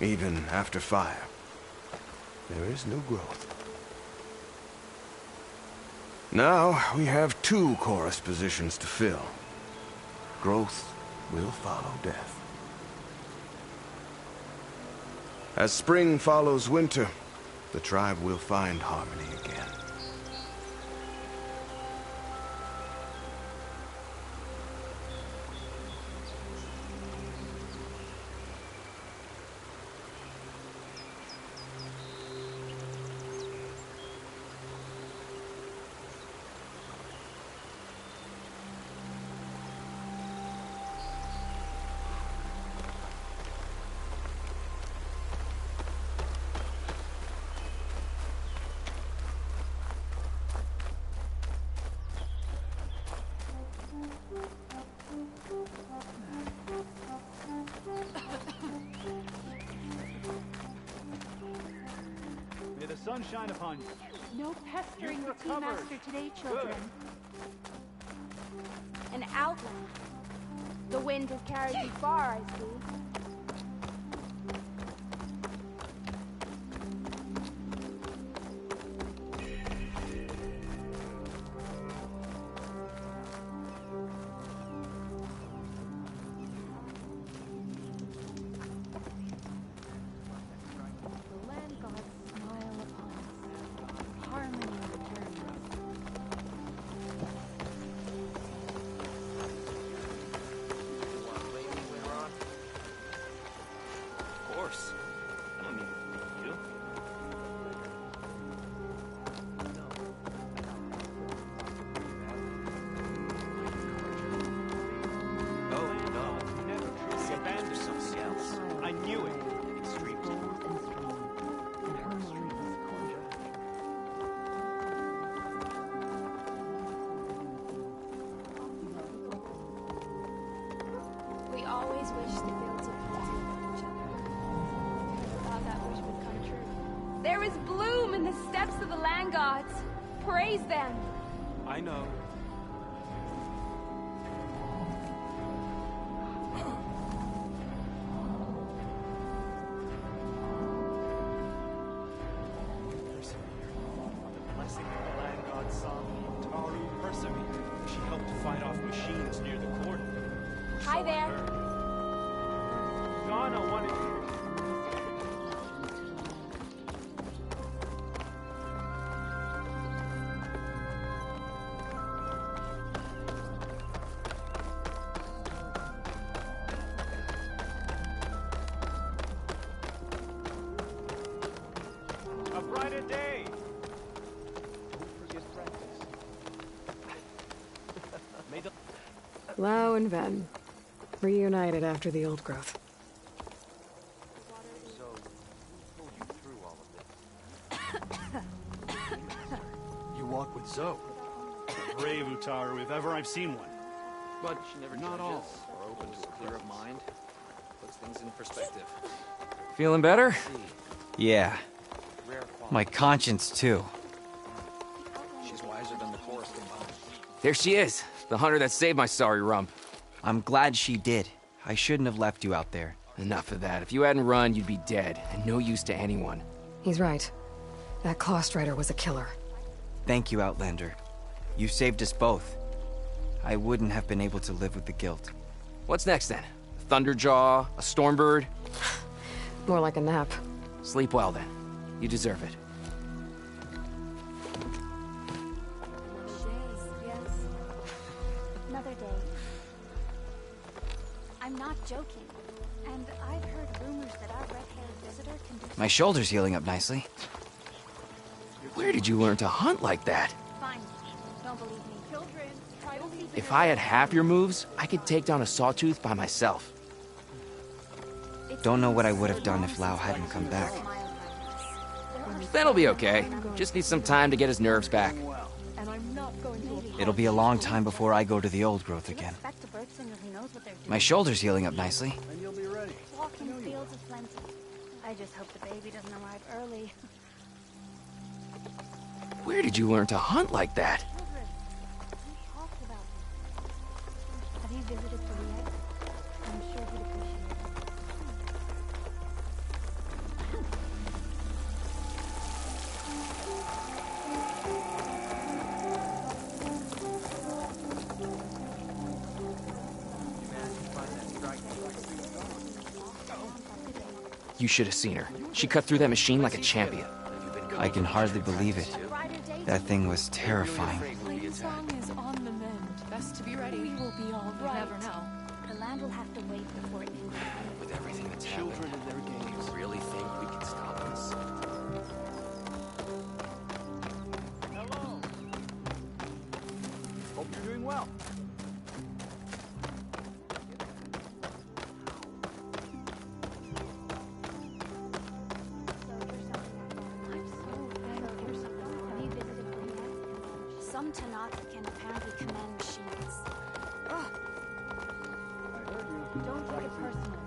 Even after fire, there is new growth. Now we have 2 chorus positions to fill. Growth will follow death. As spring follows winter, the tribe will find harmony again. May the sun shine upon you. No pestering the tea master today, children. An outland. The wind has carried you far, I see. always wished the fields of peace with each other. Thought that wish would come true. There is bloom in the steps of the land gods. Praise them. I know. Hi there. Donna wanted you. A brighter day. Lau and Ven. Reunited after the old growth. So, who pulled you through all of this? You walk with Zoe. Brave Utaru, if ever I've seen one. But She never not judges all. or open to a clear of mind. Puts things in perspective. Feeling better? See, Yeah. rare quality. My conscience, too. She's wiser than the chorus combined. There she is, the hunter that saved my sorry rump. I'm glad she did. I shouldn't have left you out there. Enough of that. If you hadn't run, you'd be dead, and no use to anyone. He's right. That Claw Strider was a killer. Thank you, Outlander. You saved us both. I wouldn't have been able to live with the guilt. What's next, then? A Thunderjaw? A Stormbird? More like a nap. Sleep well, then. You deserve it. Yes. Another day. I'm not joking. And I've heard rumors that our red-haired visitor can do... My shoulder's healing up nicely. Where did you learn to hunt like that? Fine. Don't believe me. Children, try to see... If I had half your moves, I could take down a sawtooth by myself. Don't know what I would have done if Lau hadn't come back. That'll be okay. Just need some time to get his nerves back. It'll be a long time before I go to the old growth again. My shoulder's healing up nicely. And you'll be ready. Walking fields of plenty. I just hope the baby doesn't arrive early. Where did you learn to hunt like that? Children, we talked about this. Have you visited Korea? I'm sure he'd appreciate it. You should have seen her. She cut through that machine like a champion. I can hardly believe it. That thing was terrifying. Song is on the mend. Best to be ready. We will be all right. You never know. The land will have to wait before it can. With everything that's Children happened, in their games. you really think we can stop this? Hello. Hope you're doing well. Some Tanaka can apparently command machines. Ugh. I heard you. Don't take it personal.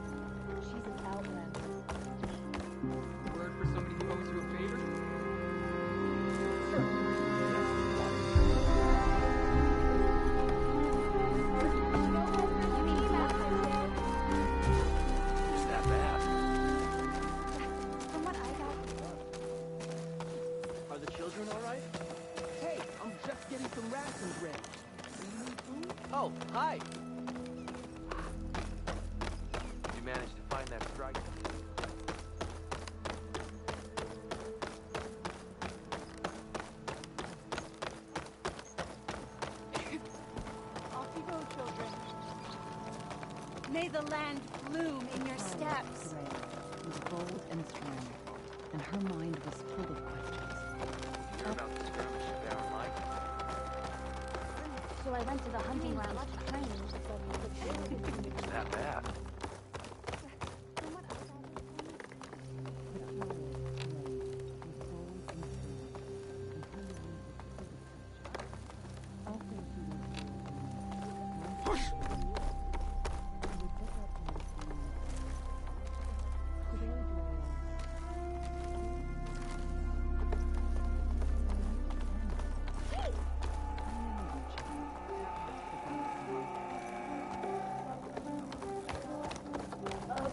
She's an outlander. Word for somebody who owes you a favor? Is that bad? From what I got, Are the children all right? Hey, I'm just getting some rations ready. You need food? Oh, hi. Did you manage to find that strike? off you go, children. May the land bloom in your steps. Was bold and strong, and her mind was full of questions. Hear about the skirmish down Mike? So I went to the hunting grounds to train. Is that bad?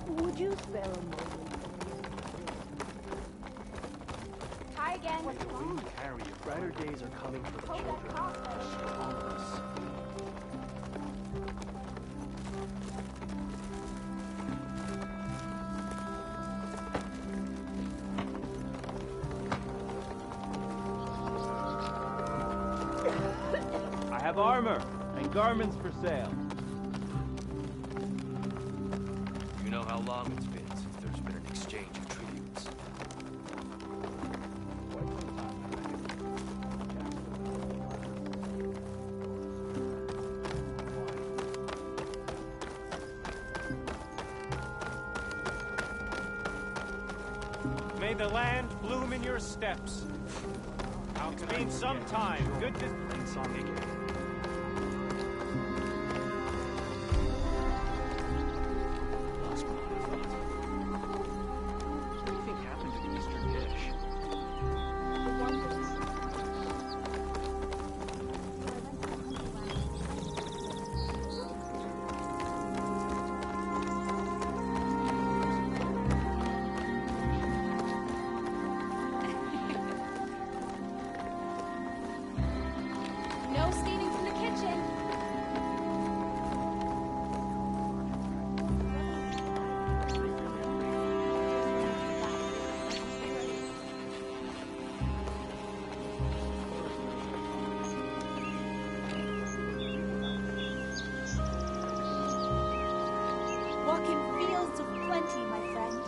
Would you spare a moment? Try again. Carry it. Brighter days are coming for the children. For all of us. I have armor and garments for sale. You know how long it's been since there's been an exchange of tributes. May the land bloom in your steps. It's been some time. Good to... Lost my thoughts. What do you think happened to the Eastern dish? No stealing from the kitchen. Walk in fields of plenty, my friend.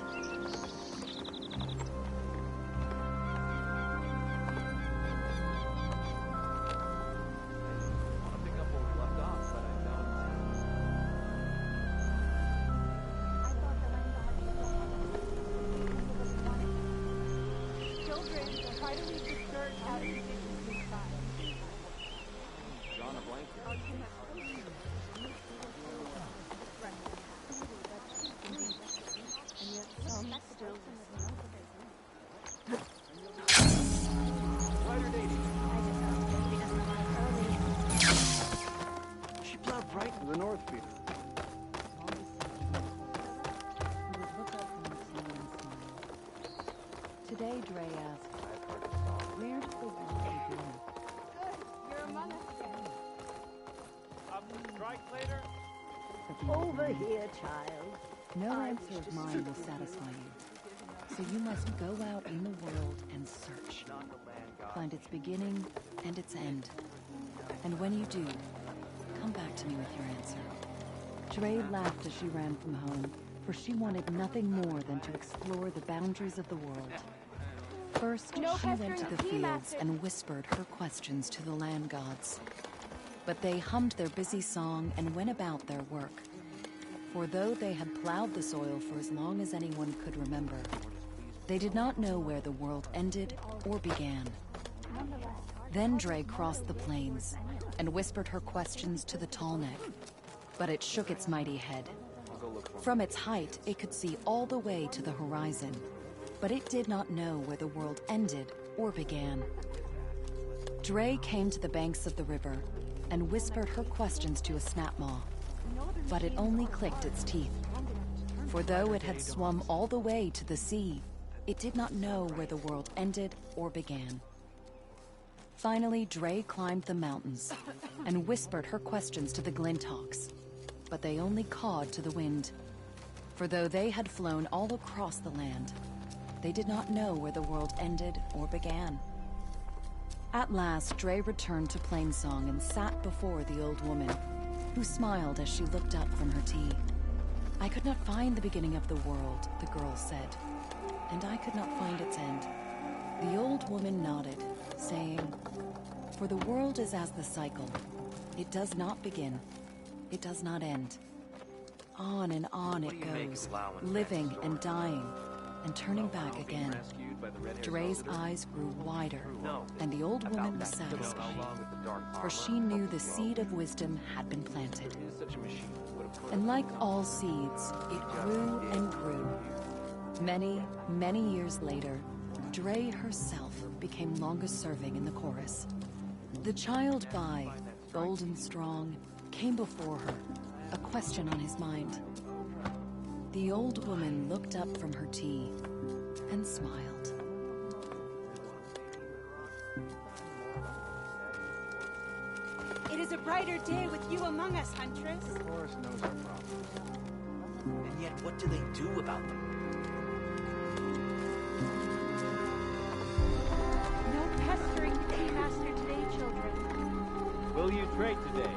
want to pick up where we left off, but I don't. Children, try to leave the dirt out of the dishes inside. Drawn a blanket. And yet some still Brighter days. She plowed right into the North Feeder. Today, Dre asked, where does the world begin? Good, you're among us again. Up to strike later? Over here, child. No answer of mine will satisfy you. So you must go out in the world and search. Find its beginning and its end. And when you do, come back to me with your answer. Dre laughed as she ran from home, for she wanted nothing more than to explore the boundaries of the world. First, she went to the fields and whispered her questions to the land gods. But they hummed their busy song and went about their work. For though they had plowed the soil for as long as anyone could remember, they did not know where the world ended or began. Then Dre crossed the plains and whispered her questions to the tall neck, but it shook its mighty head. From its height, it could see all the way to the horizon, but it did not know where the world ended or began. Dre came to the banks of the river and whispered her questions to a snapmaw, but it only clicked its teeth. For though it had swum all the way to the sea, it did not know where the world ended or began. Finally, Dre climbed the mountains and whispered her questions to the Glinthawks, but they only cawed to the wind. For though they had flown all across the land, they did not know where the world ended or began. At last, Dre returned to Plainsong and sat before the old woman, who smiled as she looked up from her tea. "I could not find the beginning of the world," the girl said, "and I could not find its end." The old woman nodded, saying, "For the world is as the cycle. It does not begin. It does not end. On and on it goes, living and dying, and turning back again." Dre's eyes grew wider, and the old woman was satisfied, for she knew the seed of wisdom had been planted. And like all seeds, it grew and grew. Many, many years later, Dre herself became longest serving in the chorus. The child Bai, bold and strong, came before her, a question on his mind. The old woman looked up from her tea and smiled. It is a brighter day with you among us, Huntress. The chorus knows our problems. And yet, what do they do about them? No pestering the tea master today, children. Will you trade today?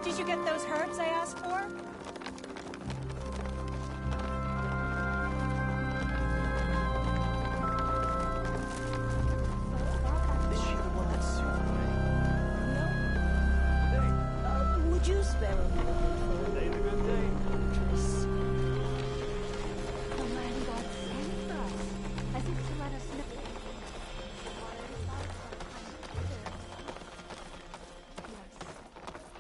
Did you get those herbs I asked for? Is she the one that's super? Would you spare a moment for Today's a good day. Huntress? The land god sent for us, as if to let us know.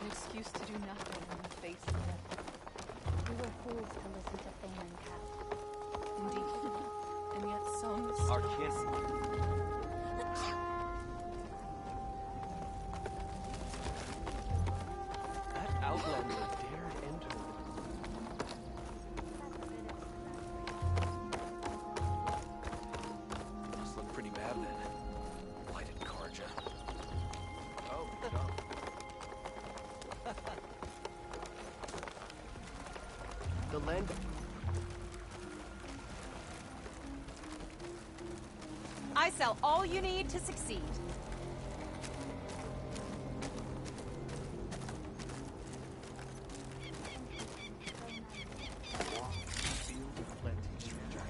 An excuse to do nothing in the face of death. We were fools to listen to Fame and Cat. Indeed. And yet some Our still kin. That outlander dared enter. Must look pretty bad then. Blighted Karja. Oh, jump. The land. I sell all you need to succeed. Field of plenty, stranger.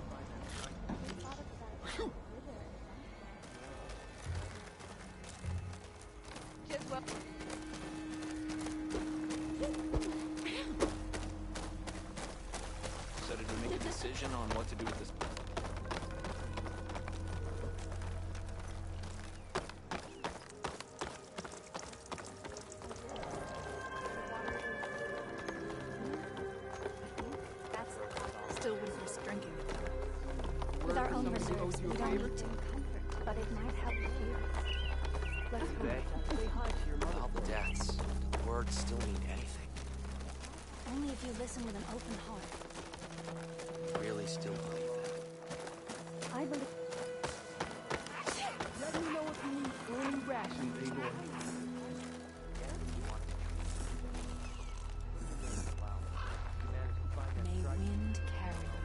Just what? So did we make a decision on what to do with this? We don't need to comfort, but it might help the fears. Let's go. With all the deaths, do words still mean anything? Only if you listen with an open heart. Really still believe that? I believe. Let me know if you need any rations, Igor. May wind carry you.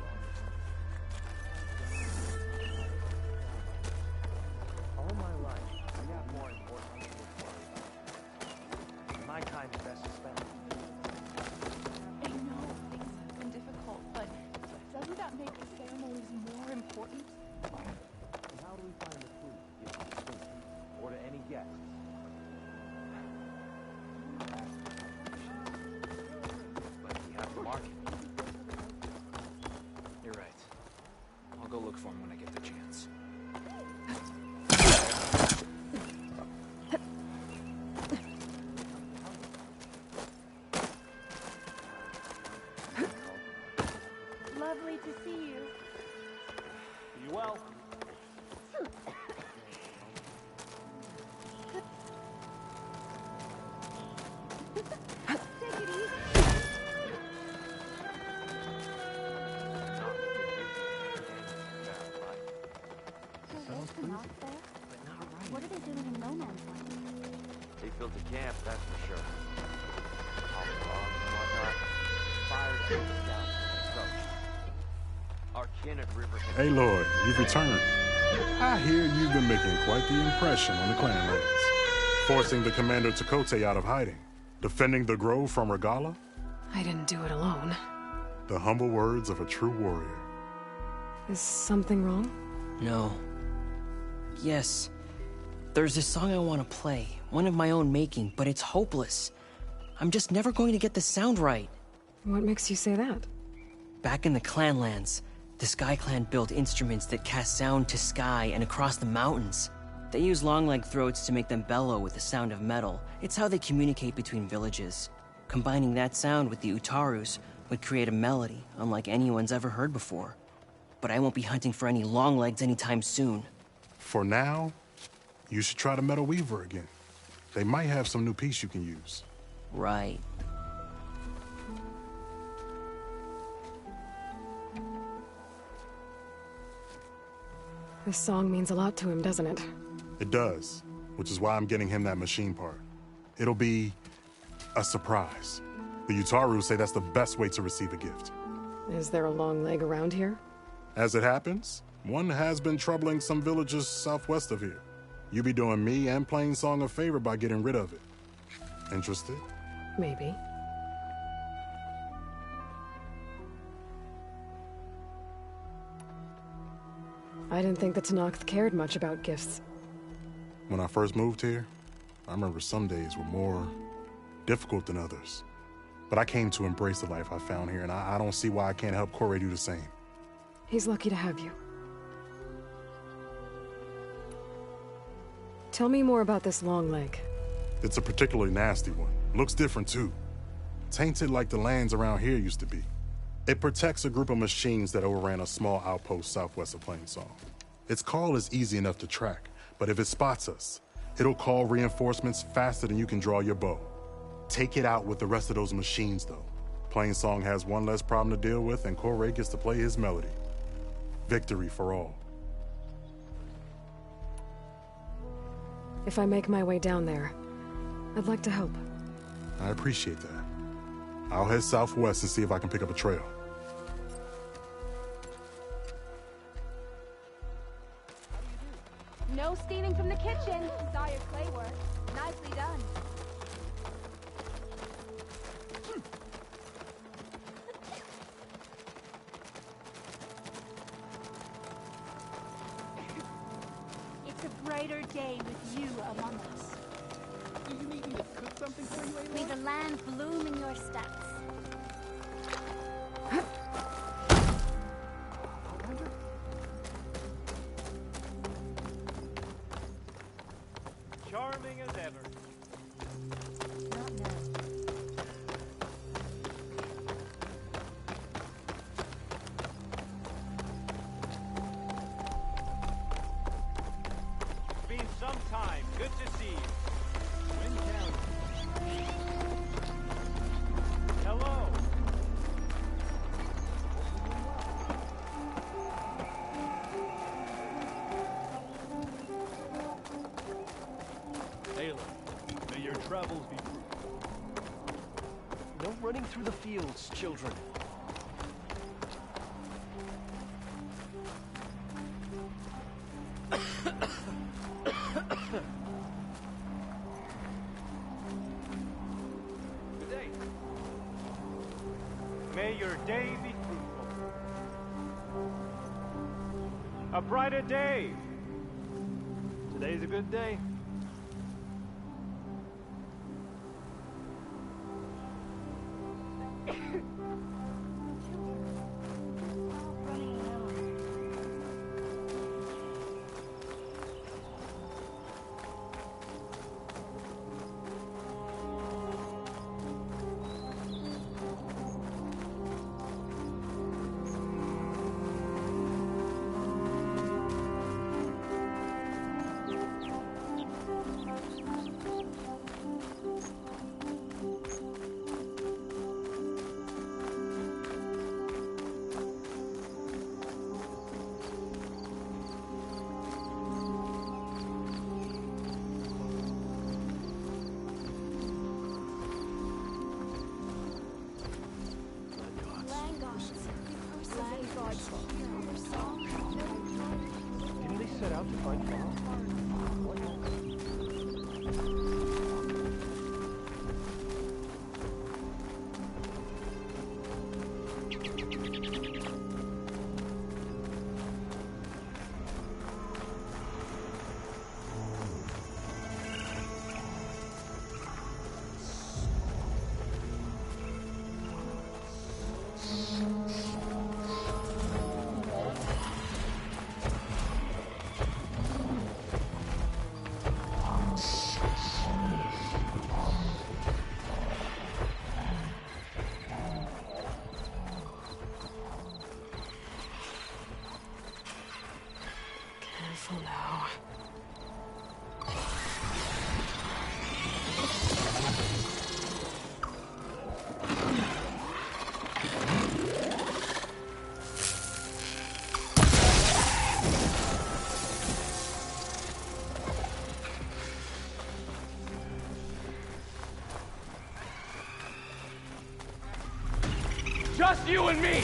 All my life, I got more important things to worry about. My time is best spent. I know things have been difficult, but doesn't that make the ceremonies more important? And how do we find the food to give to the queen? Or to any guests? But we have to market. You're right. I'll go look for him when I get the chance. Lovely to see you. You well? Take it easy. So there's the knock there? What are they doing in no man's land? They built a camp, that's for sure. All the logs and whatnot. Fired at the scouts and approached. Our kin at River had... Hey, Lord, you've returned. I hear you've been making quite the impression on the clanlands. Forcing the Commander Takote out of hiding. Defending the grove from Regala. I didn't do it alone. The humble words of a true warrior. Is something wrong? No. Yes. There's this song I want to play. One of my own making, but it's hopeless. I'm just never going to get the sound right. What makes you say that? Back in the Clanlands, the Sky Clan built instruments that cast sound to sky and across the mountains. They use long-leg throats to make them bellow with the sound of metal. It's how they communicate between villages. Combining that sound with the Utarus would create a melody unlike anyone's ever heard before. But I won't be hunting for any long-legs anytime soon. For now, you should try the Metal Weaver again. They might have some new piece you can use. Right. This song means a lot to him, doesn't it? It does, which is why I'm getting him that machine part. It'll be a surprise. The Utaru say that's the best way to receive a gift. Is there a long leg around here? As it happens, one has been troubling some villages southwest of here. You be doing me and Plainsong a favor by getting rid of it. Interested? Maybe. I didn't think the Tanakh cared much about gifts. When I first moved here, I remember some days were more difficult than others. But I came to embrace the life I found here, and I don't see why I can't help Corey do the same. He's lucky to have you. Tell me more about this long leg. It's a particularly nasty one. Looks different, too. Tainted like the lands around here used to be. It protects a group of machines that overran a small outpost southwest of Plainsong. Its call is easy enough to track, but if it spots us, it'll call reinforcements faster than you can draw your bow. Take it out with the rest of those machines, though. Plainsong has one less problem to deal with, and Corey gets to play his melody. Victory for all. If I make my way down there, I'd like to help. I appreciate that. I'll head southwest and see if I can pick up a trail. No stealing from the kitchen. Desired clay work. Nicely done. It's a brighter day with you among us. Do you need me to cook something for you, Aloy? May the land bloom in your steps. Charming as ever. Not now. some time. Good to see you. Wind down. Hello. Ayla, may your travels be fruitful. No running through the fields, children. Good day. May your day be fruitful. A brighter day. Today's a good day. Didn't they set out to find Careful now. Just you and me!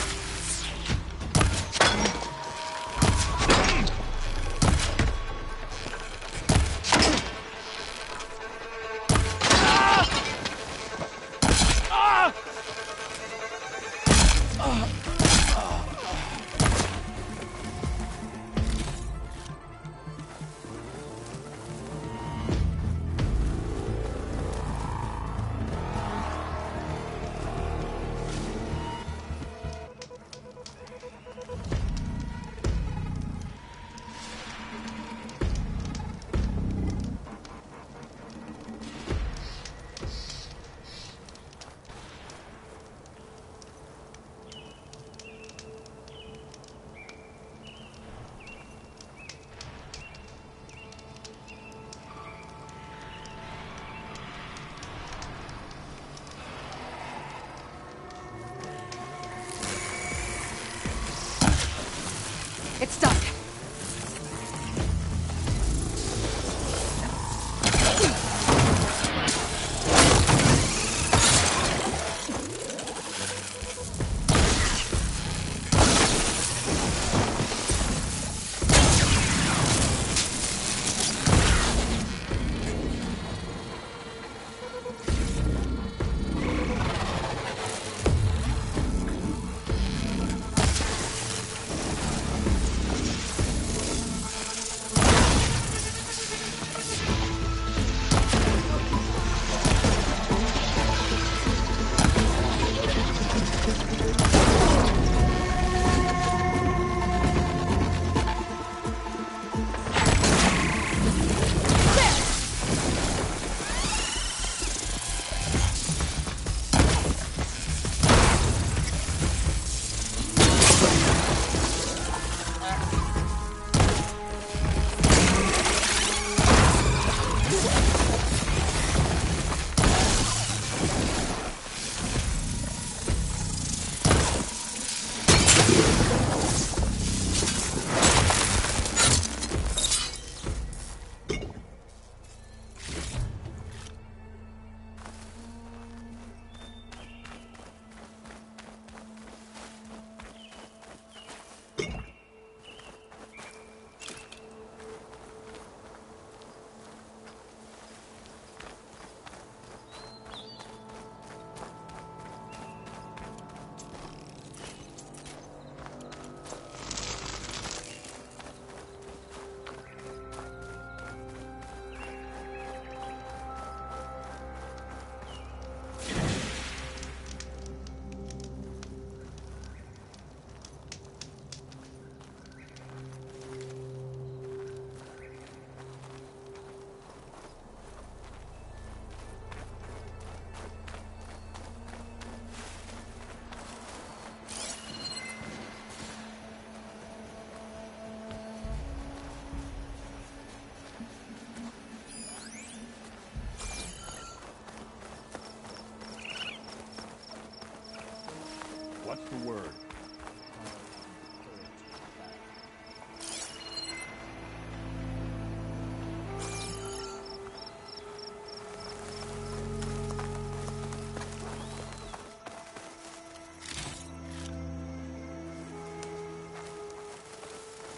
the word.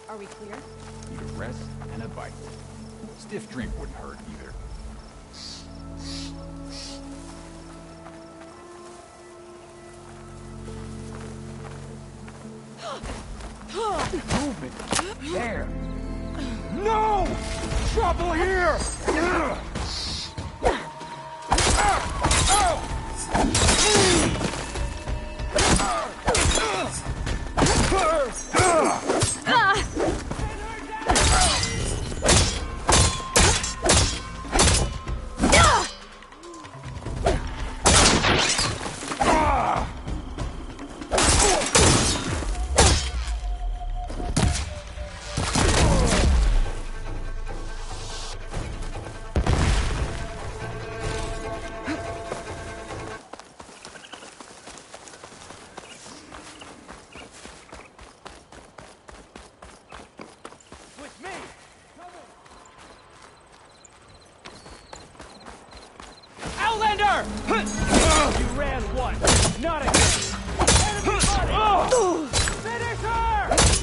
Are we clear? Need a rest and a bite. Stiff drink wouldn't hurt either. Movement! There! No! Trouble here! You ran once, not again. Enemy body! Finish her!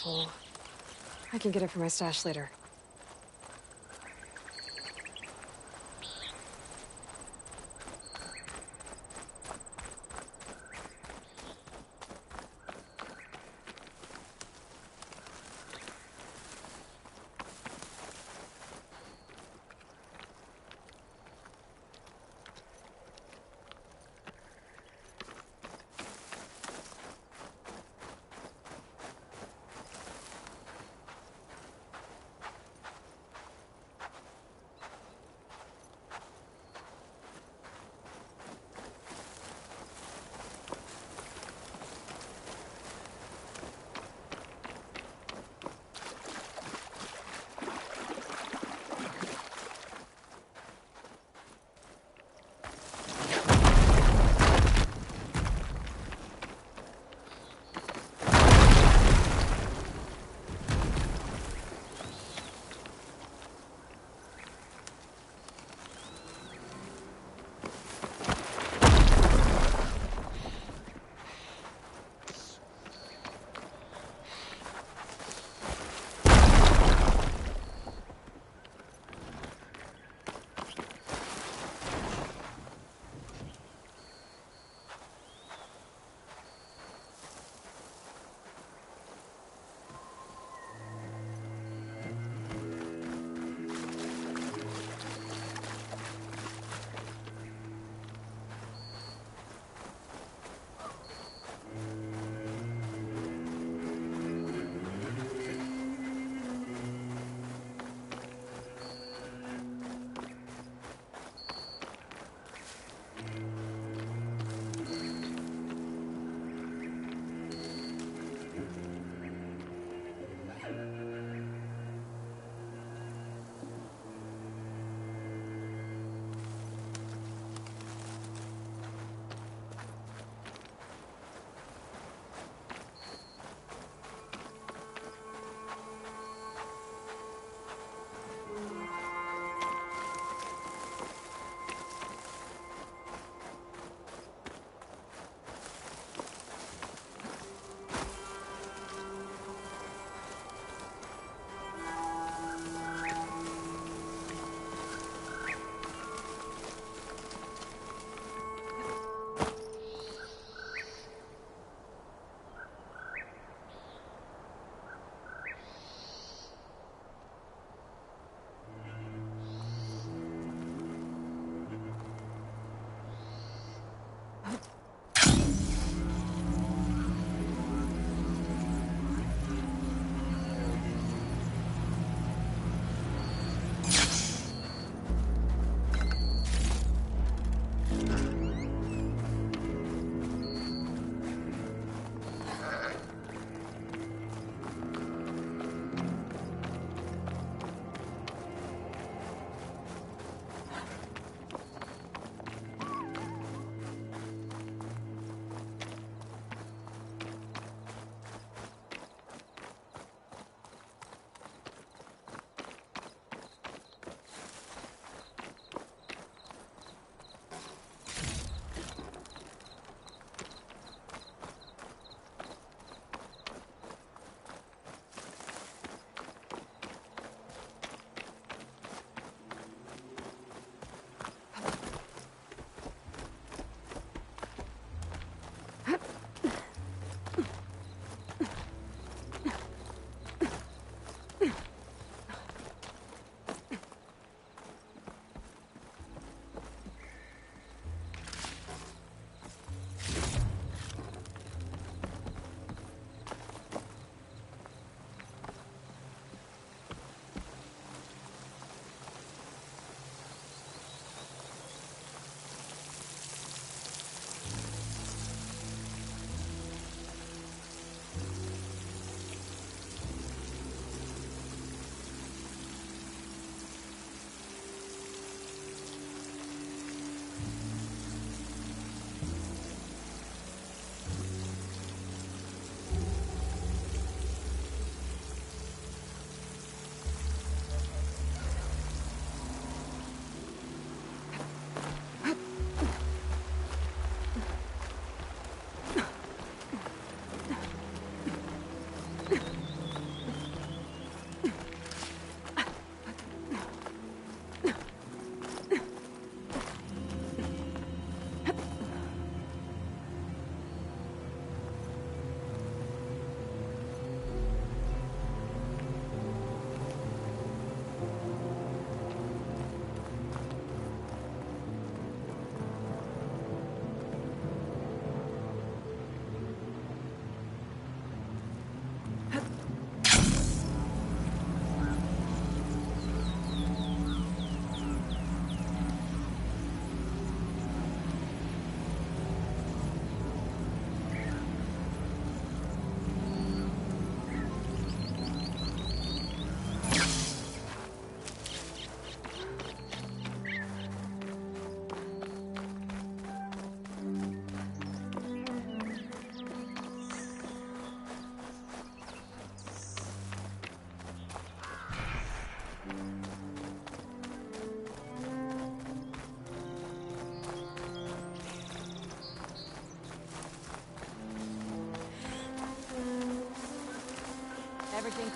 rifle. I can get it from my stash later.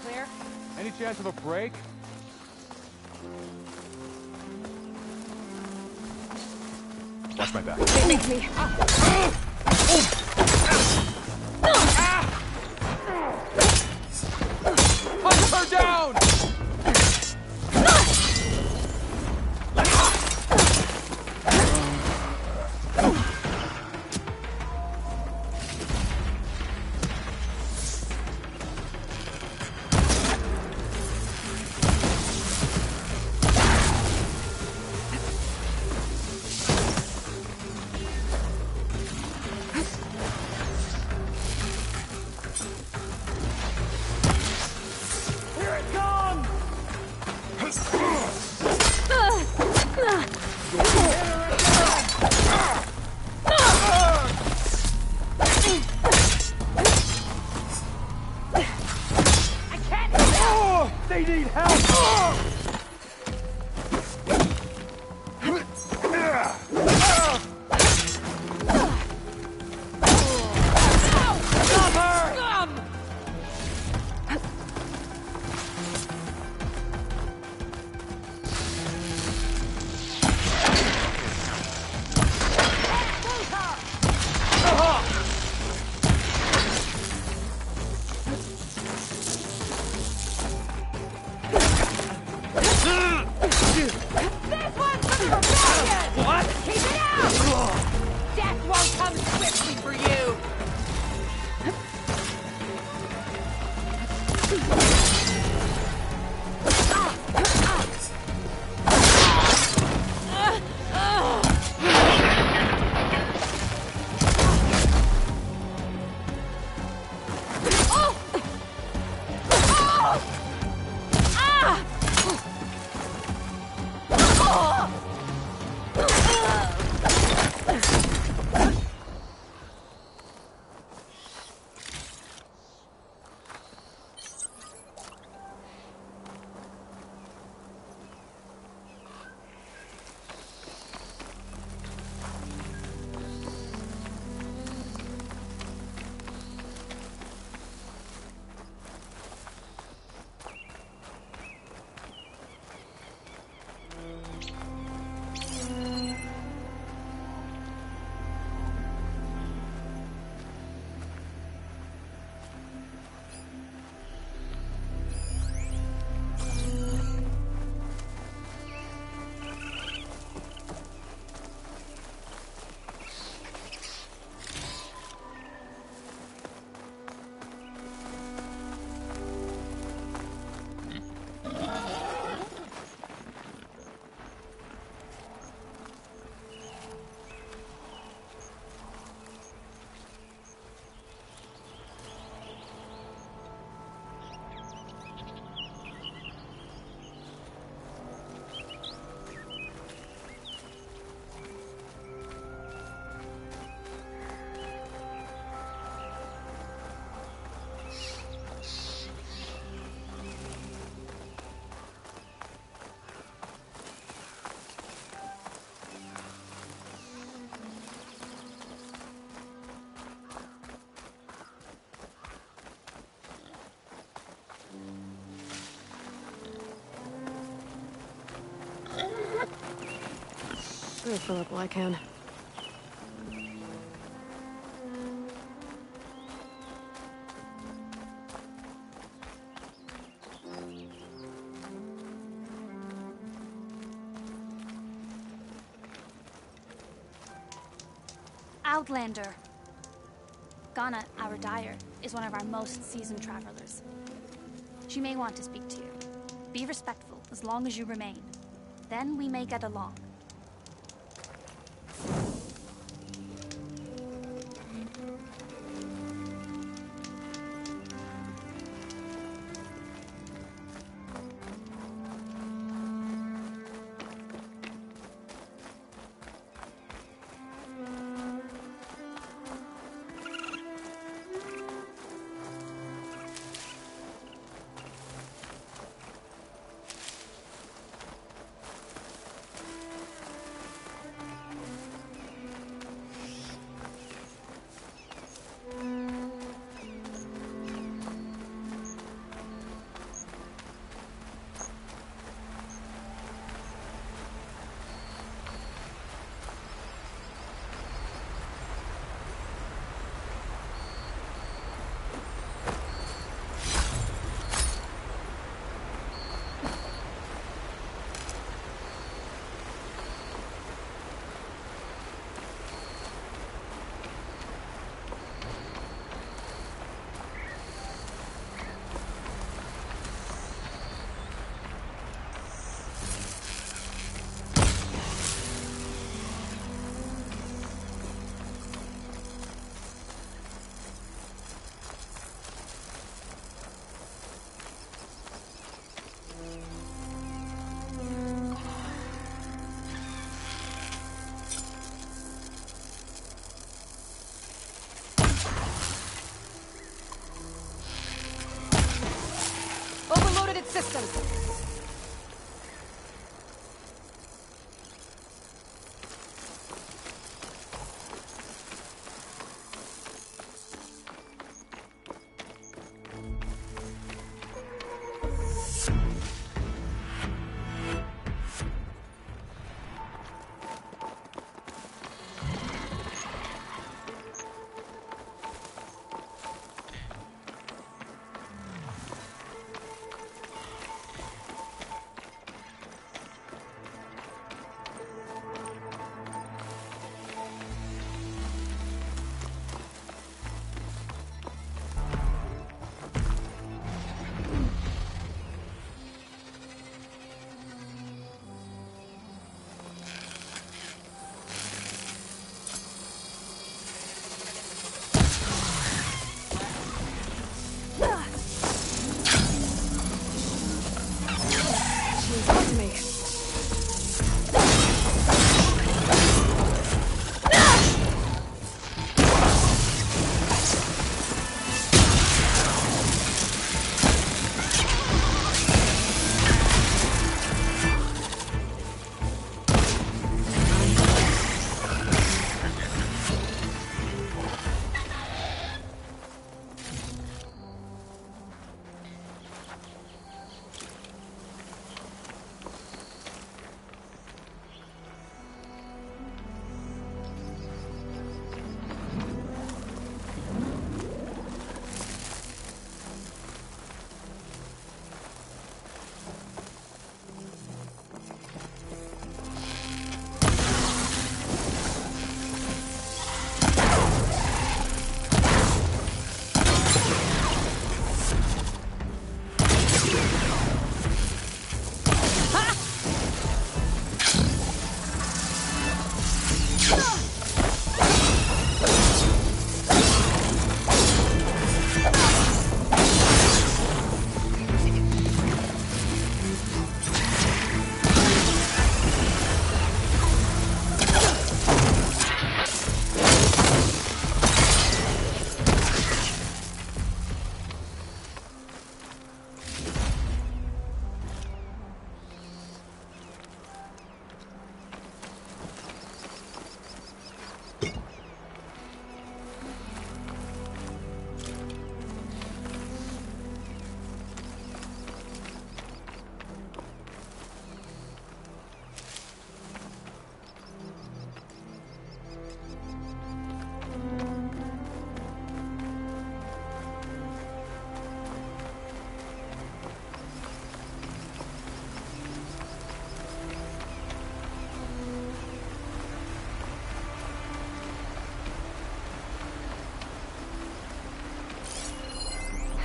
clear? Any chance of a break? Watch my back. They make me. Hunt her down! They need help! I'll fill up while I can. Outlander. Ghana, our dyer, is one of our most seasoned travelers. She may want to speak to you. Be respectful as long as you remain. Then we may get along.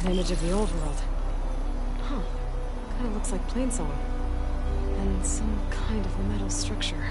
An image of the old world. Huh. Kinda looks like plain song. And some kind of metal structure.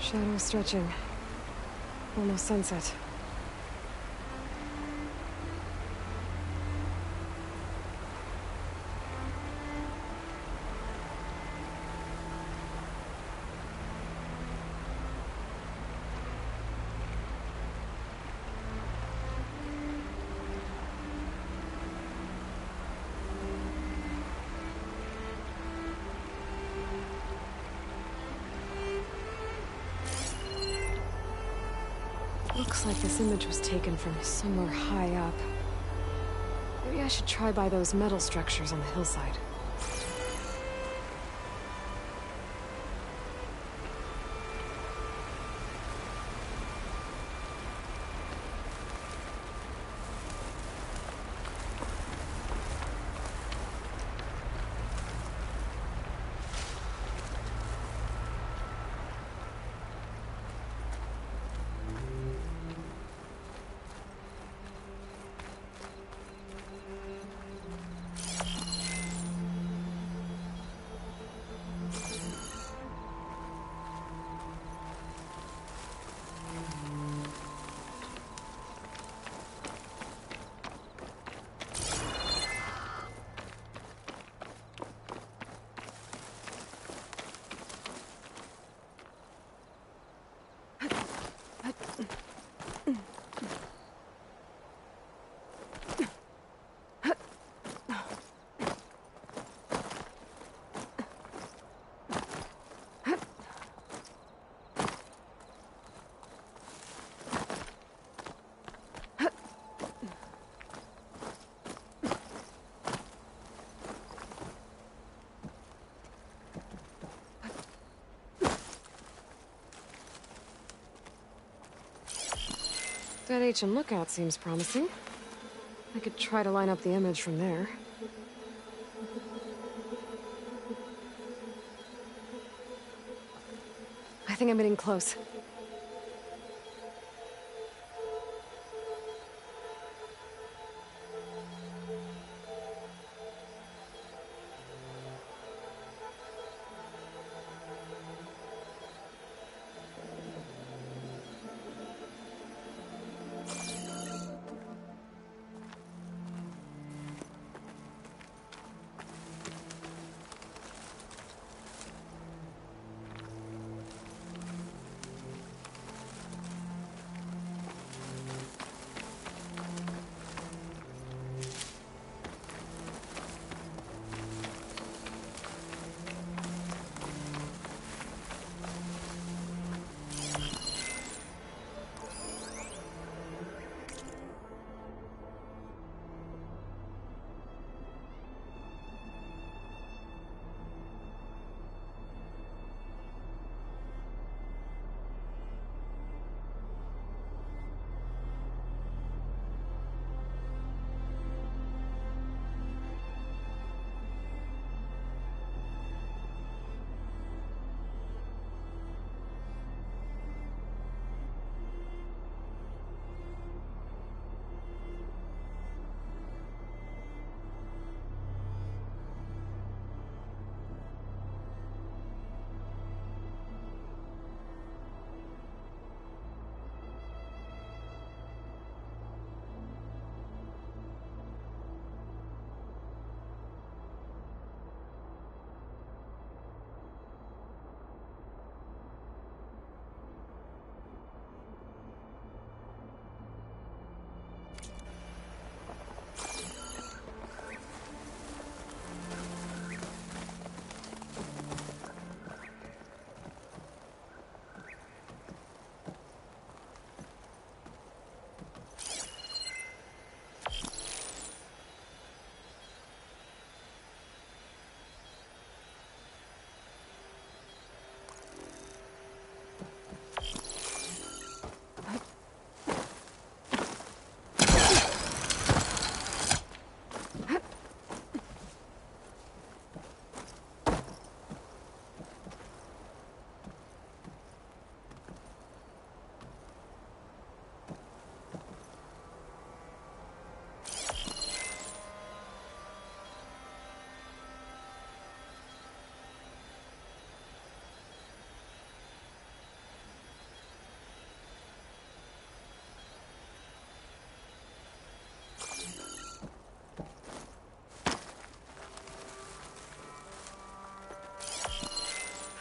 Shadow stretching. Almost sunset. Looks like this image was taken from somewhere high up. Maybe I should try by those metal structures on the hillside. That ancient lookout seems promising. I could try to line up the image from there. I think I'm getting close.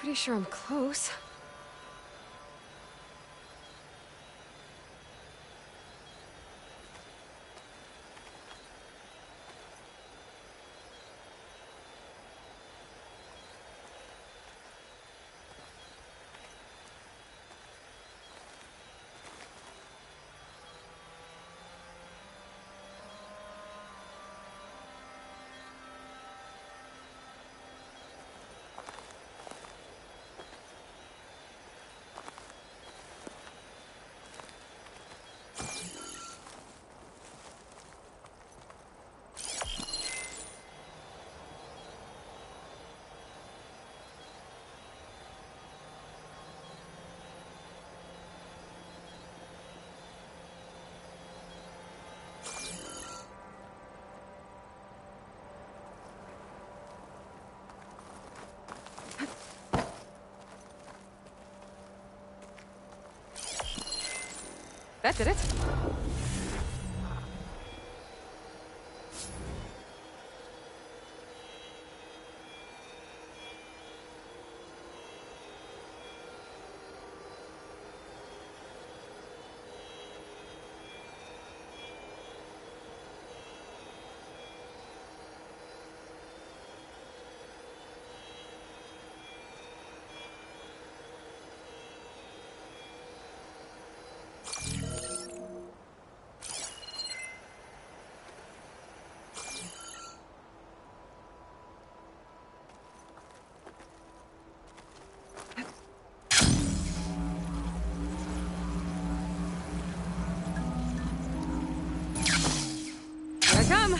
Pretty sure I'm close. That did it. Here I come.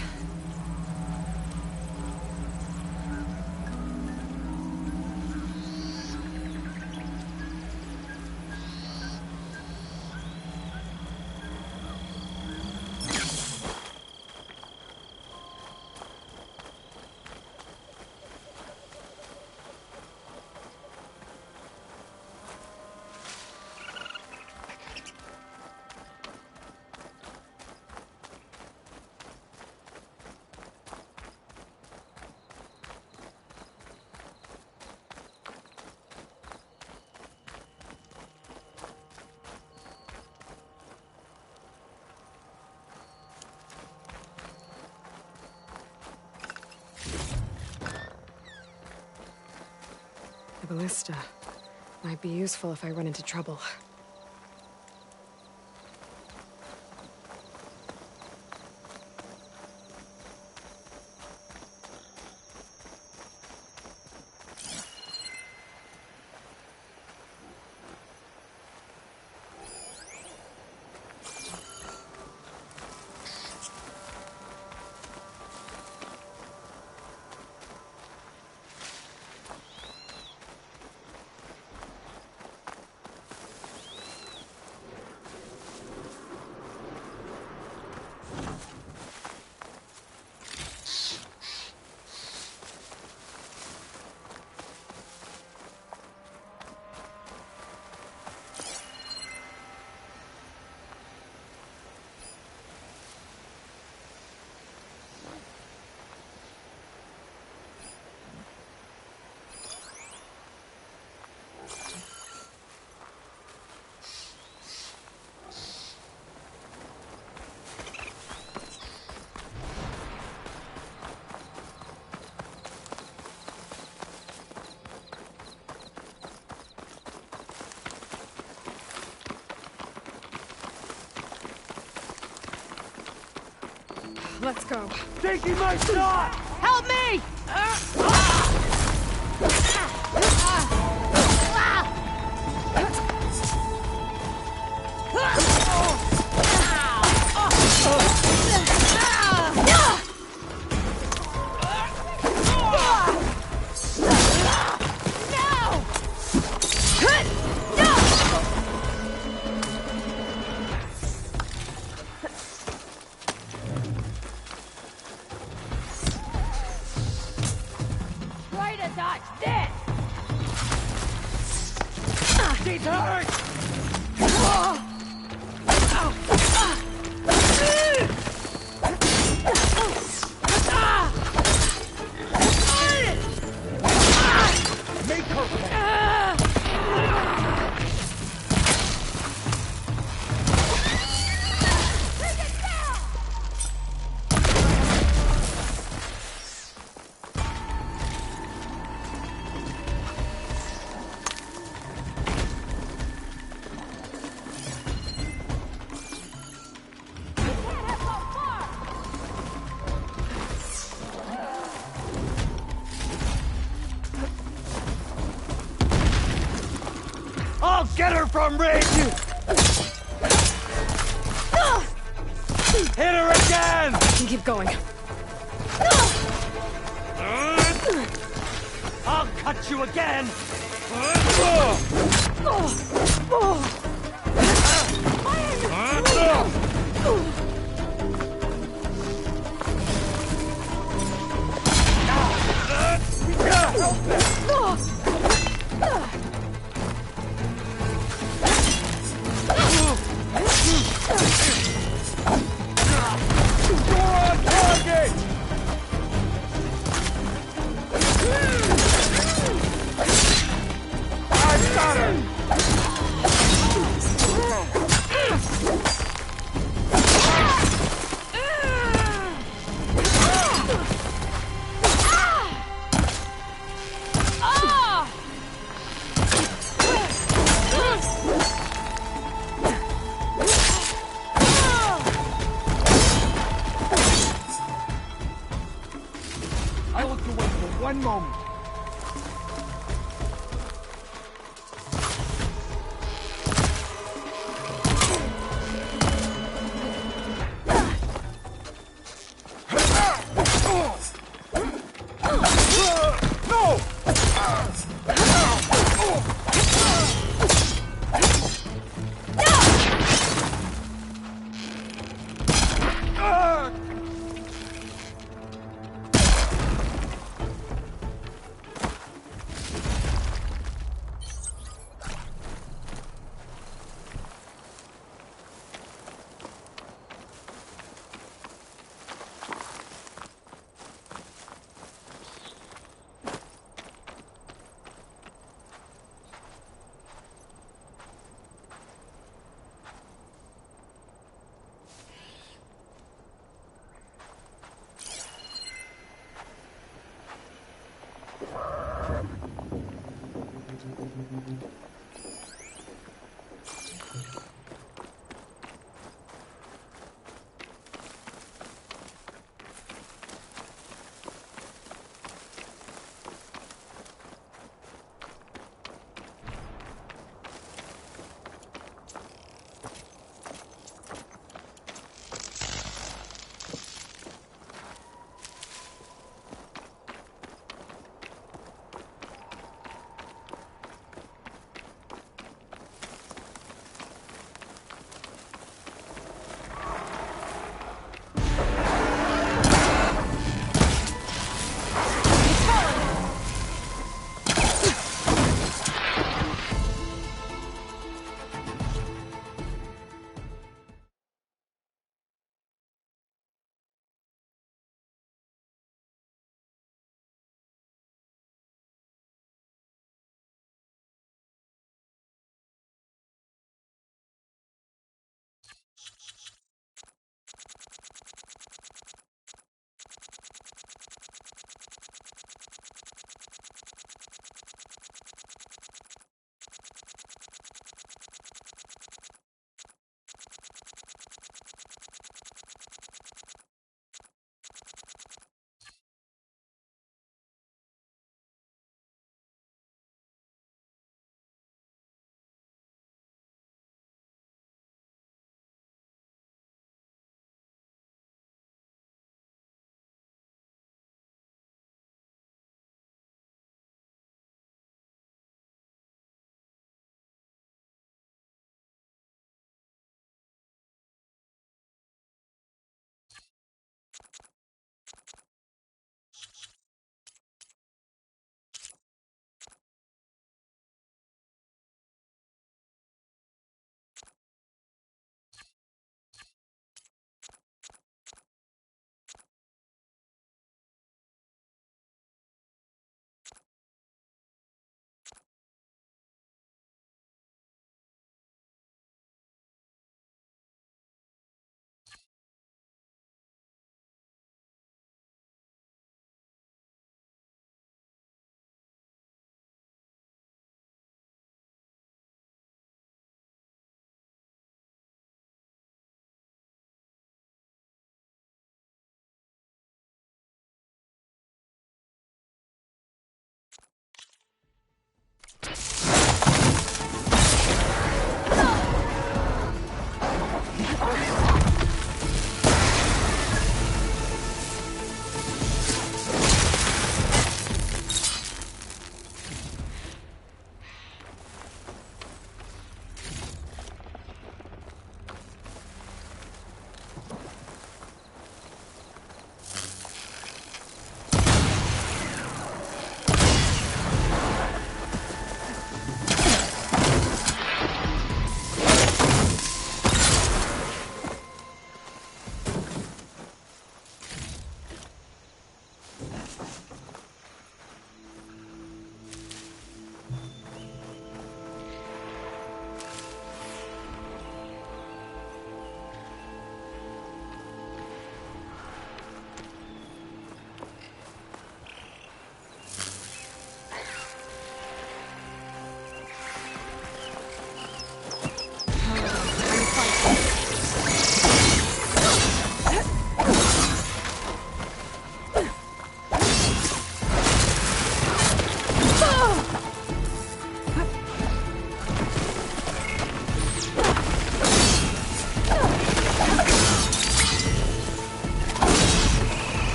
The ballista might be useful if I run into trouble. Let's go. Taking my shot! Help me! Try to dodge this! She's hurt! Make her pay! I'll get her from Ridge! Hit her again! I can keep going. I'll cut you again! I looked away for one moment.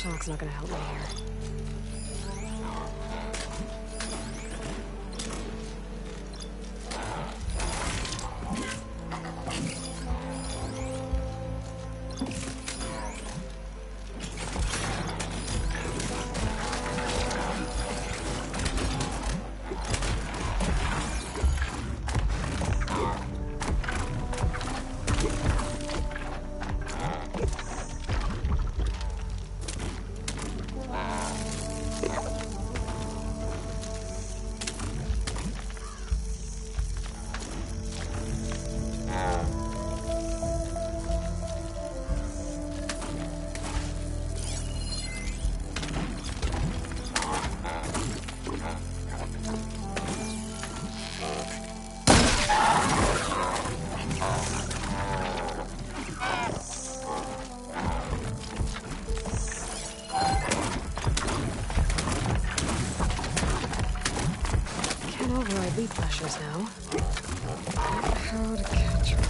Shock's not gonna help me here. Override lead flashers now. How to catch her.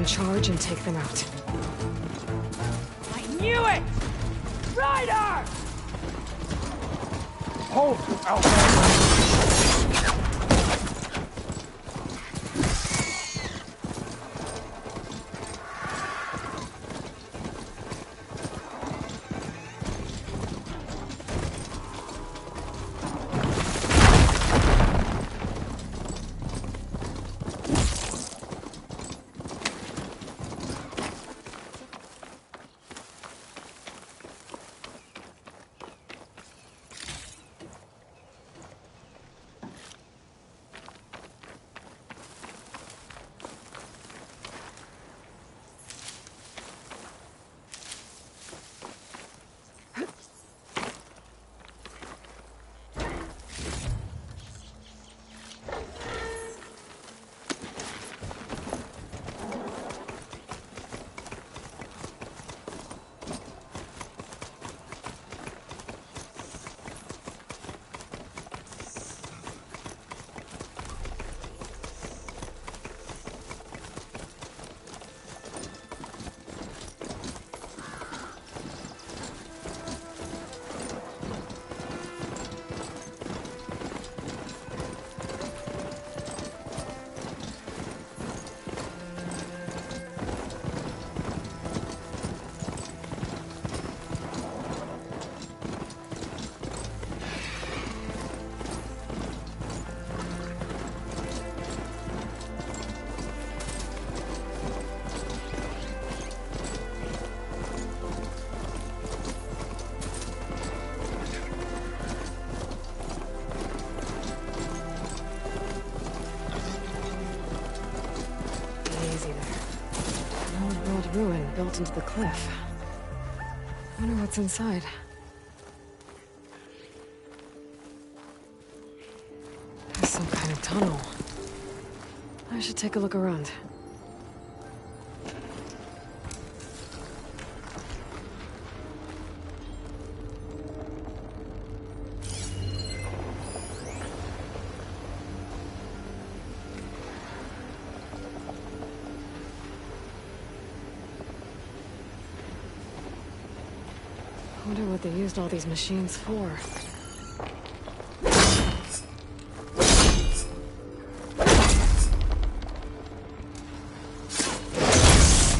charge and take them out. I knew it! Ryder! Hold, Outlander! Ruin built into the cliff. I wonder what's inside. There's some kind of tunnel. I should take a look around. I wonder what they used all these machines for.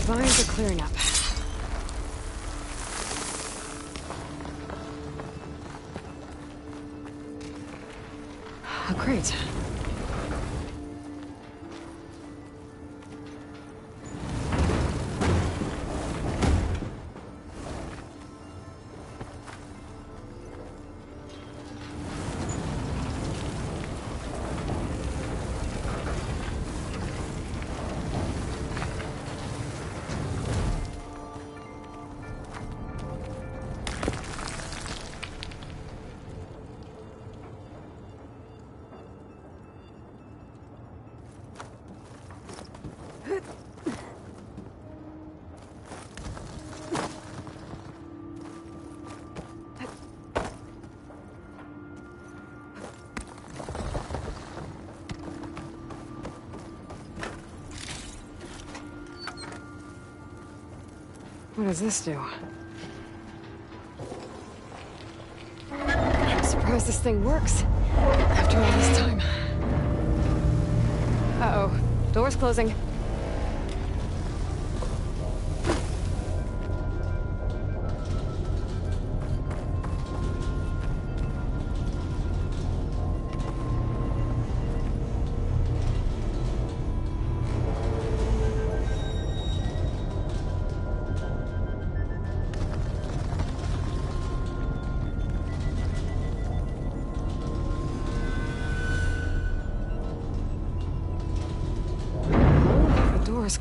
Vines are clearing up. Oh, great. What does this do? I'm surprised this thing works after all this time. Uh-oh. Door's closing.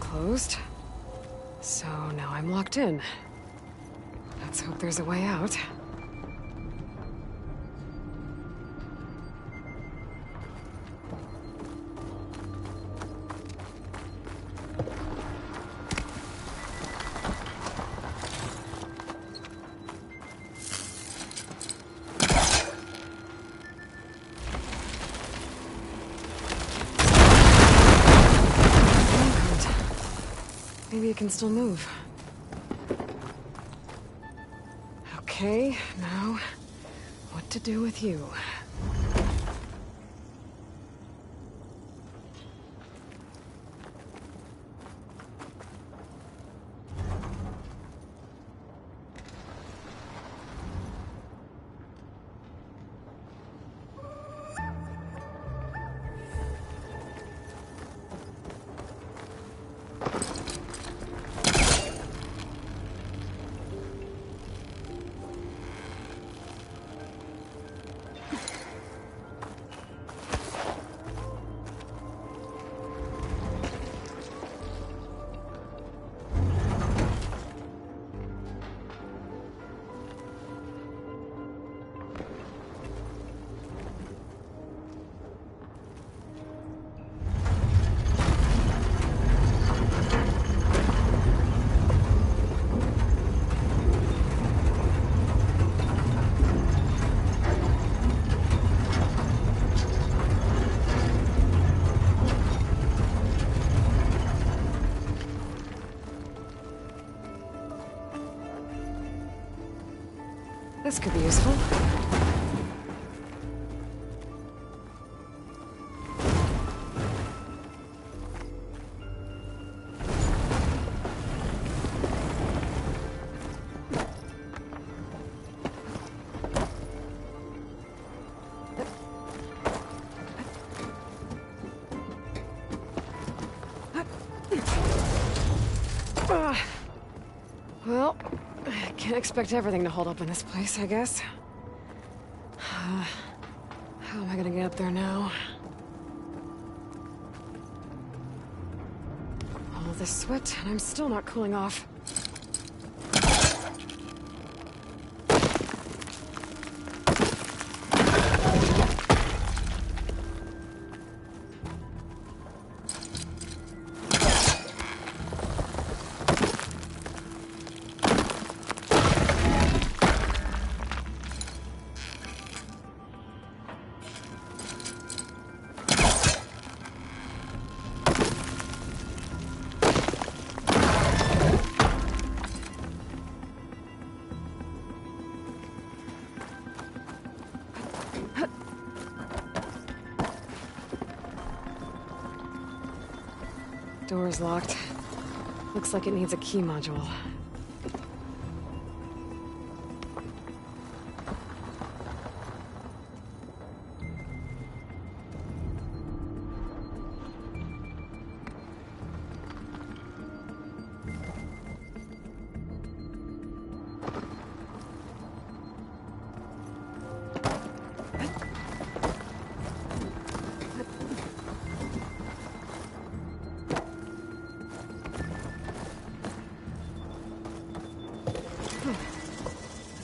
Closed. So now I'm locked in. Let's hope there's a way out. Maybe it can still move. Okay, now, what to do with you? This could be useful. Well, I can't expect everything to hold up in this place, I guess. How am I gonna get up there now? All this sweat, and I'm still not cooling off. Door's locked. Looks like it needs a key module.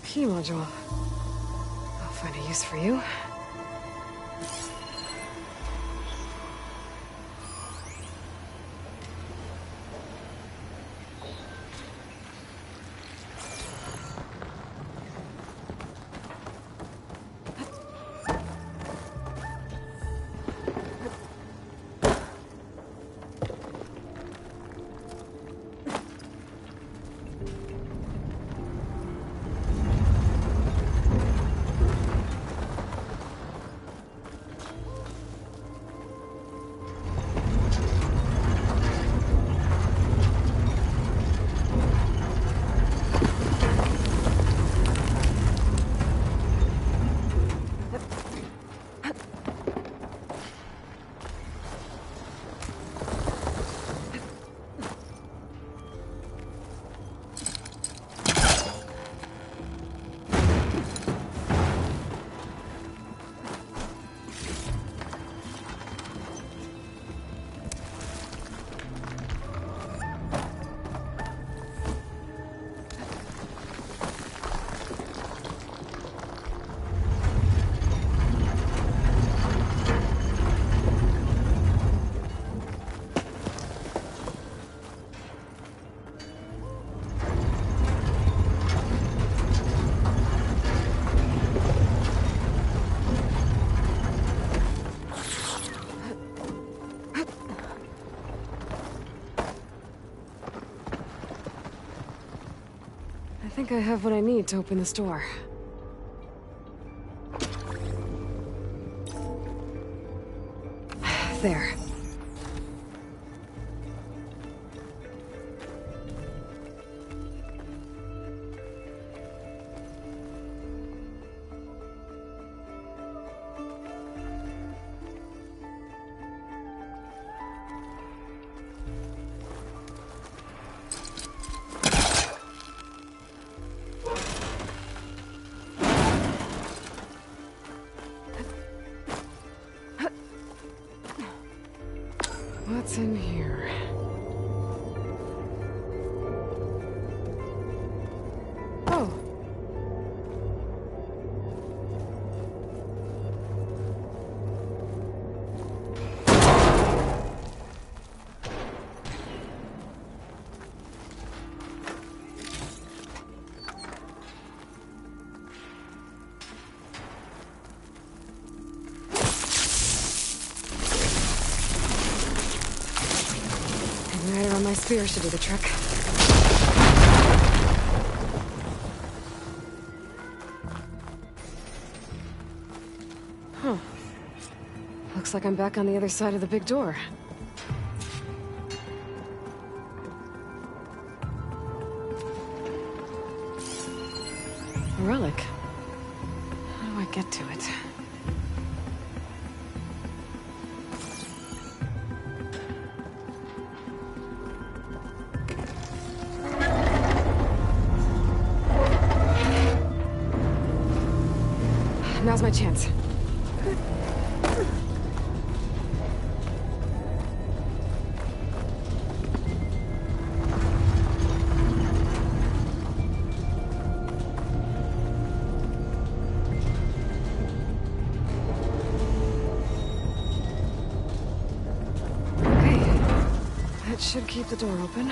Key module. I'll find a use for you. think I have what I need to open this door. There. What's in here? Oh. Igniter on my spear should do the trick. Huh. Looks like I'm back on the other side of the big door. A relic. How do I get to it? Now's my chance. Okay. That should keep the door open.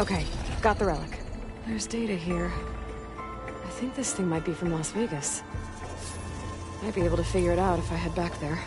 Okay, got the relic. There's data here. I think this thing might be from Las Vegas. Might be able to figure it out if I head back there.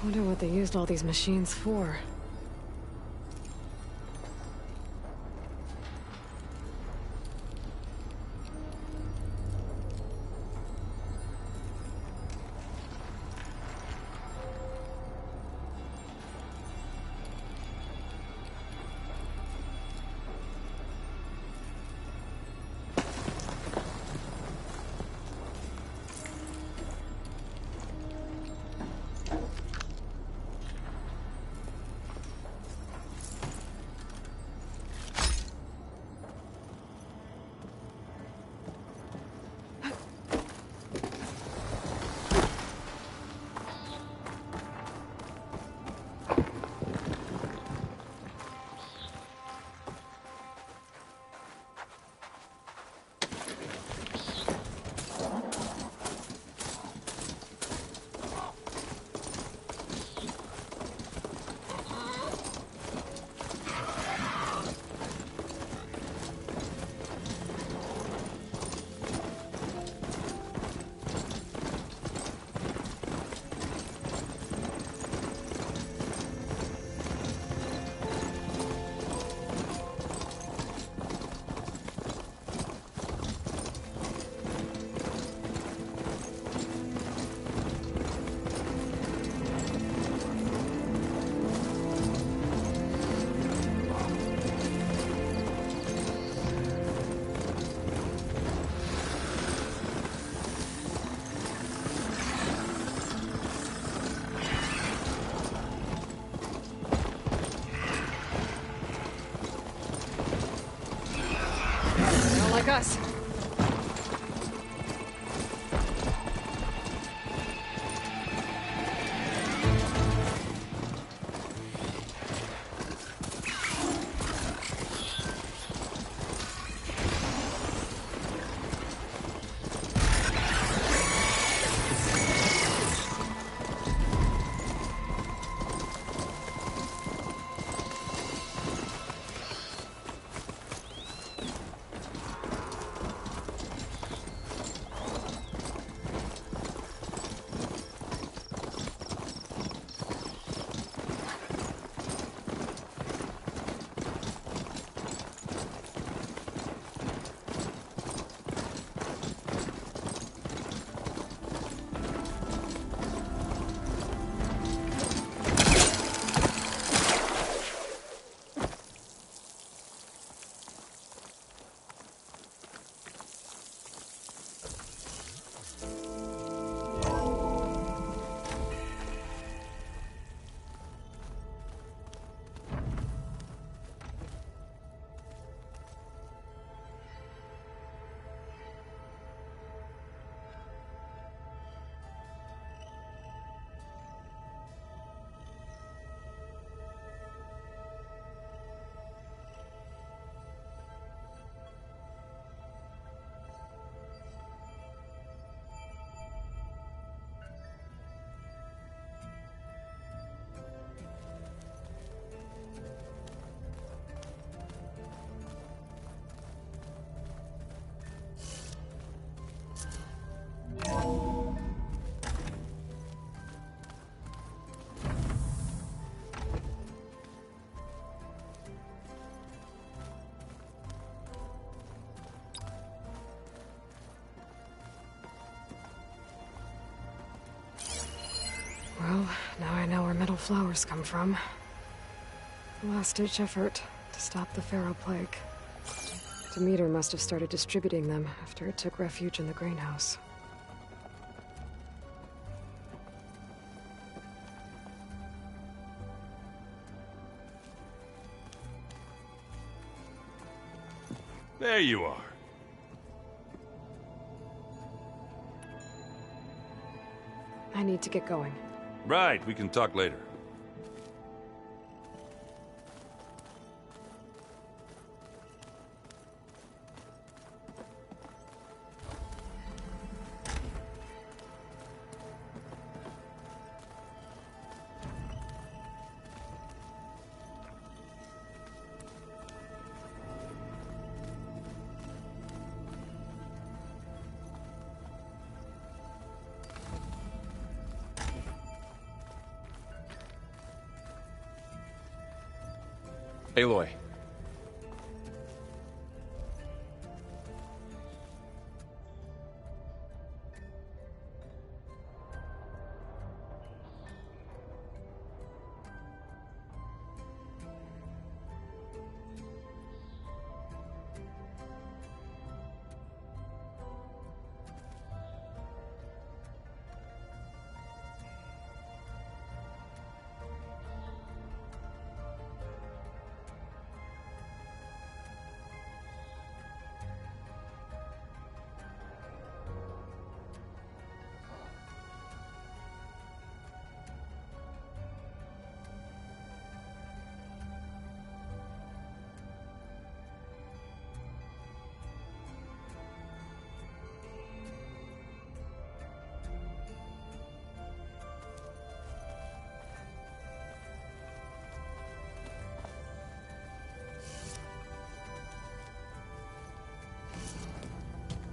I wonder what they used all these machines for. Well, now I know where metal flowers come from. The last-ditch effort to stop the Pharaoh Plague. Demeter must have started distributing them after it took refuge in the grain house. There you are. I need to get going. Right, we can talk later. Aloy.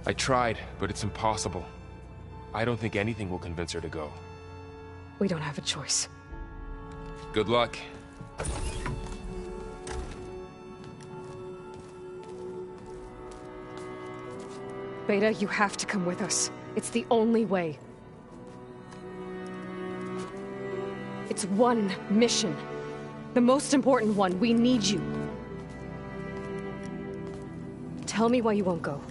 I tried, but it's impossible. I don't think anything will convince her to go. We don't have a choice. Good luck. Beta, you have to come with us. It's the only way. It's one mission. The most important one. We need you. Tell me why you won't go.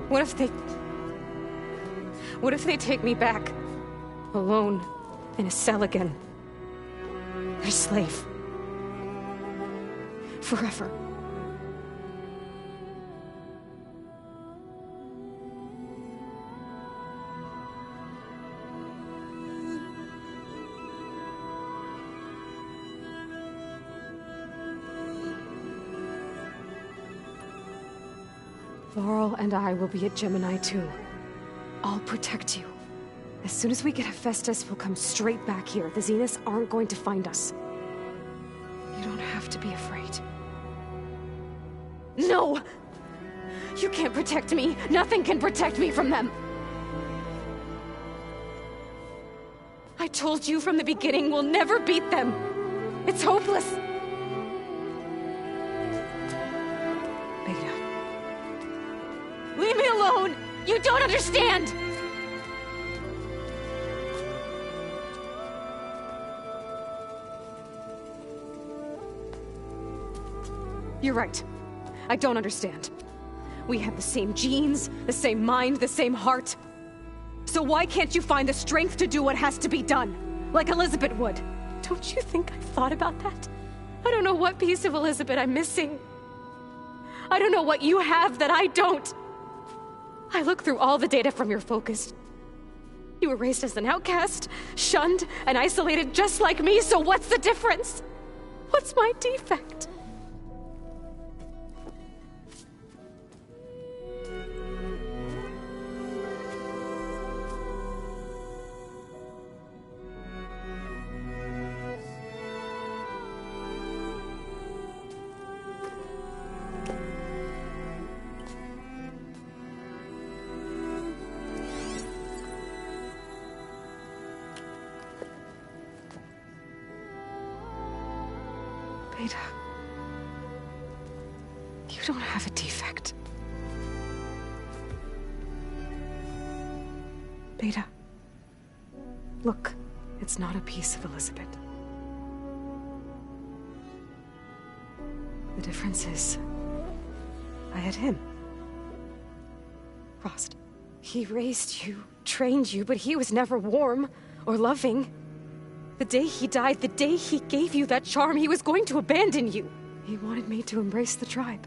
What if they take me back? Alone, in a cell again. A slave. Forever. Laurel and I will be at Gemini too. I'll protect you. As soon as we get Hephaestus, we'll come straight back here. The Zeniths aren't going to find us. You don't have to be afraid. No! You can't protect me. Nothing can protect me from them. I told you from the beginning, we'll never beat them. It's hopeless. Beta. Leave me alone! You don't understand! You're right. I don't understand. We have the same genes, the same mind, the same heart. So why can't you find the strength to do what has to be done? Like Elizabeth would. Don't you think I've thought about that? I don't know what piece of Elizabeth I'm missing. I don't know what you have that I don't. I look through all the data from your focus. You were raised as an outcast, shunned, and isolated just like me, so what's the difference? What's my defect? Beta, you don't have a defect. Beta, Look, it's not a piece of Elizabeth. The difference is, I had him. Frost. He raised you, trained you, but he was never warm or loving. The day he died, the day he gave you that charm, he was going to abandon you. He wanted me to embrace the tribe.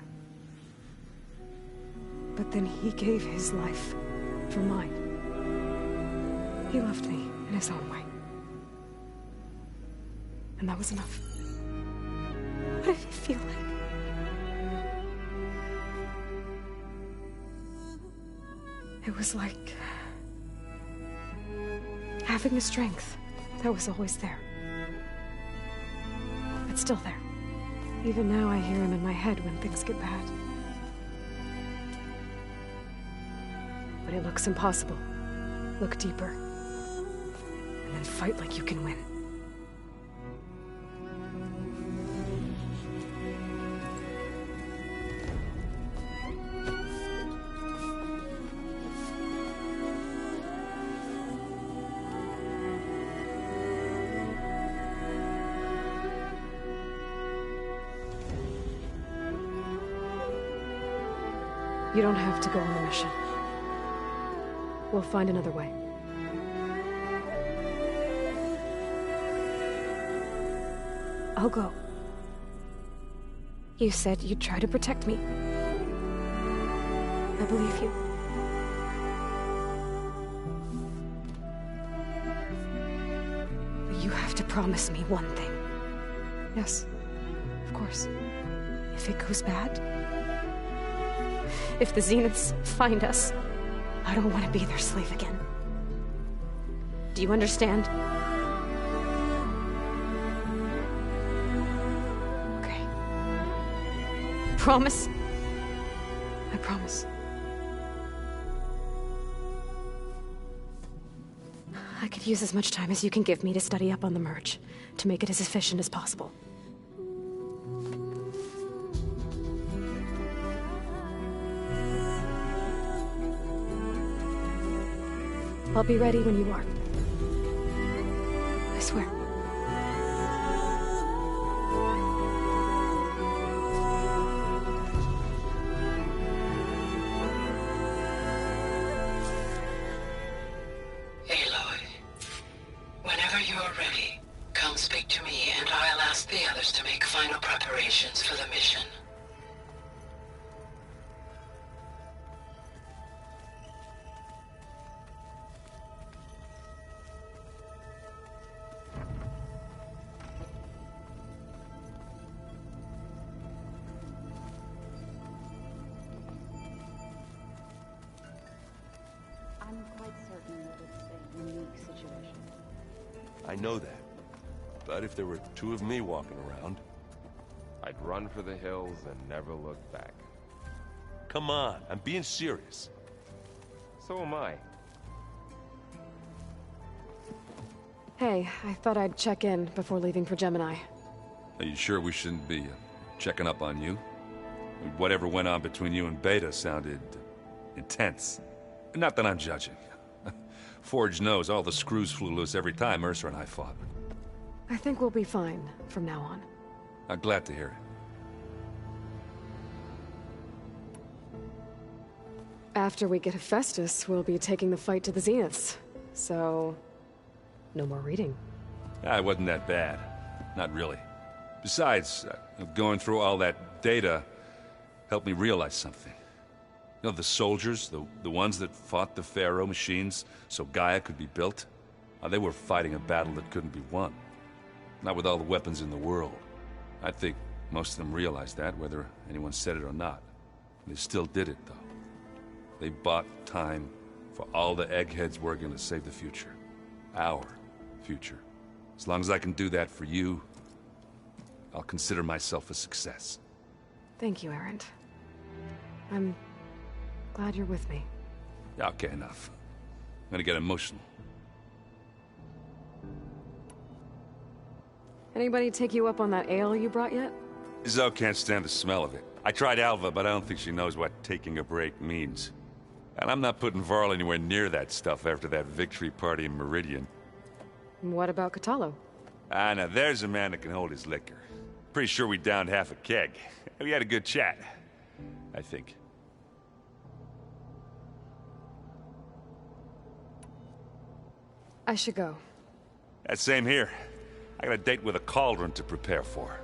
But then he gave his life for mine. He loved me in his own way. And that was enough. What did it feel like? It was like having the strength that was always there. It's still there. Even now I hear him in my head when things get bad. But it looks impossible. Look deeper. And then fight like you can win. You don't have to go on the mission. We'll find another way. I'll go. You said you'd try to protect me. I believe you. But you have to promise me one thing. Yes, of course. If it goes bad, if the Zeniths find us, I don't want to be their slave again. Do you understand? Okay. Promise? I promise. I could use as much time as you can give me to study up on the merge, to make it as efficient as possible. I'll be ready when you are. I swear. Aloy, whenever you are ready, come speak to me and I'll ask the others to make final preparations for the mission. I'm quite certain that it's a unique situation. I know that. But if there were two of me walking around... I'd run for the hills and never look back. Come on, I'm being serious. So am I. Hey, I thought I'd check in before leaving for Gemini. Are you sure we shouldn't be checking up on you? Whatever went on between you and Beta sounded intense. Not that I'm judging. Forge knows all the screws flew loose every time Mercer and I fought. I think we'll be fine from now on. I'm glad to hear it. After we get Hephaestus, we'll be taking the fight to the Zeniths. So, no more reading. It wasn't that bad. Not really. Besides, going through all that data helped me realize something. You know, the soldiers, the ones that fought the Pharaoh machines so Gaia could be built, they were fighting a battle that couldn't be won. Not with all the weapons in the world. I think most of them realized that, whether anyone said it or not. They still did it, though. They bought time for all the eggheads working to save the future. Our future. As long as I can do that for you, I'll consider myself a success. Thank you, Erend. I'm glad you're with me. Okay, enough. I'm gonna get emotional. Anybody take you up on that ale you brought yet? Zoe can't stand the smell of it. I tried Alva, but I don't think she knows what taking a break means. And I'm not putting Varl anywhere near that stuff after that victory party in Meridian. What about Catalo? Ah, now there's a man that can hold his liquor. Pretty sure we downed half a keg. We had a good chat, I think. I should go. Same here. I got a date with a cauldron to prepare for.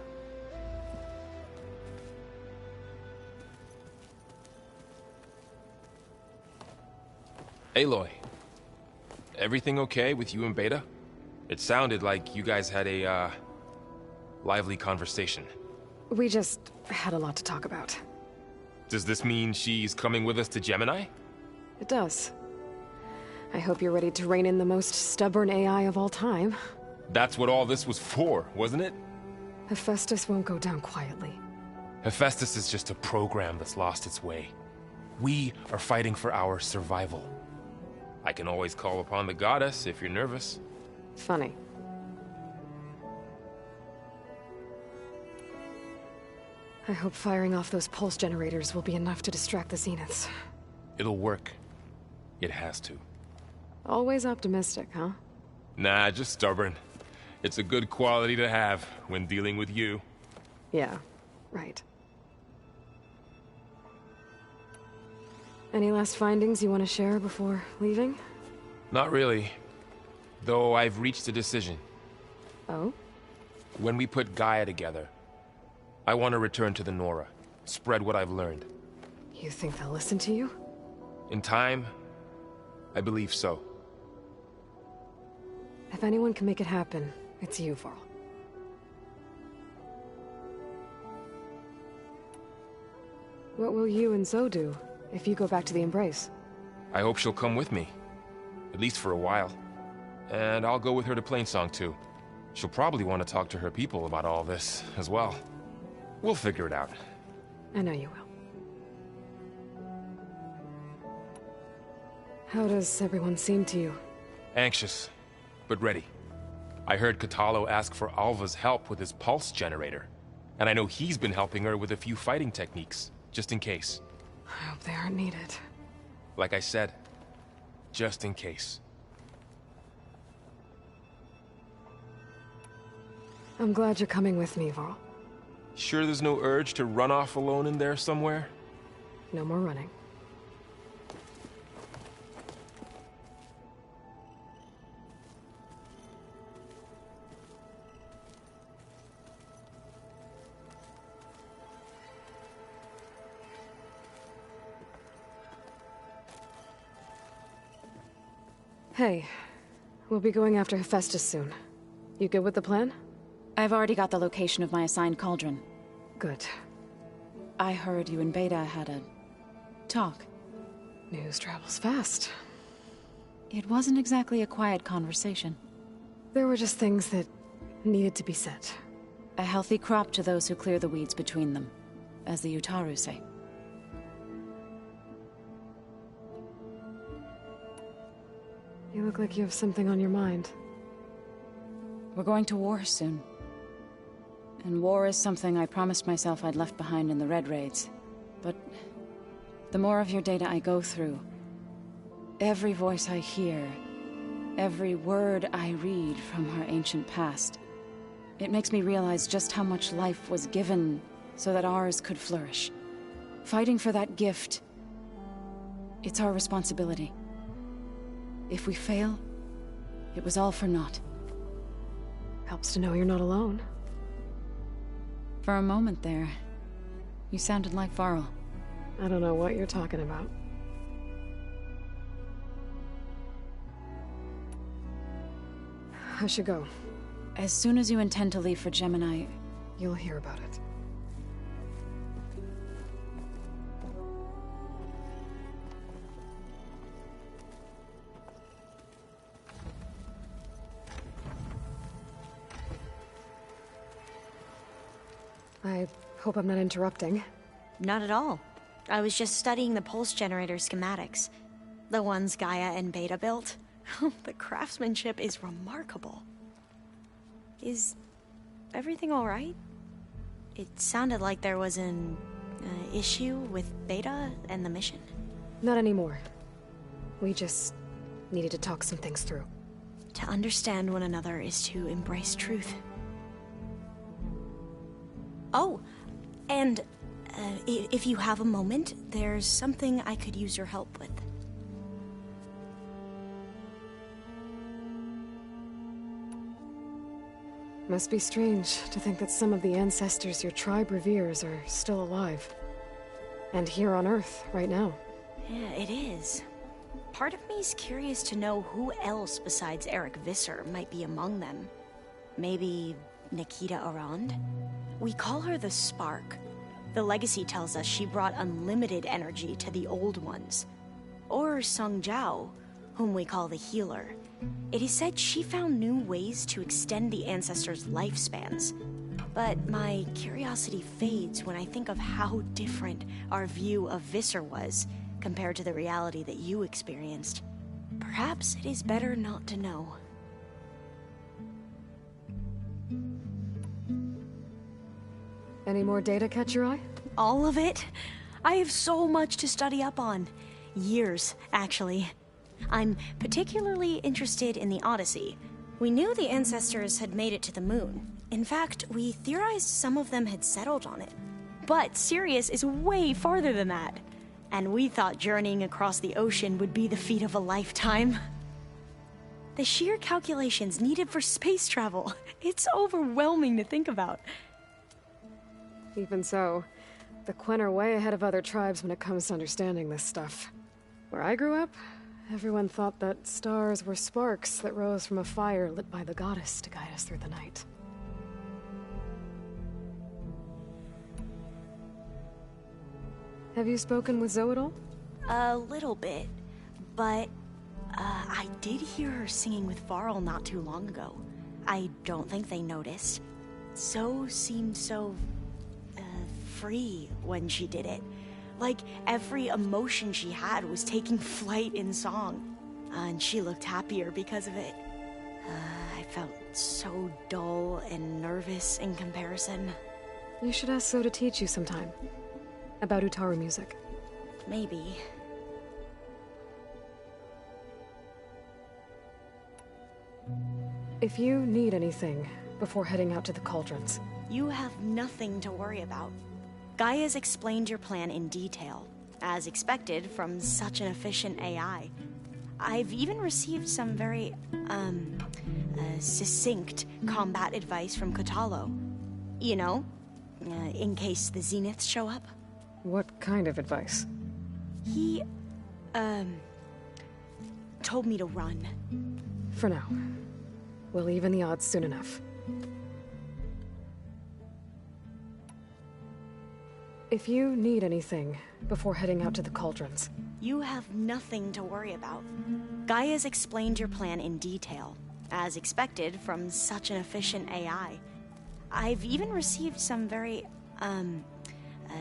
Aloy, everything okay with you and Beta? It sounded like you guys had a, lively conversation. We just had a lot to talk about. Does this mean she's coming with us to Gemini? It does. I hope you're ready to rein in the most stubborn AI of all time. That's what all this was for, wasn't it? Hephaestus won't go down quietly. Hephaestus is just a program that's lost its way. We are fighting for our survival. I can always call upon the goddess if you're nervous. Funny. I hope firing off those pulse generators will be enough to distract the Zeniths. It'll work. It has to. Always optimistic, huh? Nah, just stubborn. It's a good quality to have when dealing with you. Yeah, right. Any last findings you want to share before leaving? Not really. Though I've reached a decision. Oh? When we put Gaia together, I want to return to the Nora. Spread what I've learned. You think they'll listen to you? In time, I believe so. If anyone can make it happen, it's you, Varl. What will you and Zoe do if you go back to the Embrace? I hope she'll come with me. At least for a while. And I'll go with her to Plainsong too. She'll probably want to talk to her people about all this as well. We'll figure it out. I know you will. How does everyone seem to you? Anxious, but ready. I heard Catalo ask for Alva's help with his pulse generator. And I know he's been helping her with a few fighting techniques, just in case. I hope they aren't needed. Like I said, just in case. I'm glad you're coming with me, Varl. Sure there's no urge to run off alone in there somewhere? No more running. Hey, we'll be going after Hephaestus soon. You good with the plan? I've already got the location of my assigned cauldron. Good. I heard you and Beta had a talk. News travels fast. It wasn't exactly a quiet conversation. There were just things that needed to be said. A healthy crop to those who clear the weeds between them, as the Utaru say. You look like you have something on your mind. We're going to war soon. And war is something I promised myself I'd left behind in the Red Raids. But the more of your data I go through, every voice I hear, every word I read from our ancient past, it makes me realize just how much life was given so that ours could flourish. Fighting for that gift, it's our responsibility. If we fail, it was all for naught. Helps to know you're not alone. For a moment there, you sounded like Varl. I don't know what you're talking about. I should go. As soon as you intend to leave for Gemini, you'll hear about it. I hope I'm not interrupting. Not at all. I was just studying the pulse generator schematics. The ones Gaia and Beta built. The craftsmanship is remarkable. Is everything alright? It sounded like there was an issue with Beta and the mission. Not anymore. We just needed to talk some things through. To understand one another is to embrace truth. Oh, and if you have a moment, there's something I could use your help with. Must be strange to think that some of the ancestors your tribe reveres are still alive. And here on Earth, right now. Yeah, it is. Part of me's curious to know who else besides Eric Visser might be among them. Maybe Nikita Arand? We call her the Spark. The legacy tells us she brought unlimited energy to the old ones. Or Sung Jiao, whom we call the Healer. It is said she found new ways to extend the ancestors' lifespans. But my curiosity fades when I think of how different our view of Visser was compared to the reality that you experienced. Perhaps it is better not to know. Any more data catch your eye? All of it? I have so much to study up on. Years, actually. I'm particularly interested in the Odyssey. We knew the ancestors had made it to the moon. In fact, we theorized some of them had settled on it. But Sirius is way farther than that. And we thought journeying across the ocean would be the feat of a lifetime. The sheer calculations needed for space travel, it's overwhelming to think about. Even so, the Quen are way ahead of other tribes when it comes to understanding this stuff. Where I grew up, everyone thought that stars were sparks that rose from a fire lit by the goddess to guide us through the night. Have you spoken with Zoe at all? A little bit, but I did hear her singing with Varl not too long ago. I don't think they noticed. Zoe seemed so free when she did it. Like every emotion she had was taking flight in song. And she looked happier because of it. I felt so dull and nervous in comparison. You should ask Zoe to teach you sometime. About Utaru music. Maybe. If you need anything before heading out to the cauldrons, you have nothing to worry about. Gaia's explained your plan in detail, as expected from such an efficient AI. I've even received some very, succinct combat advice from Kotalo. You know, in case the Zeniths show up. What kind of advice? He, told me to run. For now. We'll even the odds soon enough. If you need anything before heading out to the cauldrons, you have nothing to worry about. Gaia's explained your plan in detail, as expected from such an efficient AI. I've even received some very,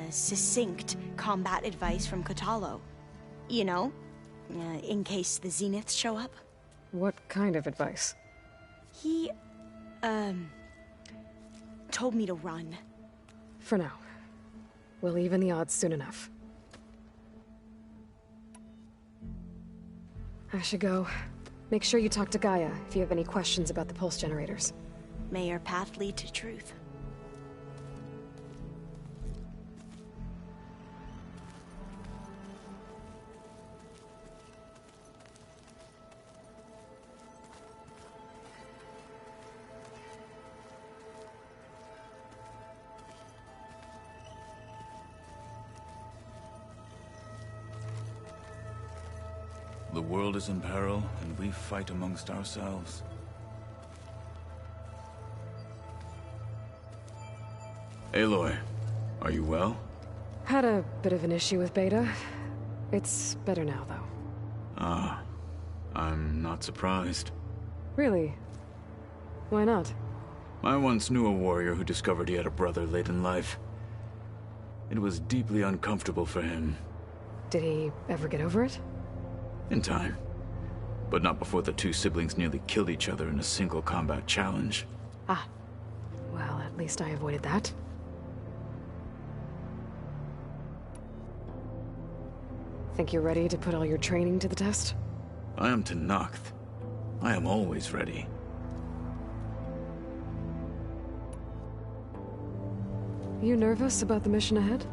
succinct combat advice from Kotalo. You know, in case the Zeniths show up. What kind of advice? He, told me to run. For now. We'll even the odds soon enough. I should go. Make sure you talk to Gaia if you have any questions about the pulse generators. May your path lead to truth. The world is in peril, and we fight amongst ourselves. Aloy, are you well? Had a bit of an issue with Beta. It's better now, though. Ah, I'm not surprised. Really? Why not? I once knew a warrior who discovered he had a brother late in life. It was deeply uncomfortable for him. Did he ever get over it? In time. But not before the two siblings nearly killed each other in a single combat challenge. Ah. Well, at least I avoided that. Think you're ready to put all your training to the test? I am to Noct. I am always ready. You nervous about the mission ahead?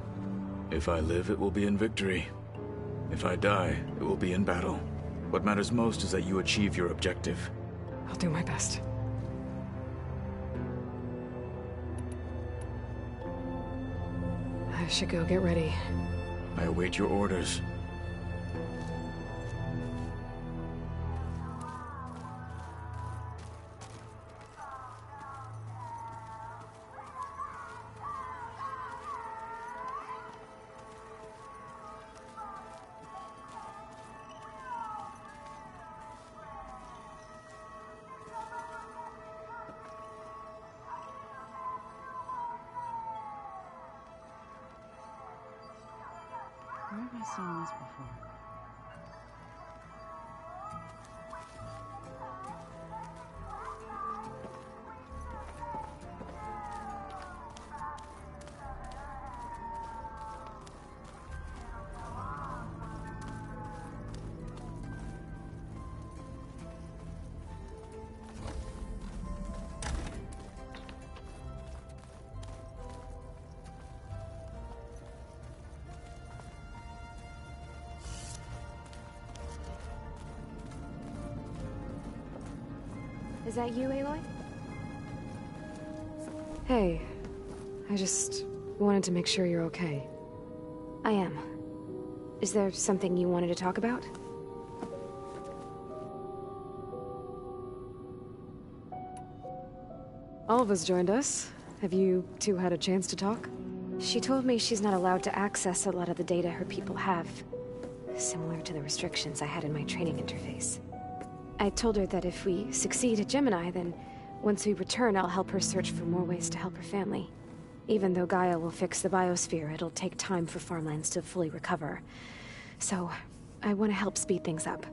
If I live, it will be in victory. If I die, it will be in battle. What matters most is that you achieve your objective. I'll do my best. I should go get ready. I await your orders. Where have I seen this before? Is that you, Aloy? Hey, I just wanted to make sure you're okay. I am. Is there something you wanted to talk about? Alva's joined us. Have you two had a chance to talk? She told me she's not allowed to access a lot of the data her people have. Similar to the restrictions I had in my training interface. I told her that if we succeed at Gemini, then once we return, I'll help her search for more ways to help her family. Even though Gaia will fix the biosphere, it'll take time for farmlands to fully recover. So, I want to help speed things up.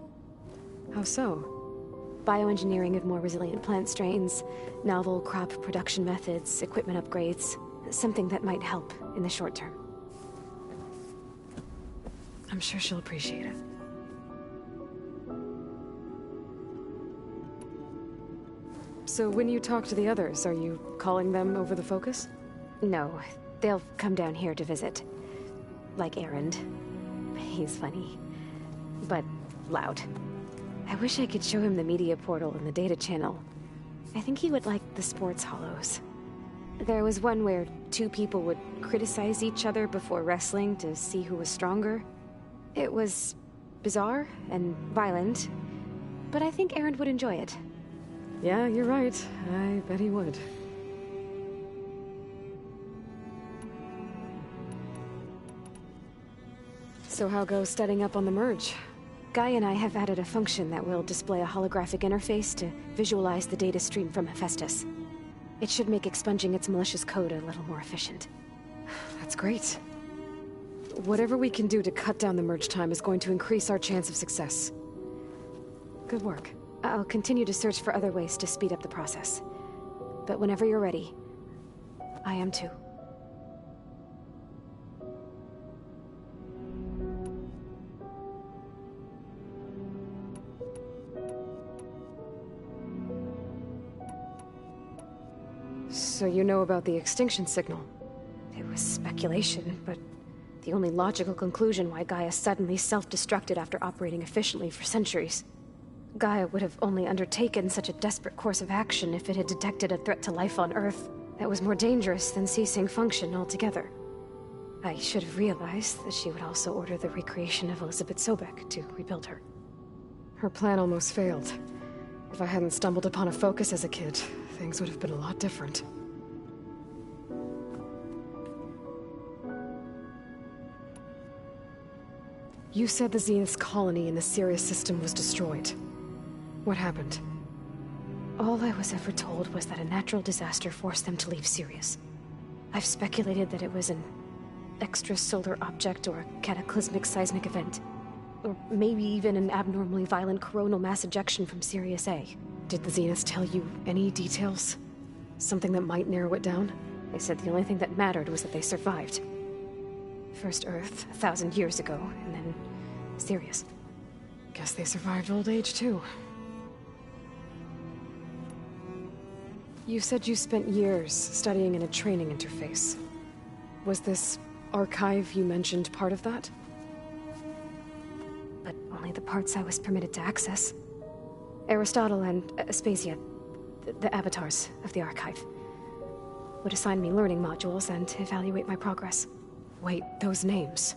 How so? Bioengineering of more resilient plant strains, novel crop production methods, equipment upgrades. Something that might help in the short term. I'm sure she'll appreciate it. So when you talk to the others, are you calling them over the focus? No, they'll come down here to visit. Like Erend. He's funny. But loud. I wish I could show him the media portal and the data channel. I think he would like the sports hollows. There was one where two people would criticize each other before wrestling to see who was stronger. It was bizarre and violent, but I think Erend would enjoy it. Yeah, you're right. I bet he would. So how goes setting up on the merge? Guy and I have added a function that will display a holographic interface to visualize the data stream from Hephaestus. It should make expunging its malicious code a little more efficient. That's great. Whatever we can do to cut down the merge time is going to increase our chance of success. Good work. I'll continue to search for other ways to speed up the process. But whenever you're ready, I am too. So you know about the extinction signal? It was speculation, but the only logical conclusion why Gaia suddenly self-destructed after operating efficiently for centuries. Gaia would have only undertaken such a desperate course of action if it had detected a threat to life on Earth that was more dangerous than ceasing function altogether. I should have realized that she would also order the recreation of Elizabeth Sobek to rebuild her. Her plan almost failed. If I hadn't stumbled upon a focus as a kid, things would have been a lot different. You said the Zenith's colony in the Sirius system was destroyed. What happened? All I was ever told was that a natural disaster forced them to leave Sirius. I've speculated that it was an extrasolar object or a cataclysmic seismic event. Or maybe even an abnormally violent coronal mass ejection from Sirius A. Did the Zeniths tell you any details? Something that might narrow it down? They said the only thing that mattered was that they survived. First Earth, 1,000 years ago, and then Sirius. Guess they survived old age, too. You said you spent years studying in a training interface. Was this archive you mentioned part of that? But only the parts I was permitted to access. Aristotle and Aspasia, the avatars of the archive, would assign me learning modules and evaluate my progress. Wait, those names.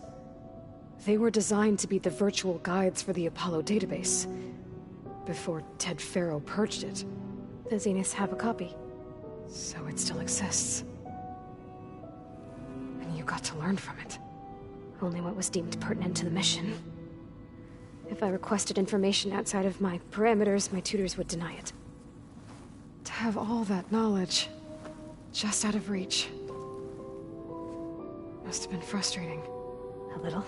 They were designed to be the virtual guides for the Apollo database. Before Ted Faro purged it. The Zeniths have a copy. So it still exists. And you got to learn from it. Only what was deemed pertinent to the mission. If I requested information outside of my parameters, my tutors would deny it. To have all that knowledge, just out of reach. Must have been frustrating. A little.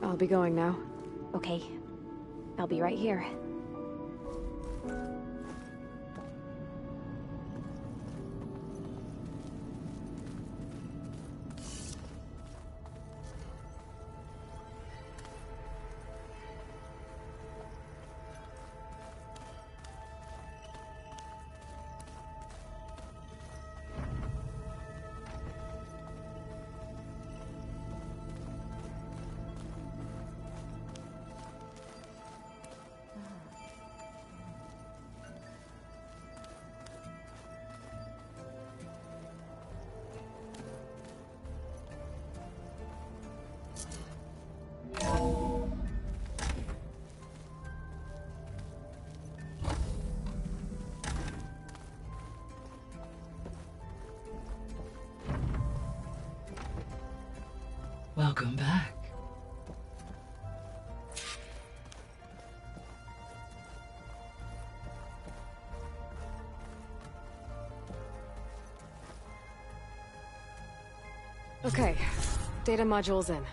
I'll be going now. Okay. I'll be right here. Welcome back. Okay, data module's in.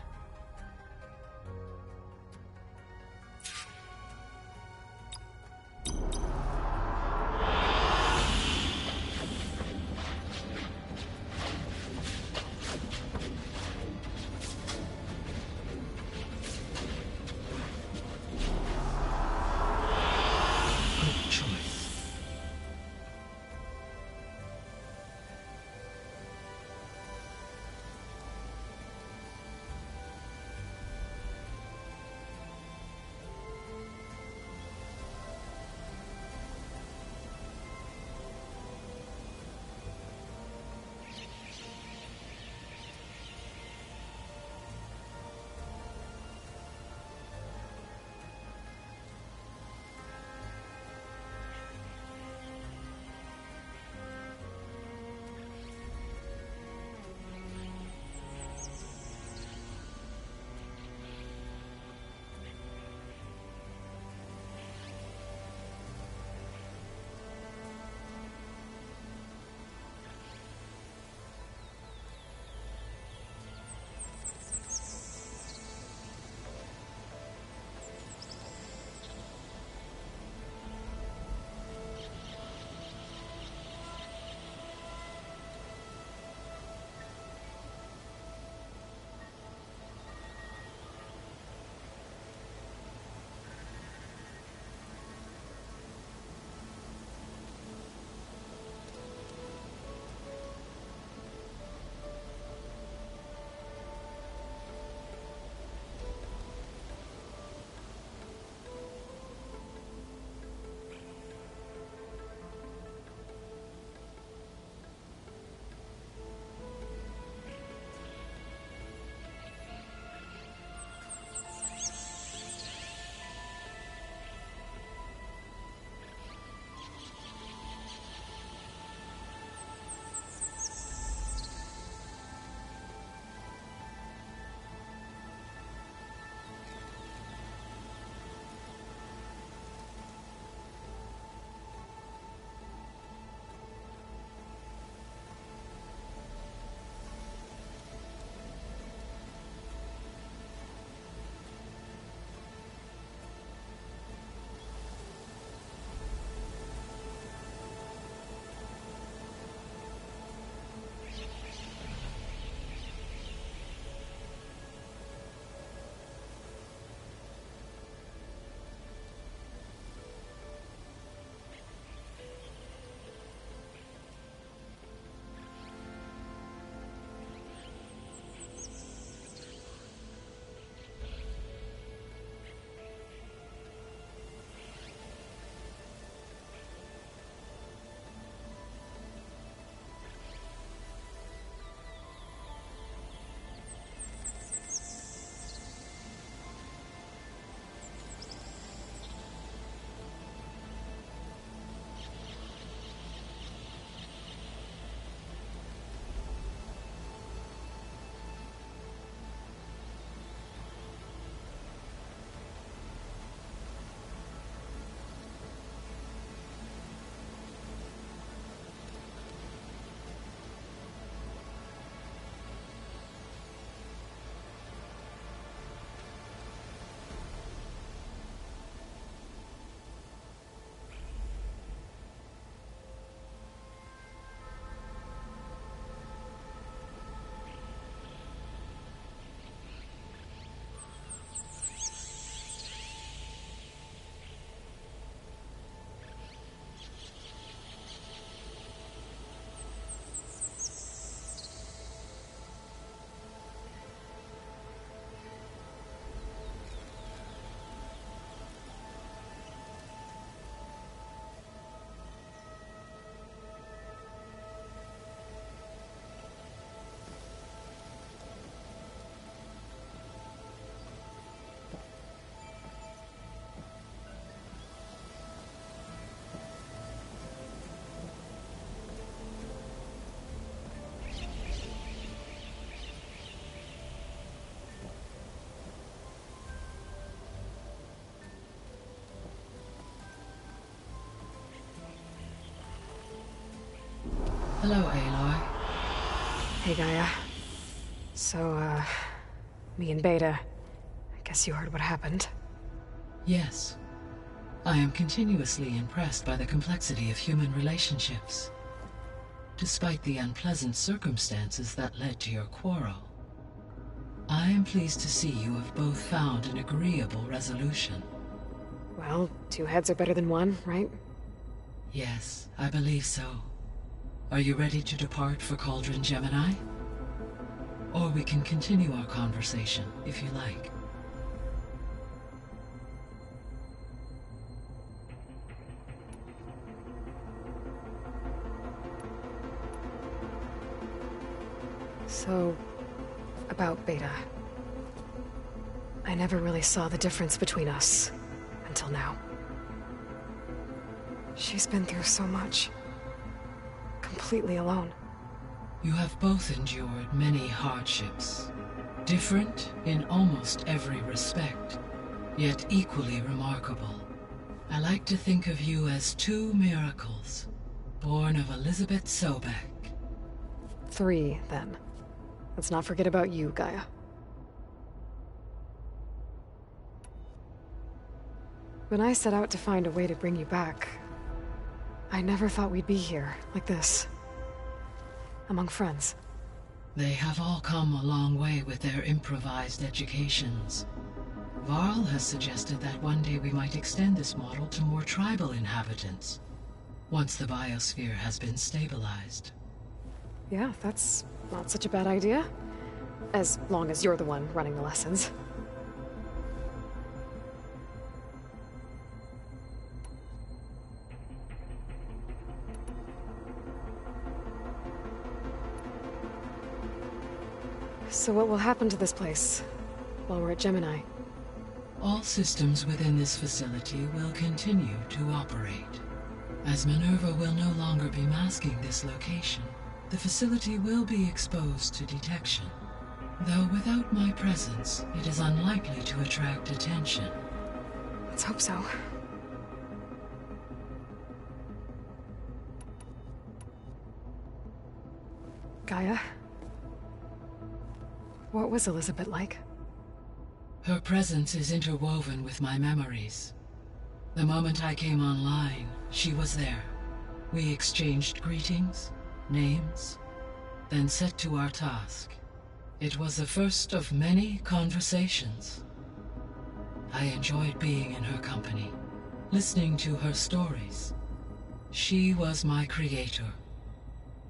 Hello, Aloy. Hey, Gaia. So, me and Beta, I guess you heard what happened. Yes. I am continuously impressed by the complexity of human relationships. Despite the unpleasant circumstances that led to your quarrel, I am pleased to see you have both found an agreeable resolution. Well, two heads are better than one, right? Yes, I believe so. Are you ready to depart for Cauldron Gemini? Or we can continue our conversation, if you like. So, about Beta. I never really saw the difference between us, until now. She's been through so much. Completely alone. You have both endured many hardships. Different in almost every respect, yet equally remarkable. I like to think of you as two miracles, born of Elizabeth Sobek. 3, then. Let's not forget about you, Gaia. When I set out to find a way to bring you back, I never thought we'd be here, like this. Among friends. They have all come a long way with their improvised educations. Varl has suggested that one day we might extend this model to more tribal inhabitants, once the biosphere has been stabilized. Yeah, that's not such a bad idea. As long as you're the one running the lessons. So what will happen to this place while we're at Gemini? All systems within this facility will continue to operate. As Minerva will no longer be masking this location, the facility will be exposed to detection. Though without my presence, it is unlikely to attract attention. Let's hope so. Gaia? What was Elizabeth like? Her presence is interwoven with my memories. The moment I came online, she was there. We exchanged greetings, names, then set to our task. It was the first of many conversations. I enjoyed being in her company, listening to her stories. She was my creator,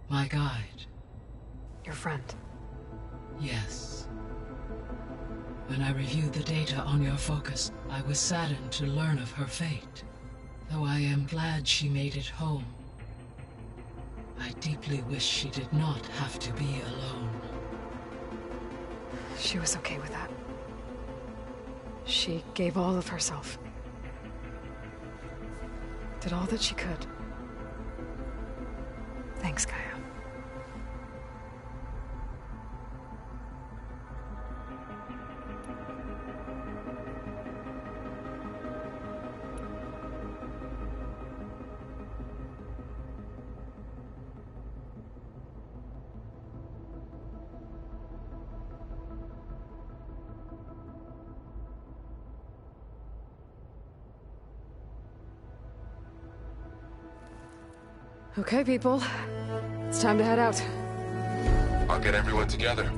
my guide. Your friend? Yes. When I reviewed the data on your focus, I was saddened to learn of her fate. Though I am glad she made it home. I deeply wish she did not have to be alone. She was okay with that. She gave all of herself. Did all that she could. Thanks, Gaia. Okay, people. It's time to head out. I'll get everyone together.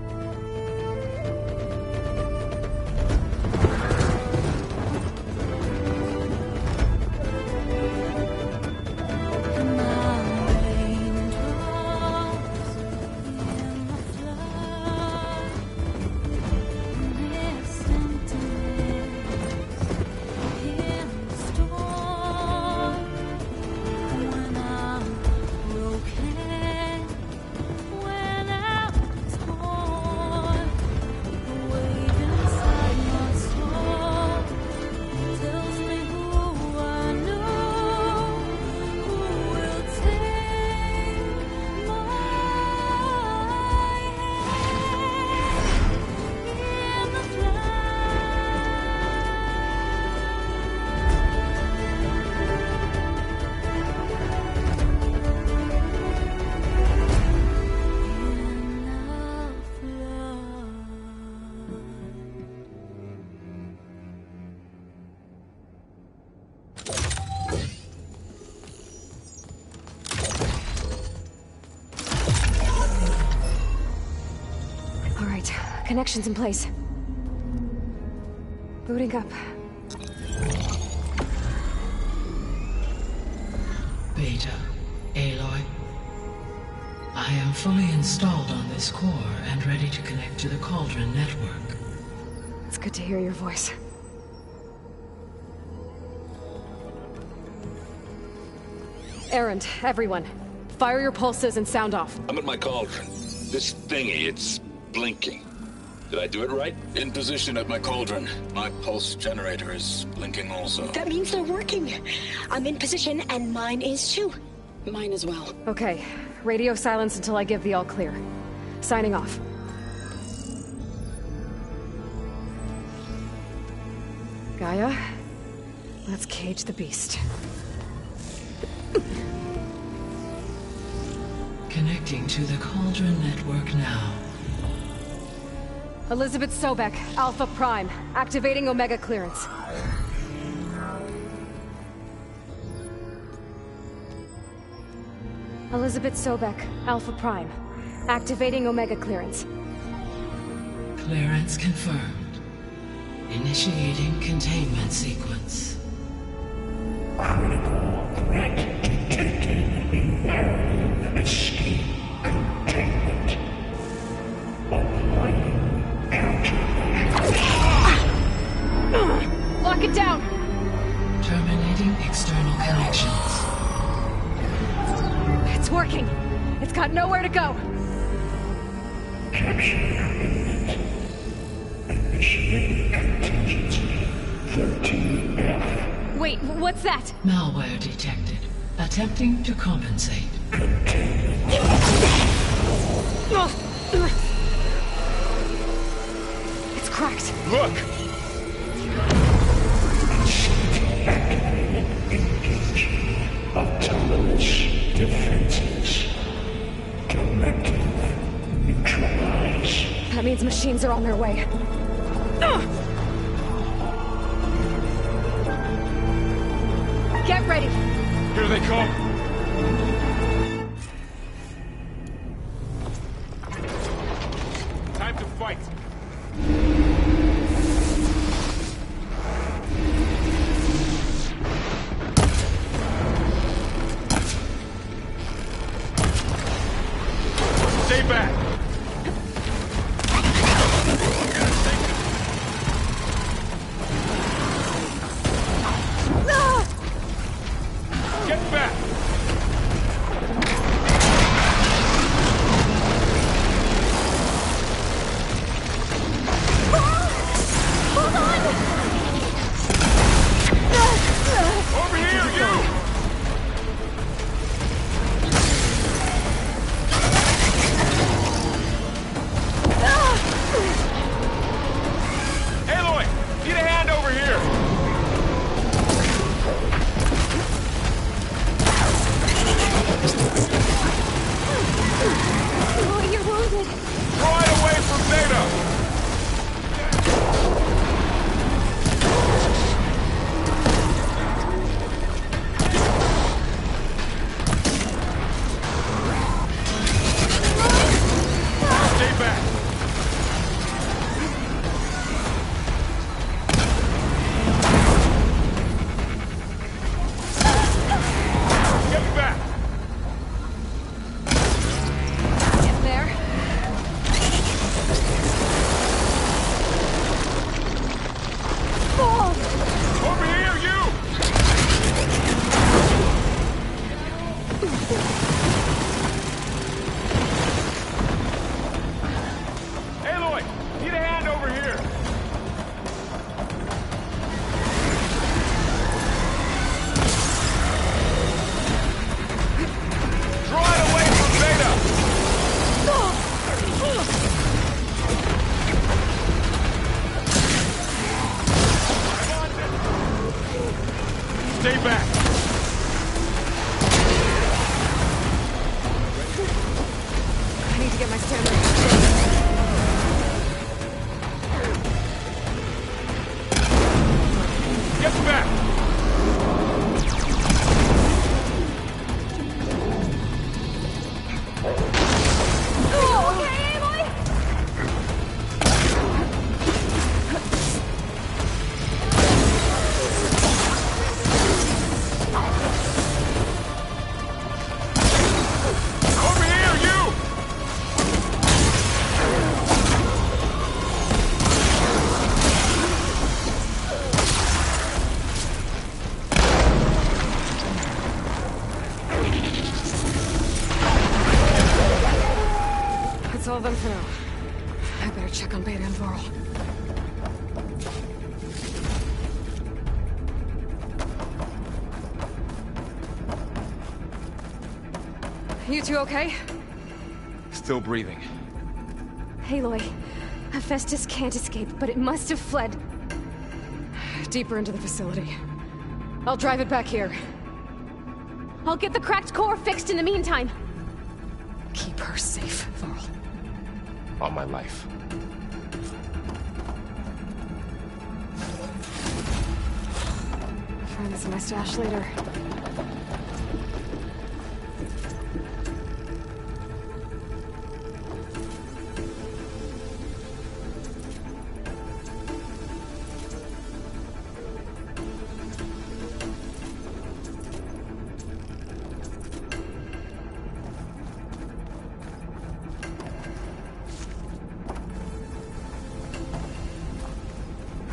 When I was born Connection's in place. Booting up. Beta, Aloy. I am fully installed on this core and ready to connect to the Cauldron network. It's good to hear your voice. Erend, everyone. Fire your pulses and sound off. I'm at my cauldron. This thingy, it's blinking. Did I do it right? In position at my cauldron. My pulse generator is blinking also. That means they're working. I'm in position, and mine is too. Mine as well. Okay. Radio silence until I give the all clear. Signing off. Gaia, let's cage the beast. Connecting to the Cauldron network now. Elizabeth Sobek, Alpha Prime, activating Omega clearance. Elizabeth Sobek, Alpha Prime, activating Omega clearance. Clearance confirmed. Initiating containment sequence. Critical threat detected. Escape containment. Applying countermeasures. Lock it down! Terminating external connections. It's working. It's got nowhere to go. Capture imminent. Initiating contingency 13F. Wait, what's that? Malware detected. Attempting to compensate. It's cracked. Look! Engaging autonomous defenses. Directive neutralize. That means machines are on their way. Get ready! Here they come! Time to fight! Stay back! Get back! Hold on! Over here, you! Aloy! Need a hand over here! Oh, you're wounded. Right away from Beta! Stay back! Get back! Get there. Fall! Over here, you! Aloy! Need a hand over here! Draw it away from Beta! Stay back! I need to get my stamina. Get back! Oh, okay, Aloy? all of them for now. I better check on Beta and Varl. You two okay? Still breathing. Aloy, Hephaestus can't escape, but it must have fled deeper into the facility. I'll drive it back here. I'll get the cracked core fixed in the meantime. Keep her safe, Varl. On my life. Find this in my stash later.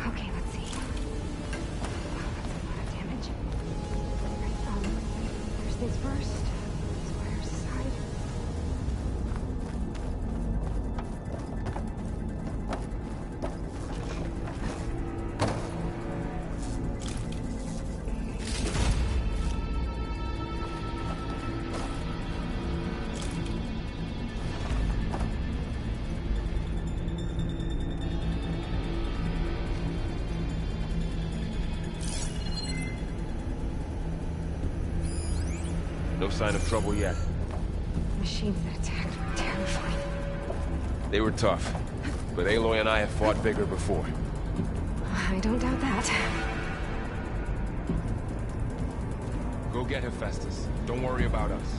Okay, let's see. Wow, that's a lot of damage. Right, first things first. Squire's side. No sign of trouble yet. Machines that attacked were terrifying. They were tough, but Aloy and I have fought bigger before. I don't doubt that. Go get Hephaestus. Don't worry about us.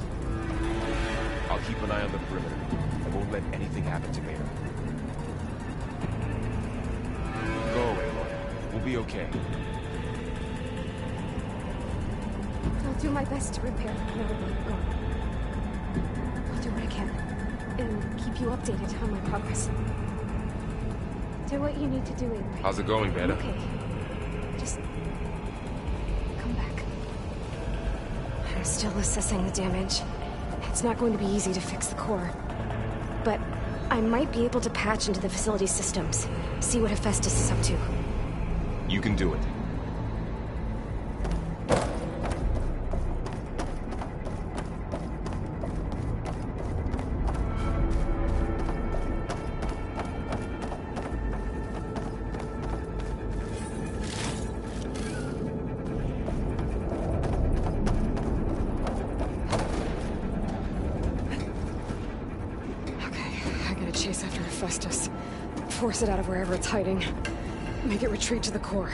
I'll keep an eye on the perimeter. I won't let anything happen to Beta. Go, Aloy. We'll be okay. I'll do my best to repair whatever you've gone. I'll do what I can. And keep you updated on my progress. Do what you need to do, Aloy. How's it going, Beta? Okay. Just come back. I'm still assessing the damage. It's not going to be easy to fix the core. But I might be able to patch into the facility's systems. See what Hephaestus is up to. You can do it. Chase after Hephaestus. Force it out of wherever it's hiding. Make it retreat to the core.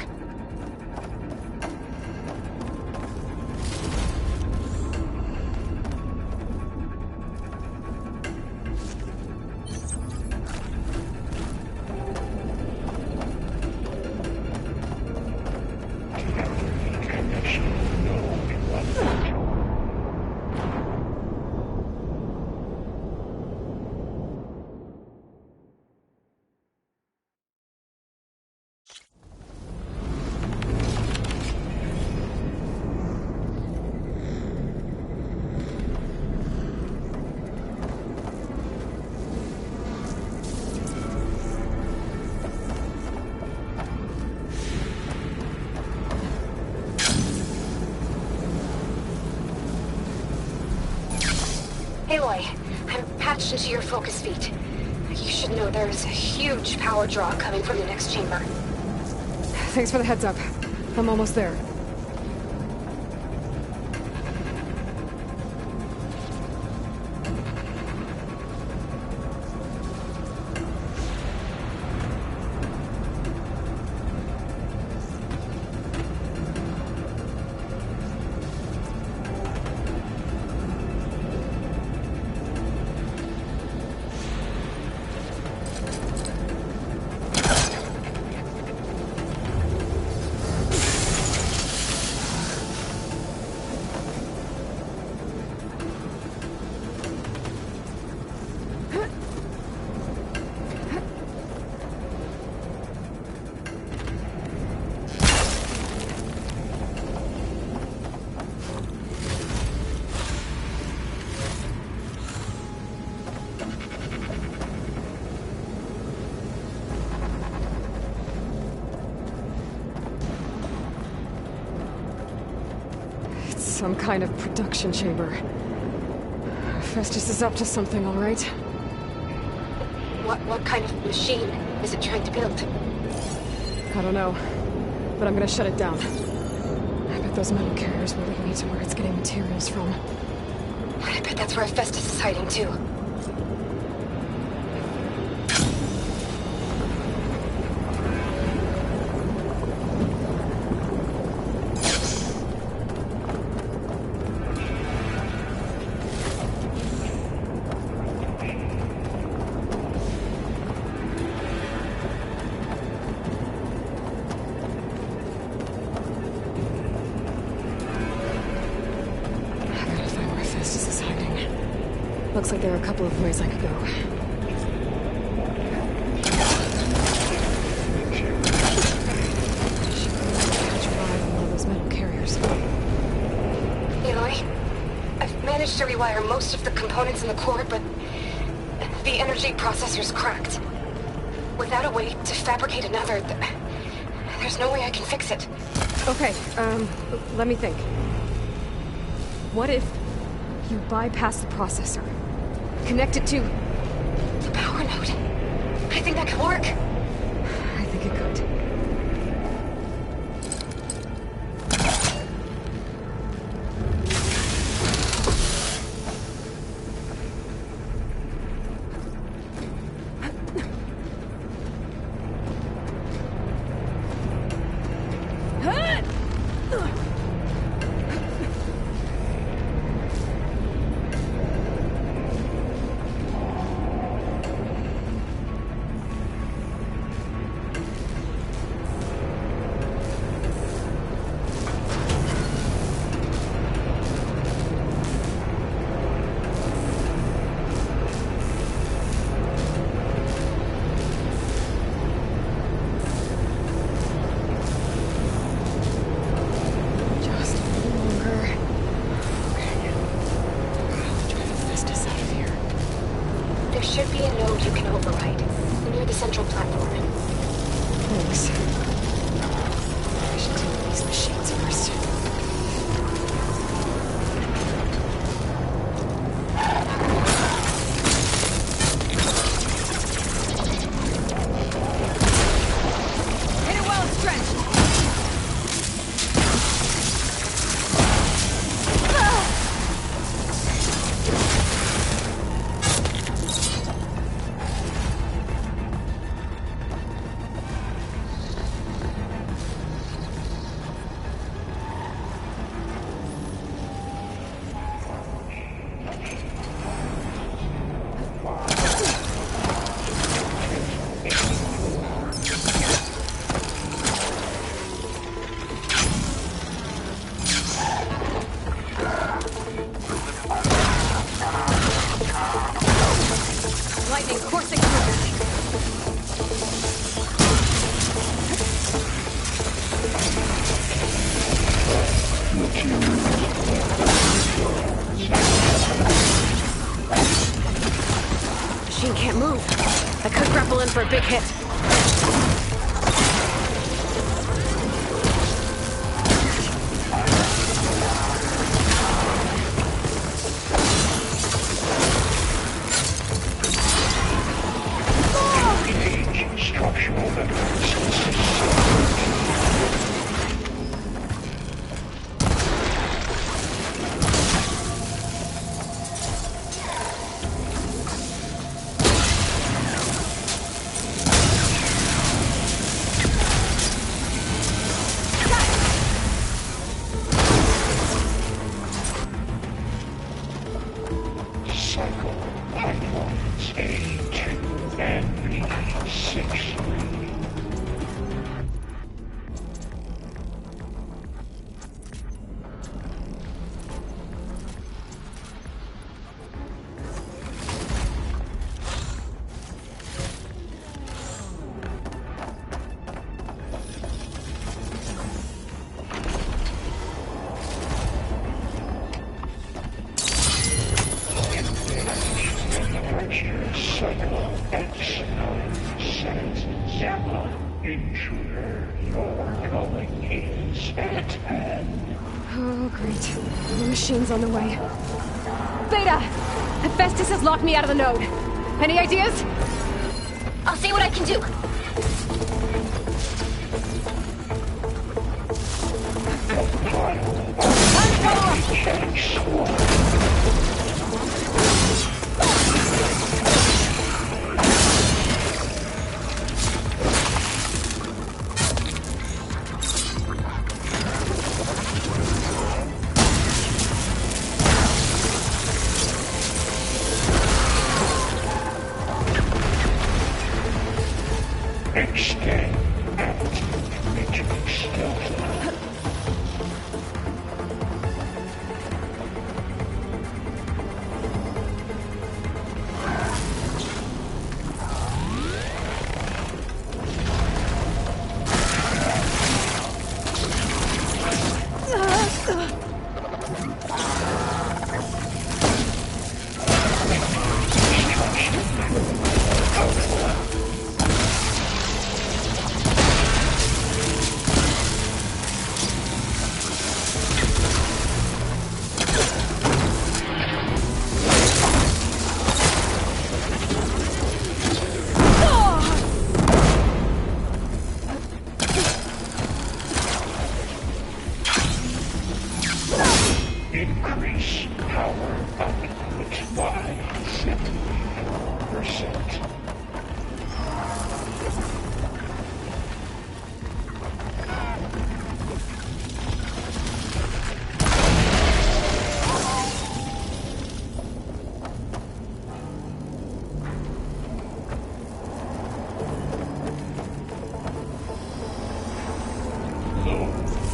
Aloy, I'm patched into your focus feed. You should know there's a huge power draw coming from the next chamber. Thanks for the heads up. I'm almost there. Some kind of production chamber. Festus is up to something, all right. What kind of machine is it trying to build? I don't know, but I'm gonna shut it down. I bet those metal carriers will lead me to where it's getting materials from. I bet that's where Festus is hiding too. Looks like there are a couple of ways I could go. Catch a ride on one of those metal carriers. Aloy, I've managed to rewire most of the components in the core, but the energy processor's cracked. Without a way to fabricate another, there's no way I can fix it. Okay, let me think. What if you bypass the processor? Connect it to the power node. I think that could work. I think it could. Machine can't move. I could grapple in for a big hit. Structural evidence. Cycle pipelines A2 and B63. Cycle X9 says, Zella, intruder, your calling is at hand. Oh, great. The machine's on the way. Beta! Hephaestus has locked me out of the node. Any ideas? I'll see what I can do. Extend out. Making stealth. Increase power output by 50%. Low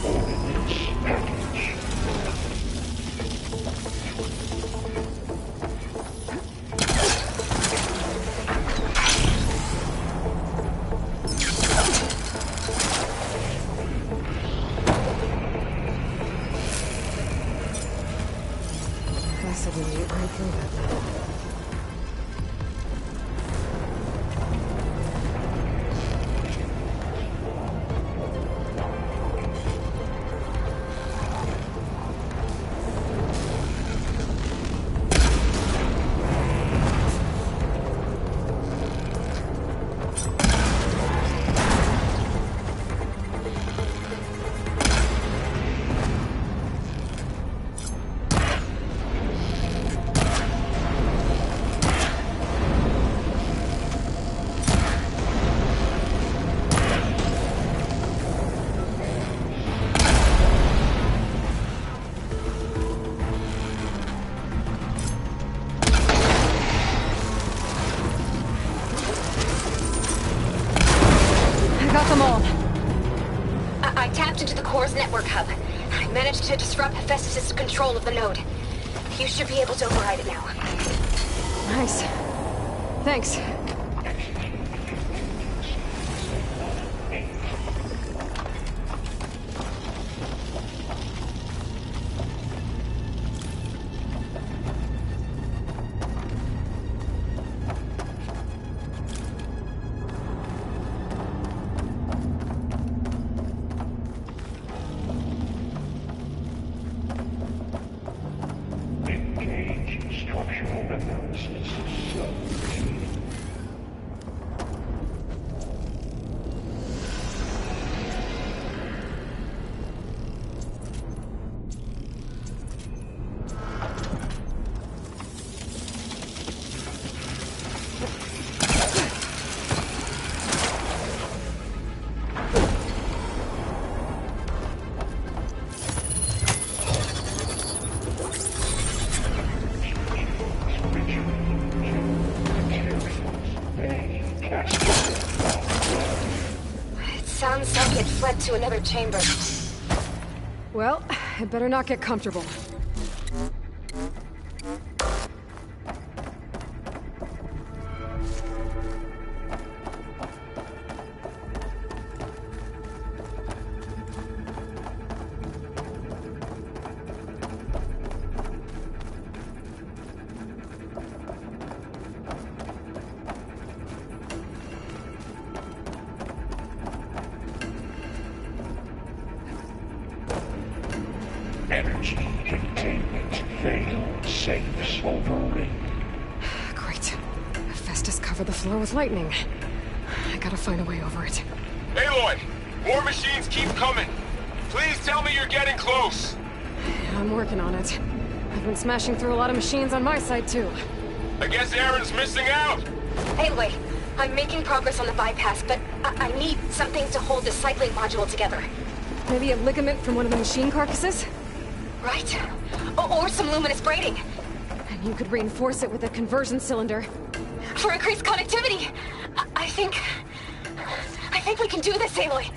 ordnance package. Fascinating right through that level. Got them all. I tapped into the core's network hub. I managed to disrupt Hephaestus' control of the node. You should be able to override it now. Nice. Thanks. Engage structural analysis. Sub-routine. It sounds like it fled to another chamber. Well, I better not get comfortable. Energy containment failed. Safes overring. Great. Festus covered the floor with lightning. I gotta find a way over it. Aloy! More machines keep coming! Please tell me you're getting close! I'm working on it. I've been smashing through a lot of machines on my side, too. I guess Aaron's missing out! Anyway, I'm making progress on the bypass, but I need something to hold the cycling module together. Maybe a ligament from one of the machine carcasses? Right. Or some luminous braiding. And you could reinforce it with a conversion cylinder. For increased connectivity. I think we can do this, Aloy.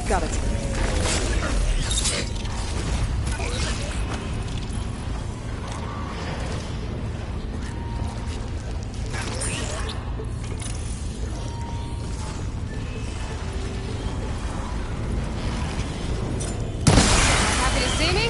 Got it. Happy to see me?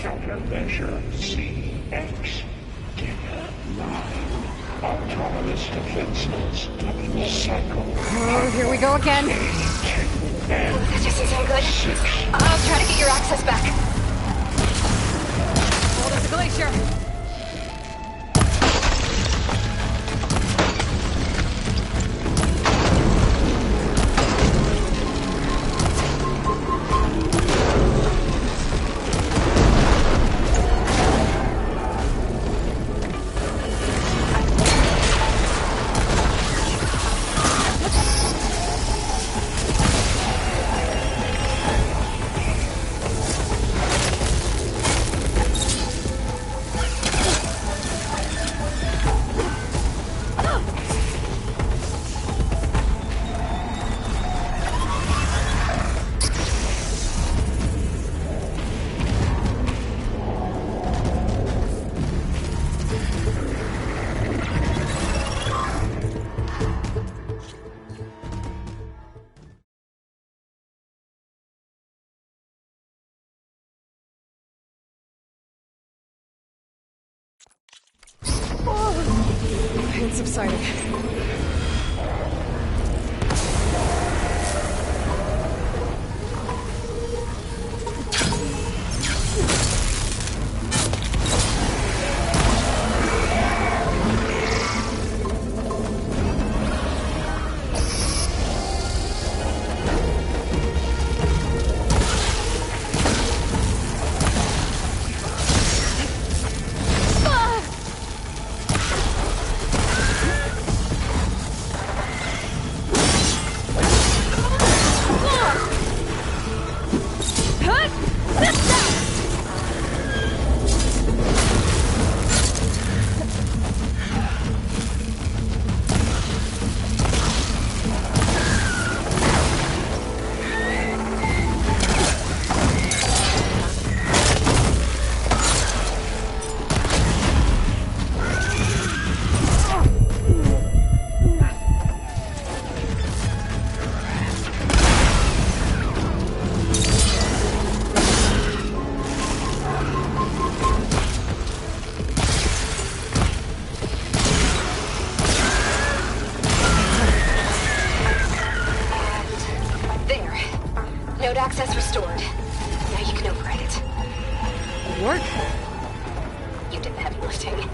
Countermeasure CX. Autonomous defenses double cycle. Oh, here we go again. That doesn't sound good. I'll try to get your access back. Hold us a glacier. It's subsiding. Node access restored. Now you can override it. Work? You did the heavy lifting.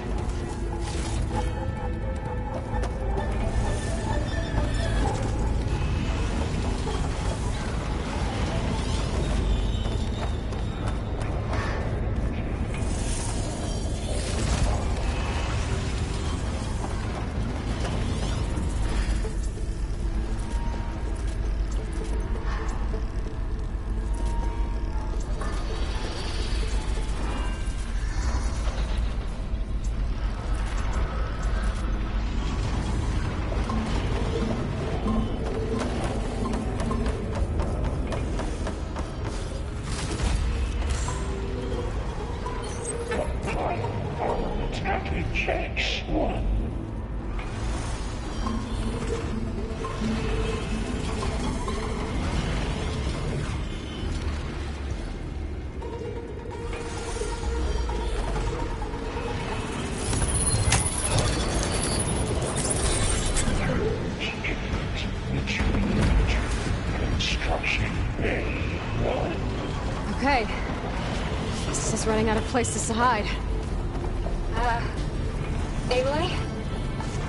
Checks one. Construction A1. Okay. This is running out of places to hide. Aloy?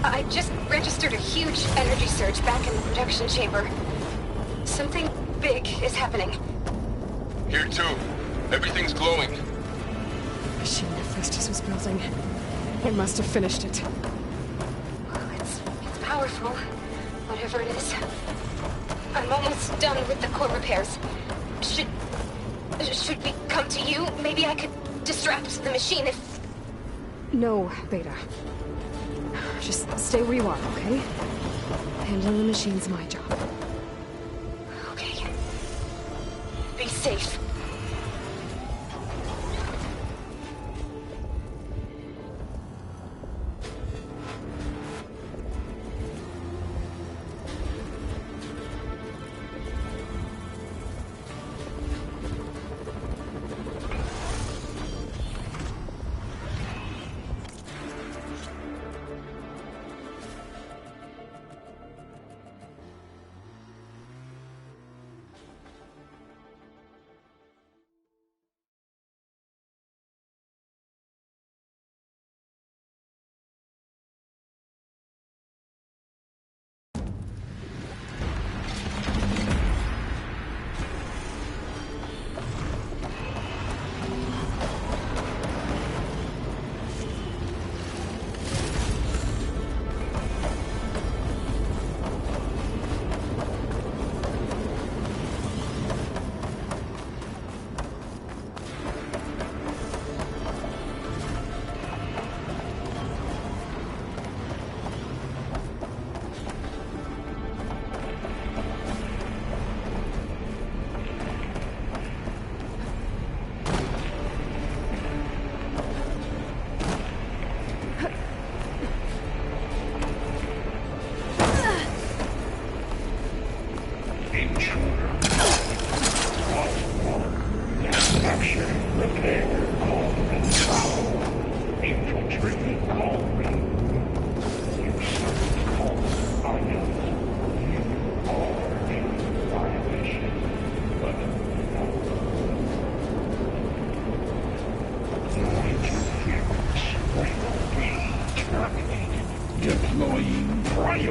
I just registered a huge energy surge back in the production chamber. Something big is happening. Here too. Everything's glowing. Machine Hephaestus was building. It must have finished it. It's powerful, whatever it is. I'm almost done with the core repairs. Should we come to you? Maybe I could distract the machine if... No, Beta. Just stay where you are, okay? Handling the machine's my job. Okay. Be safe.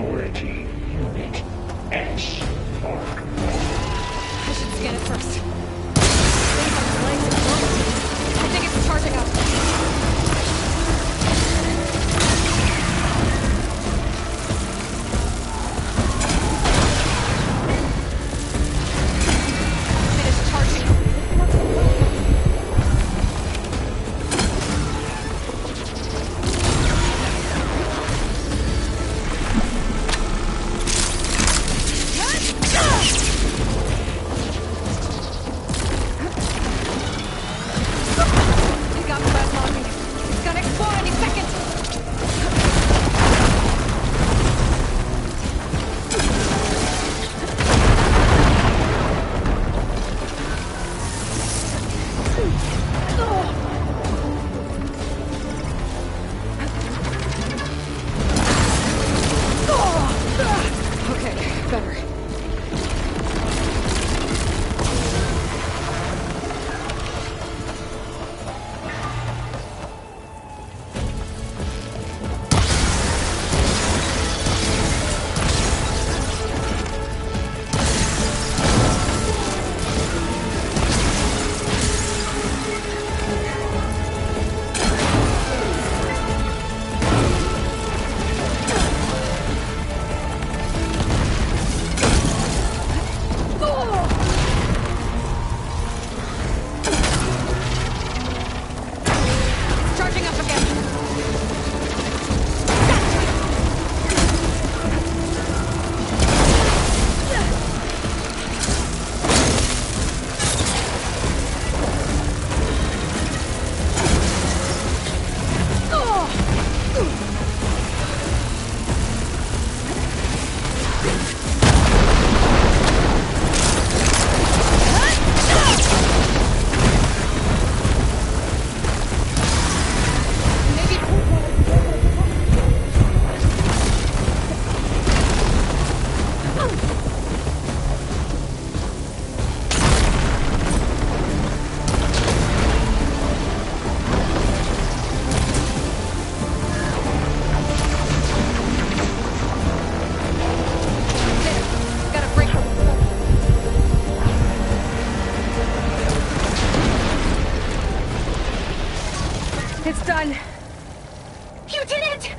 Priority Unit S Mark 1. I should scan it first. I think it's charging up. It's done. You did it!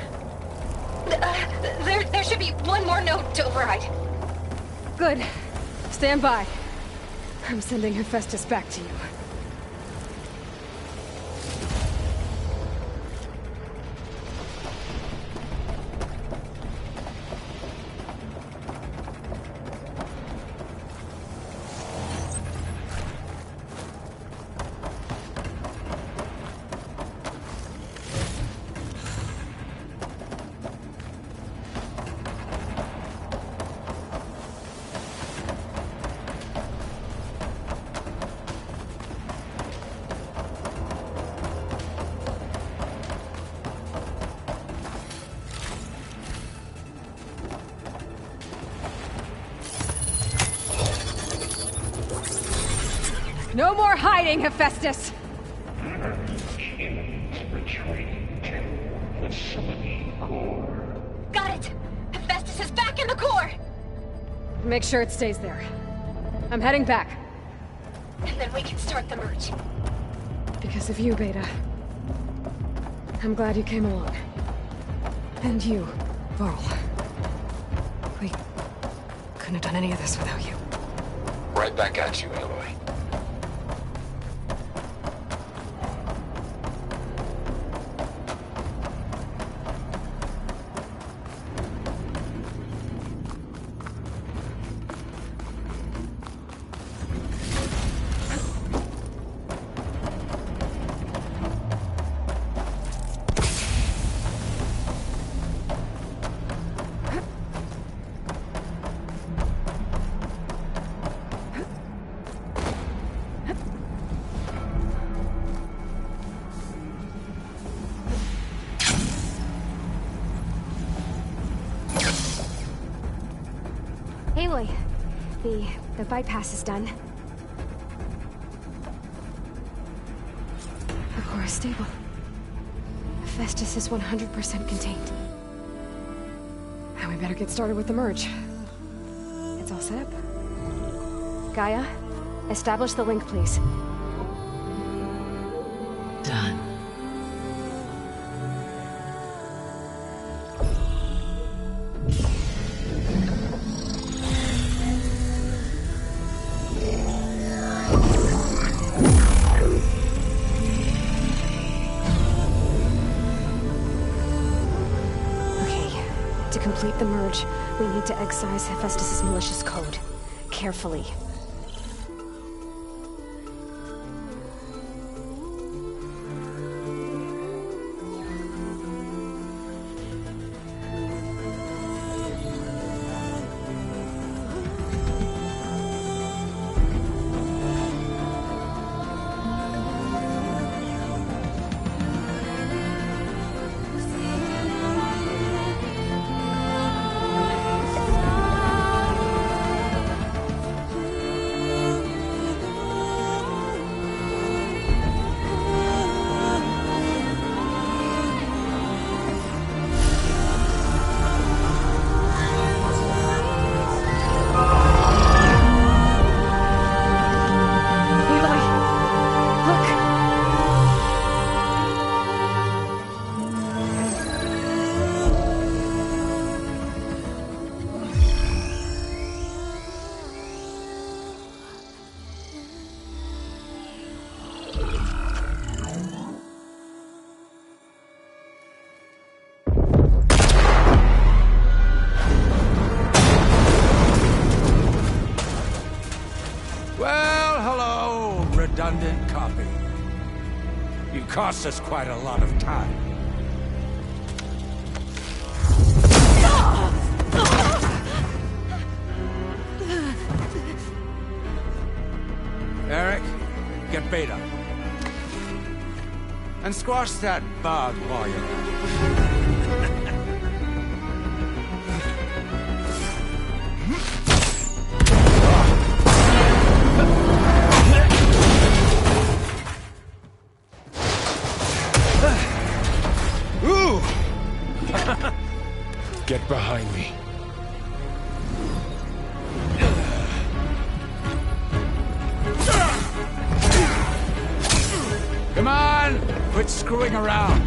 There should be one more node to override. Good. Stand by. I'm sending Hephaestus back to you. No more hiding, Hephaestus! Retreating to facility core. Got it! Hephaestus is back in the core! Make sure it stays there. I'm heading back. And then we can start the merge. Because of you, Beta. I'm glad you came along. And you, Varl. We couldn't have done any of this without you. Right back at you, Aloy. Aloy, the bypass is done. The core is stable. Hephaestus is 100% contained. I we better get started with the merge. It's all set up. Gaia, establish the link, please. Done. To complete the merge, we need to excise Hephaestus' malicious code. Carefully. Redundant copy. You cost us quite a lot of time. Eric, get Beta. And squash that bug while you're at it. Get behind me. Come on! Quit screwing around.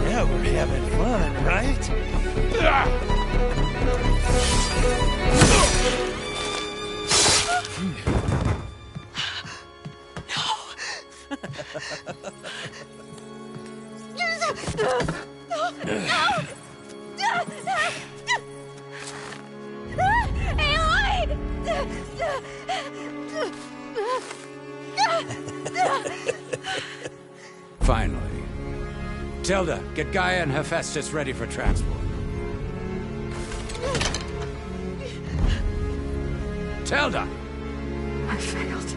Yeah, we're having fun, right? Finally. Tilda, get Gaia and Hephaestus ready for transport. Tilda! I failed.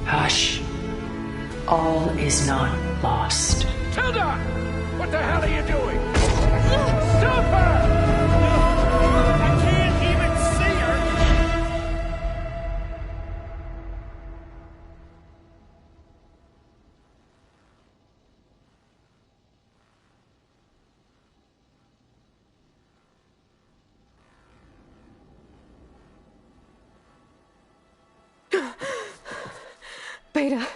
Hush. All is not lost. Tilda! What the hell are you doing? Stop her! I can't even see her! Beta.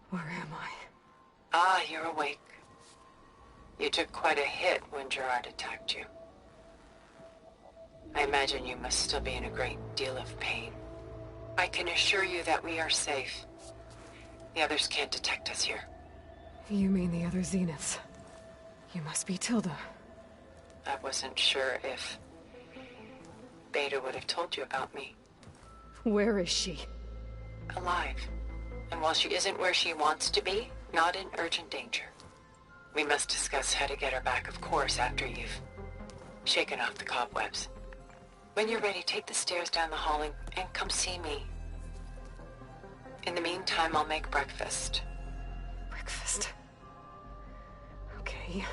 Where am I? Ah, you're awake. You took quite a hit when Gerard attacked you. I imagine you must still be in a great deal of pain. I can assure you that we are safe. The others can't detect us here. You mean the other Zeniths? You must be Tilda. I wasn't sure if Beta would have told you about me. Where is she? Alive. And while she isn't where she wants to be, not in urgent danger. We must discuss how to get her back, of course, after you've shaking off the cobwebs. When you're ready, take the stairs down the hall and come see me. In the meantime, I'll make breakfast. Breakfast? Okay.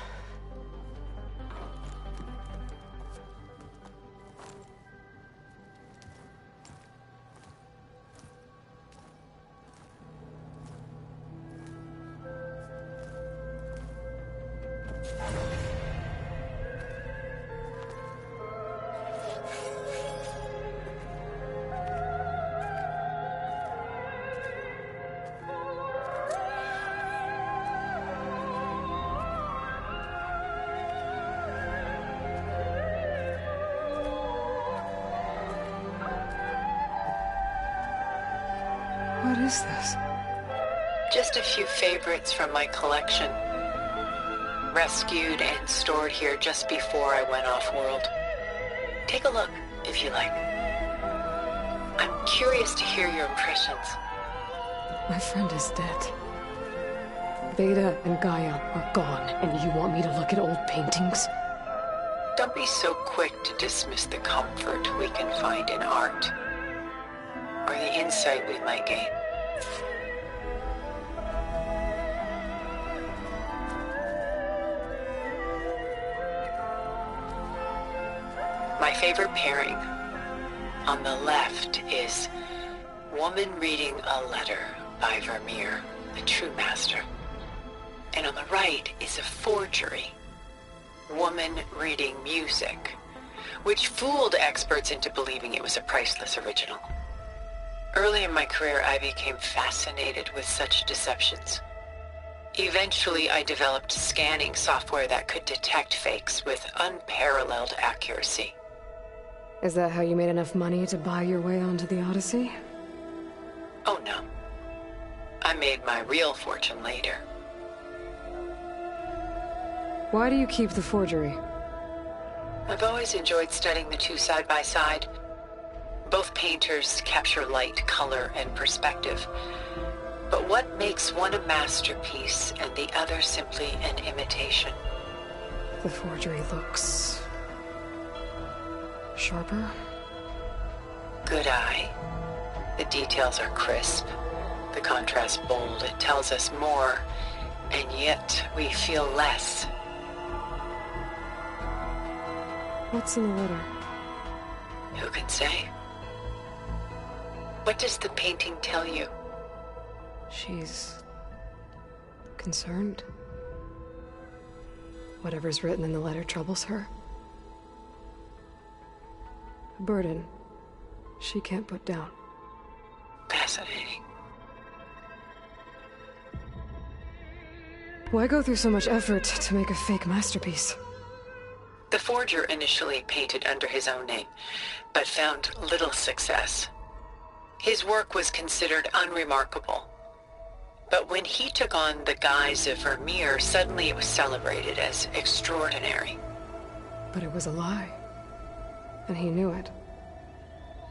What is this? Just a few favorites from my collection. Rescued and stored here just before I went off-world. Take a look, if you like. I'm curious to hear your impressions. My friend is dead. Beta and Gaia are gone, and you want me to look at old paintings? Don't be so quick to dismiss the comfort we can find in art, or the insight we might gain. My favorite pairing on the left is Woman Reading a Letter by Vermeer, a true master. And on the right is a forgery, Woman Reading Music, which fooled experts into believing it was a priceless original. Early in my career, I became fascinated with such deceptions. Eventually, I developed scanning software that could detect fakes with unparalleled accuracy. Is that how you made enough money to buy your way onto the Odyssey? Oh no. I made my real fortune later. Why do you keep the forgery? I've always enjoyed studying the two side by side. Both painters capture light, color, and perspective. But what makes one a masterpiece and the other simply an imitation? The forgery looks sharper. Good eye. The details are crisp. The contrast bold. It tells us more, and yet we feel less. What's in the letter? Who can say? What does the painting tell you? She's concerned. Whatever's written in the letter troubles her. A burden she can't put down. Fascinating. Why go through so much effort to make a fake masterpiece? The forger initially painted under his own name, but found little success. His work was considered unremarkable. But when he took on the guise of Vermeer, suddenly it was celebrated as extraordinary. But it was a lie. And he knew it.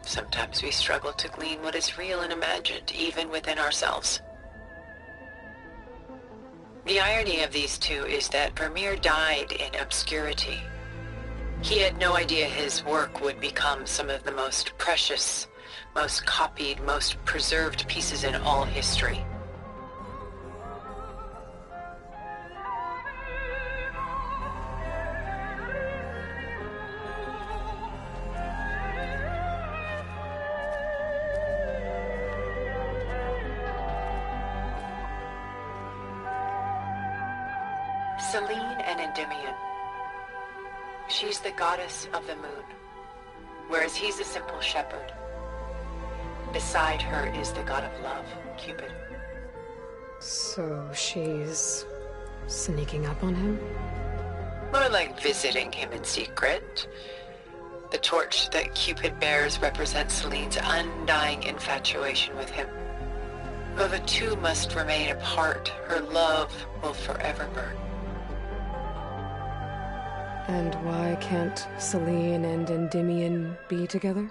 Sometimes we struggle to glean what is real and imagined, even within ourselves. The irony of these two is that Vermeer died in obscurity. He had no idea his work would become some of the most precious, most copied, most preserved pieces in all history. Selene and Endymion. She's the goddess of the moon, whereas he's a simple shepherd. Beside her is the god of love, Cupid. So she's sneaking up on him? More like visiting him in secret. The torch that Cupid bears represents Selene's undying infatuation with him. Though the two must remain apart, her love will forever burn. And why can't Selene and Endymion be together?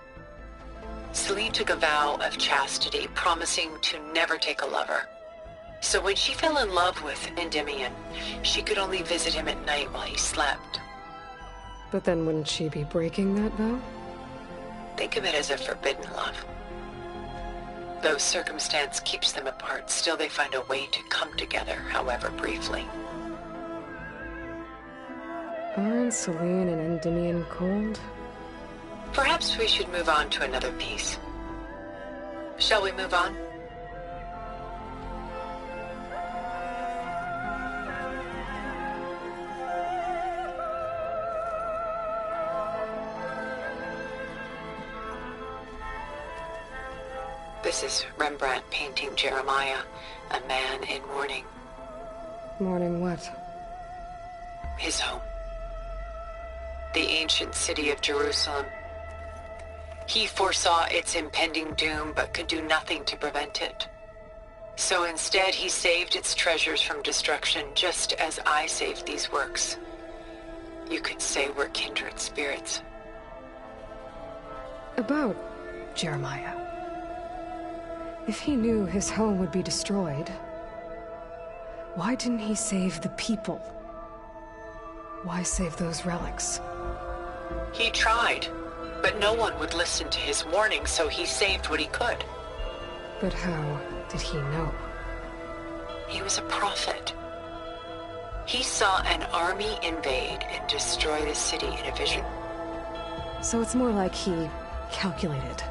Selene took a vow of chastity, promising to never take a lover. So when she fell in love with Endymion, she could only visit him at night while he slept. But then wouldn't she be breaking that vow? Think of it as a forbidden love. Though circumstance keeps them apart, still they find a way to come together, however briefly. Aren't Celine and Endymion cold? Perhaps we should move on to another piece. Shall we move on? This is Rembrandt painting Jeremiah, a man in mourning. Mourning what? His home. The ancient city of Jerusalem. He foresaw its impending doom, but could do nothing to prevent it. So instead, he saved its treasures from destruction, just as I saved these works. You could say we're kindred spirits. About Jeremiah. If he knew his home would be destroyed, why didn't he save the people? Why save those relics? He tried, but no one would listen to his warning, so he saved what he could. But how did he know? He was a prophet. He saw an army invade and destroy the city in a vision. So it's more like he calculated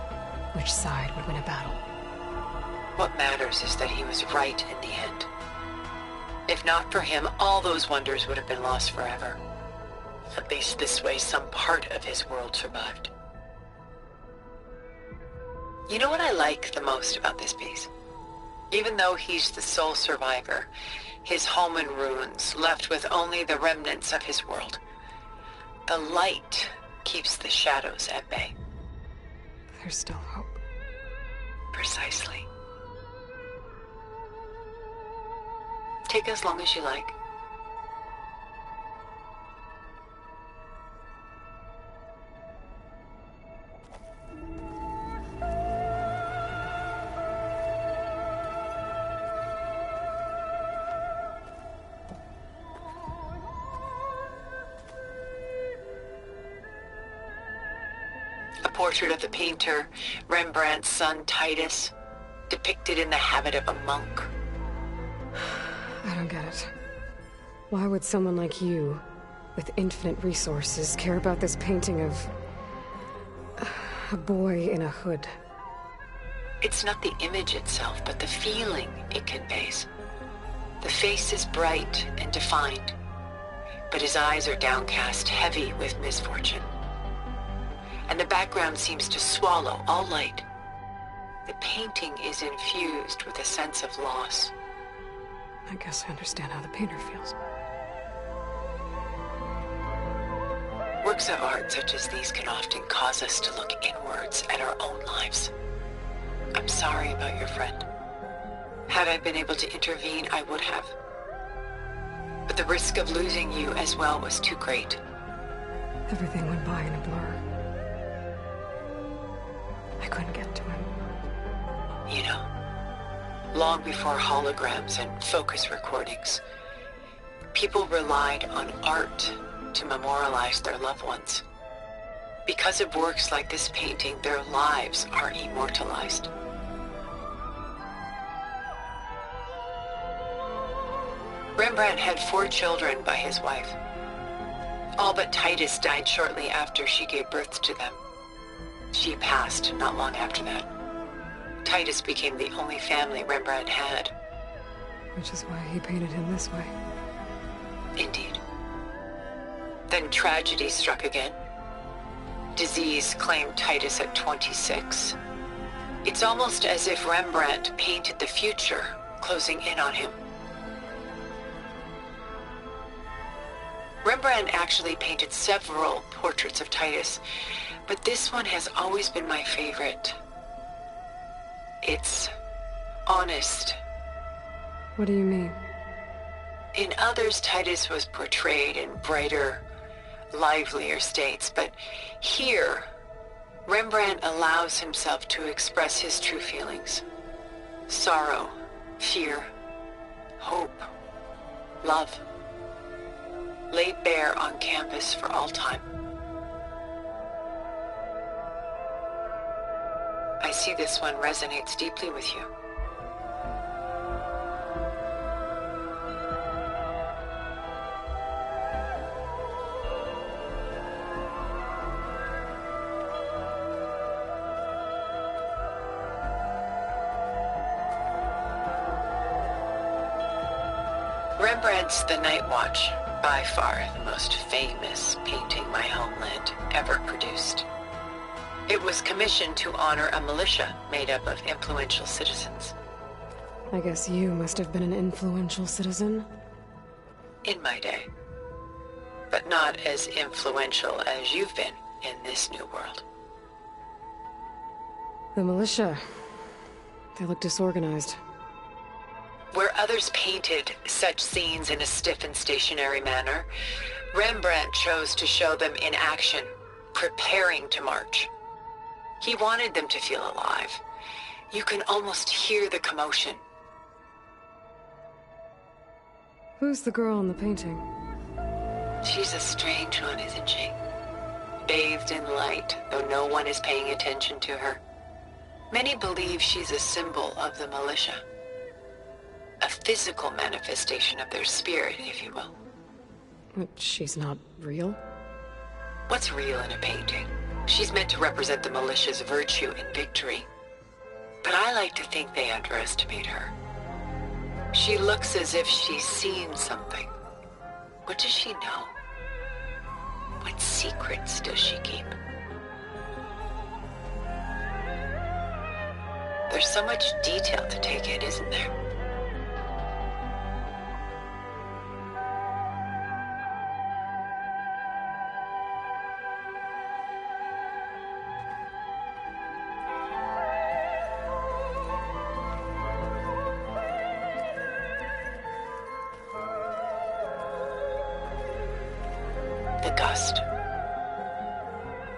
which side would win a battle. What matters is that he was right in the end. If not for him, all those wonders would have been lost forever. At least this way, some part of his world survived. You know what I like the most about this piece? Even though he's the sole survivor, his home in ruins, left with only the remnants of his world. The light keeps the shadows at bay. There's still hope. Precisely. Take as long as you like. A portrait of the painter, Rembrandt's son Titus, depicted in the habit of a monk. I don't get it. Why would someone like you, with infinite resources, care about this painting of a boy in a hood? It's not the image itself, but the feeling it conveys. The face is bright and defined, but his eyes are downcast, heavy with misfortune. And the background seems to swallow all light. The painting is infused with a sense of loss. I guess I understand how the painter feels. Works of art such as these can often cause us to look inwards at our own lives. I'm sorry about your friend. Had I been able to intervene, I would have. But the risk of losing you as well was too great. Everything went by in a blur. I couldn't get to him. You know, long before holograms and focus recordings, people relied on art to memorialize their loved ones. Because of works like this painting, their lives are immortalized. Rembrandt had 4 children by his wife. All but Titus died shortly after she gave birth to them. She passed not long after that. Titus became the only family Rembrandt had. Which is why he painted him this way. Indeed. Then tragedy struck again. Disease claimed Titus at 26. It's almost as if Rembrandt painted the future, closing in on him. Rembrandt actually painted several portraits of Titus, but this one has always been my favorite. It's honest. What do you mean? In others, Titus was portrayed in brighter, livelier states, but here, Rembrandt allows himself to express his true feelings. Sorrow, fear, hope, love, laid bare on canvas for all time. see this one resonates deeply with you. Rembrandt's The Night Watch, by far the most famous painting my homeland ever produced. It was commissioned to honor a militia made up of influential citizens. I guess you must have been an influential citizen. In my day. But not as influential as you've been in this new world. The militia. They look disorganized. Where others painted such scenes in a stiff and stationary manner, Rembrandt chose to show them in action, preparing to march. He wanted them to feel alive. You can almost hear the commotion. Who's the girl in the painting? She's a strange one, isn't she? Bathed in light, though no one is paying attention to her. Many believe she's a symbol of the militia. A physical manifestation of their spirit, if you will. But she's not real? What's real in a painting? She's meant to represent the militia's virtue and victory. But I like to think they underestimate her. She looks as if she's seen something. What does she know? What secrets does she keep? There's so much detail to take in, isn't there?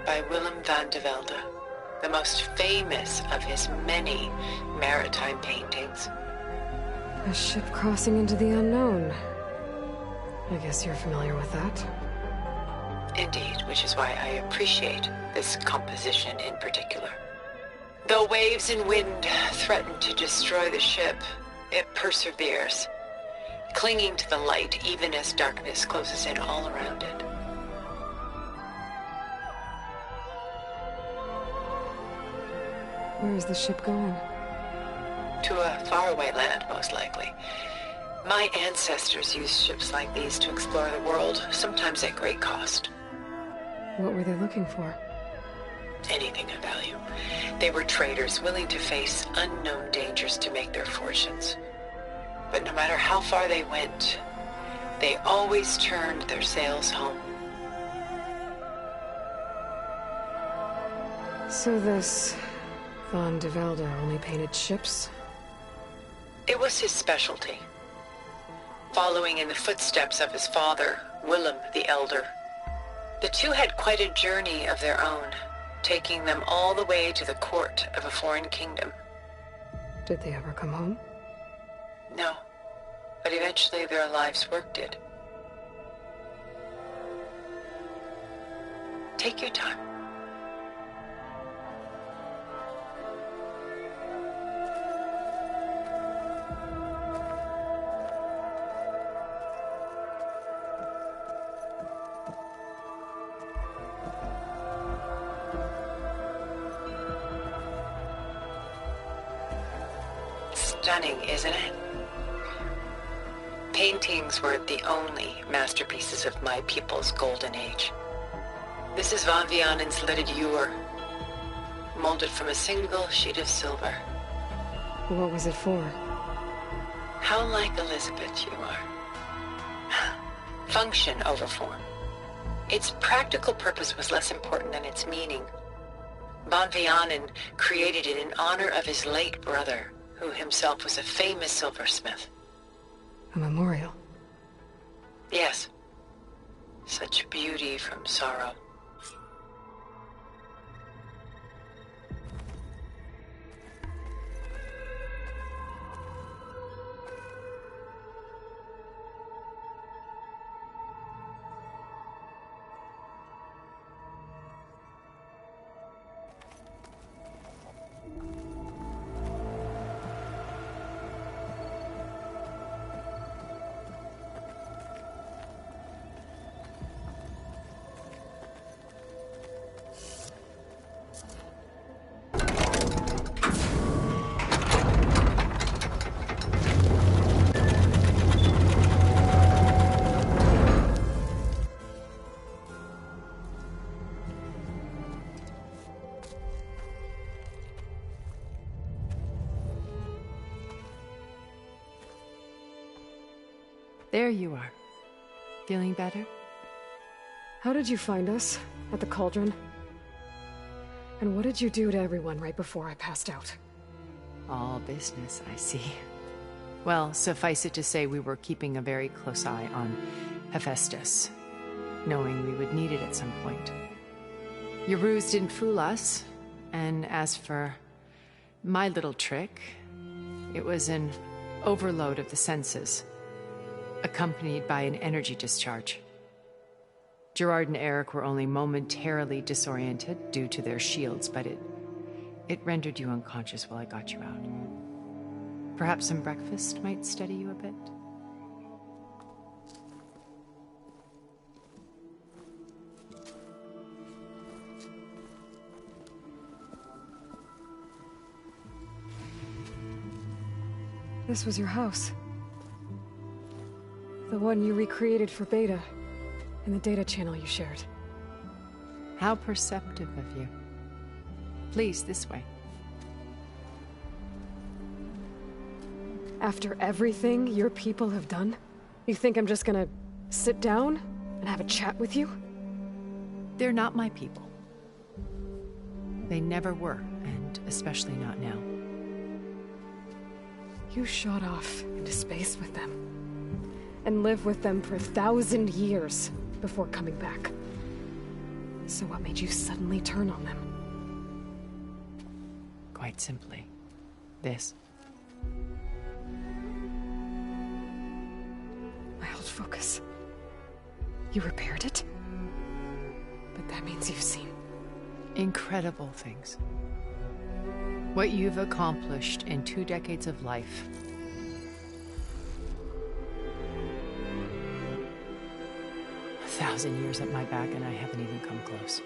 By Willem van de Velde, the most famous of his many maritime paintings. A ship crossing into the unknown. I guess you're familiar with that. Indeed, which is why I appreciate this composition in particular. Though waves and wind threaten to destroy the ship, it perseveres, clinging to the light even as darkness closes in all around it. Where is the ship going? To a faraway land, most likely. My ancestors used ships like these to explore the world, sometimes at great cost. What were they looking for? Anything of value. They were traders willing to face unknown dangers to make their fortunes. But no matter how far they went, they always turned their sails home. So this Van de Velde only painted ships? It was his specialty. Following in the footsteps of his father, Willem the Elder. The two had quite a journey of their own, taking them all the way to the court of a foreign kingdom. Did they ever come home? No, but eventually their life's work did. Take your time. Stunning, isn't it? Paintings were the only masterpieces of my people's golden age. This is Van Vianen's lidded ewer, molded from a single sheet of silver. What was it for? How like Elizabeth you are. Function over form. Its practical purpose was less important than its meaning. Van Vianen created it in honor of his late brother, who himself was a famous silversmith. A memorial? Yes. Such beauty from sorrow. There you are. Feeling better? How did you find us? At the cauldron? And what did you do to everyone right before I passed out? All business, I see. Well, suffice it to say we were keeping a very close eye on Hephaestus, knowing we would need it at some point. Your ruse didn't fool us, and as for my little trick, it was an overload of the senses, accompanied by an energy discharge. Gerard and Eric were only momentarily disoriented due to their shields, but it rendered you unconscious while I got you out. Perhaps some breakfast might steady you a bit? This was your house. The one you recreated for Beta, in the data channel you shared. How perceptive of you. Please, this way. After everything your people have done, you think I'm just gonna sit down and have a chat with you? They're not my people. They never were, and especially not now. You shot off into space with them, and lived with them for 1,000 years before coming back. So what made you suddenly turn on them? Quite simply, this. My old focus. You repaired it? But that means you've seen incredible things. What you've accomplished in 2 decades of life. A 1,000 years at my back and I haven't even come close.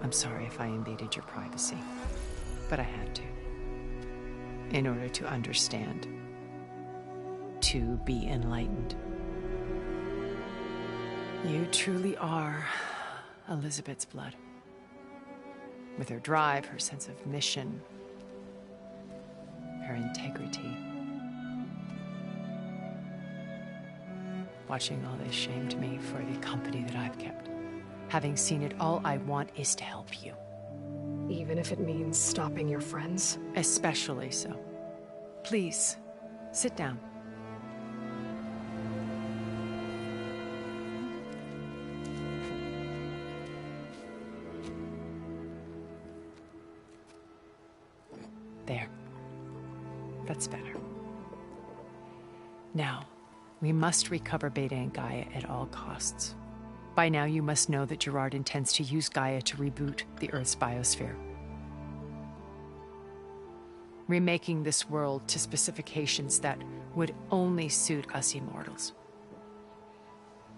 I'm sorry if I invaded your privacy, but I had to. In order to understand. To be enlightened. You truly are Elizabeth's blood. With her drive, her sense of mission, her integrity. Watching all this shamed me for the company that I've kept. Having seen it, all I want is to help you. Even if it means stopping your friends? Especially so. Please, sit down. There. That's better. Now, we must recover Beta and Gaia at all costs. By now, you must know that Gerard intends to use Gaia to reboot the Earth's biosphere. Remaking this world to specifications that would only suit us immortals.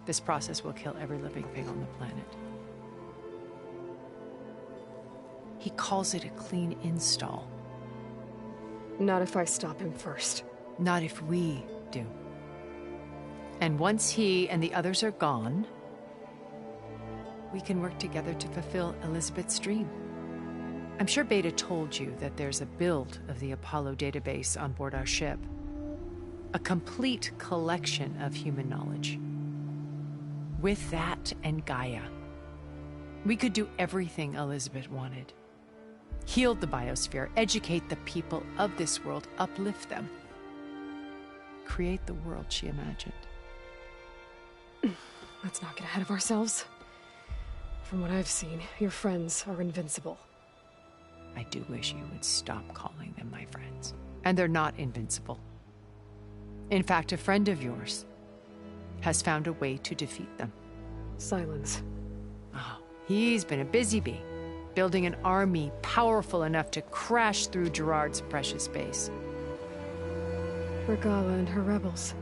This process will kill every living thing on the planet. He calls it a clean install. Not if I stop him first. Not if we do. And once he and the others are gone, we can work together to fulfill Elizabeth's dream. I'm sure Beta told you that there's a build of the Apollo database on board our ship. A complete collection of human knowledge. With that and Gaia, we could do everything Elizabeth wanted. Heal the biosphere, educate the people of this world, uplift them. Create the world she imagined. Let's not get ahead of ourselves. From what I've seen, your friends are invincible. I do wish you would stop calling them my friends. And they're not invincible. In fact, a friend of yours has found a way to defeat them. Silence. Oh, he's been a busy bee, building an army powerful enough to crash through Gerard's precious base. Regala and her rebels.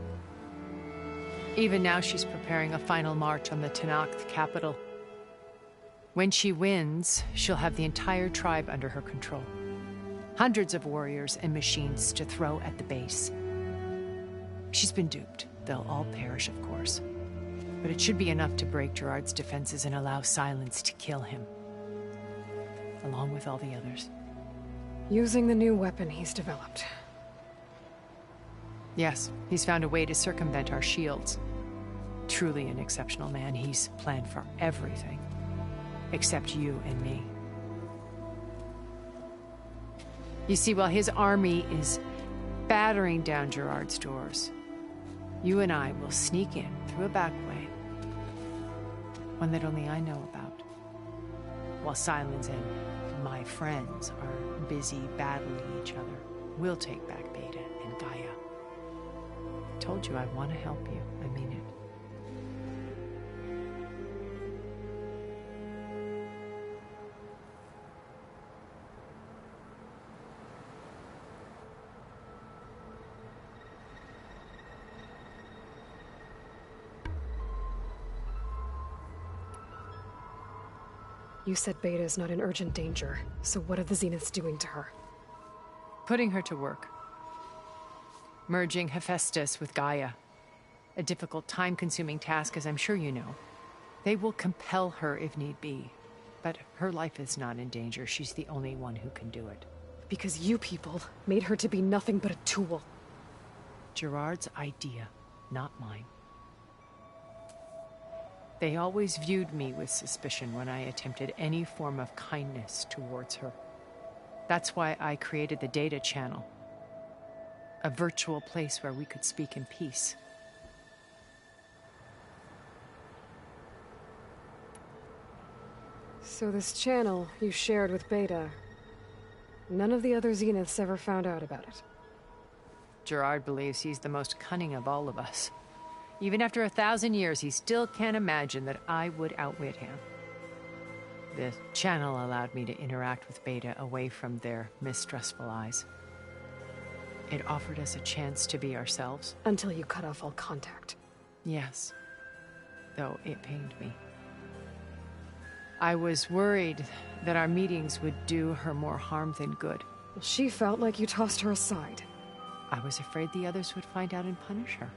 Even now she's preparing a final march on the Tenakth capital. When she wins, she'll have the entire tribe under her control. Hundreds of warriors and machines to throw at the base. She's been duped. They'll all perish, of course. But it should be enough to break Gerard's defenses and allow Silence to kill him. Along with all the others. Using the new weapon he's developed. Yes, he's found a way to circumvent our shields. Truly an exceptional man. He's planned for everything. Except you and me. You see, while his army is battering down Gerard's doors, you and I will sneak in through a back way. One that only I know about. While Silence and my friends are busy battling each other, we'll take back Beta and Gaia. I told you I want to help you. I mean it. You said Beta is not in urgent danger, so what are the Zeniths doing to her? Putting her to work. Merging Hephaestus with Gaia. A difficult, time-consuming task, as I'm sure you know. They will compel her if need be. But her life is not in danger. She's the only one who can do it. Because you people made her to be nothing but a tool. Gerard's idea, not mine. They always viewed me with suspicion when I attempted any form of kindness towards her. That's why I created the data channel. A virtual place where we could speak in peace. So this channel you shared with Beta, none of the other Zeniths ever found out about it? Gerard believes he's the most cunning of all of us. Even after 1,000 years, he still can't imagine that I would outwit him. The channel allowed me to interact with Beta away from their mistrustful eyes. It offered us a chance to be ourselves. Until you cut off all contact. Yes. Though it pained me. I was worried that our meetings would do her more harm than good. Well, she felt like you tossed her aside. I was afraid the others would find out and punish her.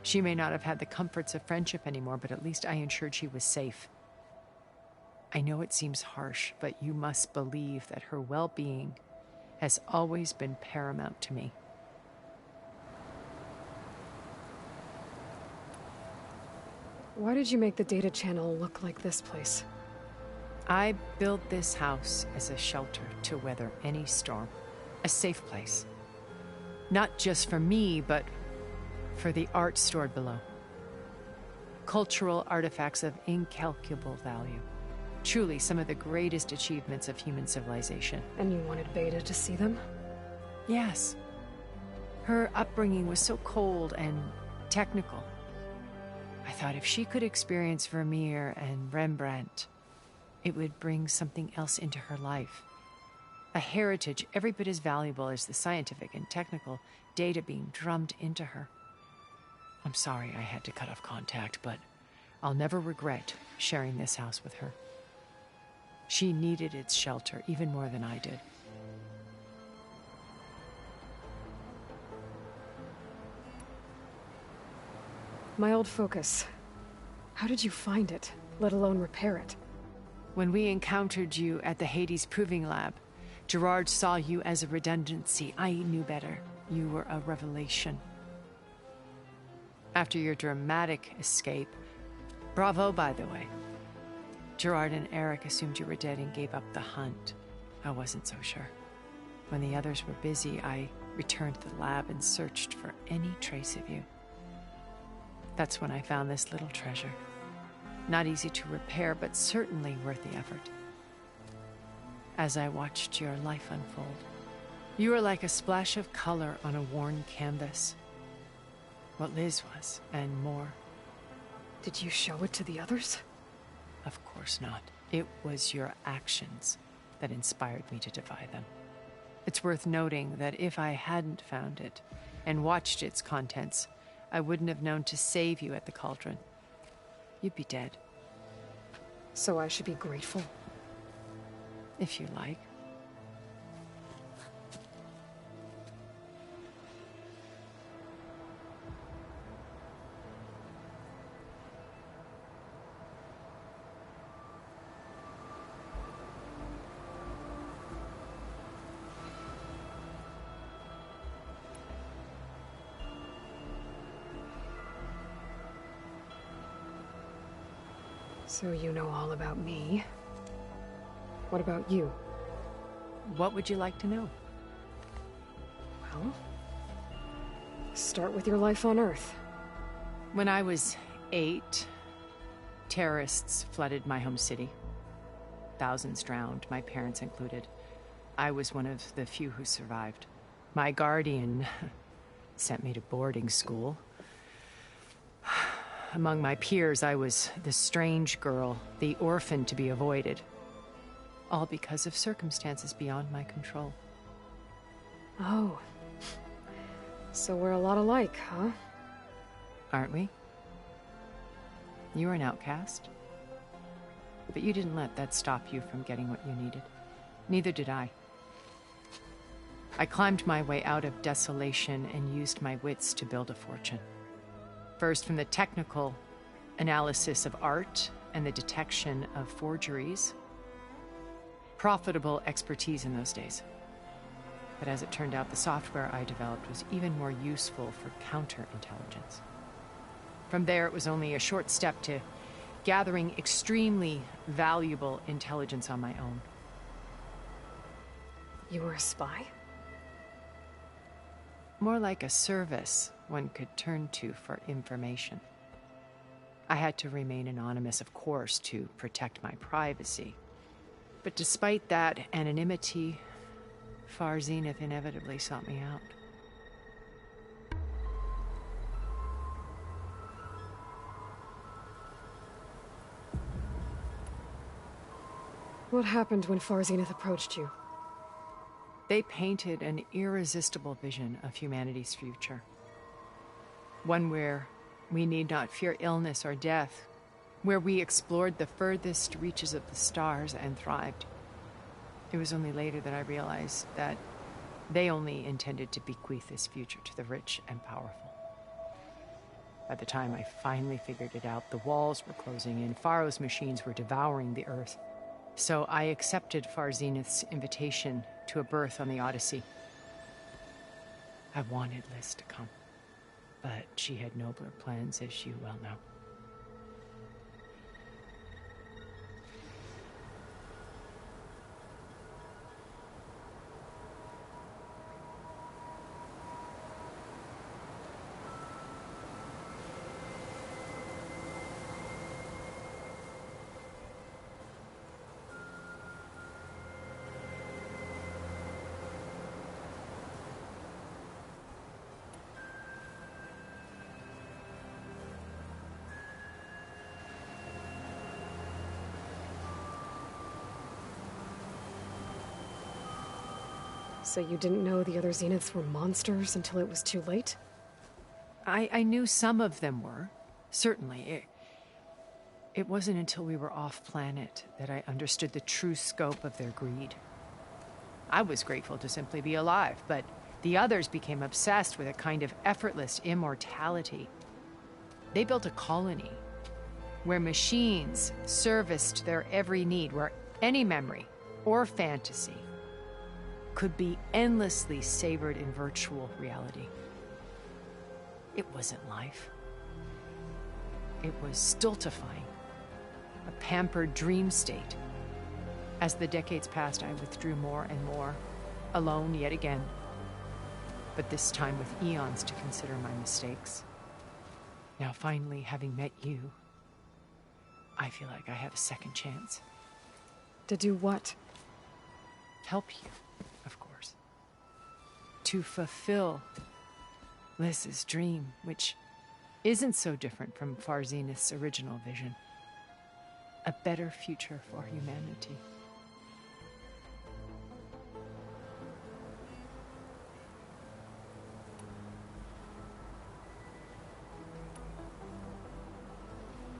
She may not have had the comforts of friendship anymore, but at least I ensured she was safe. I know it seems harsh, but you must believe that her well-being has always been paramount to me. Why did you make the data channel look like this place? I built this house as a shelter to weather any storm. A safe place. Not just for me, but for the art stored below. Cultural artifacts of incalculable value. Truly some of the greatest achievements of human civilization. And you wanted Beta to see them? Yes. Her upbringing was so cold and technical. I thought if she could experience Vermeer and Rembrandt, it would bring something else into her life. A heritage every bit as valuable as the scientific and technical data being drummed into her. I'm sorry I had to cut off contact, but I'll never regret sharing this house with her. She needed its shelter even more than I did. My old focus. How did you find it, let alone repair it? When we encountered you at the Hades Proving Lab, Gerard saw you as a redundancy. I knew better. You were a revelation. After your dramatic escape, bravo, by the way. Gerard and Eric assumed you were dead and gave up the hunt. I wasn't so sure. When the others were busy, I returned to the lab and searched for any trace of you. That's when I found this little treasure. Not easy to repair, but certainly worth the effort. As I watched your life unfold, you were like a splash of color on a worn canvas. What Liz was, and more. Did you show it to the others? Of course not. It was your actions that inspired me to defy them. It's worth noting that if I hadn't found it and watched its contents, I wouldn't have known to save you at the cauldron. You'd be dead. So I should be grateful? If you like. So you know all about me. What about you? What would you like to know? Well, start with your life on Earth. When I was 8, terrorists flooded my home city. Thousands drowned, my parents included. I was one of the few who survived. My guardian sent me to boarding school. Among my peers, I was the strange girl, the orphan to be avoided. All because of circumstances beyond my control. Oh. So we're a lot alike, huh? Aren't we? You were an outcast. But you didn't let that stop you from getting what you needed. Neither did I. I climbed my way out of desolation and used my wits to build a fortune. First, from the technical analysis of art and the detection of forgeries. Profitable expertise in those days. But as it turned out, the software I developed was even more useful for counterintelligence. From there, it was only a short step to gathering extremely valuable intelligence on my own. You were a spy? More like a service one could turn to for information. I had to remain anonymous, of course, to protect my privacy. But despite that anonymity, Far Zenith inevitably sought me out. What happened when Far Zenith approached you? They painted an irresistible vision of humanity's future. One where we need not fear illness or death, where we explored the furthest reaches of the stars and thrived. It was only later that I realized that they only intended to bequeath this future to the rich and powerful. By the time I finally figured it out, the walls were closing in, Pharaoh's machines were devouring the earth. So I accepted Far Zenith's invitation to a berth on the Odyssey. I wanted Liz to come, but she had nobler plans, as you well know. So you didn't know the other Zeniths were monsters until it was too late? I knew some of them were, certainly. It wasn't until we were off-planet that I understood the true scope of their greed. I was grateful to simply be alive, but the others became obsessed with a kind of effortless immortality. They built a colony where machines serviced their every need, where any memory or fantasy could be endlessly savored in virtual reality. It wasn't life. It was stultifying, a pampered dream state. As the decades passed, I withdrew more and more, alone yet again, but this time with eons to consider my mistakes. Now finally, having met you, I feel like I have a second chance. To do what? Help you, of course. To fulfill Liz's dream, which isn't so different from Far Zenith's original vision. A better future for humanity.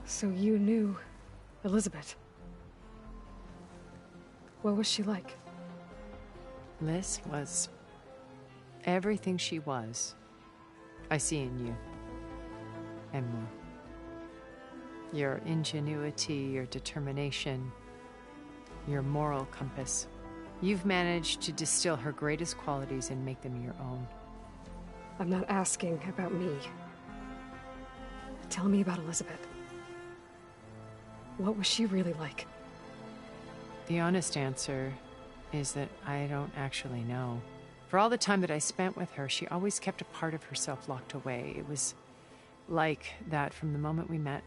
So you knew Elizabeth. What was she like? Liz was everything she was. I see in you. And more. Your ingenuity, your determination, your moral compass. You've managed to distill her greatest qualities and make them your own. I'm not asking about me. Tell me about Elizabeth. What was she really like? The honest answer is that I don't actually know. For all the time that I spent with her, she always kept a part of herself locked away. It was like that from the moment we met.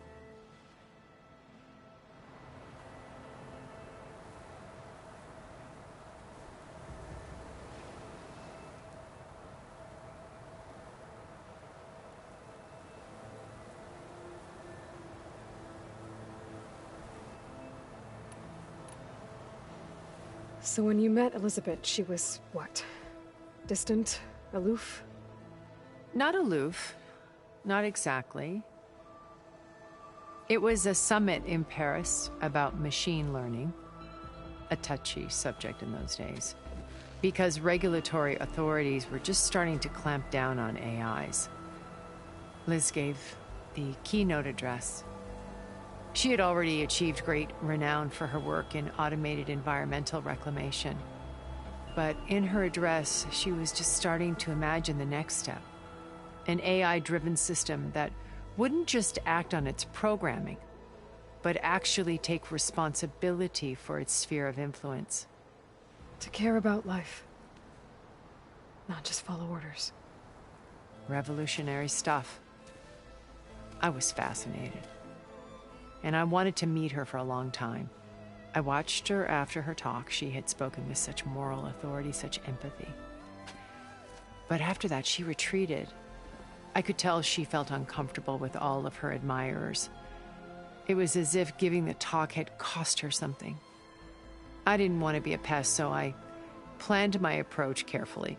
So when you met Elizabeth, she was what? Distant? Aloof? Not aloof. Not exactly. It was a summit in Paris about machine learning, a touchy subject in those days, because regulatory authorities were just starting to clamp down on AIs. Liz gave the keynote address. She had already achieved great renown for her work in automated environmental reclamation. But in her address, she was just starting to imagine the next step. An AI-driven system that wouldn't just act on its programming, but actually take responsibility for its sphere of influence. To care about life. Not just follow orders. Revolutionary stuff. I was fascinated. And I wanted to meet her for a long time. I watched her after her talk. She had spoken with such moral authority, such empathy. But after that, she retreated. I could tell she felt uncomfortable with all of her admirers. It was as if giving the talk had cost her something. I didn't want to be a pest, so I planned my approach carefully.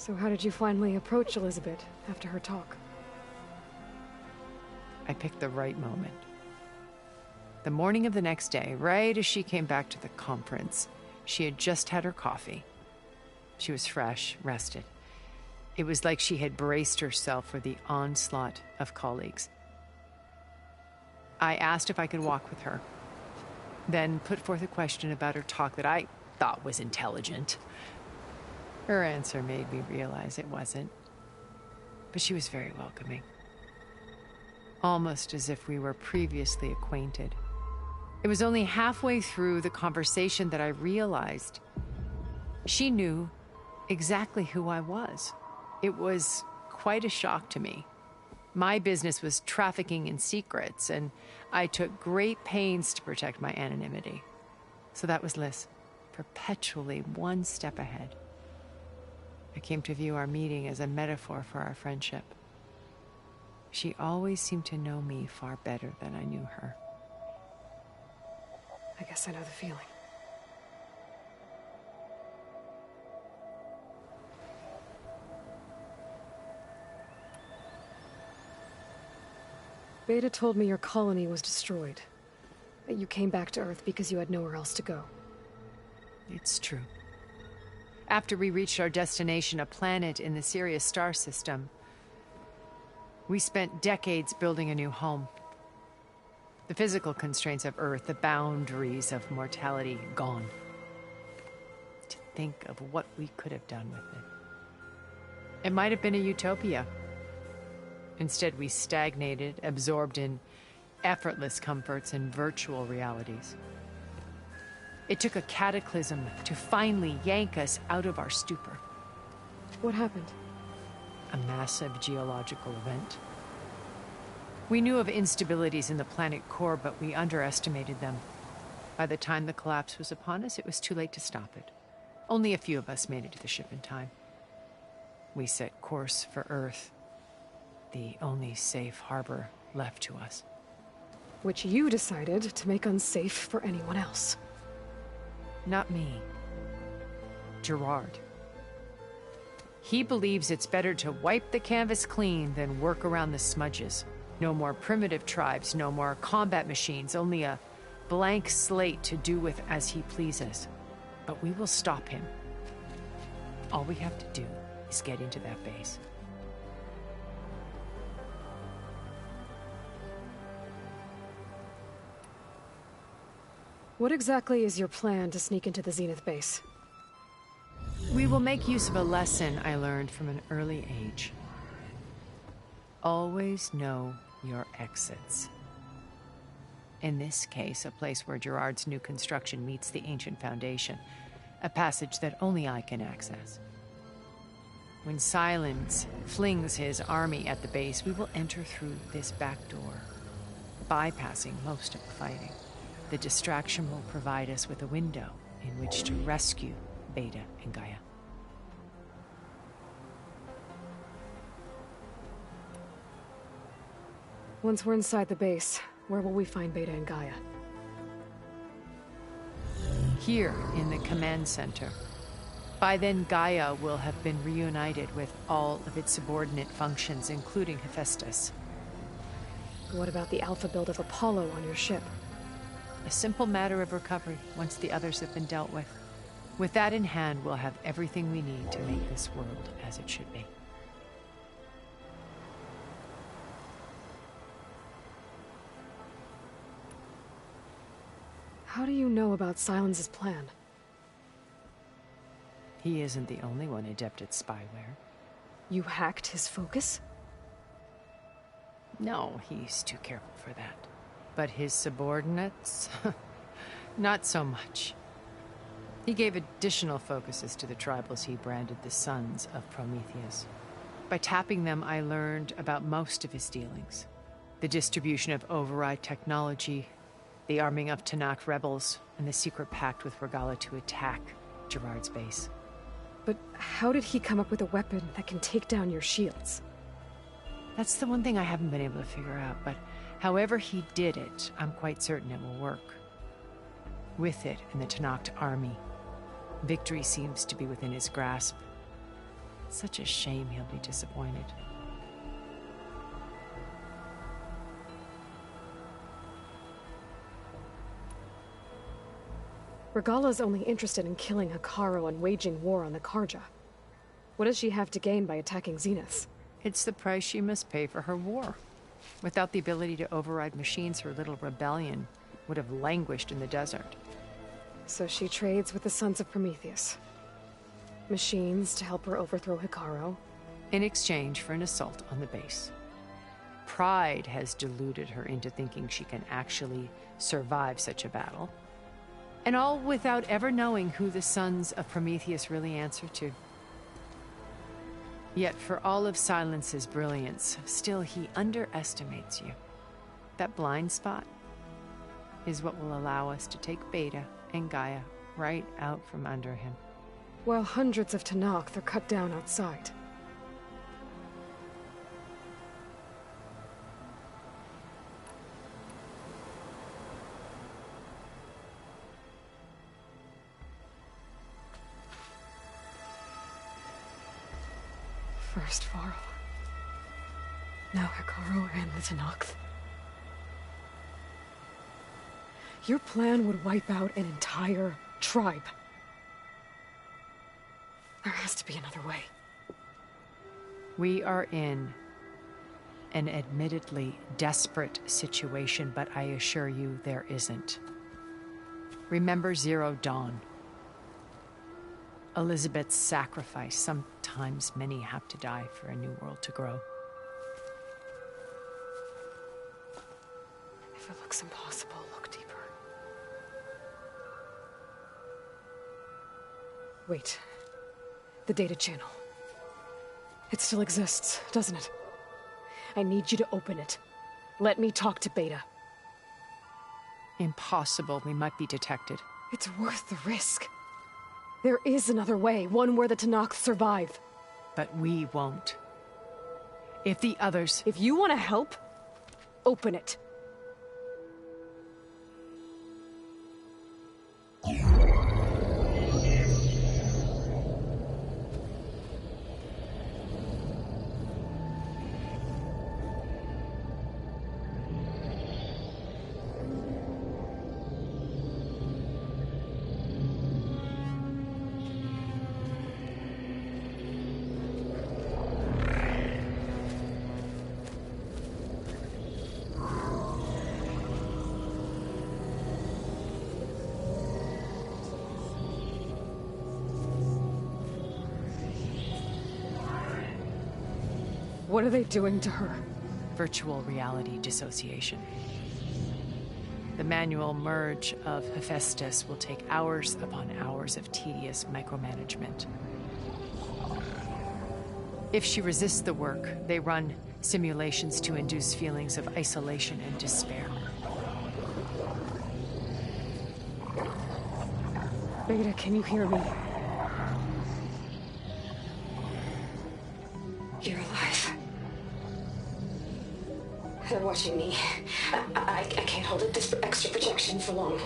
So how did you finally approach Elizabeth after her talk? I picked the right moment. The morning of the next day, right as she came back to the conference, she had just had her coffee. She was fresh, rested. It was like she had braced herself for the onslaught of colleagues. I asked if I could walk with her, then put forth a question about her talk that I thought was intelligent. Her answer made me realize it wasn't, but she was very welcoming. Almost as if we were previously acquainted. It was only halfway through the conversation that I realized she knew exactly who I was. It was quite a shock to me. My business was trafficking in secrets, and I took great pains to protect my anonymity. So that was Liz, perpetually one step ahead. I came to view our meeting as a metaphor for our friendship. She always seemed to know me far better than I knew her. I guess I know the feeling. Beta told me your colony was destroyed. That you came back to Earth because you had nowhere else to go. It's true. After we reached our destination, a planet in the Sirius star system, we spent decades building a new home. The physical constraints of Earth, the boundaries of mortality, gone. To think of what we could have done with it. It might have been a utopia. Instead, we stagnated, absorbed in effortless comforts and virtual realities. It took a cataclysm to finally yank us out of our stupor. What happened? A massive geological event. We knew of instabilities in the planet core, but we underestimated them. By the time the collapse was upon us, it was too late to stop it. Only a few of us made it to the ship in time. We set course for Earth, the only safe harbor left to us. Which you decided to make unsafe for anyone else. Not me. Gerard. He believes it's better to wipe the canvas clean than work around the smudges. No more primitive tribes, no more combat machines, only a blank slate to do with as he pleases. But we will stop him. All we have to do is get into that base. What exactly is your plan to sneak into the Zenith base? We will make use of a lesson I learned from an early age. Always know your exits. In this case, a place where Gerard's new construction meets the ancient foundation, a passage that only I can access. When Silence flings his army at the base, we will enter through this back door, bypassing most of the fighting. The distraction will provide us with a window in which to rescue Beta and Gaia. Once we're inside the base, where will we find Beta and Gaia? Here in the command center. By then, Gaia will have been reunited with all of its subordinate functions, including Hephaestus. What about the alpha build of Apollo on your ship? A simple matter of recovery once the others have been dealt with. With that in hand, we'll have everything we need to make this world as it should be. How do you know about Silence's plan? He isn't the only one adept at spyware. You hacked his focus? No, he's too careful for that. But his subordinates? Not so much. He gave additional focuses to the tribals he branded the Sons of Prometheus. By tapping them, I learned about most of his dealings. The distribution of override technology, the arming of Tanakh rebels, and the secret pact with Regala to attack Gerard's base. But how did he come up with a weapon that can take down your shields? That's the one thing I haven't been able to figure out, but however he did it, I'm quite certain it will work. With it and the Tanakh army, victory seems to be within his grasp. Such a shame he'll be disappointed. Regala's only interested in killing Hekarro and waging war on the Karja. What does she have to gain by attacking Zenith? It's the price she must pay for her war. Without the ability to override machines, her little rebellion would have languished in the desert. So she trades with the Sons of Prometheus. Machines to help her overthrow Hekarro. In exchange for an assault on the base. Pride has deluded her into thinking she can actually survive such a battle. And all without ever knowing who the Sons of Prometheus really answer to. Yet for all of Silence's brilliance, still he underestimates you. That blind spot is what will allow us to take Beta and Gaia right out from under him. While hundreds of Tanakh are cut down outside. First Varl. Now Hekarro and the Tanakh. Your plan would wipe out an entire tribe. There has to be another way. We are in an admittedly desperate situation, but I assure you there isn't. Remember Zero Dawn. Elizabeth's sacrifice. Sometimes many have to die for a new world to grow. If it looks impossible, look deeper. Wait. The data channel. It still exists, doesn't it? I need you to open it. Let me talk to Beta. Impossible. We might be detected. It's worth the risk. There is another way, one where the Tanakh survive. But we won't. If the others... If you want to help, open it. What are they doing to her? Virtual reality dissociation. The manual merge of Hephaestus will take hours upon hours of tedious micromanagement. If she resists the work, they run simulations to induce feelings of isolation and despair. Beta, can you hear me? You're alive. They're watching me. I can't hold it this extra protection for long.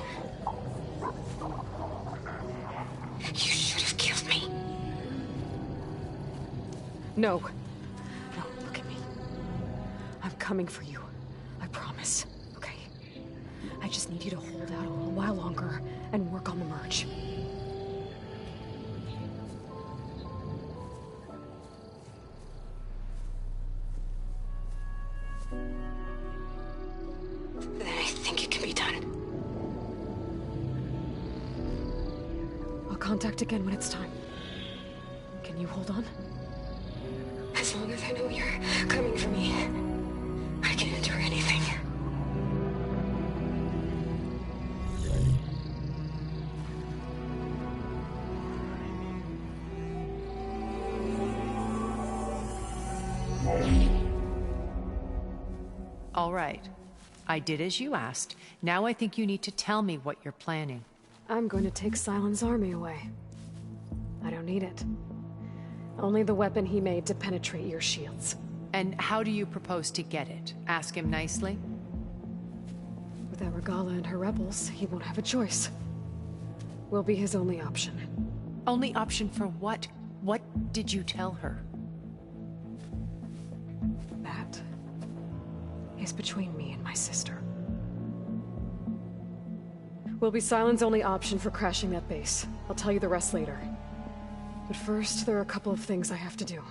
You should have killed me. No. No, look at me. I'm coming for you. I promise, okay? I just need you to hold out a little while longer and work on the merge. Then I think it can be done. I'll contact again when it's time. Can you hold on? As long as I know you're coming for me, I can endure anything. All right. I did as you asked. Now I think you need to tell me what you're planning. I'm going to take Silent's army away. I don't need it. Only the weapon he made to penetrate your shields. And how do you propose to get it? Ask him nicely? Without Regala and her rebels, he won't have a choice. We'll be his only option. Only option for what? What did you tell her? That is between me and my sister. Will be Silent's only option for crashing that base. I'll tell you the rest later. But first, there are a couple of things I have to do.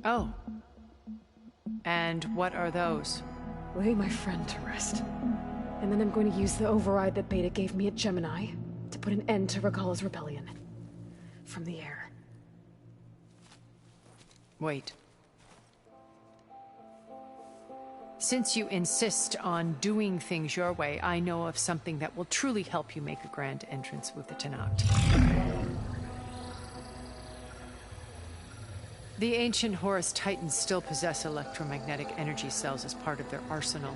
Oh. And what are those? Lay my friend to rest. And then I'm going to use the override that Beta gave me at Gemini to put an end to Regala's rebellion. From the air. Wait. Since you insist on doing things your way, I know of something that will truly help you make a grand entrance with the Tenat. The ancient Horus Titans still possess electromagnetic energy cells as part of their arsenal.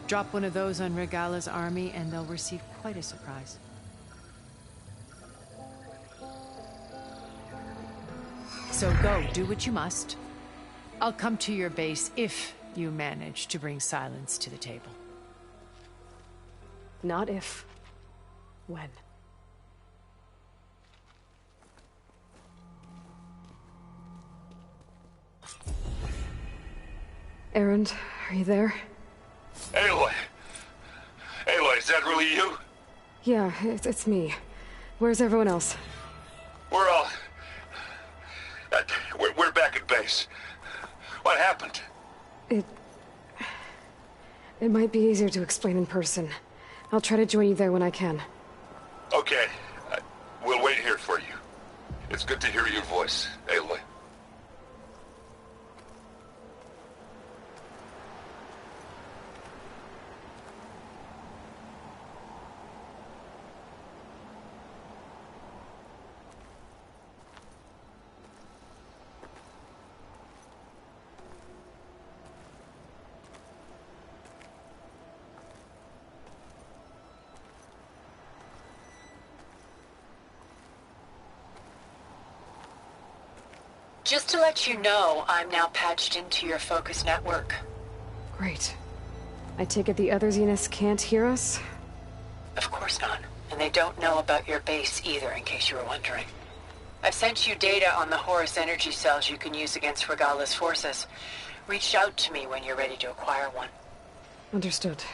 Drop one of those on Regala's army and they'll receive quite a surprise. So go, do what you must. I'll come to your base if you manage to bring Silence to the table. Not if. When. Erend, are you there? Aloy! Aloy, is that really you? Yeah, it's me. Where's everyone else? We're all... we're back at base. What happened? It might be easier to explain in person. I'll try to join you there when I can. Okay. We'll wait here for you. It's good to hear your voice, Aloy. Just to let you know, I'm now patched into your focus network. Great. I take it the other Zeniths can't hear us? Of course not. And they don't know about your base either, in case you were wondering. I've sent you data on the Horus energy cells you can use against Regala's forces. Reach out to me when you're ready to acquire one. Understood.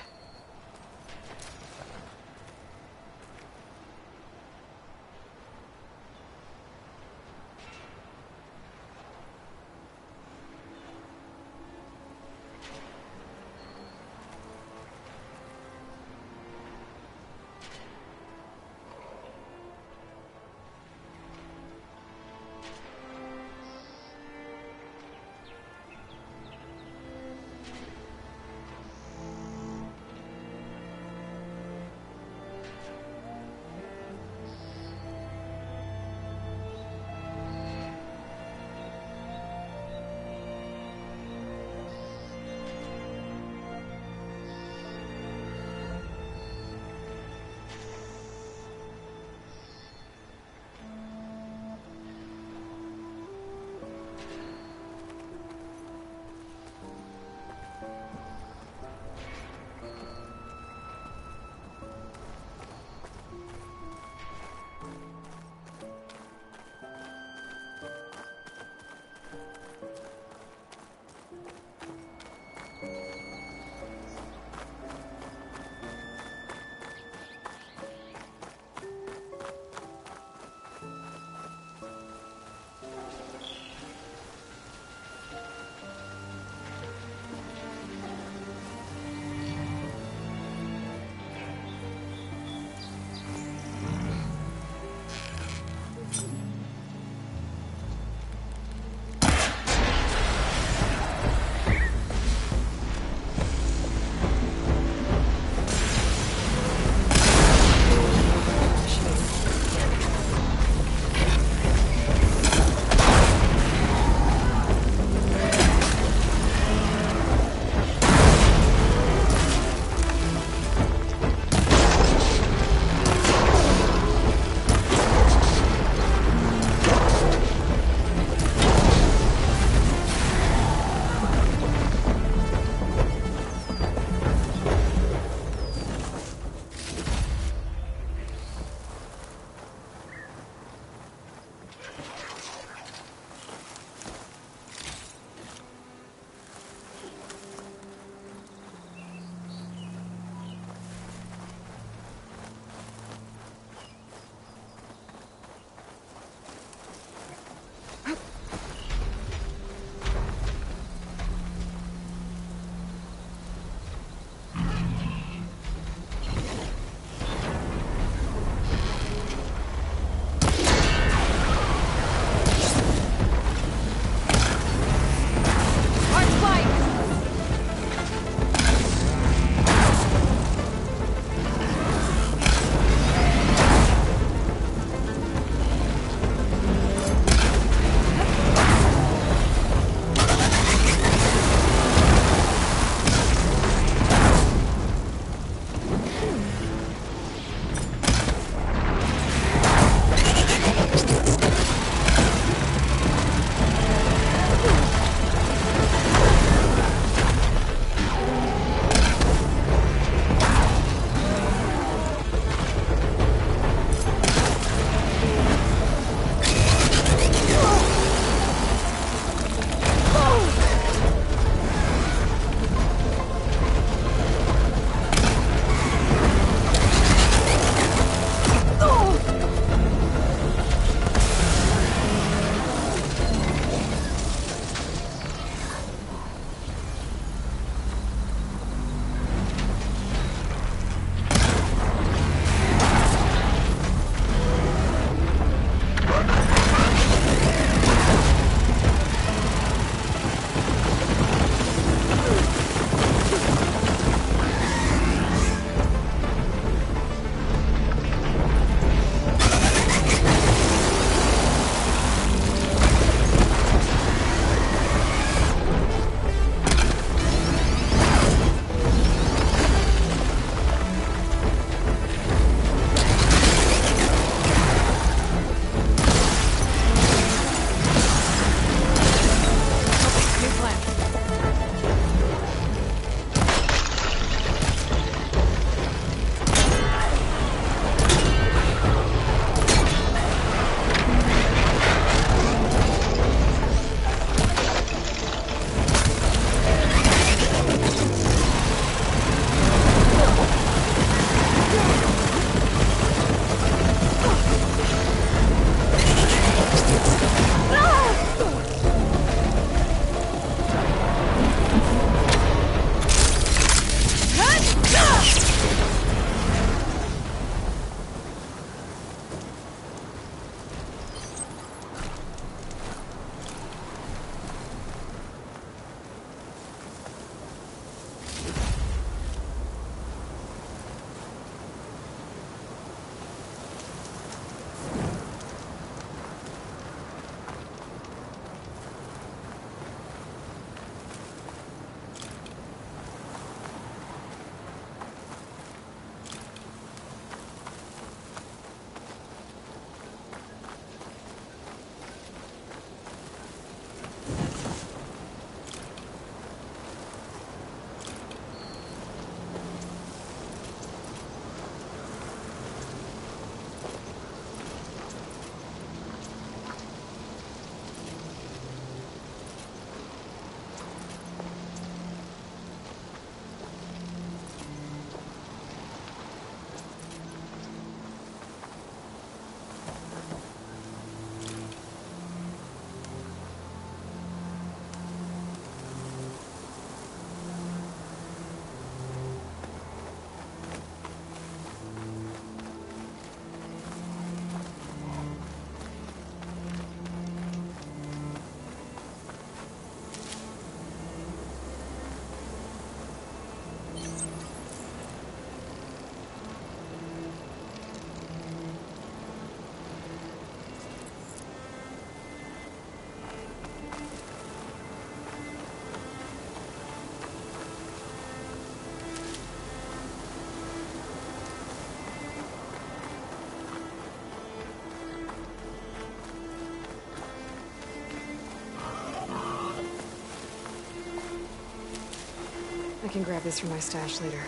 I can grab this from my stash later.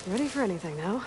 Ready for anything now?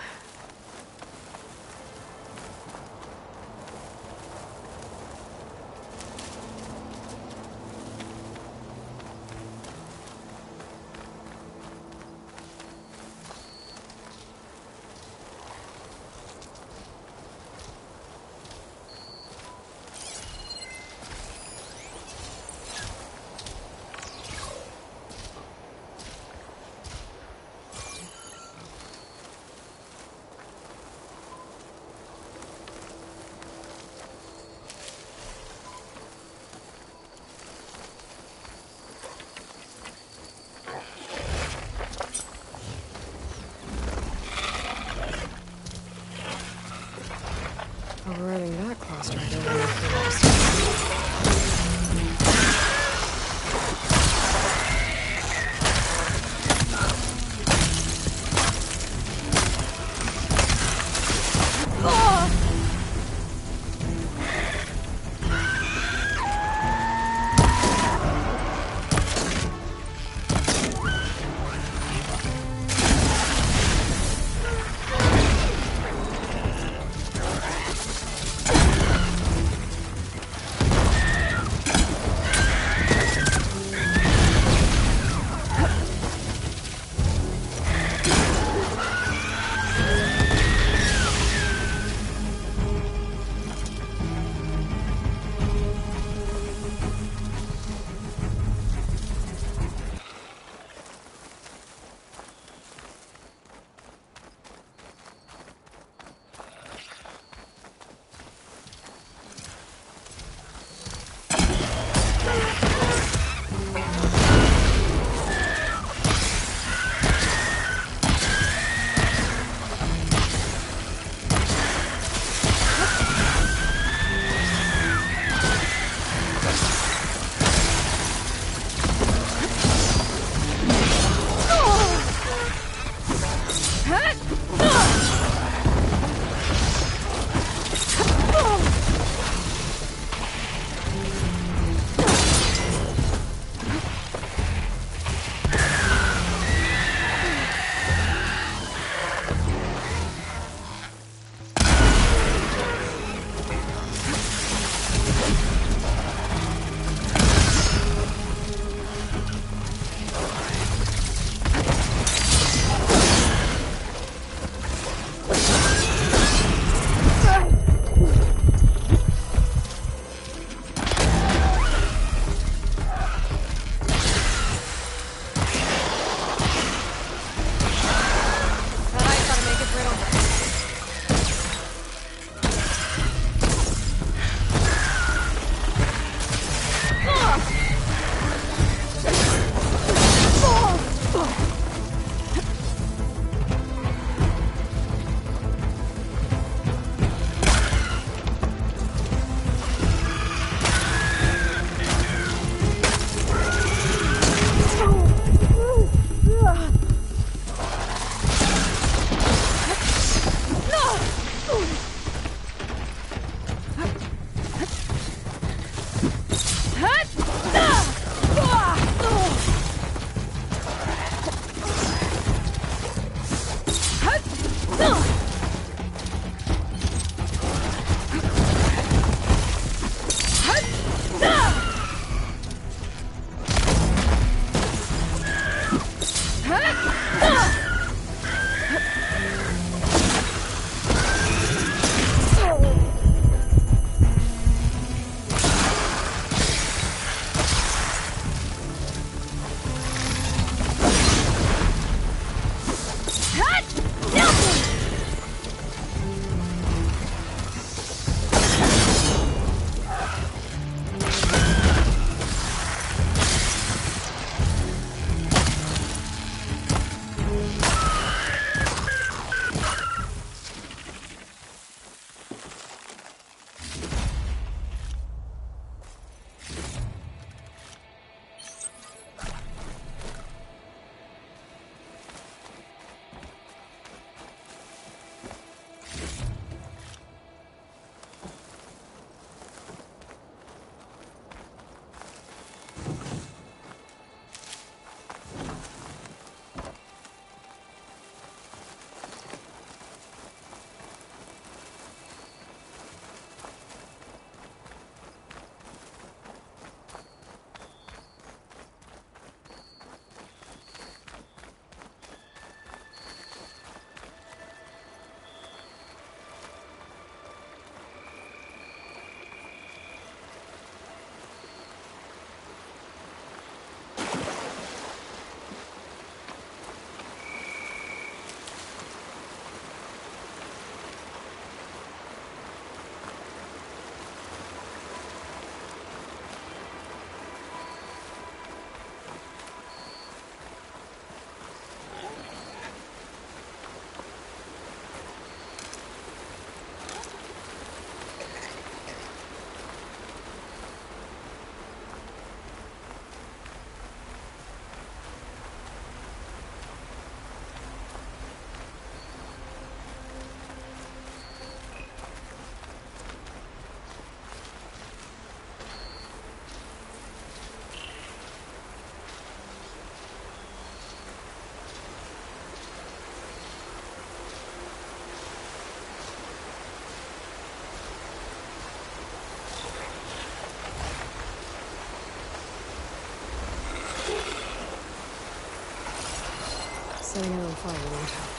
so I know I'm following it.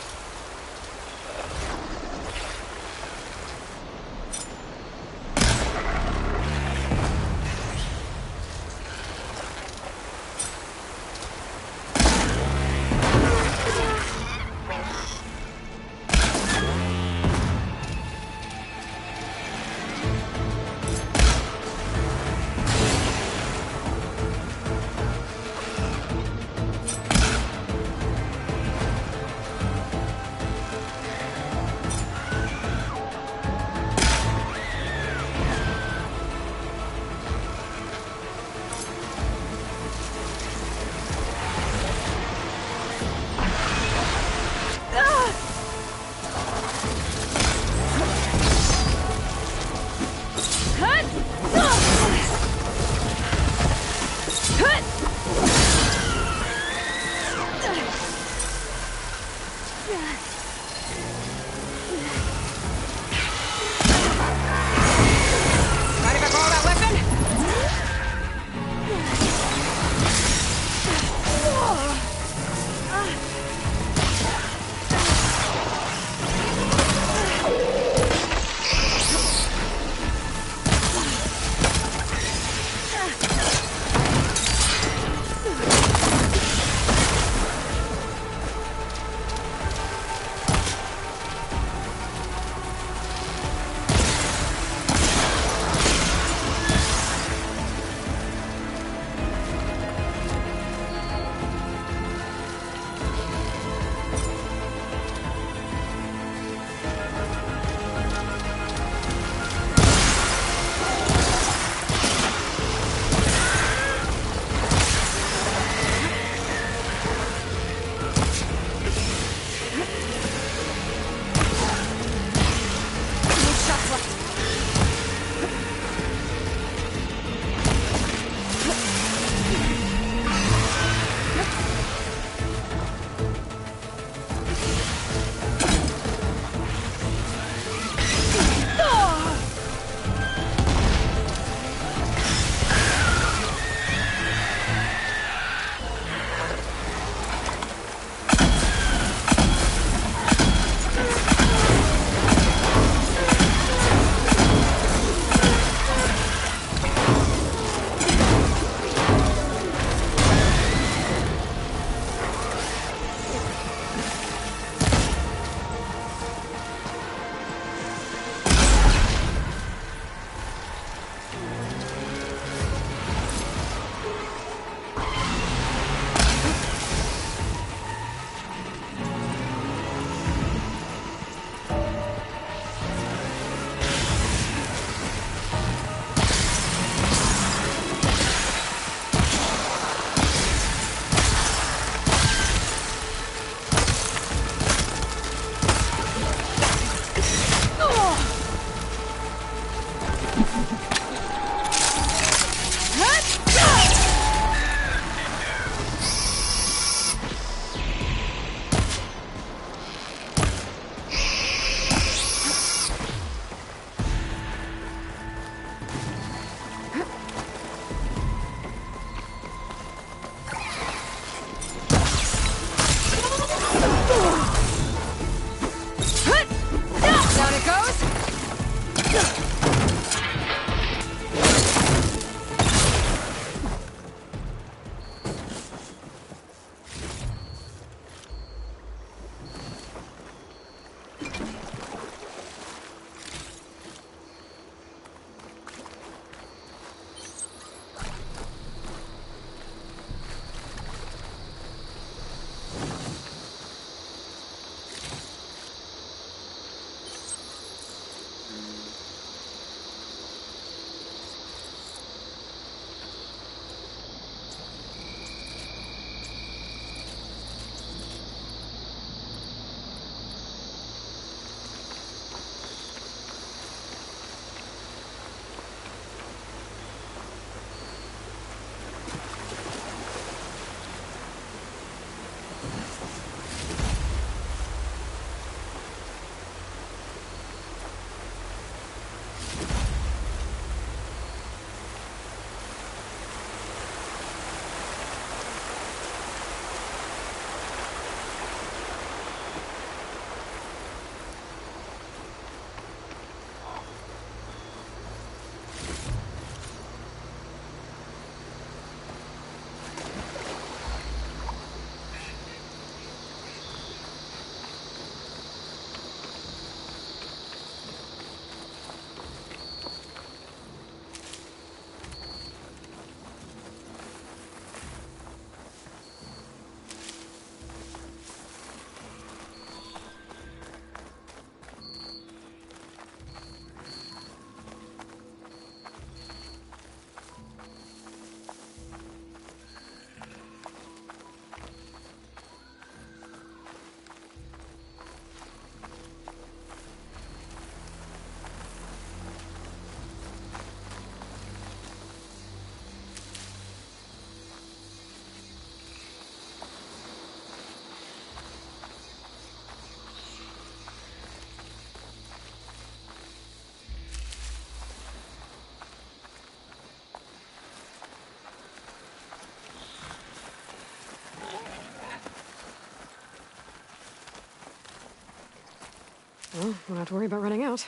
Well, won't have to worry about running out.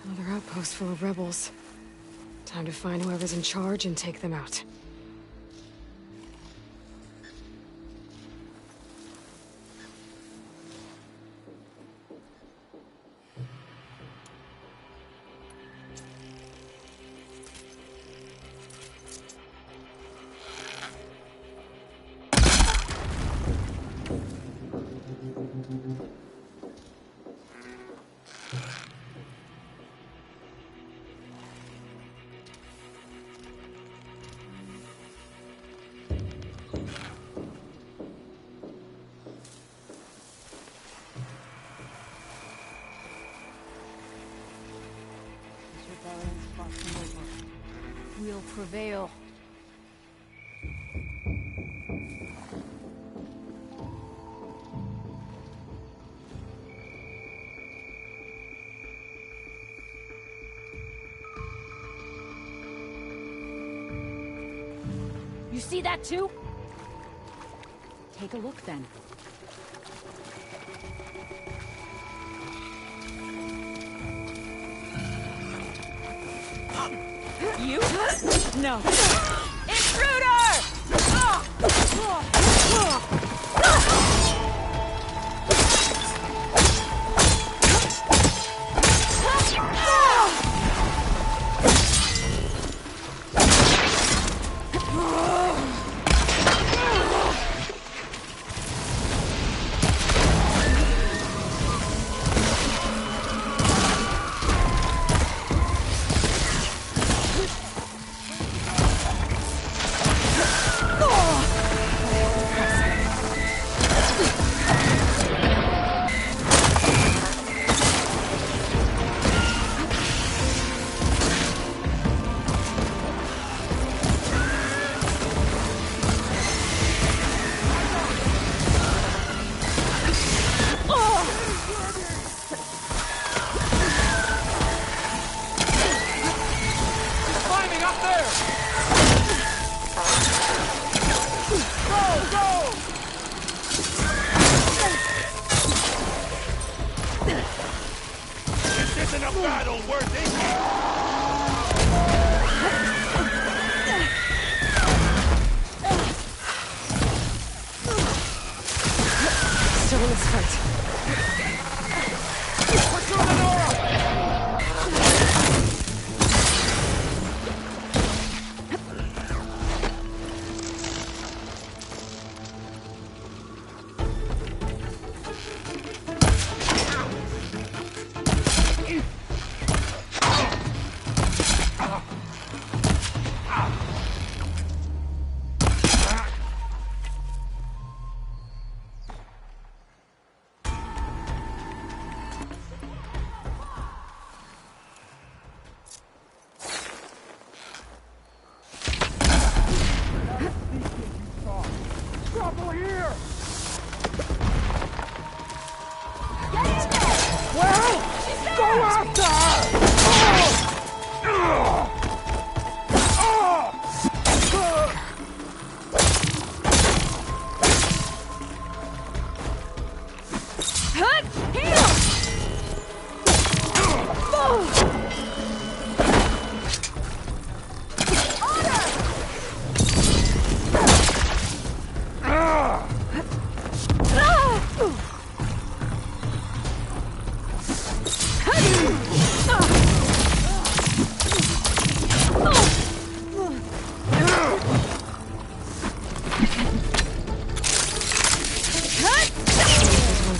Another outpost full of rebels. Time to find whoever's in charge and take them out. We'll prevail. You see that too? Take a look then. You? No. Intruder! Still in this fight. Trouble here! Well, go after!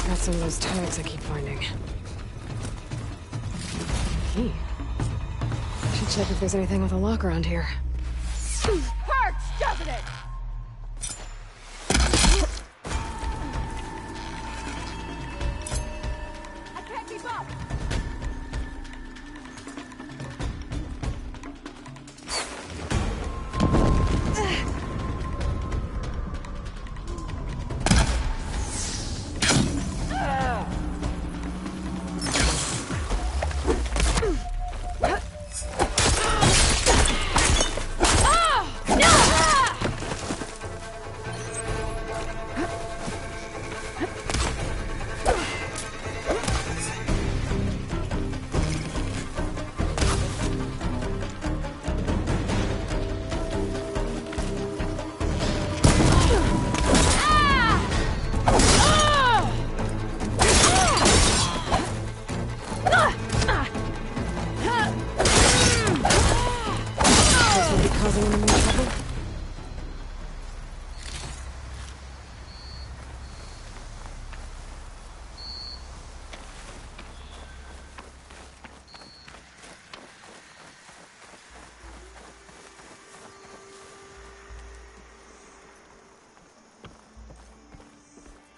Got some of those tags I keep finding. Key. Should check if there's anything with a lock around here. hurts, doesn't it? I can't keep up.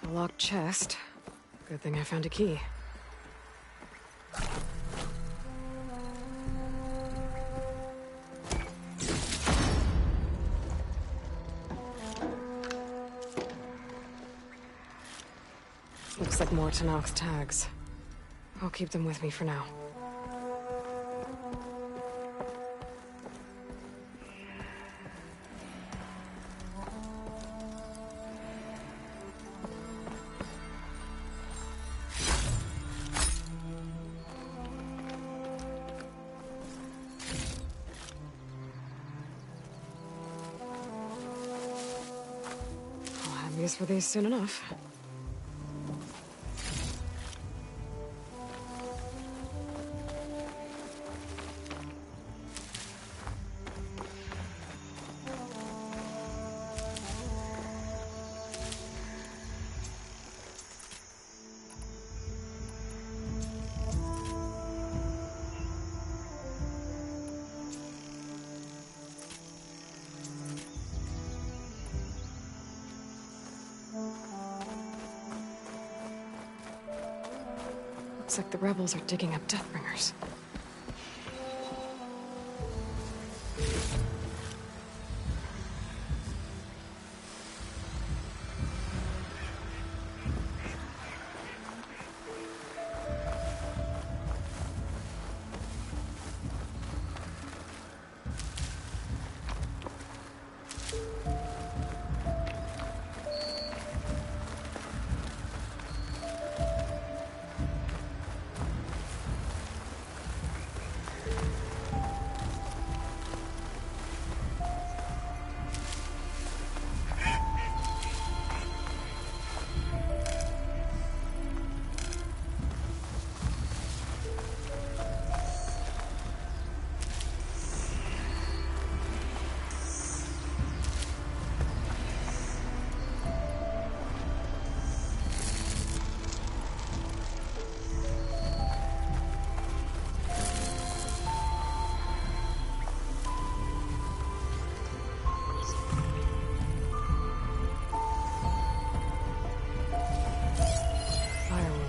A locked chest. Good thing I found a key. Looks like more Tanox's tags. I'll keep them with me for now. I'll have use for these soon enough. Looks like the rebels are digging up Deathbringers.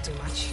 Too much.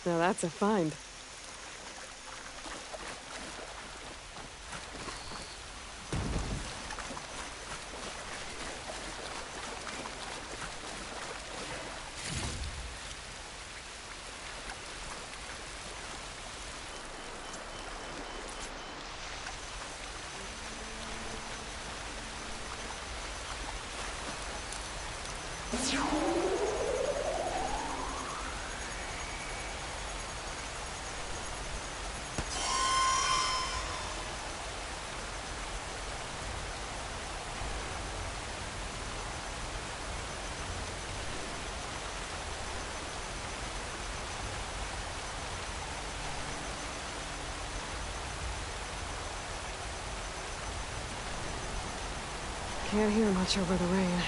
Now that's a find. Can't hear much over the rain.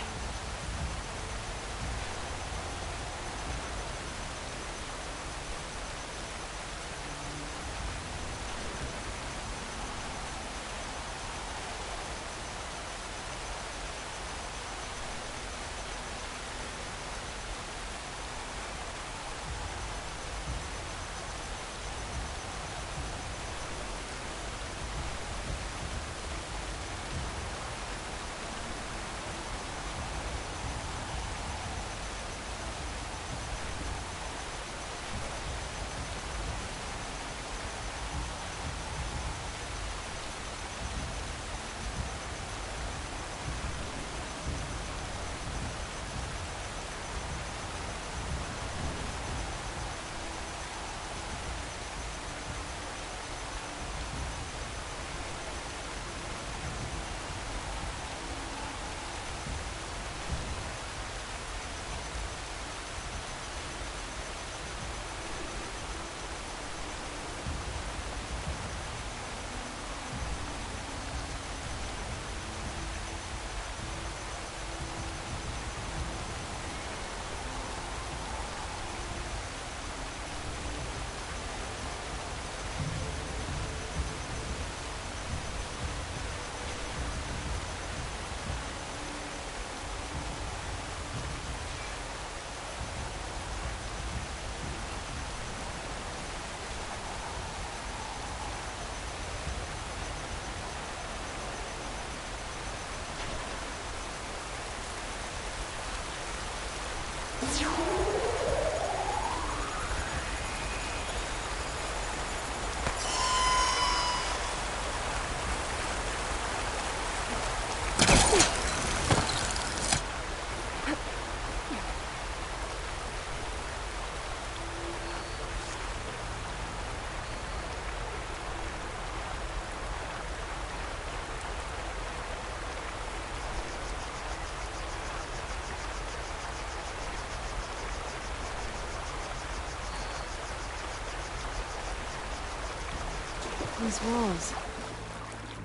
These walls.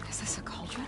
Is this a cauldron?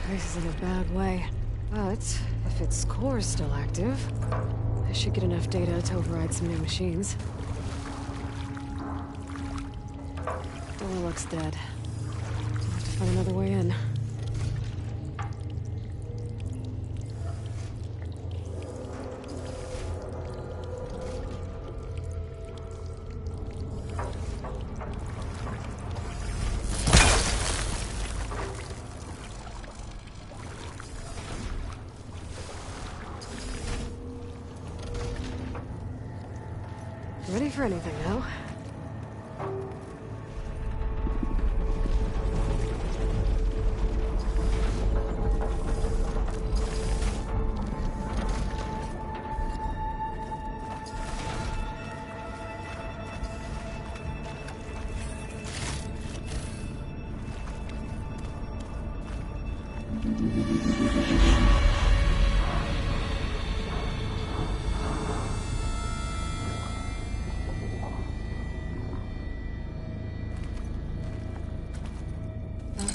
This is in a bad way. But if its core is still active, I should get enough data to override some new machines. Door looks dead. I'll have to find another way in. Ready for anything now.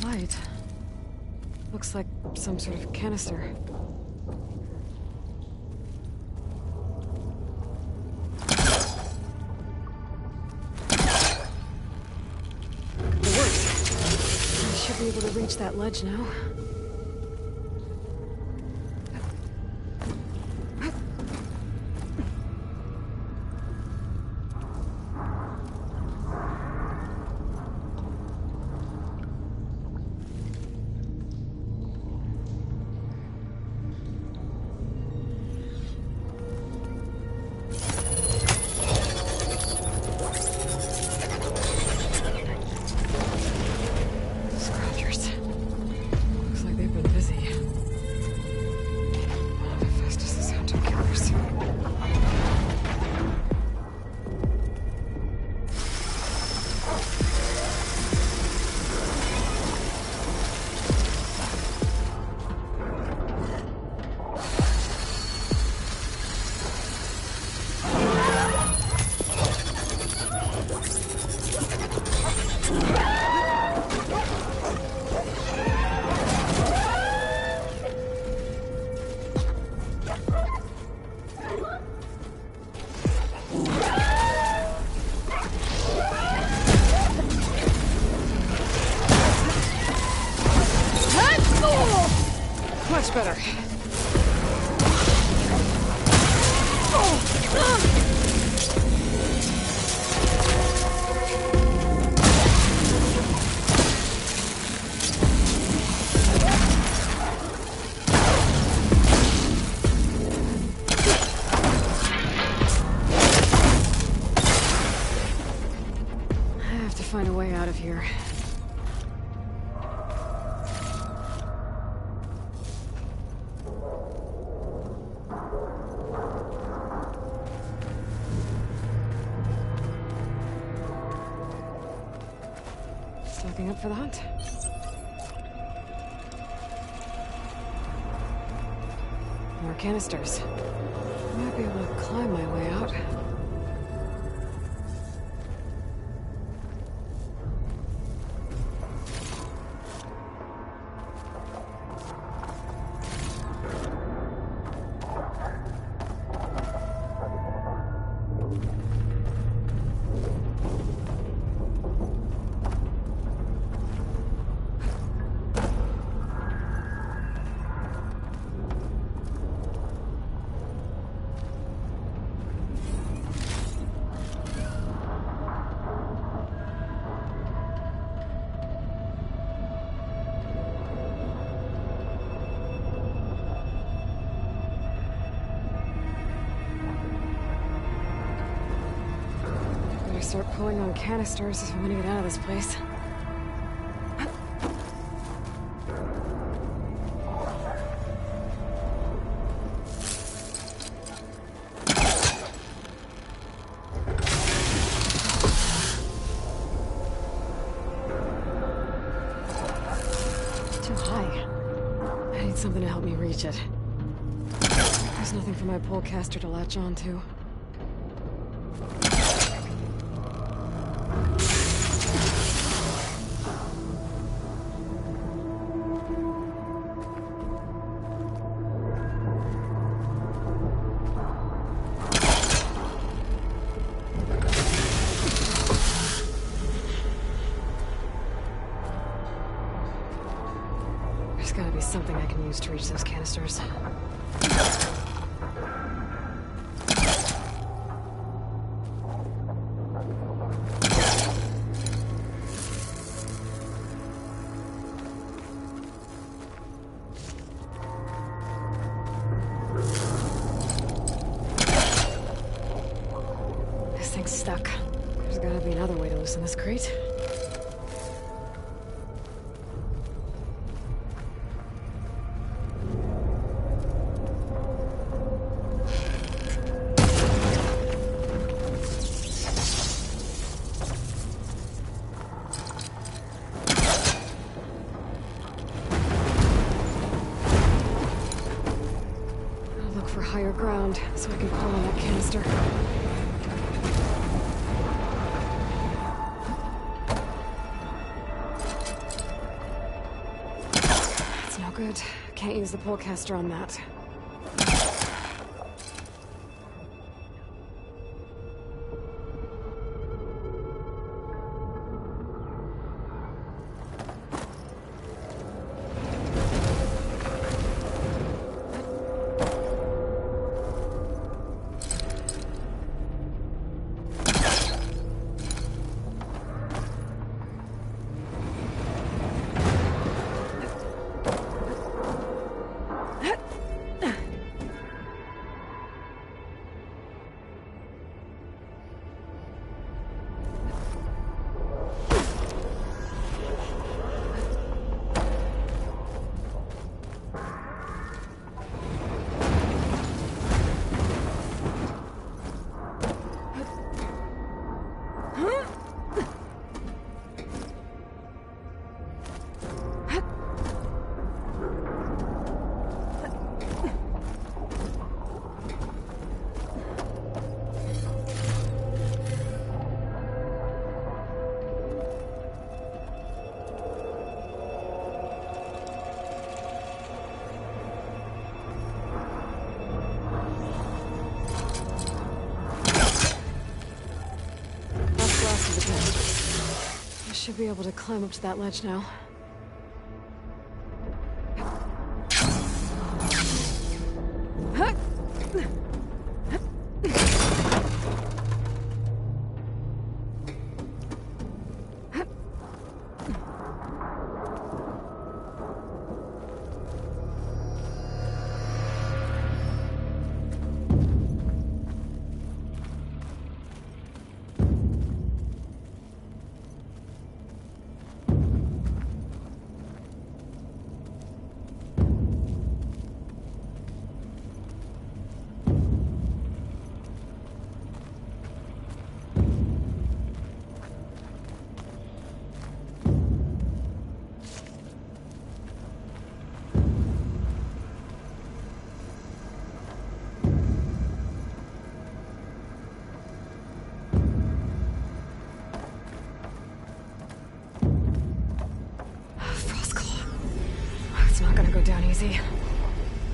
Light. Looks like some sort of canister. It works. I should be able to reach that ledge now. Much better. I have to find a way out of here. Stocking up for the hunt. More canisters. I might be able to climb my way out. Start pulling on canisters if I want to get out of this place. Too high. I need something to help me reach it. There's nothing for my polecaster to latch onto. There's gotta be something I can use to reach those canisters. This thing's stuck. There's gotta be another way to loosen this crate. For higher ground, so I can pull on that canister. That's no good. Can't use the polecaster on that. Should be able to climb up to that ledge now.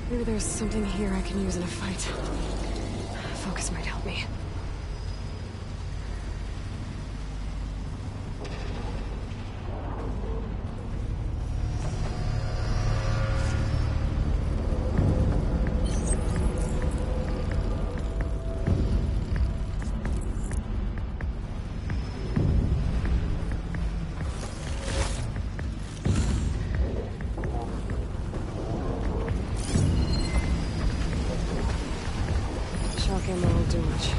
Maybe there's something here I can use in a fight. Focus might help me. Ammo won't do much.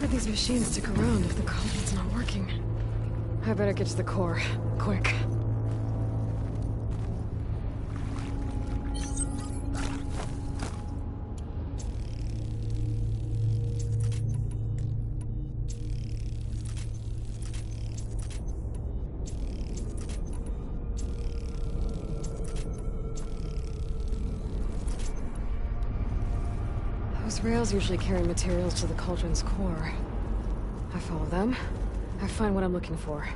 could these machines stick around if the cauldron's not working? I better get to the core. Quick. Those rails usually carry materials to the cauldron's core. I follow them. I find what I'm looking for.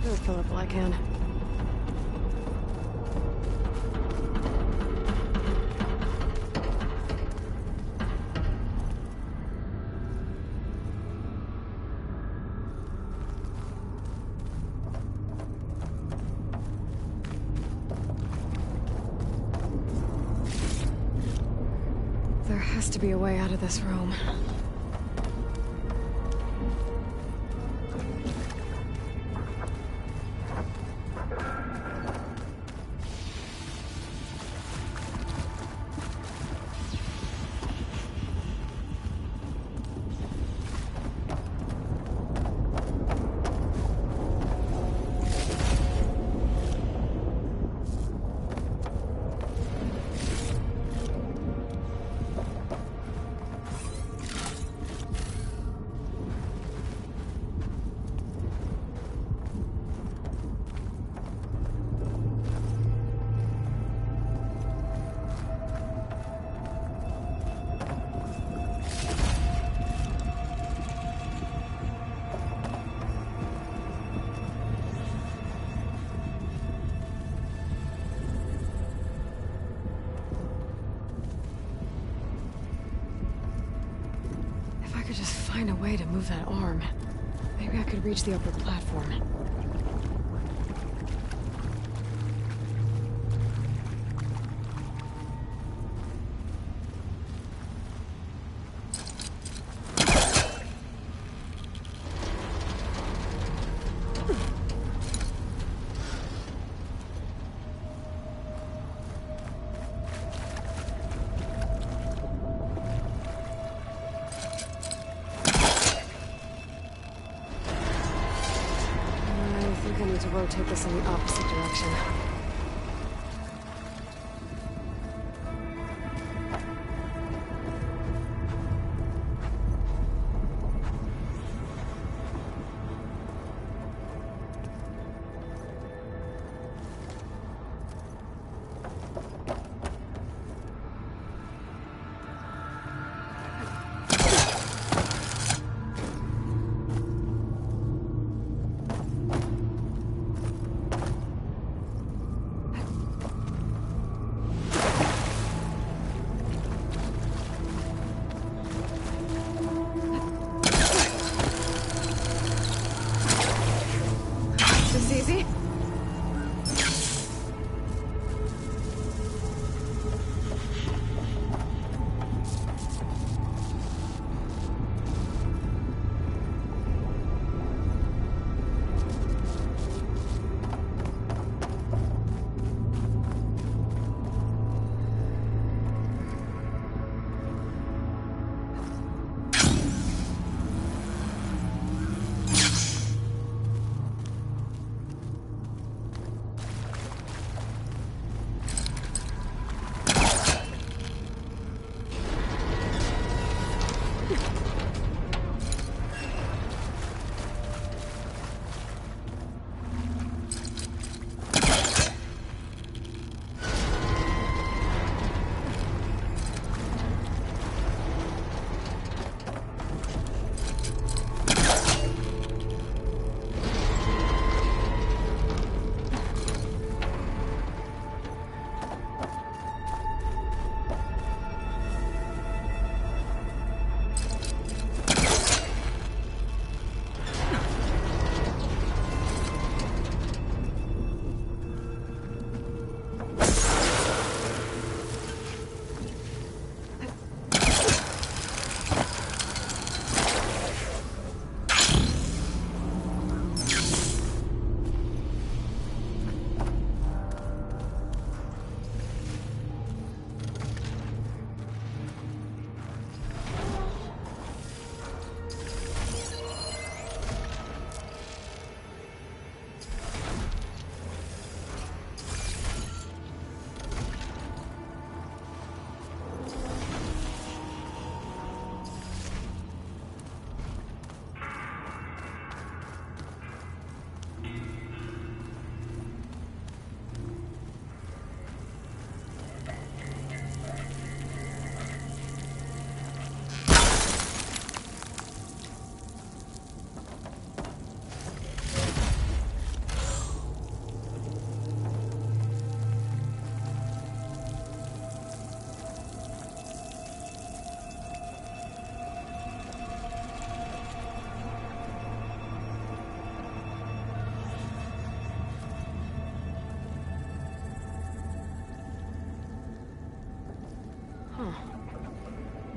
I'll fill up all I can. There has to be a way out of this room. If I could just find a way to move that arm, maybe I could reach the upper platform. I need to rotate this in the opposite direction. Easy?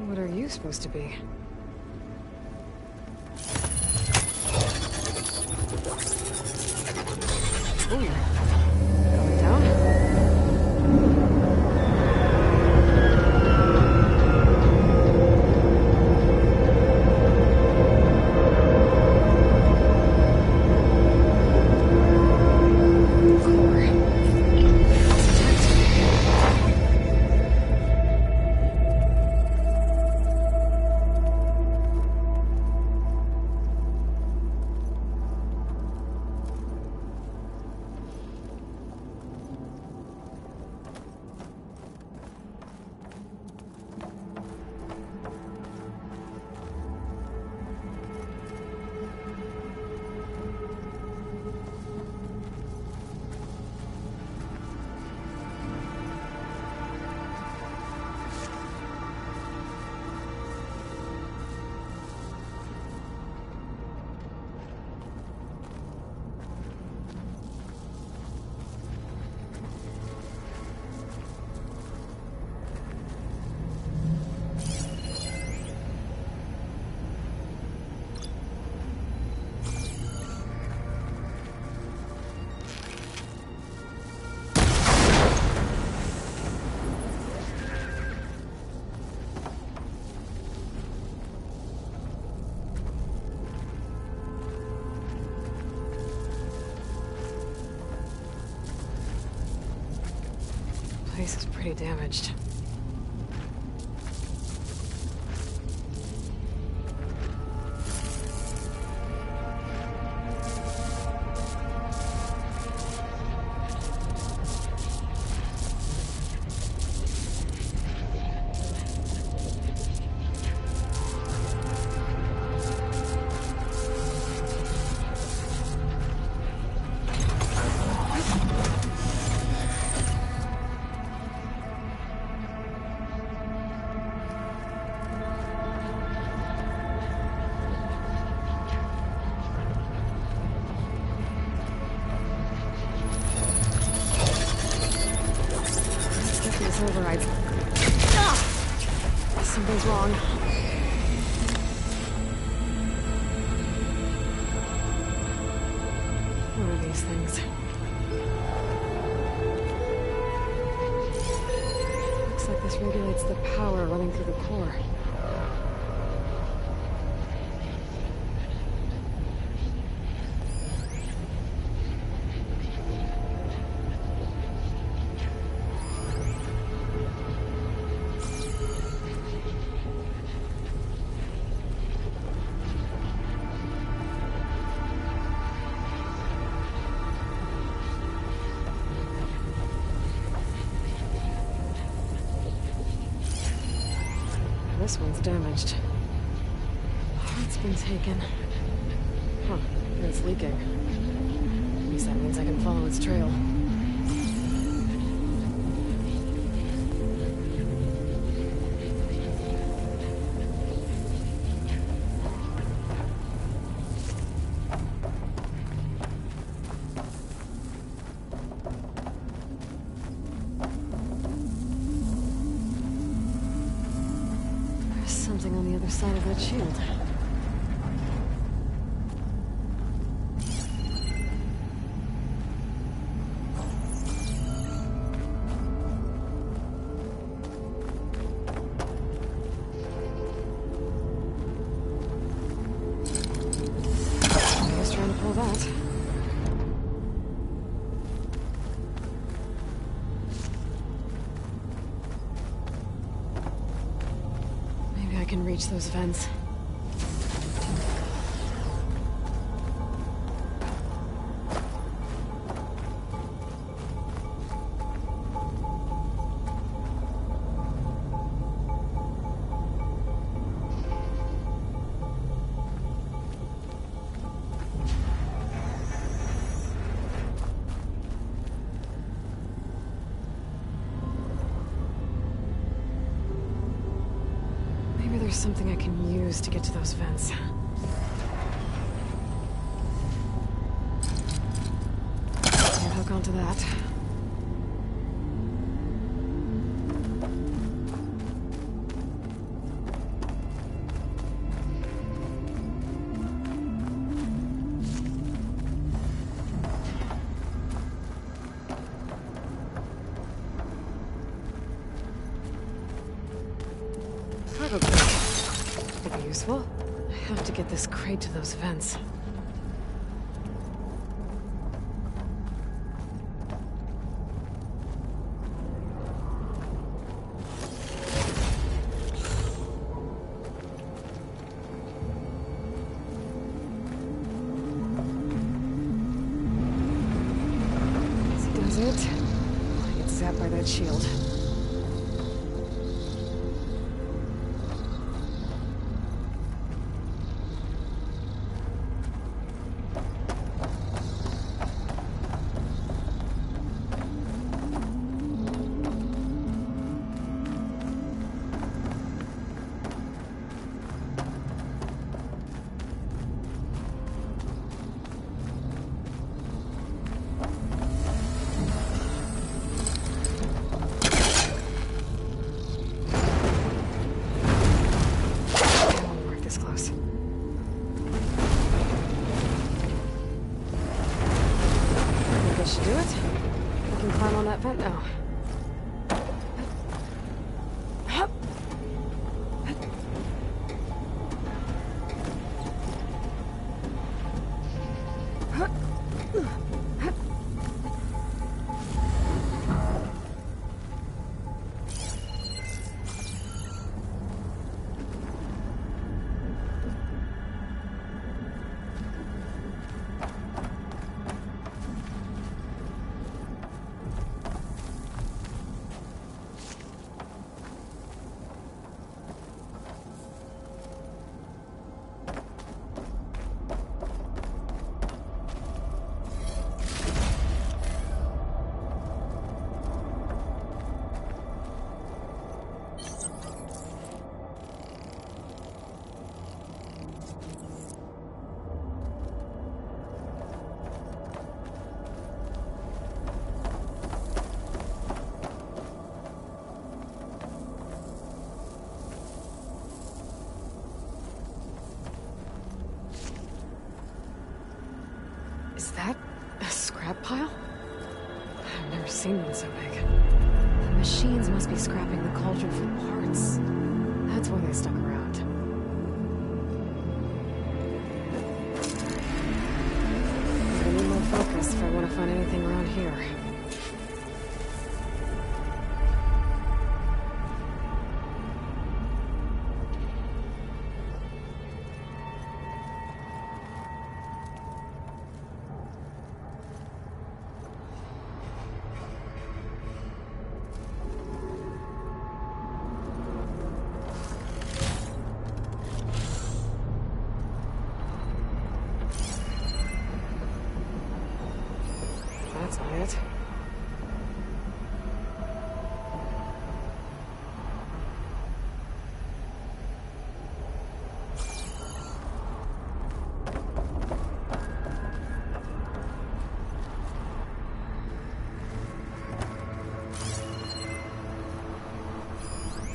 What are you supposed to be? Ooh. Going down? Place is pretty damaged. Override. Something's wrong. What are these things? Looks like this regulates the power running through the core. This one's damaged. It's been taken. Huh, and it's leaking. At least that means I can follow its trail. Something on the other side of that shield. I was trying to pull that. I can reach those vents. There's something I can use to get to those vents. Can't hook onto that. cargo crate. Could be useful. I have to get this crate to those vents. This does it. I get zapped by that shield. No. Is that a scrap pile? I've never seen one so big. The machines must be scrapping the cauldron for parts. That's why they stuck around. I need more focus if I want to find anything around here. That's not it.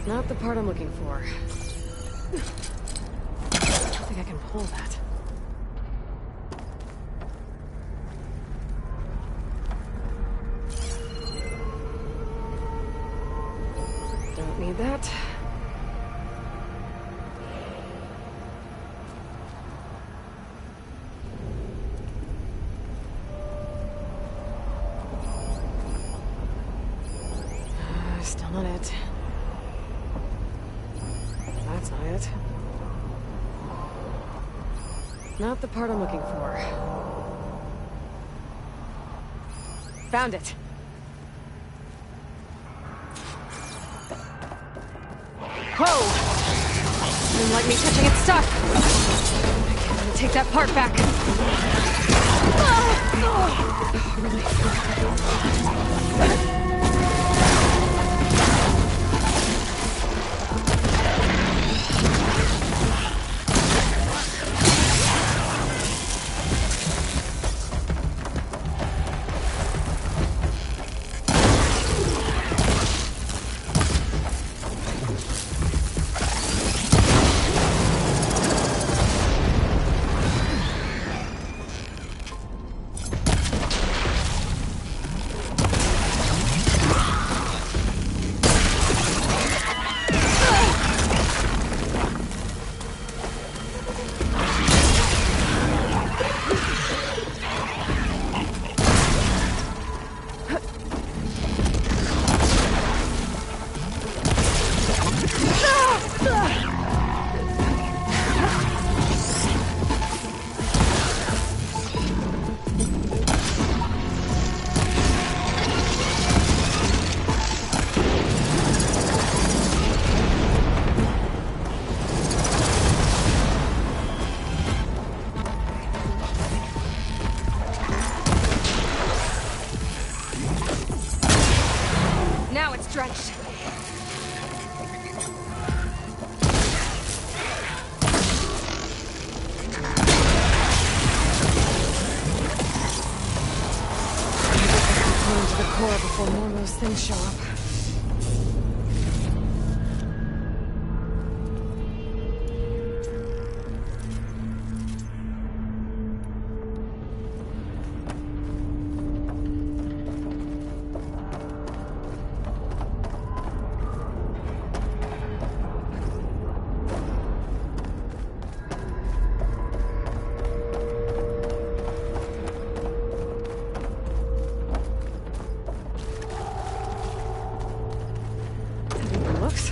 Not the part I'm looking for. I don't think I can pull that. Don't need that. Still not it. That's not it. Not the part I'm looking for. Found it. Whoa! Didn't like me touching its stuff. I'm gonna take that part back. Really? core before more of those things show up. Looks.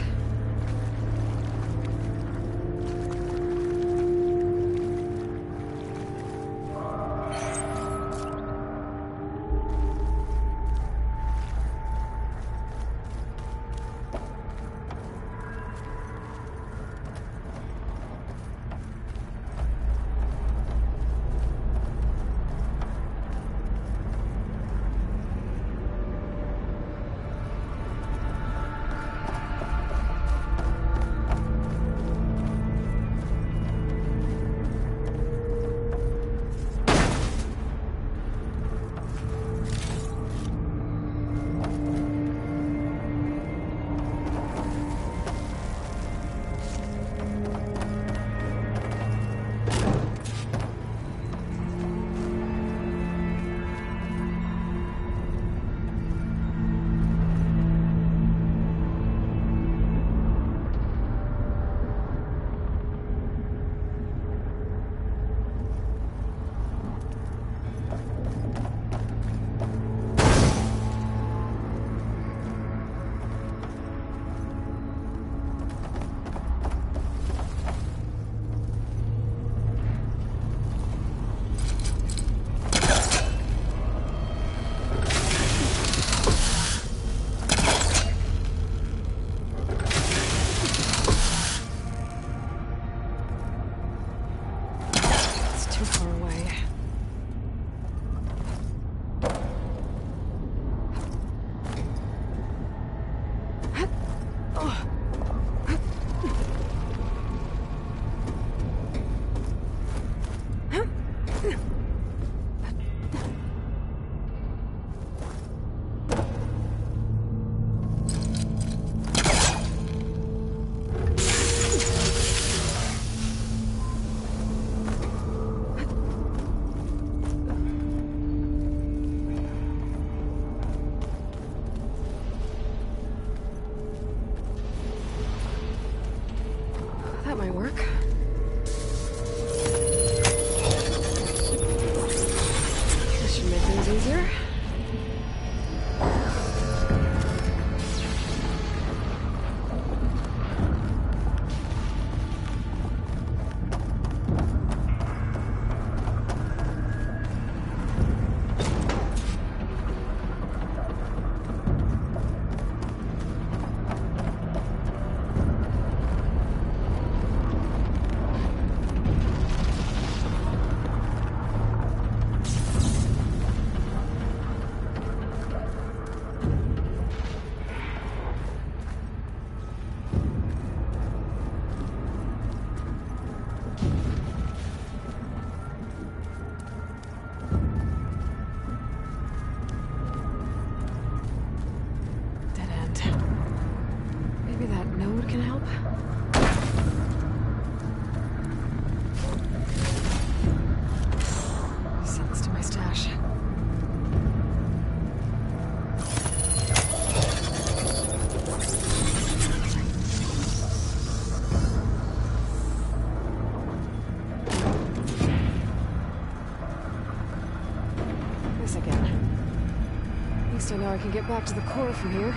Too far away. That might work. This should make things easier. Maybe that node can help? Sends to my stash. This again. At least I know I can get back to the core from here.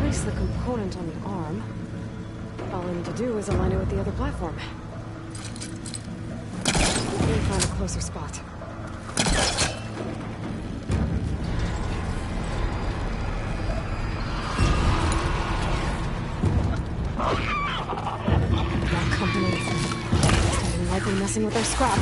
Place the component on the arm. All I need to do is align it with the other platform. Let me find a closer spot. More company. I'm likely messing with their scrap.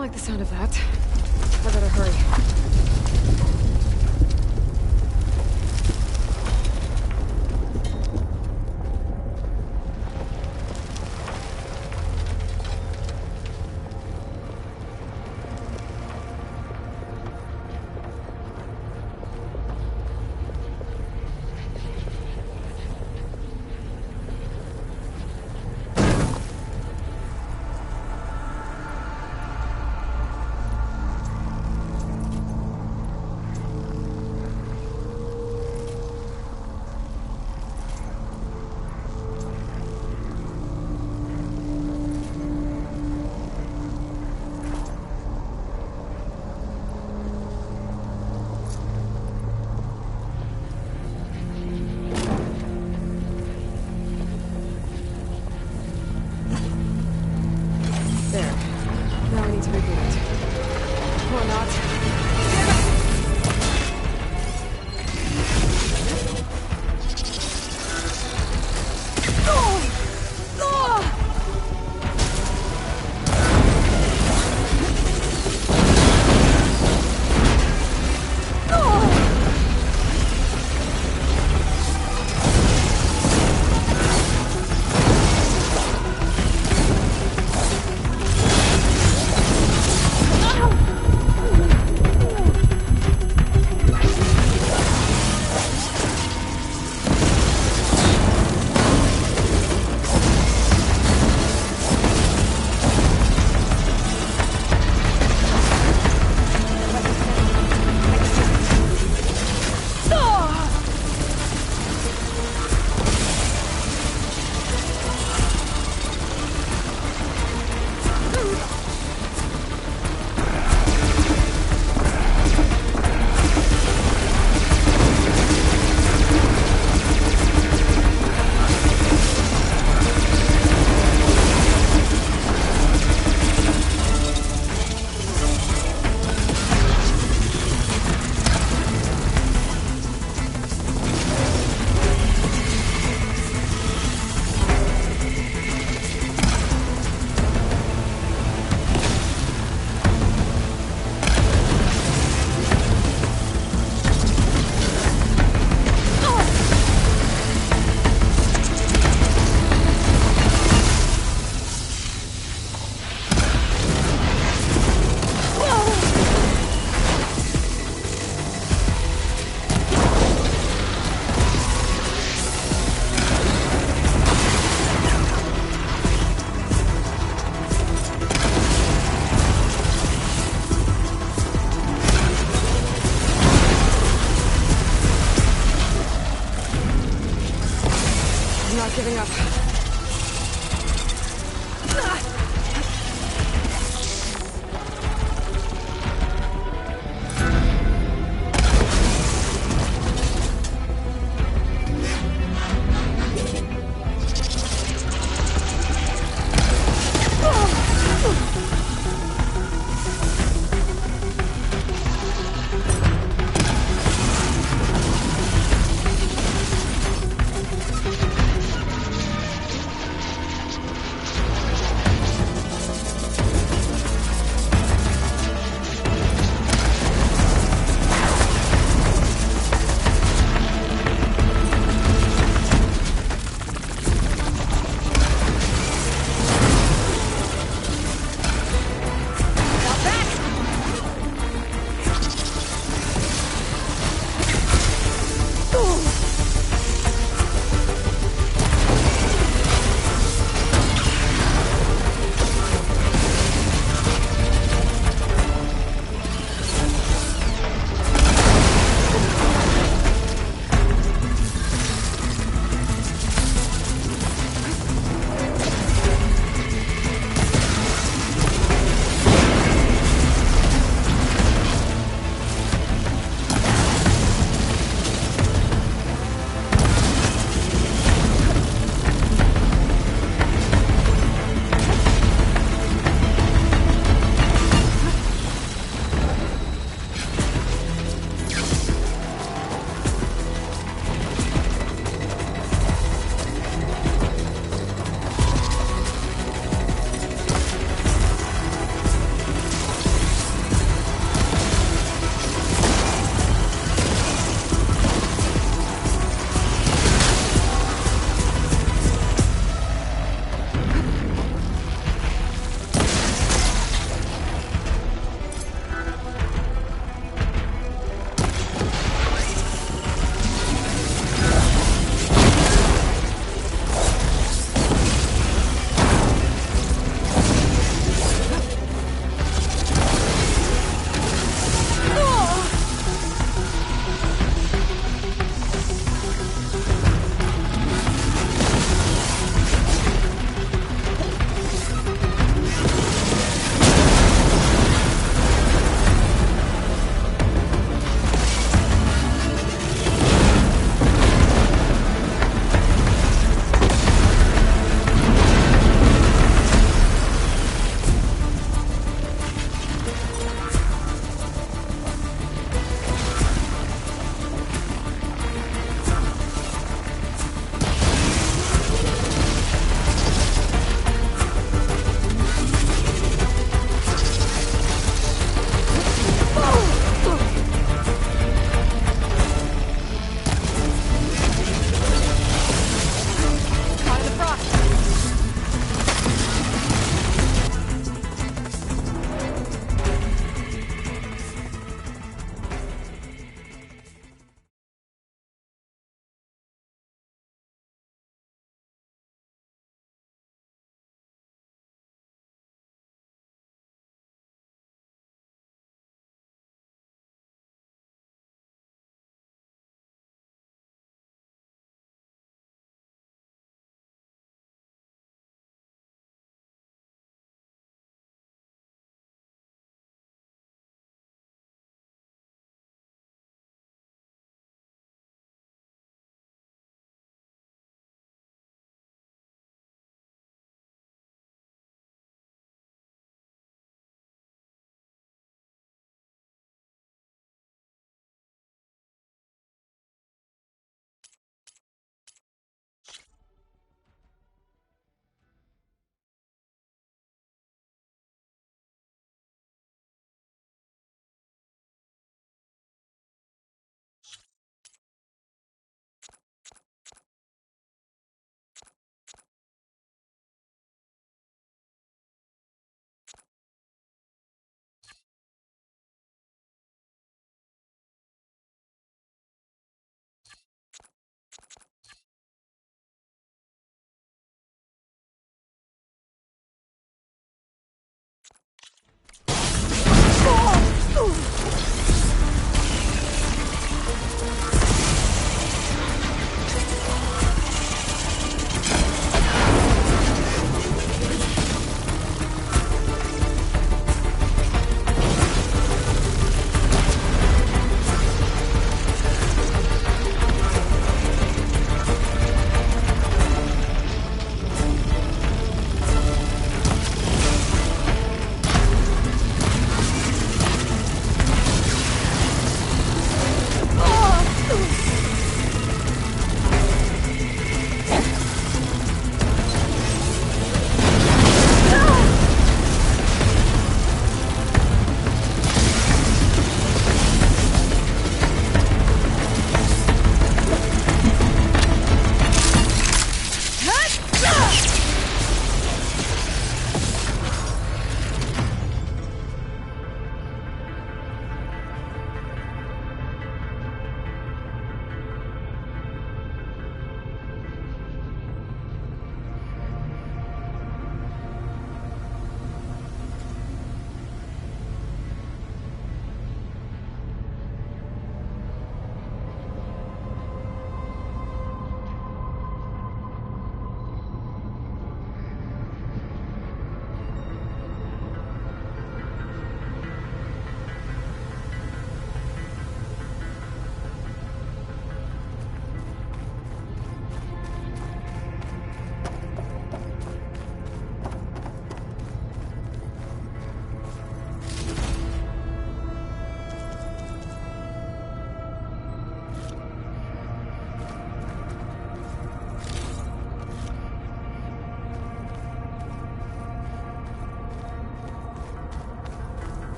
like the sound of that. I better hurry.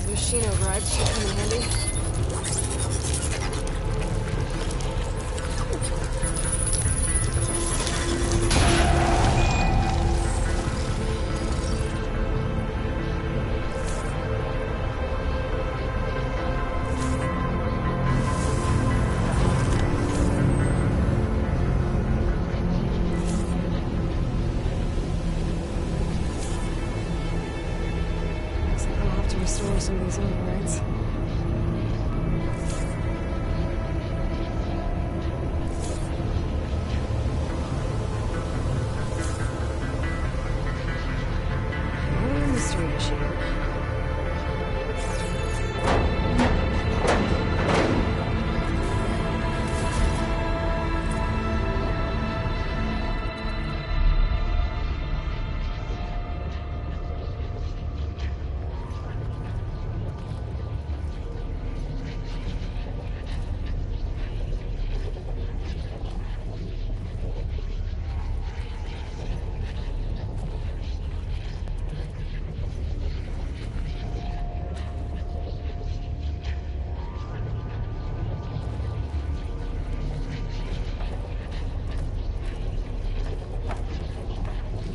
Machine overrides should come in handy. Restore some of these overrides. Mystery machine.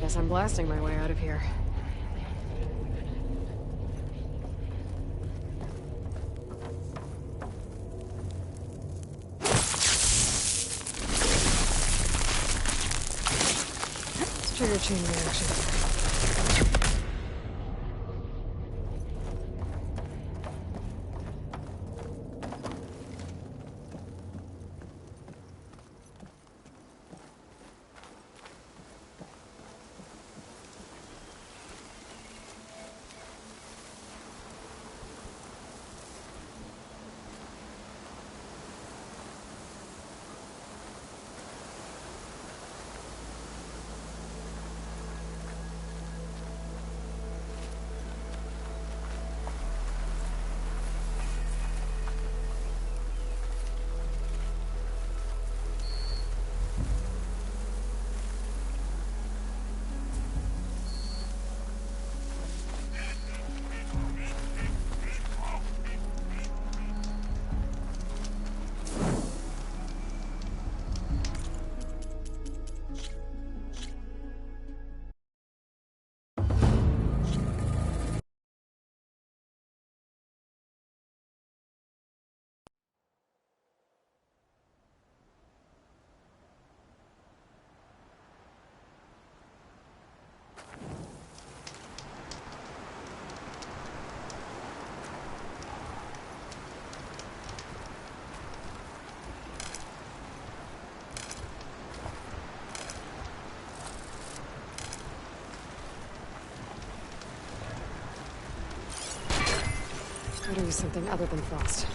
Guess I'm blasting my way out of here. Let's trigger chain reaction. Gotta use something other than frost.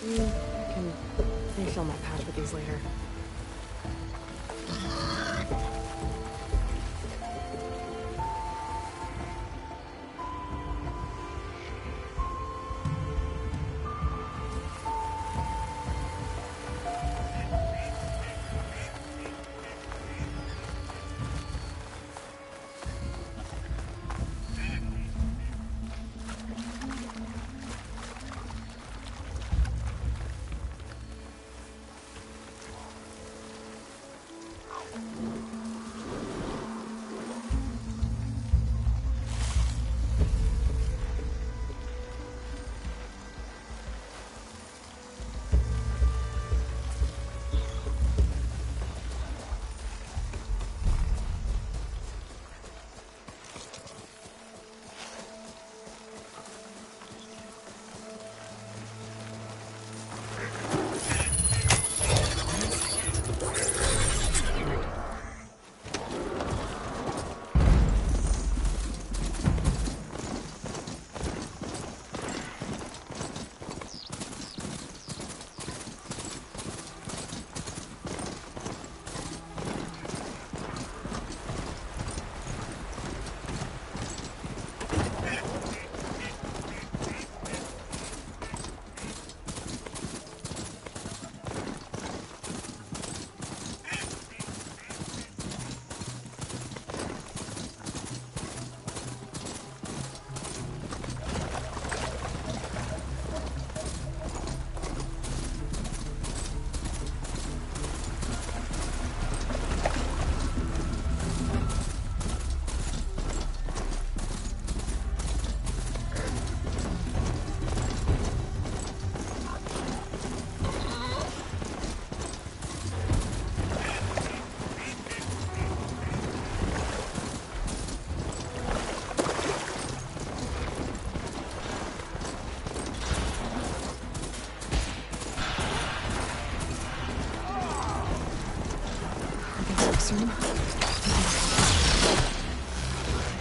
I can refill my pad with these later.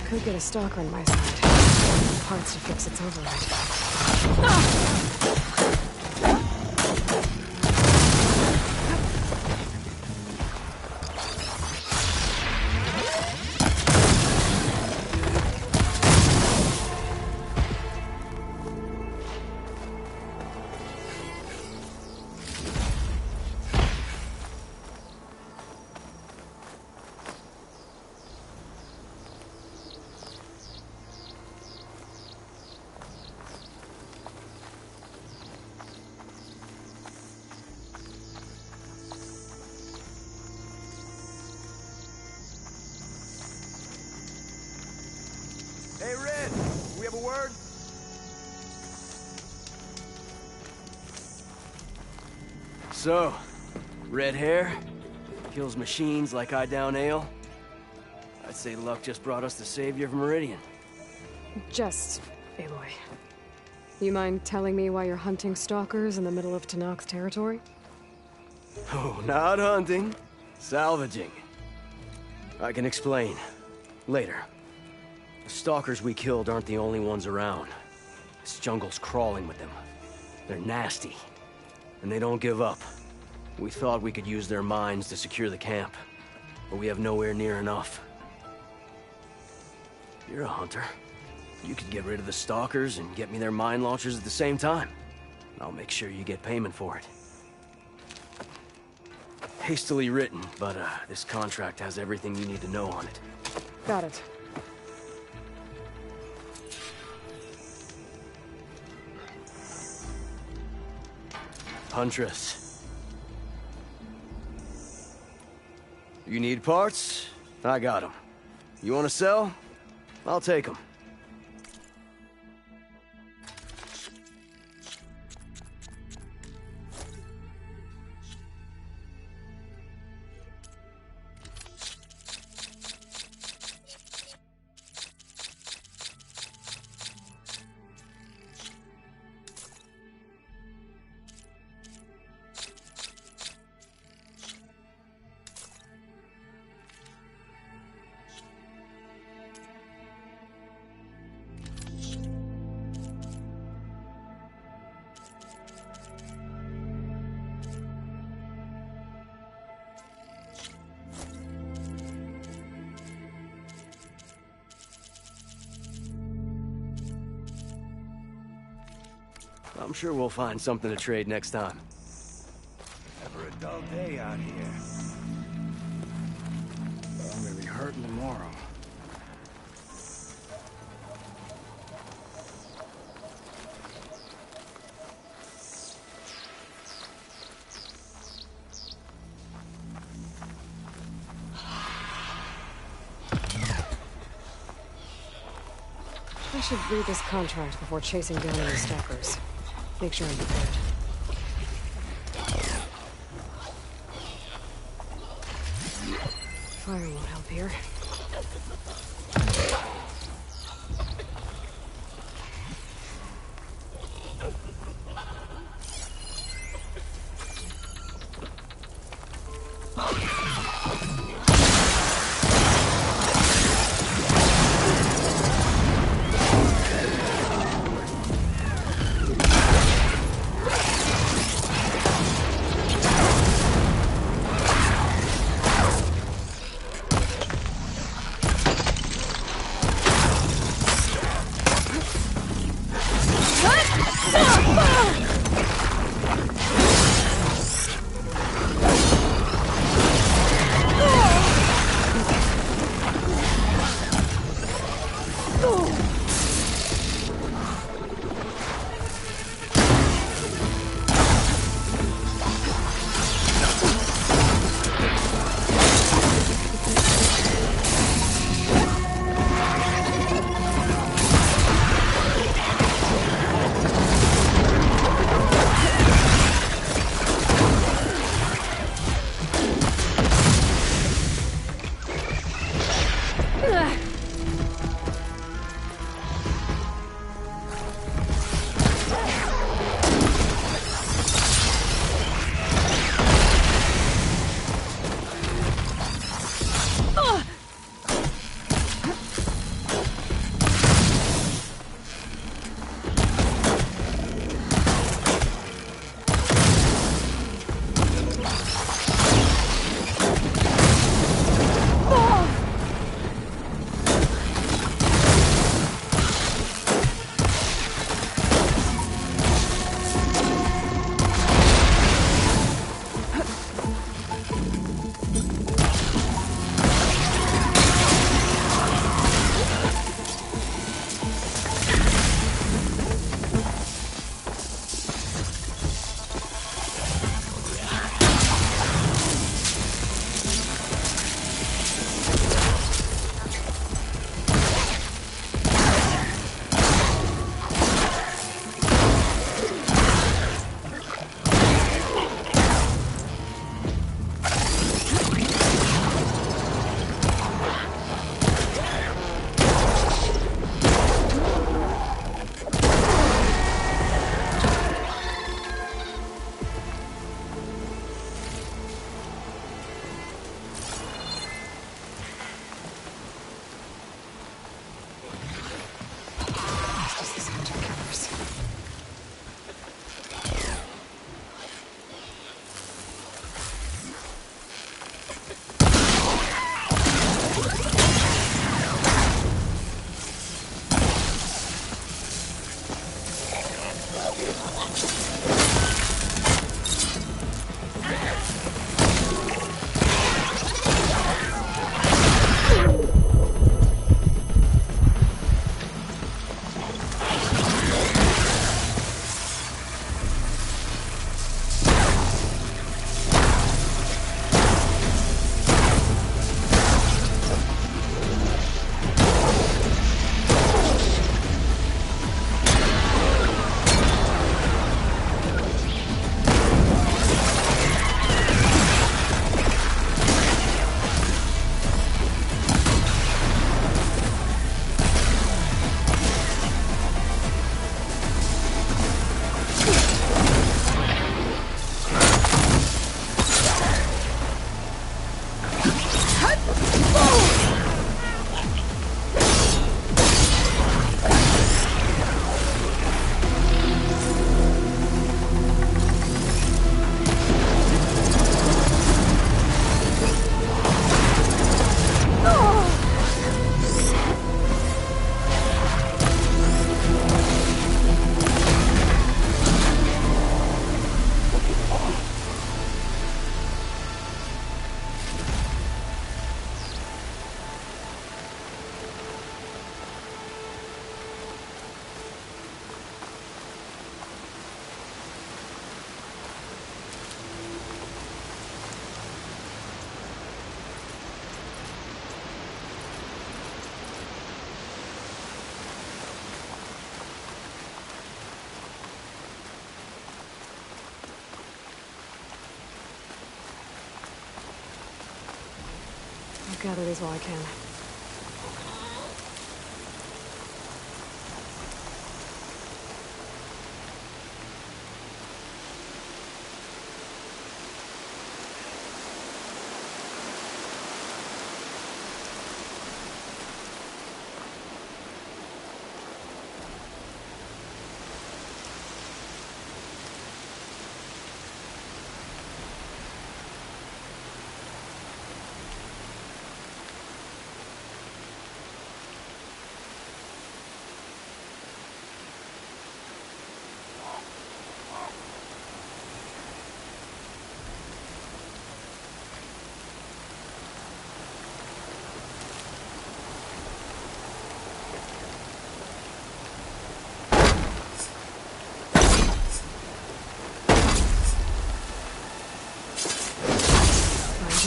Could get a stalker on my side. Parts to fix its override. Hey, Red! We have a word? So, red hair, kills machines like I down ale. I'd say luck just brought us the savior of Meridian. Just, Aloy. You mind telling me why you're hunting stalkers in the middle of Tenakth territory? Oh, not hunting. Salvaging. I can explain. Later. The stalkers we killed aren't the only ones around. This jungle's crawling with them. They're nasty. And they don't give up. We thought we could use their mines to secure the camp. But we have nowhere near enough. You're a hunter. You could get rid of the stalkers and get me their mine launchers at the same time. I'll make sure you get payment for it. Hastily written, but this contract has everything you need to know on it. Got it. Huntress. You need parts? I got them. You want to sell? I'll take them. I'm sure we'll find something to trade next time. Never a dull day out here. I'm gonna be hurting tomorrow. I should read this contract before chasing down any stalkers. Make sure I'm prepared. Fire won't help here. gather these while I can.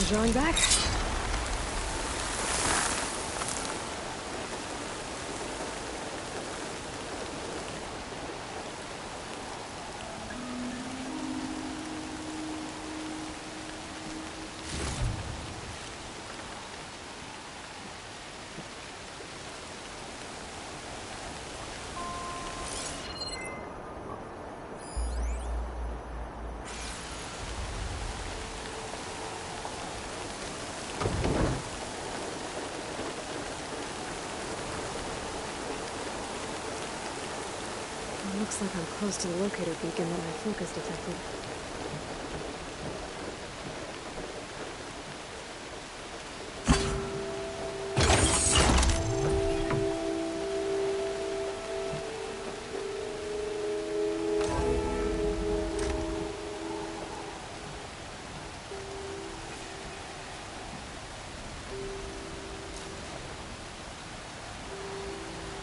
Drawing back. Looks like I'm close to the locator beacon that my focus detected.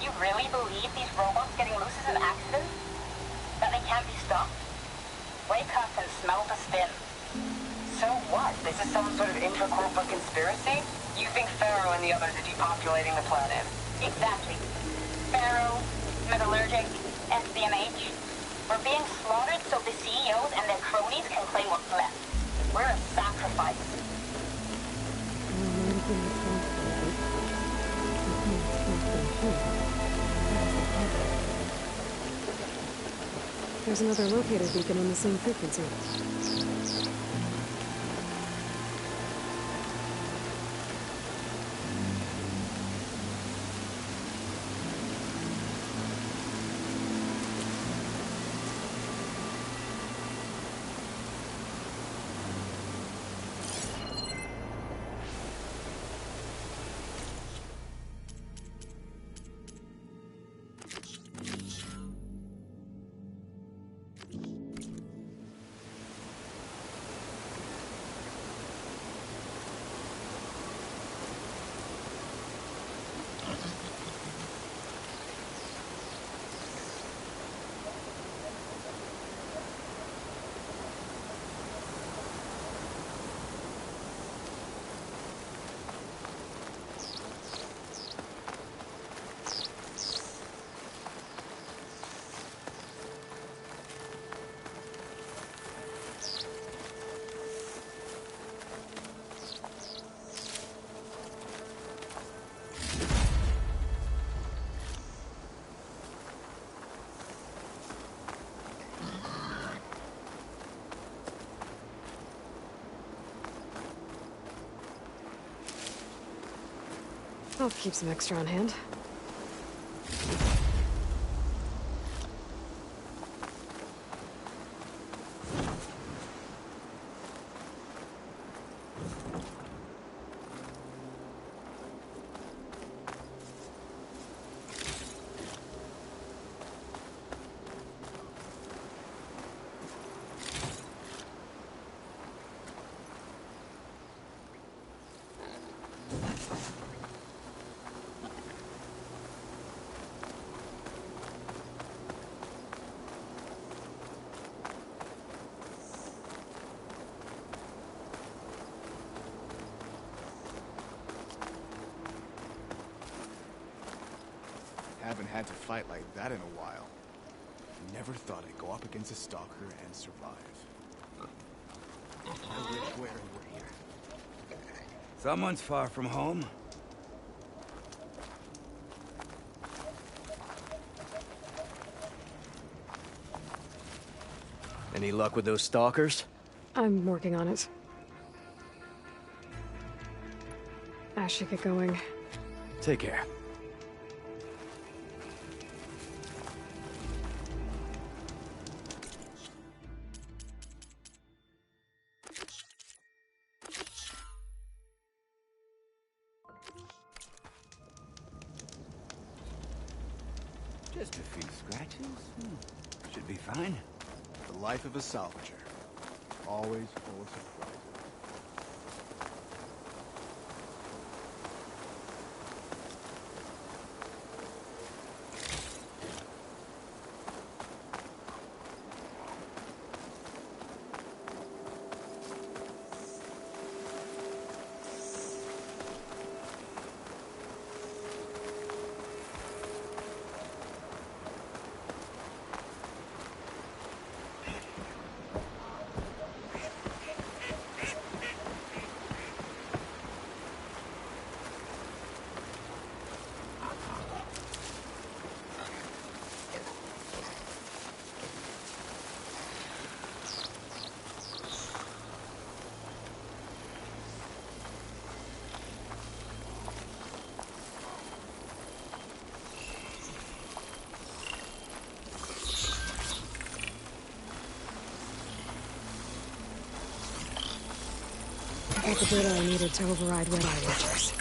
You really believe these robots getting loose is an accident? That they can't be stopped? Wake up and smell the spin. So what? This is some sort of intra-corporate conspiracy? You think Pharaoh and the others are depopulating the planet? Exactly. Pharaoh, Metallurgic, SBMH. We're being slaughtered so the CEOs and their cronies can claim what's left. We're a sacrifice. There's another locator beacon on the same frequency. I'll keep some extra on hand. Haven't had to fight like that in a while. Never thought I'd go up against a stalker and survive. I wish Warren were here. Someone's far from home. Any luck with those stalkers? I'm working on it. I should get going. Take care. Just a few scratches. Should be fine. The life of a salvager. Always full of surprises. I got the data I needed to override Red Eye Watchers.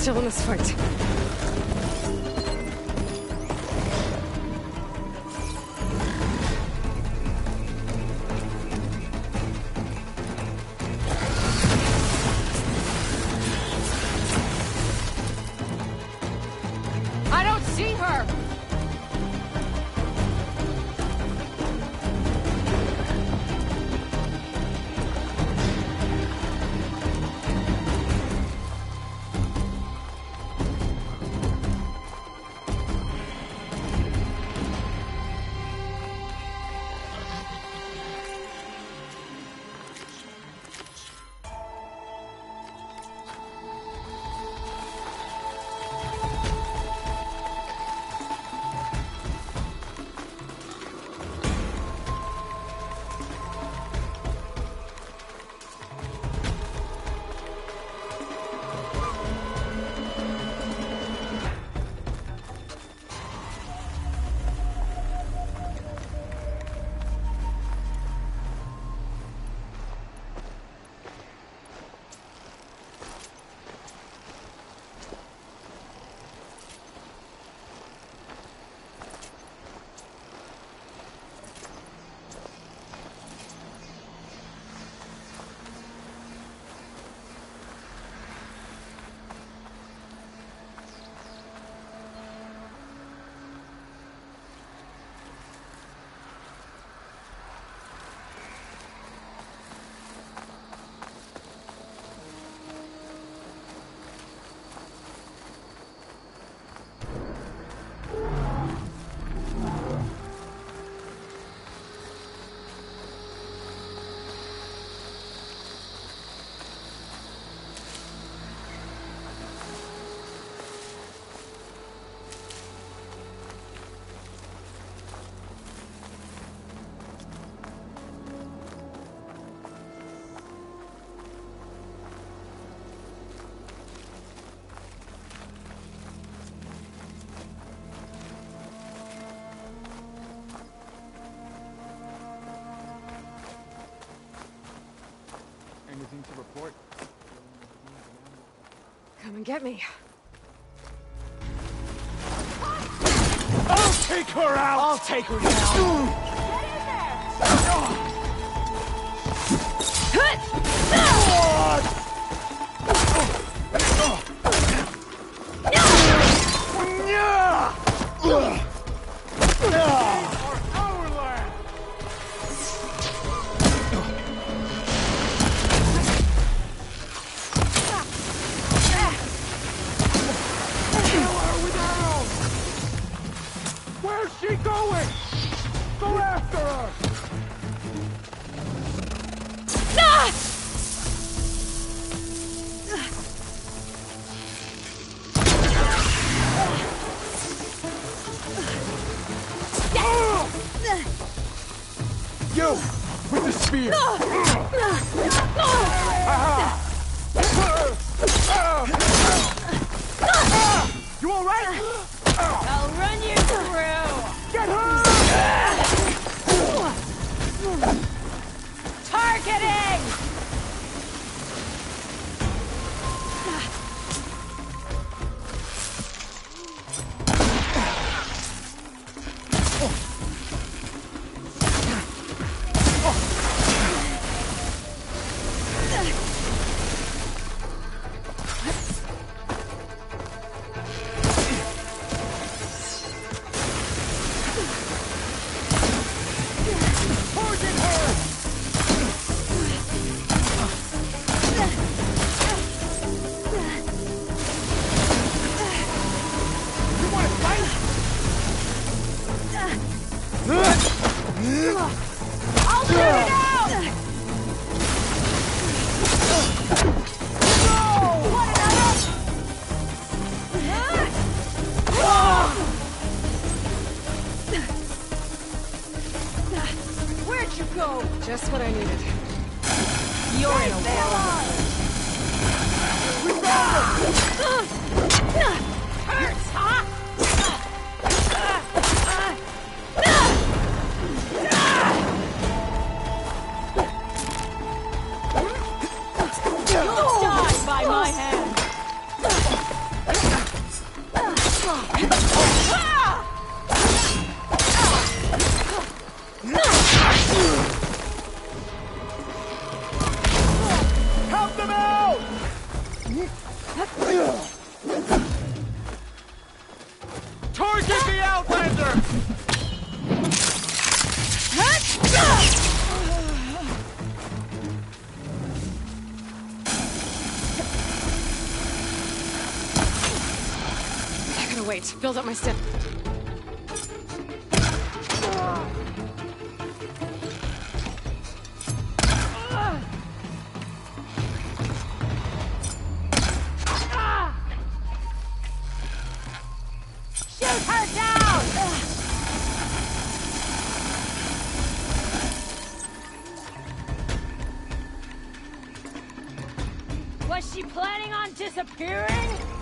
still in this fight. I don't see her! Anything to report? Come and get me. I'll take her out! I'll take her down! Where's she going? Go after her! You! With the spear! You alright? I'll run you through! Get her! Targeting! I'll shoot it out! No! What Where'd you go? Just what I needed. You're in a world. Hurts, huh? You'll die by my hand. wait. Build up my stim. Shoot her down! Was she planning on disappearing?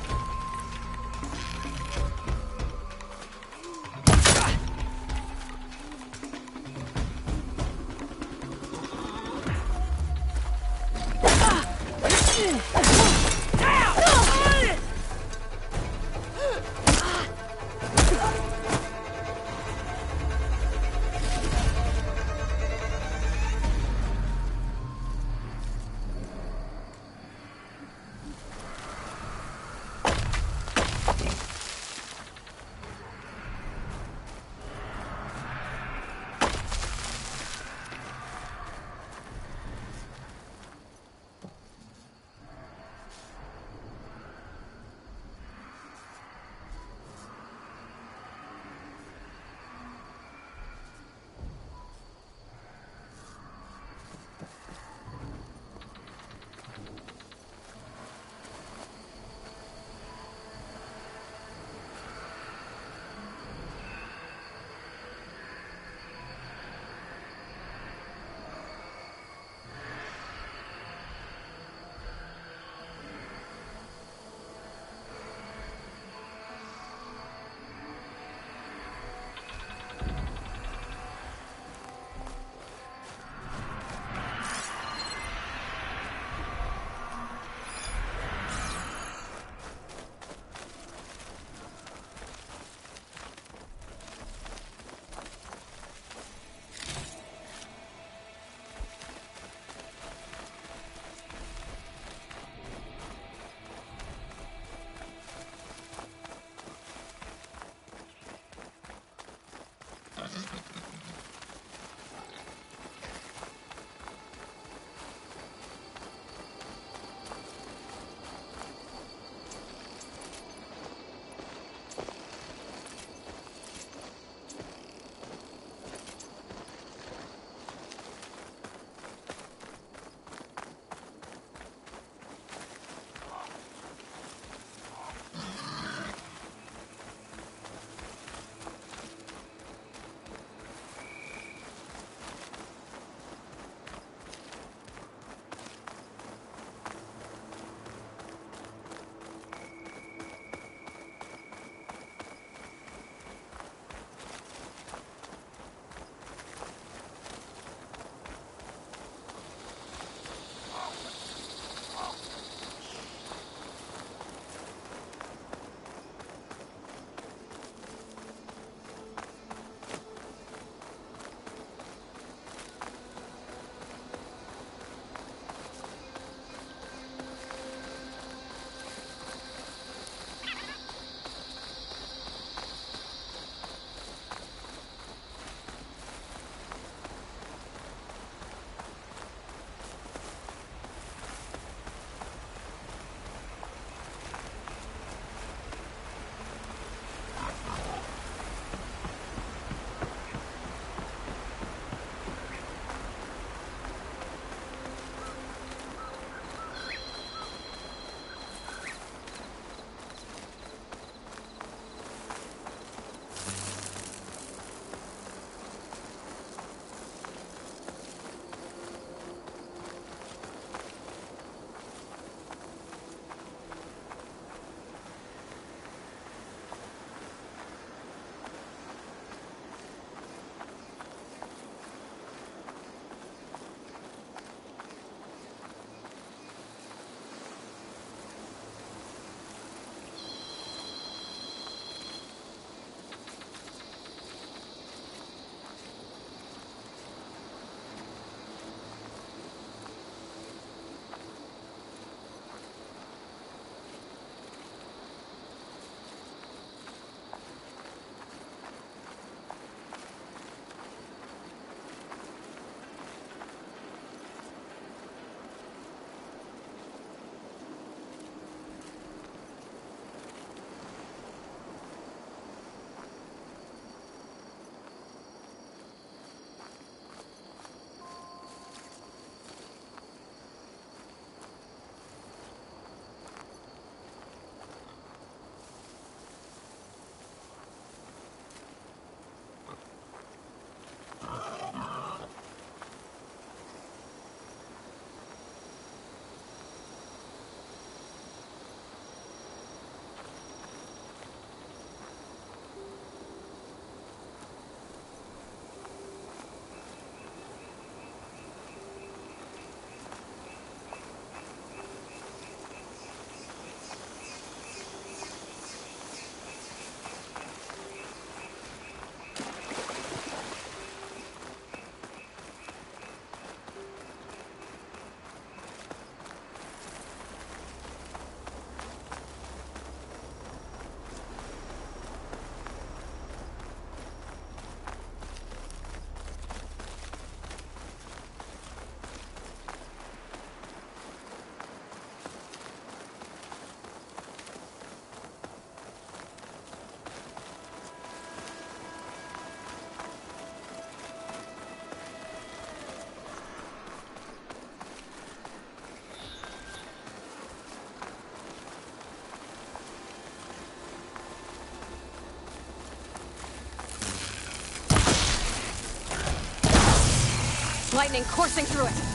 lightning coursing through it.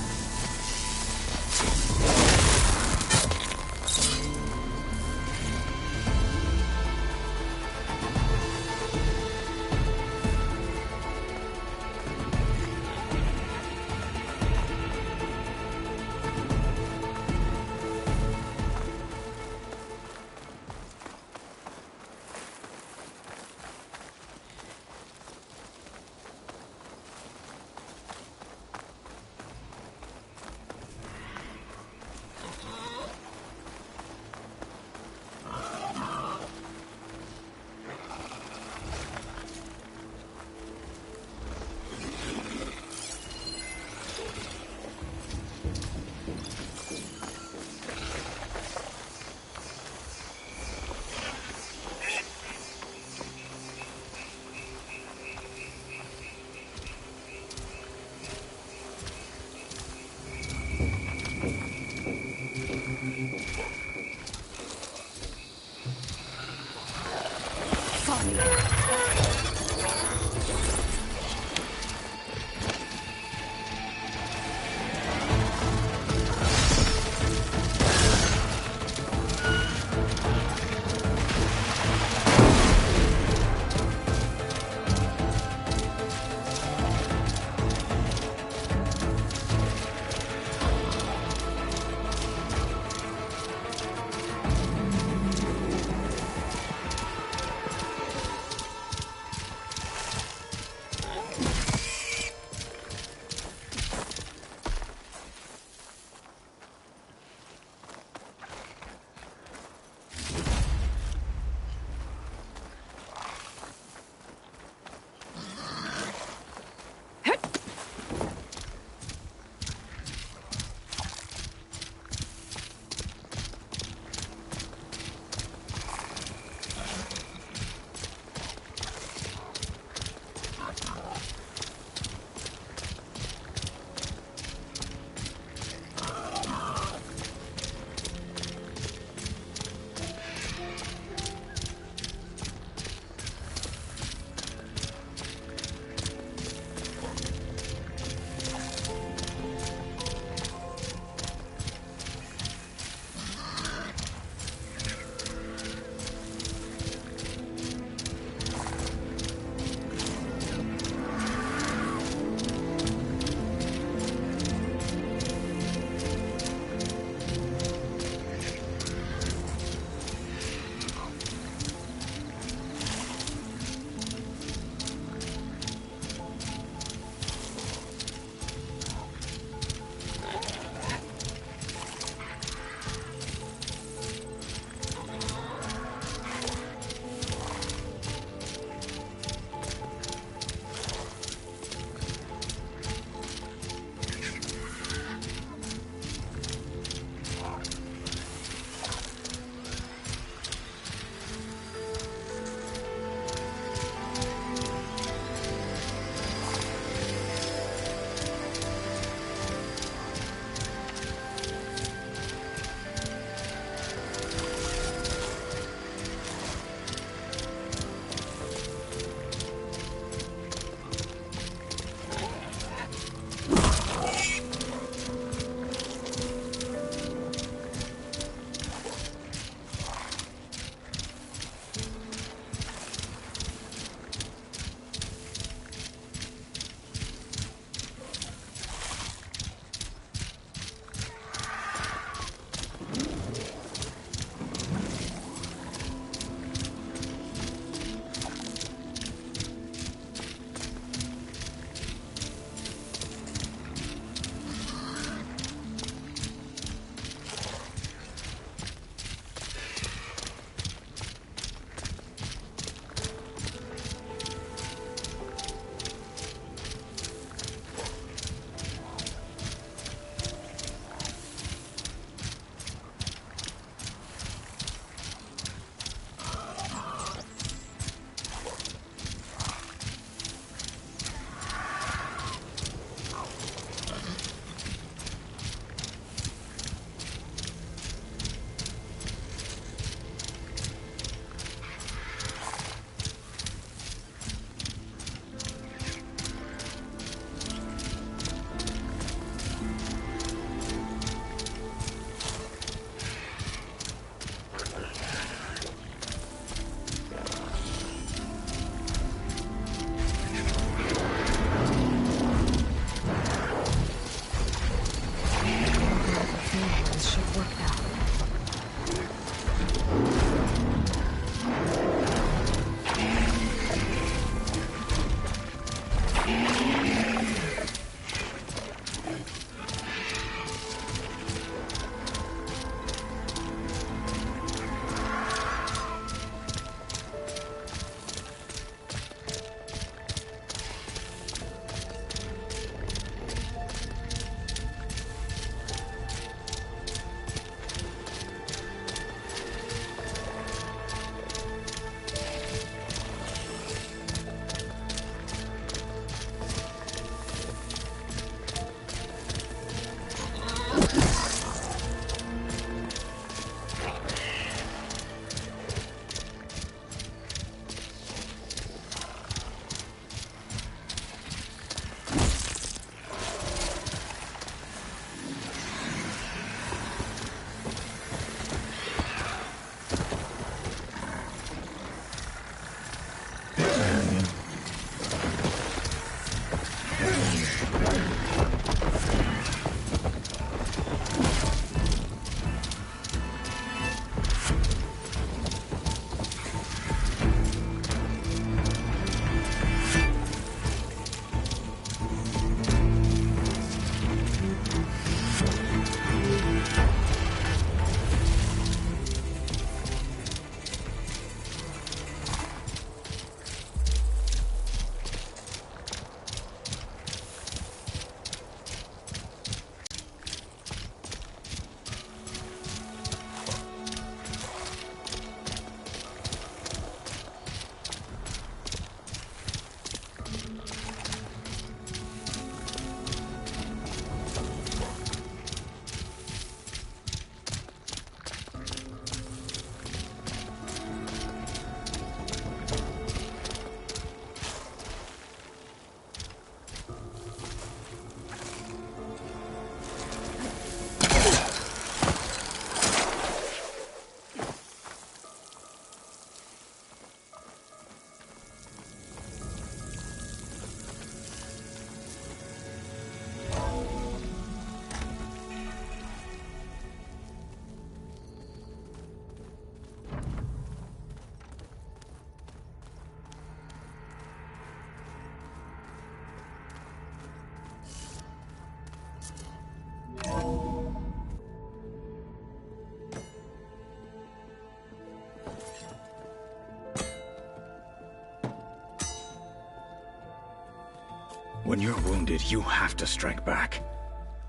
When you're wounded, you have to strike back.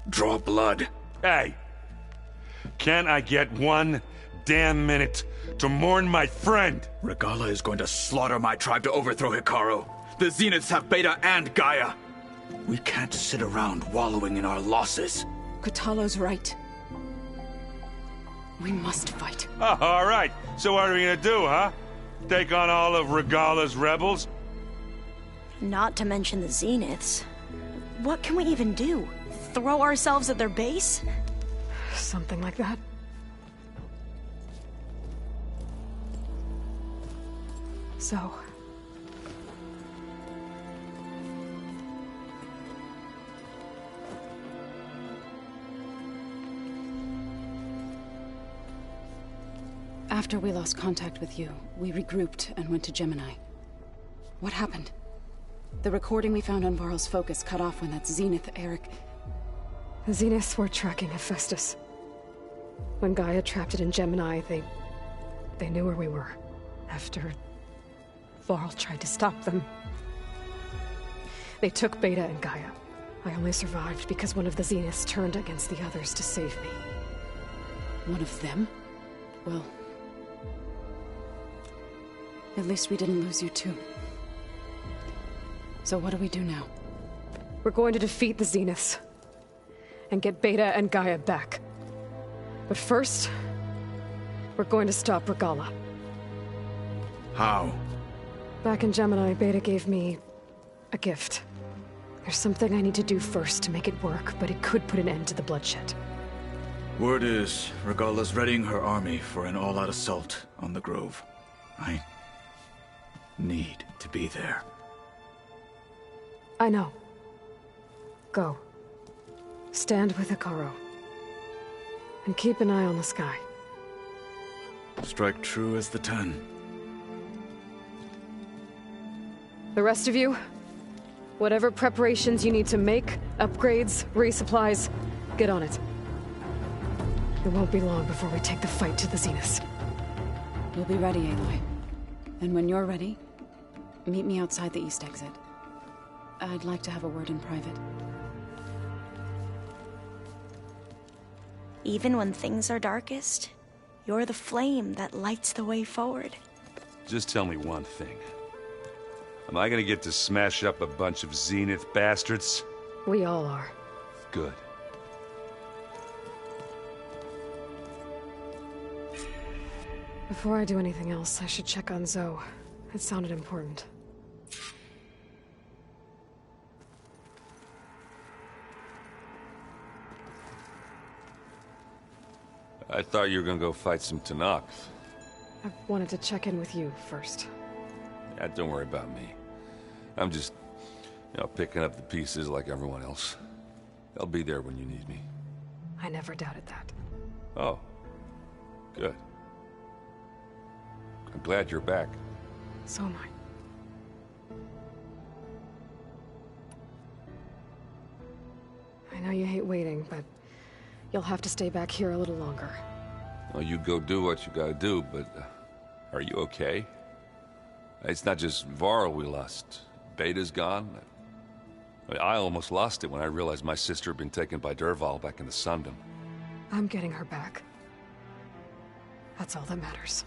Draw blood. Hey! Can't I get one damn minute to mourn my friend? Regala is going to slaughter my tribe to overthrow Hikaru. The Zeniths have Beta and Gaia. We can't sit around wallowing in our losses. Kotallo's right. We must fight. Oh, all right. So what are we gonna do, huh? Take on all of Regala's rebels? Not to mention the Zeniths. What can we even do? Throw ourselves at their base? Something like that. So... After we lost contact with you, we regrouped and went to Gemini. What happened? The recording we found on Varl's focus cut off when that Zenith, Eric... The Zeniths were tracking Hephaestus. When Gaia trapped it in Gemini, they knew where we were. After... Varl tried to stop them. They took Beta and Gaia. I only survived because one of the Zeniths turned against the others to save me. One of them? Well... At least we didn't lose you too. So what do we do now? We're going to defeat the Zeniths. And get Beta and Gaia back. But first... we're going to stop Regala. How? Back in Gemini, Beta gave me... a gift. There's something I need to do first to make it work, but it could put an end to the bloodshed. Word is, Regala's readying her army for an all-out assault on the Grove. I need to be there. I know. Go. Stand with Hikaru. And keep an eye on the sky. Strike true as the 10. The rest of you, whatever preparations you need to make, upgrades, resupplies, get on it. It won't be long before we take the fight to the Zeniths. We'll be ready, Aloy. And when you're ready, meet me outside the east exit. I'd like to have a word in private. Even when things are darkest, you're the flame that lights the way forward. Just tell me one thing. Am I gonna get to smash up a bunch of Zenith bastards? We all are. Good. Before I do anything else, I should check on Zoe. It sounded important. I thought you were gonna go fight some Tanaks. I wanted to check in with you first. Yeah, don't worry about me. I'm just, picking up the pieces like everyone else. I'll be there when you need me. I never doubted that. Oh. Good. I'm glad you're back. So am I. I know you hate waiting, but you'll have to stay back here a little longer. Well, you go do what you gotta do, but are you okay? It's not just Varl we lost. Beta's gone. I almost lost it when I realized my sister had been taken by Dervahl back in the Sundom. I'm getting her back. That's all that matters.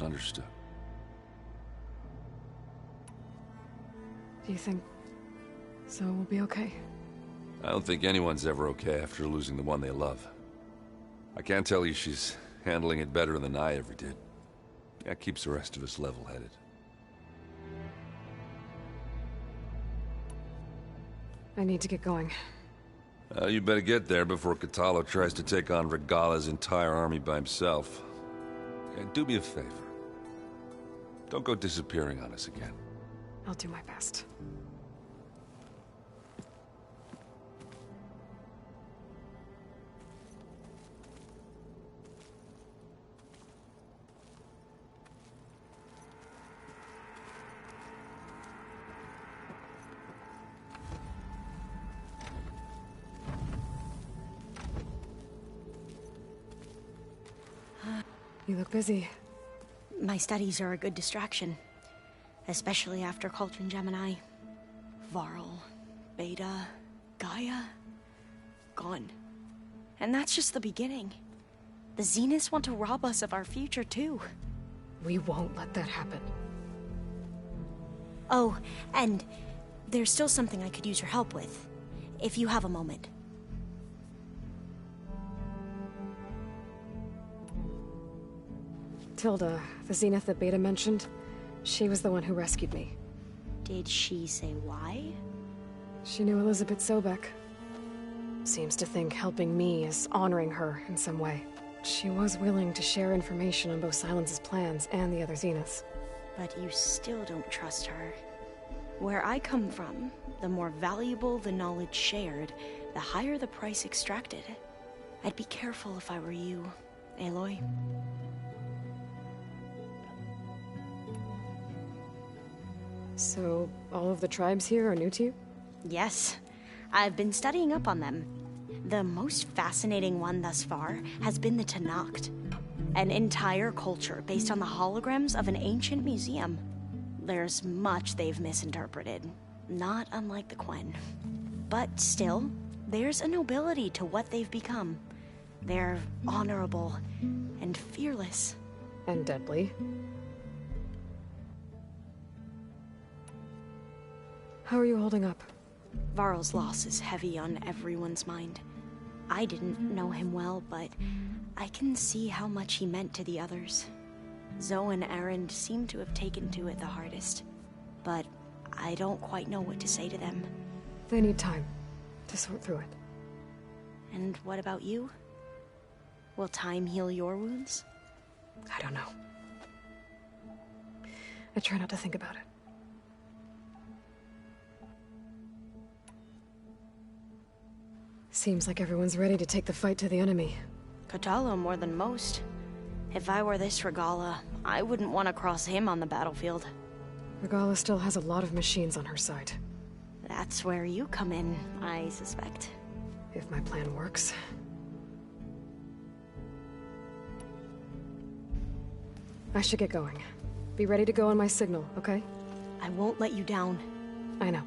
Understood. Do you think Zoe will be okay? I don't think anyone's ever okay after losing the one they love. I can't tell you she's handling it better than I ever did. That keeps the rest of us level-headed. I need to get going. You better get there before Kotallo tries to take on Regala's entire army by himself. Do me a favor. Don't go disappearing on us again. I'll do my best. You look busy. My studies are a good distraction. Especially after Cauldron Gemini. Varl. Beta, Gaia, gone. And that's just the beginning. The Zeniths want to rob us of our future, too. We won't let that happen. Oh, and there's still something I could use your help with, if you have a moment. Tilda, the Zenith that Beta mentioned, she was the one who rescued me. Did she say why? She knew Elizabeth Sobek. Seems to think helping me is honoring her in some way. She was willing to share information on both Silence's plans and the other Zeniths. But you still don't trust her. Where I come from, the more valuable the knowledge shared, the higher the price extracted. I'd be careful if I were you, Aloy. So, all of the tribes here are new to you? Yes. I've been studying up on them. The most fascinating one thus far has been the Tenakth, an entire culture based on the holograms of an ancient museum. There's much they've misinterpreted, not unlike the Quen. But still, there's a nobility to what they've become. They're honorable and fearless. And deadly. How are you holding up? Varl's loss is heavy on everyone's mind. I didn't know him well, but I can see how much he meant to the others. Zoe and Erend seem to have taken to it the hardest, but I don't quite know what to say to them. They need time to sort through it. And what about you? Will time heal your wounds? I don't know. I try not to think about it. Seems like everyone's ready to take the fight to the enemy. Kotallo more than most. If I were this Regala, I wouldn't want to cross him on the battlefield. Regala still has a lot of machines on her side. That's where you come in, I suspect. If my plan works. I should get going. Be ready to go on my signal, okay? I won't let you down. I know.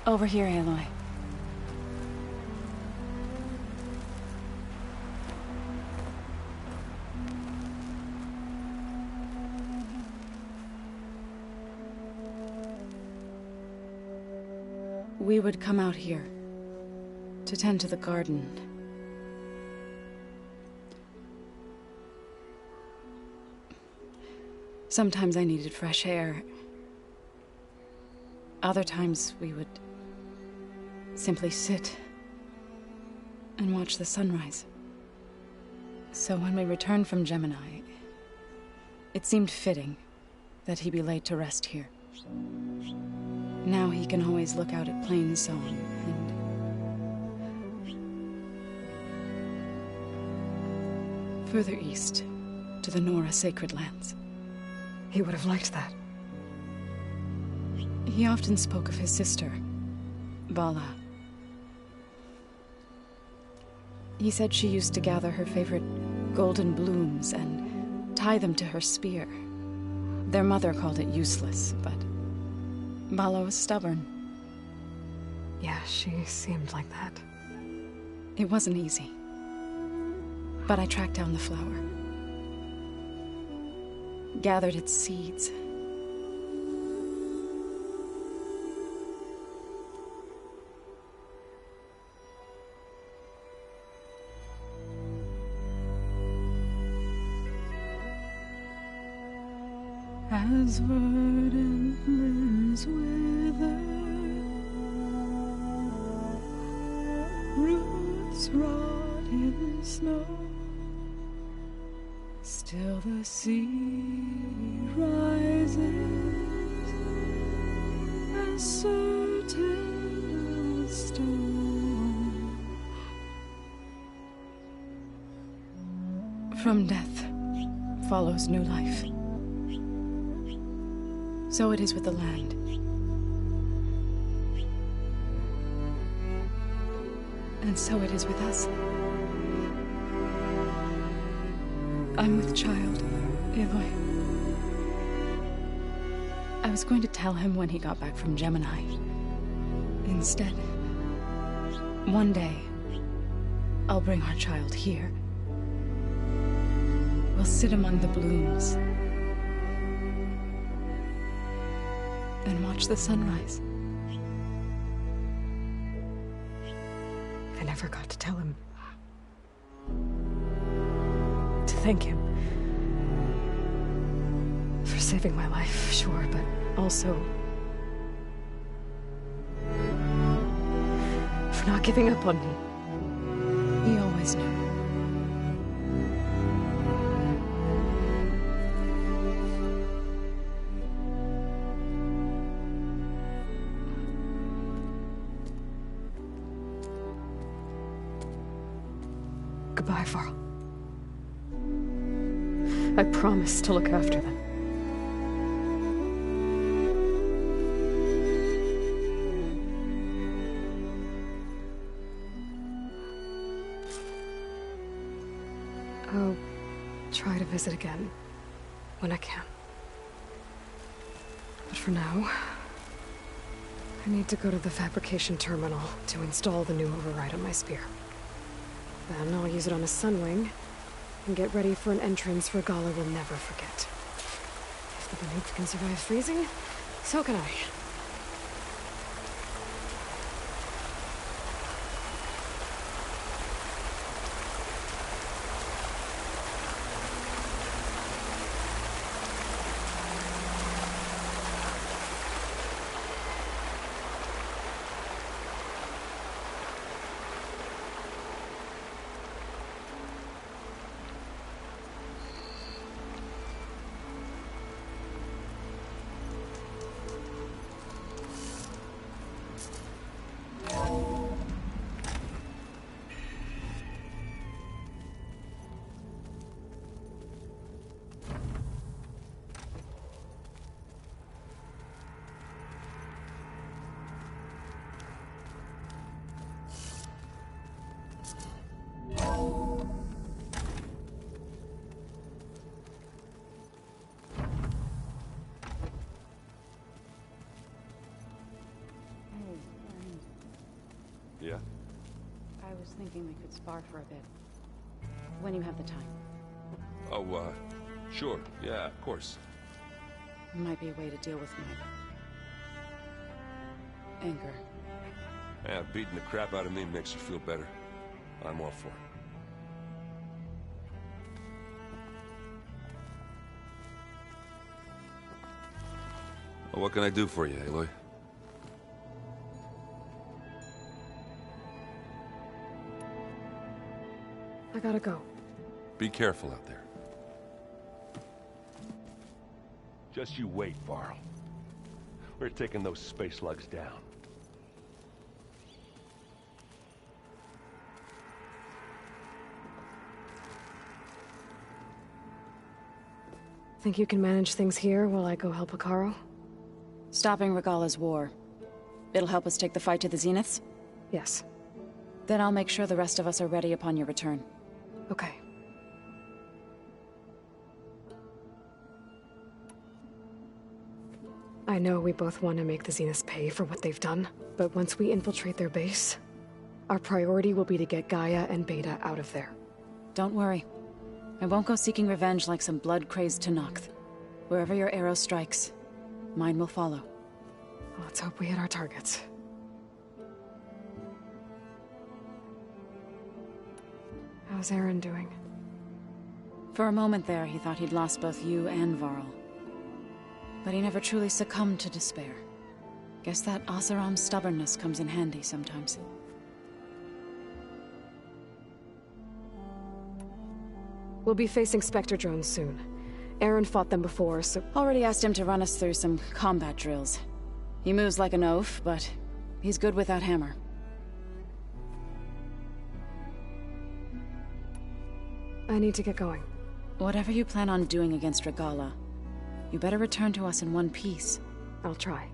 Over here, Aloy. We would come out here to tend to the garden. Sometimes I needed fresh air. Other times we would simply sit and watch the sunrise. So when we returned from Gemini, it seemed fitting that he be laid to rest here. Now he can always look out at Plain Song and further east to the Nora sacred lands. He would have liked that. He often spoke of his sister, Bala. He said she used to gather her favorite golden blooms and tie them to her spear. Their mother called it useless, but Bala was stubborn. Yeah, she seemed like that. It wasn't easy. But I tracked down the flower. Gathered its seeds. As verdant limbs wither, roots rot in snow, still the sea rises, as certain as stone. From death follows new life. So it is with the land. And so it is with us. I'm with child, Aloy. I was going to tell him when he got back from Gemini. Instead, one day, I'll bring our child here. We'll sit among the blooms and watch the sunrise. I never got to tell him. To thank him. For saving my life, sure, but also for not giving up on me. He always knew. Goodbye, Varl. I promise to look after them. I'll try to visit again when I can. But for now, I need to go to the fabrication terminal to install the new override on my spear. Then I'll use it on a sunwing and get ready for an entrance Regala will never forget. If the beneath can survive freezing, so can I. Yeah? I was thinking we could spar for a bit. When you have the time. Oh, sure. Yeah, of course. Might be a way to deal with my anger. Yeah, beating the crap out of me makes you feel better. I'm all for it. Well, what can I do for you, Aloy? I gotta go. Be careful out there. Just you wait, Varl. We're taking those space slugs down. Think you can manage things here while I go help Akaro? Stopping Regalla's war. It'll help us take the fight to the Zeniths? Yes. Then I'll make sure the rest of us are ready upon your return. Okay. I know we both want to make the Zeniths pay for what they've done, but once we infiltrate their base, our priority will be to get Gaia and Beta out of there. Don't worry. I won't go seeking revenge like some blood-crazed Tenakth. Wherever your arrow strikes, mine will follow. Let's hope we hit our targets. How's Aaron doing? For a moment there, he thought he'd lost both you and Varl. But he never truly succumbed to despair. Guess that Oseram's stubbornness comes in handy sometimes. We'll be facing Spectre drones soon. Aaron fought them before, so... Already asked him to run us through some combat drills. He moves like an oaf, but he's good with that hammer. I need to get going. Whatever you plan on doing against Regalla, you better return to us in one piece. I'll try.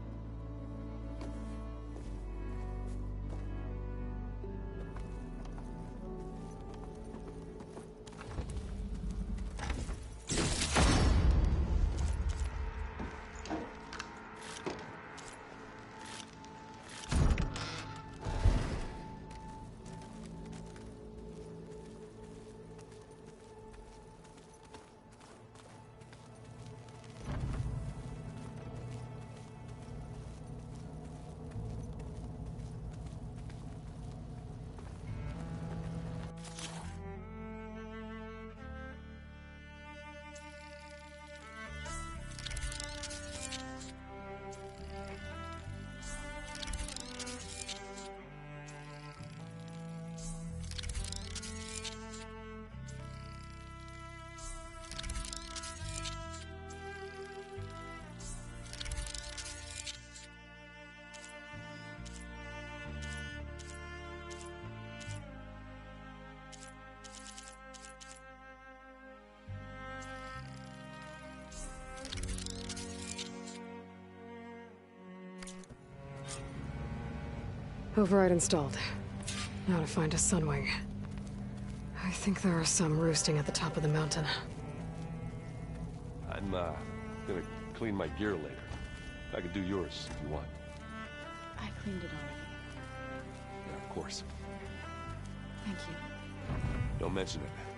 Override installed. Now to find a Sunwing. I think there are some roosting at the top of the mountain. I'm, gonna clean my gear later. I could do yours if you want. I cleaned it already. Yeah, of course. Thank you. Don't mention it.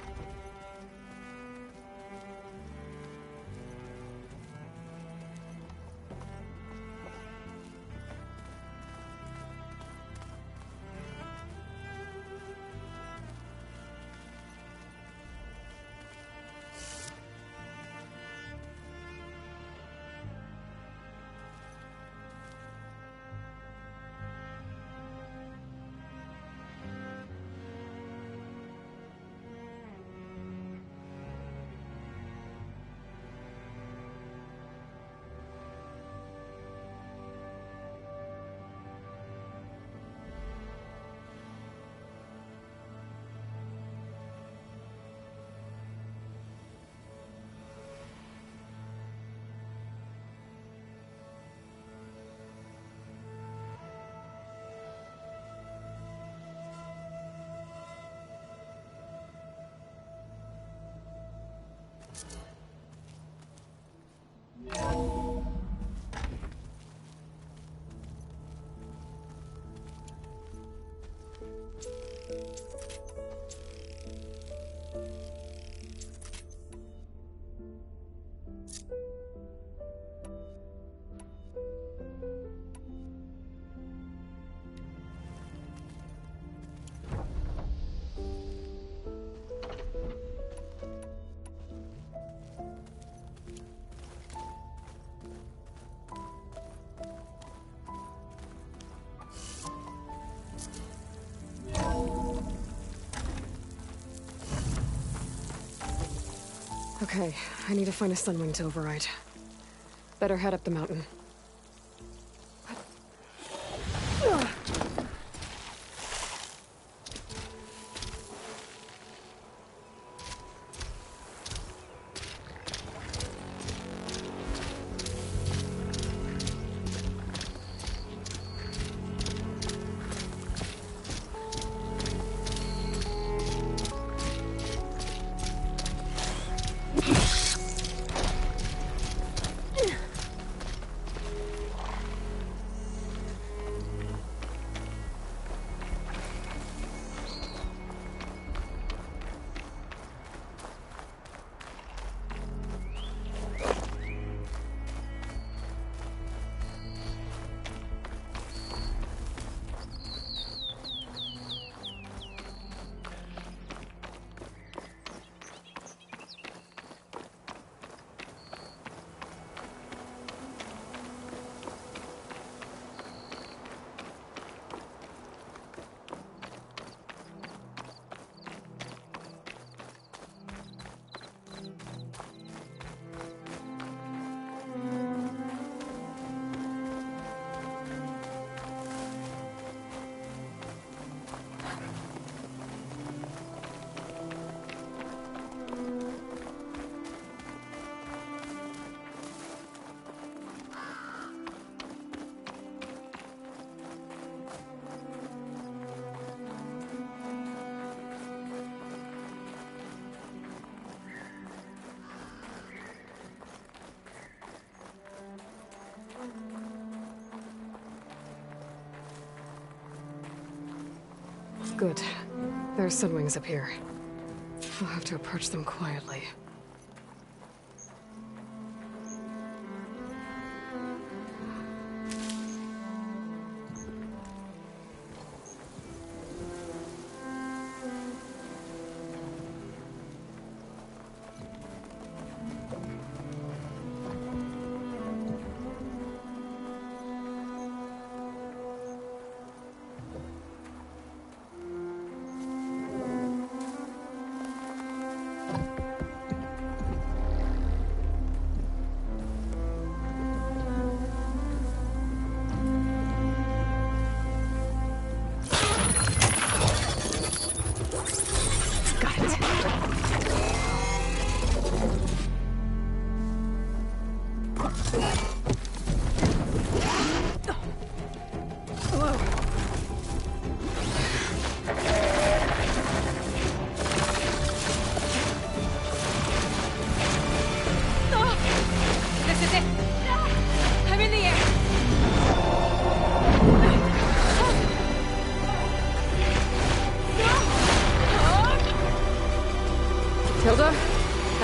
Okay, I need to find a Sunwing to override. Better head up the mountain. Good. There's Sunwings up here. We'll have to approach them quietly.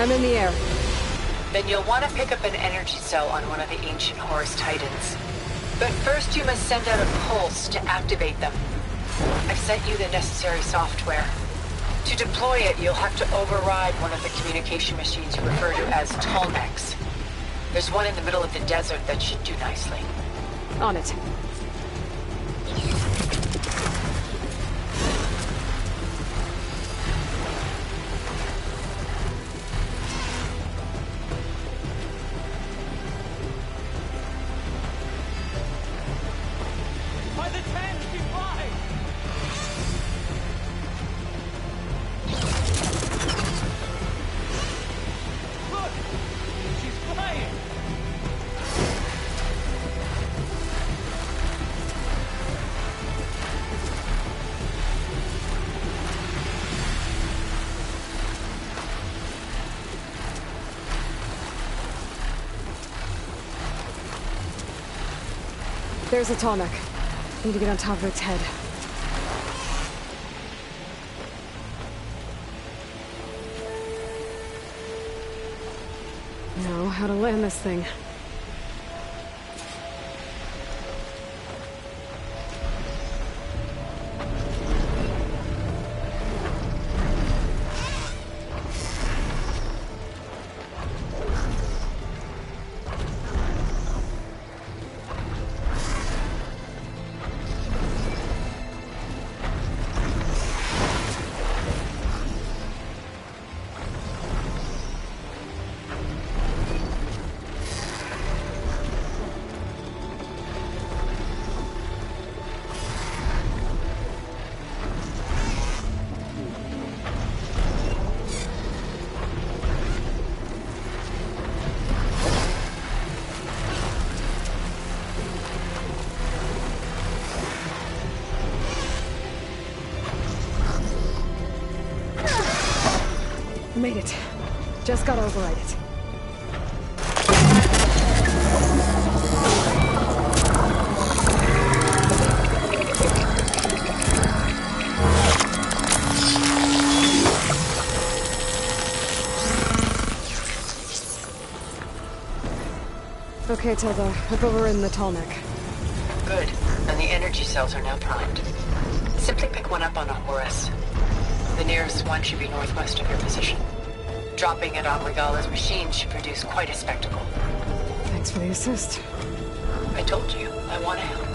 I'm in the air. Then you'll want to pick up an energy cell on one of the ancient Horus Titans. But first you must send out a pulse to activate them. I've sent you the necessary software. To deploy it, you'll have to override one of the communication machines you refer to as Tolmecs. There's one in the middle of the desert that should do nicely. On it. There's a Tolmec. Need to get on top of its head. Know how to land this thing. Made it. Just gotta override it. Okay, Tilda. I've overridden the Tolmec. Good. And the energy cells are now primed. Simply pick one up on a Horus. The nearest one should be northwest of your position. Dropping it on Regala's machine should produce quite a spectacle. Thanks for the assist. I told you, I want to help.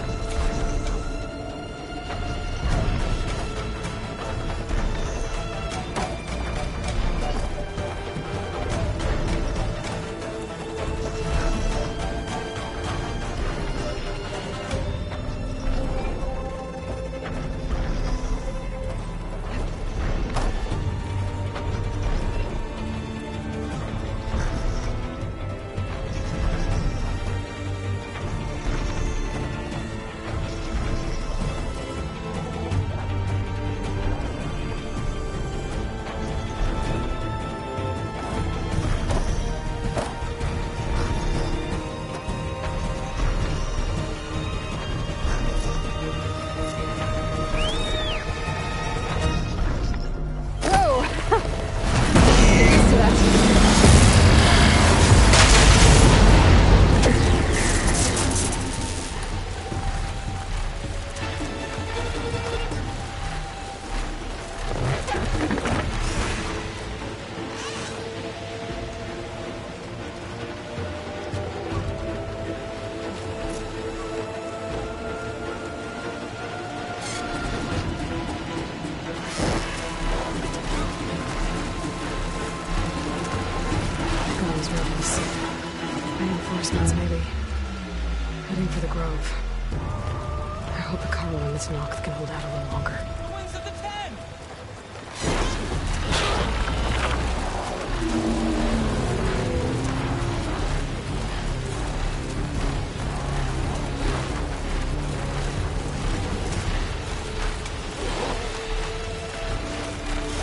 this Nox can hold out a little longer.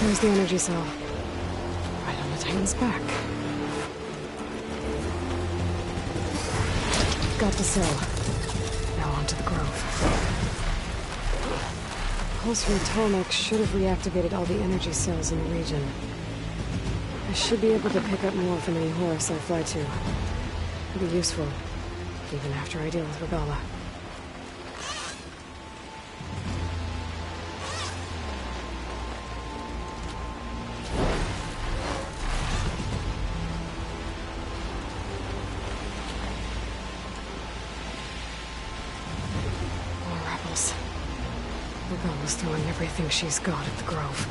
There's the energy cell. Right on the Titan's back. Got the cell. Now onto the Grove. Pulse from Tolmec should have reactivated all the energy cells in the region. I should be able to pick up more from any Horus I fly to. It'll be useful, even after I deal with Regala. Regala's throwing everything she's got at the Grove.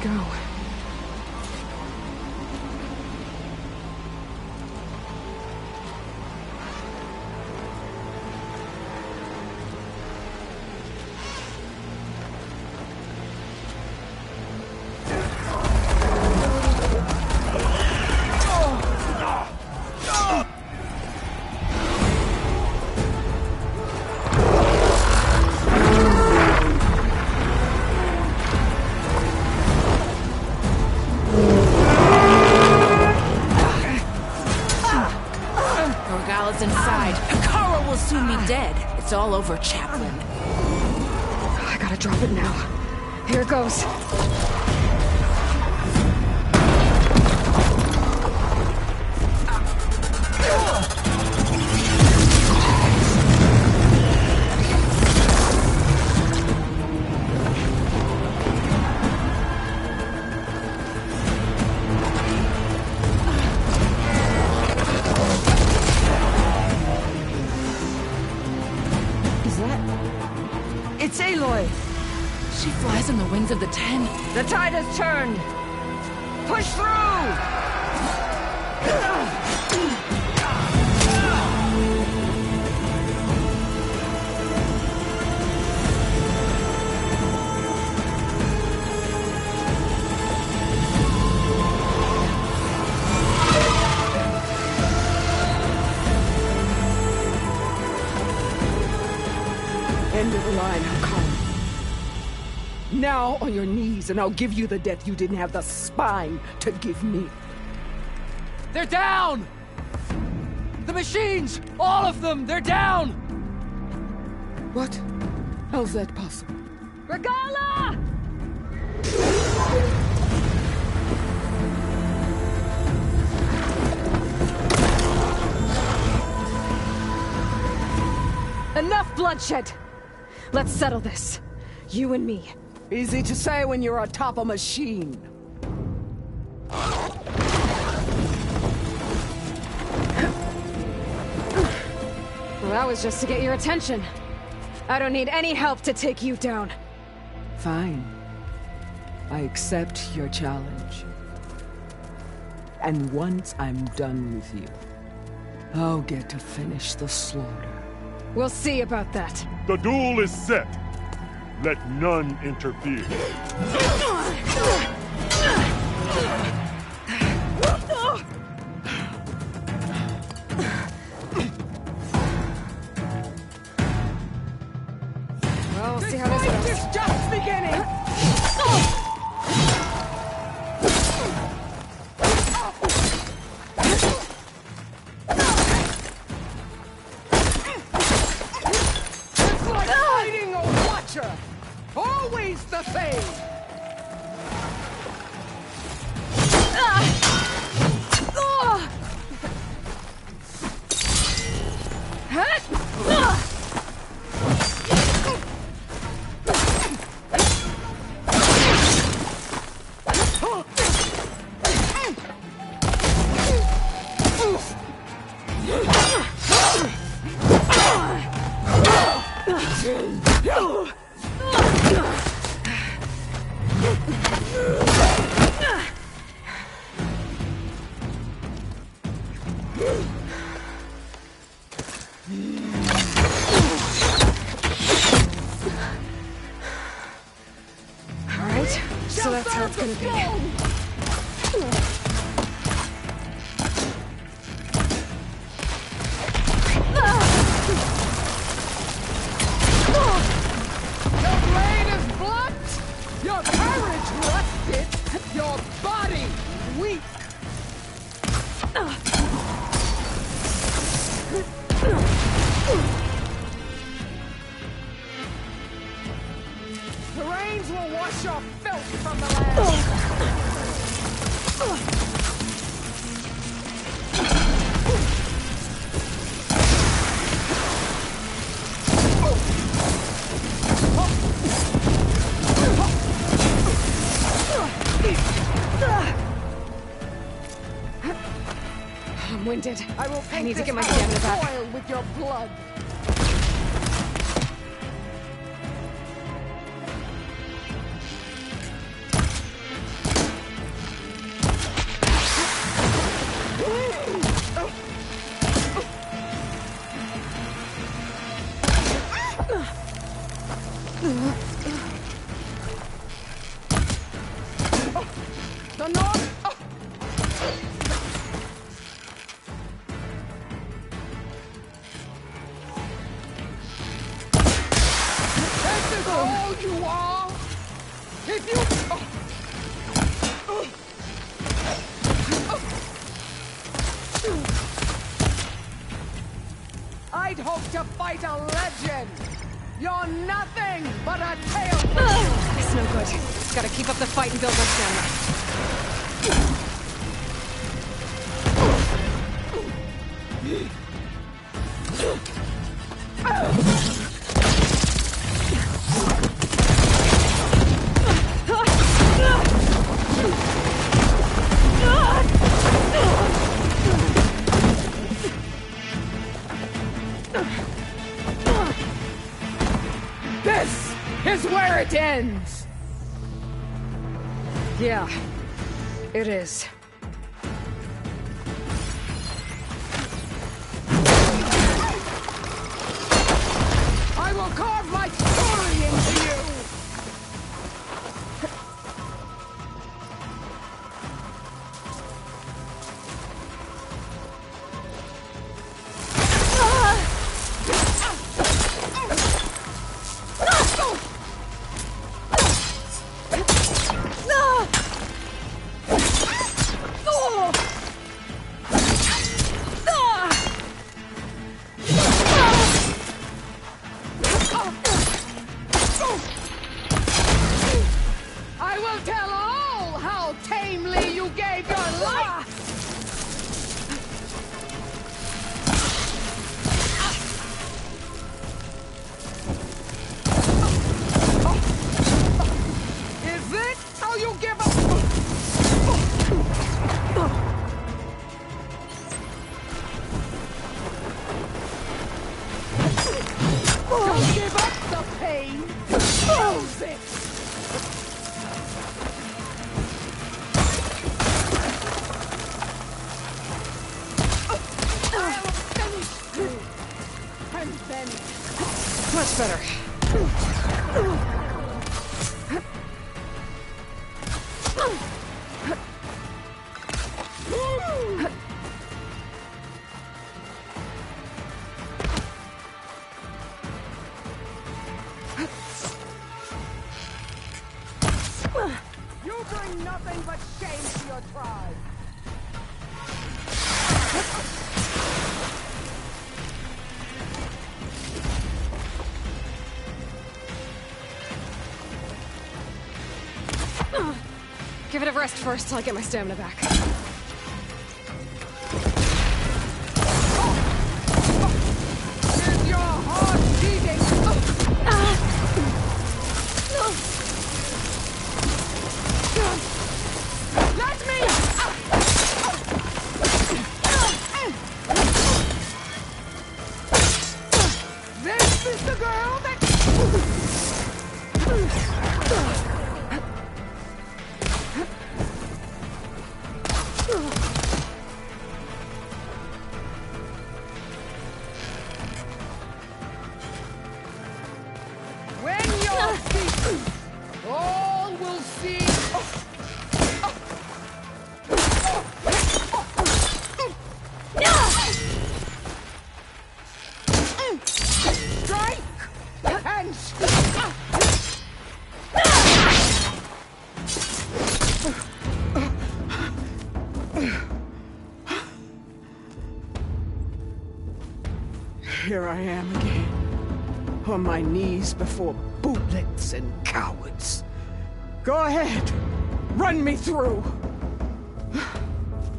Go. It's all over, Chaplain. I gotta drop it now. Here it goes. She flies on the wings of the Ten. The tide has turned! Push through! End of the line, Hakon. Now on your knees, and I'll give you the death you didn't have the spine to give me. They're down! The machines! All of them! They're down! What? How's that possible? Regala! Enough bloodshed! Let's settle this. You and me. Easy to say when you're atop a machine. Well, that was just to get your attention. I don't need any help to take you down. Fine. I accept your challenge. And once I'm done with you, I'll get to finish the slaughter. We'll see about that. The duel is set. Let none interfere. Well, we'll see how this goes. It's just beginning! It's like fighting a watcher! Always the same! Alright, so that's how it's gonna be. Your blade is blunt! Your courage rusted! Your body weak! The rains will wash your filth from the land! I'm winded. I need to get my stamina back. Soil with your blood. The north. This is all you are. If you. I'd hoped to fight a legend. You're nothing but a tale. It's no good. Just gotta keep up the fight and build my stamina. This is where it ends. Yeah, it is. I will carve my story into you. I will tell all how tamely you gave your life. Is it how you give up? Don't give up the pain. Use it. I'll finish you. And then Much better. you bring nothing but shame to your tribe. Give it a rest first till I get my stamina back. Is your heart beating? Let me! This is the girl that When you're beaten, all will see. Strike and Here I am again, on my knees before bootlets and cowards. Go ahead, run me through.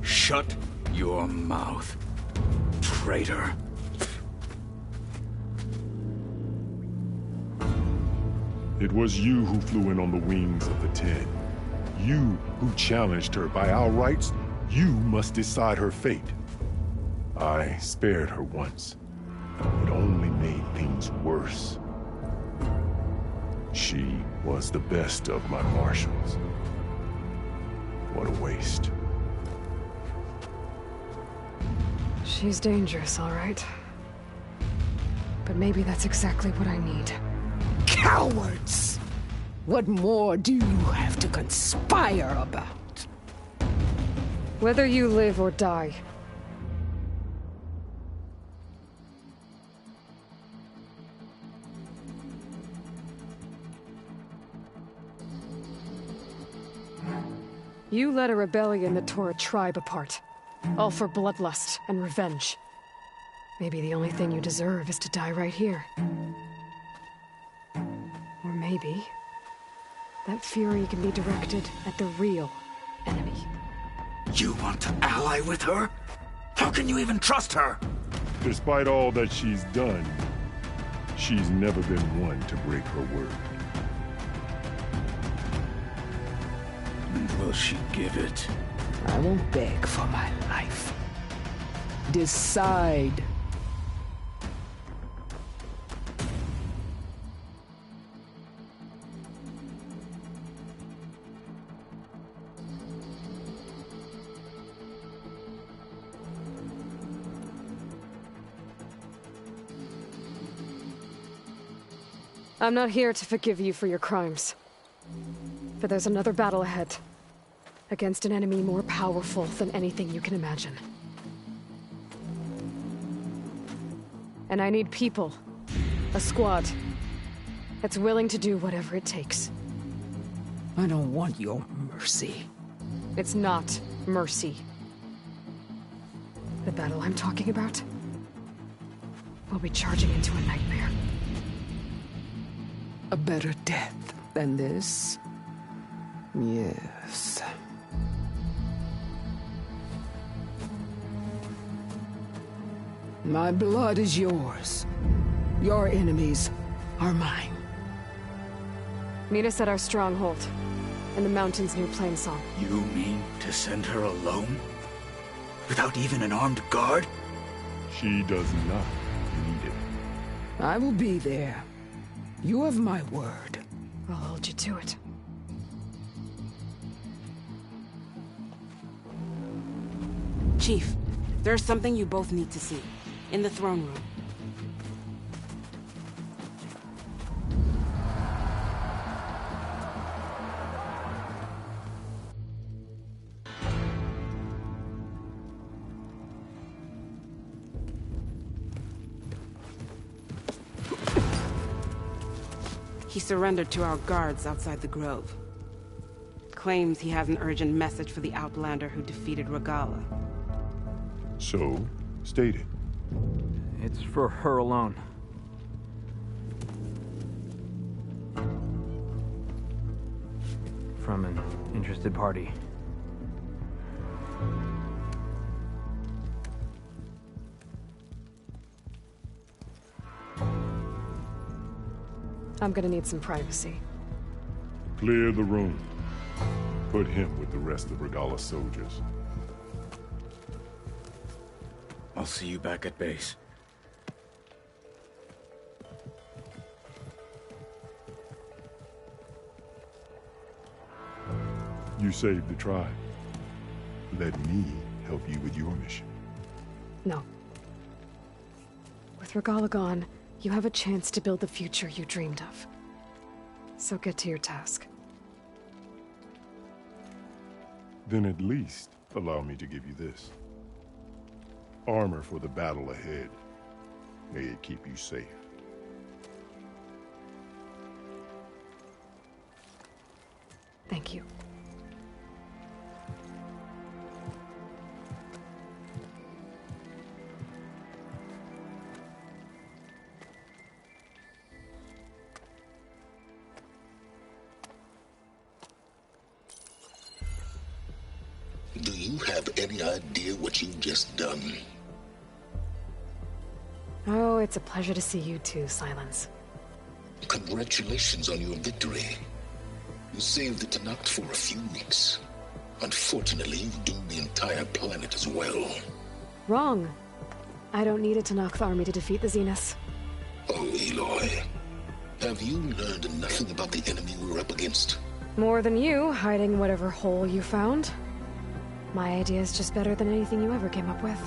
Shut your mouth, traitor. It was you who flew in on the wings of the 10. You who challenged her by our rights. You must decide her fate. I spared her once. It only made things worse. She was the best of my marshals. What a waste. She's dangerous, all right. But maybe that's exactly what I need. Cowards! What more do you have to conspire about? Whether you live or die. You led a rebellion that tore a tribe apart. All for bloodlust and revenge. Maybe the only thing you deserve is to die right here. Or maybe that fury can be directed at the real enemy. You want to ally with her? How can you even trust her? Despite all that she's done, she's never been one to break her word. And will she give it? I won't beg for my life. Decide. I'm not here to forgive you for your crimes. But there's another battle ahead. Against an enemy more powerful than anything you can imagine. And I need people. A squad. That's willing to do whatever it takes. I don't want your mercy. It's not mercy. The battle I'm talking about will be charging into a nightmare. A better death than this? Yes. My blood is yours. Your enemies are mine. Meet us at our stronghold, in the mountains near Plainsong. You mean to send her alone? Without even an armed guard? She does not need it. I will be there. You have my word. I'll hold you to it. Chief, there's something you both need to see. In the throne room. He surrendered to our guards outside the grove. Claims he has an urgent message for the Outlander who defeated Regala. So, state it. It's for her alone. From an interested party. I'm gonna need some privacy. Clear the room. Put him with the rest of Regala's soldiers. I'll see you back at base. You saved the tribe. Let me help you with your mission. No. With Regala gone, you have a chance to build the future you dreamed of. So get to your task. Then at least allow me to give you this. Armor for the battle ahead. May it keep you safe. Thank you. Do you have any idea what you've just done? Oh, it's a pleasure to see you too, Silence. Congratulations on your victory. You saved the Tenakth for a few weeks. Unfortunately, you've doomed the entire planet as well. Wrong. I don't need a Tenakth army to defeat the Zeniths. Oh, Aloy. Have you learned nothing about the enemy we're up against? More than you, hiding whatever hole you found. My idea is just better than anything you ever came up with.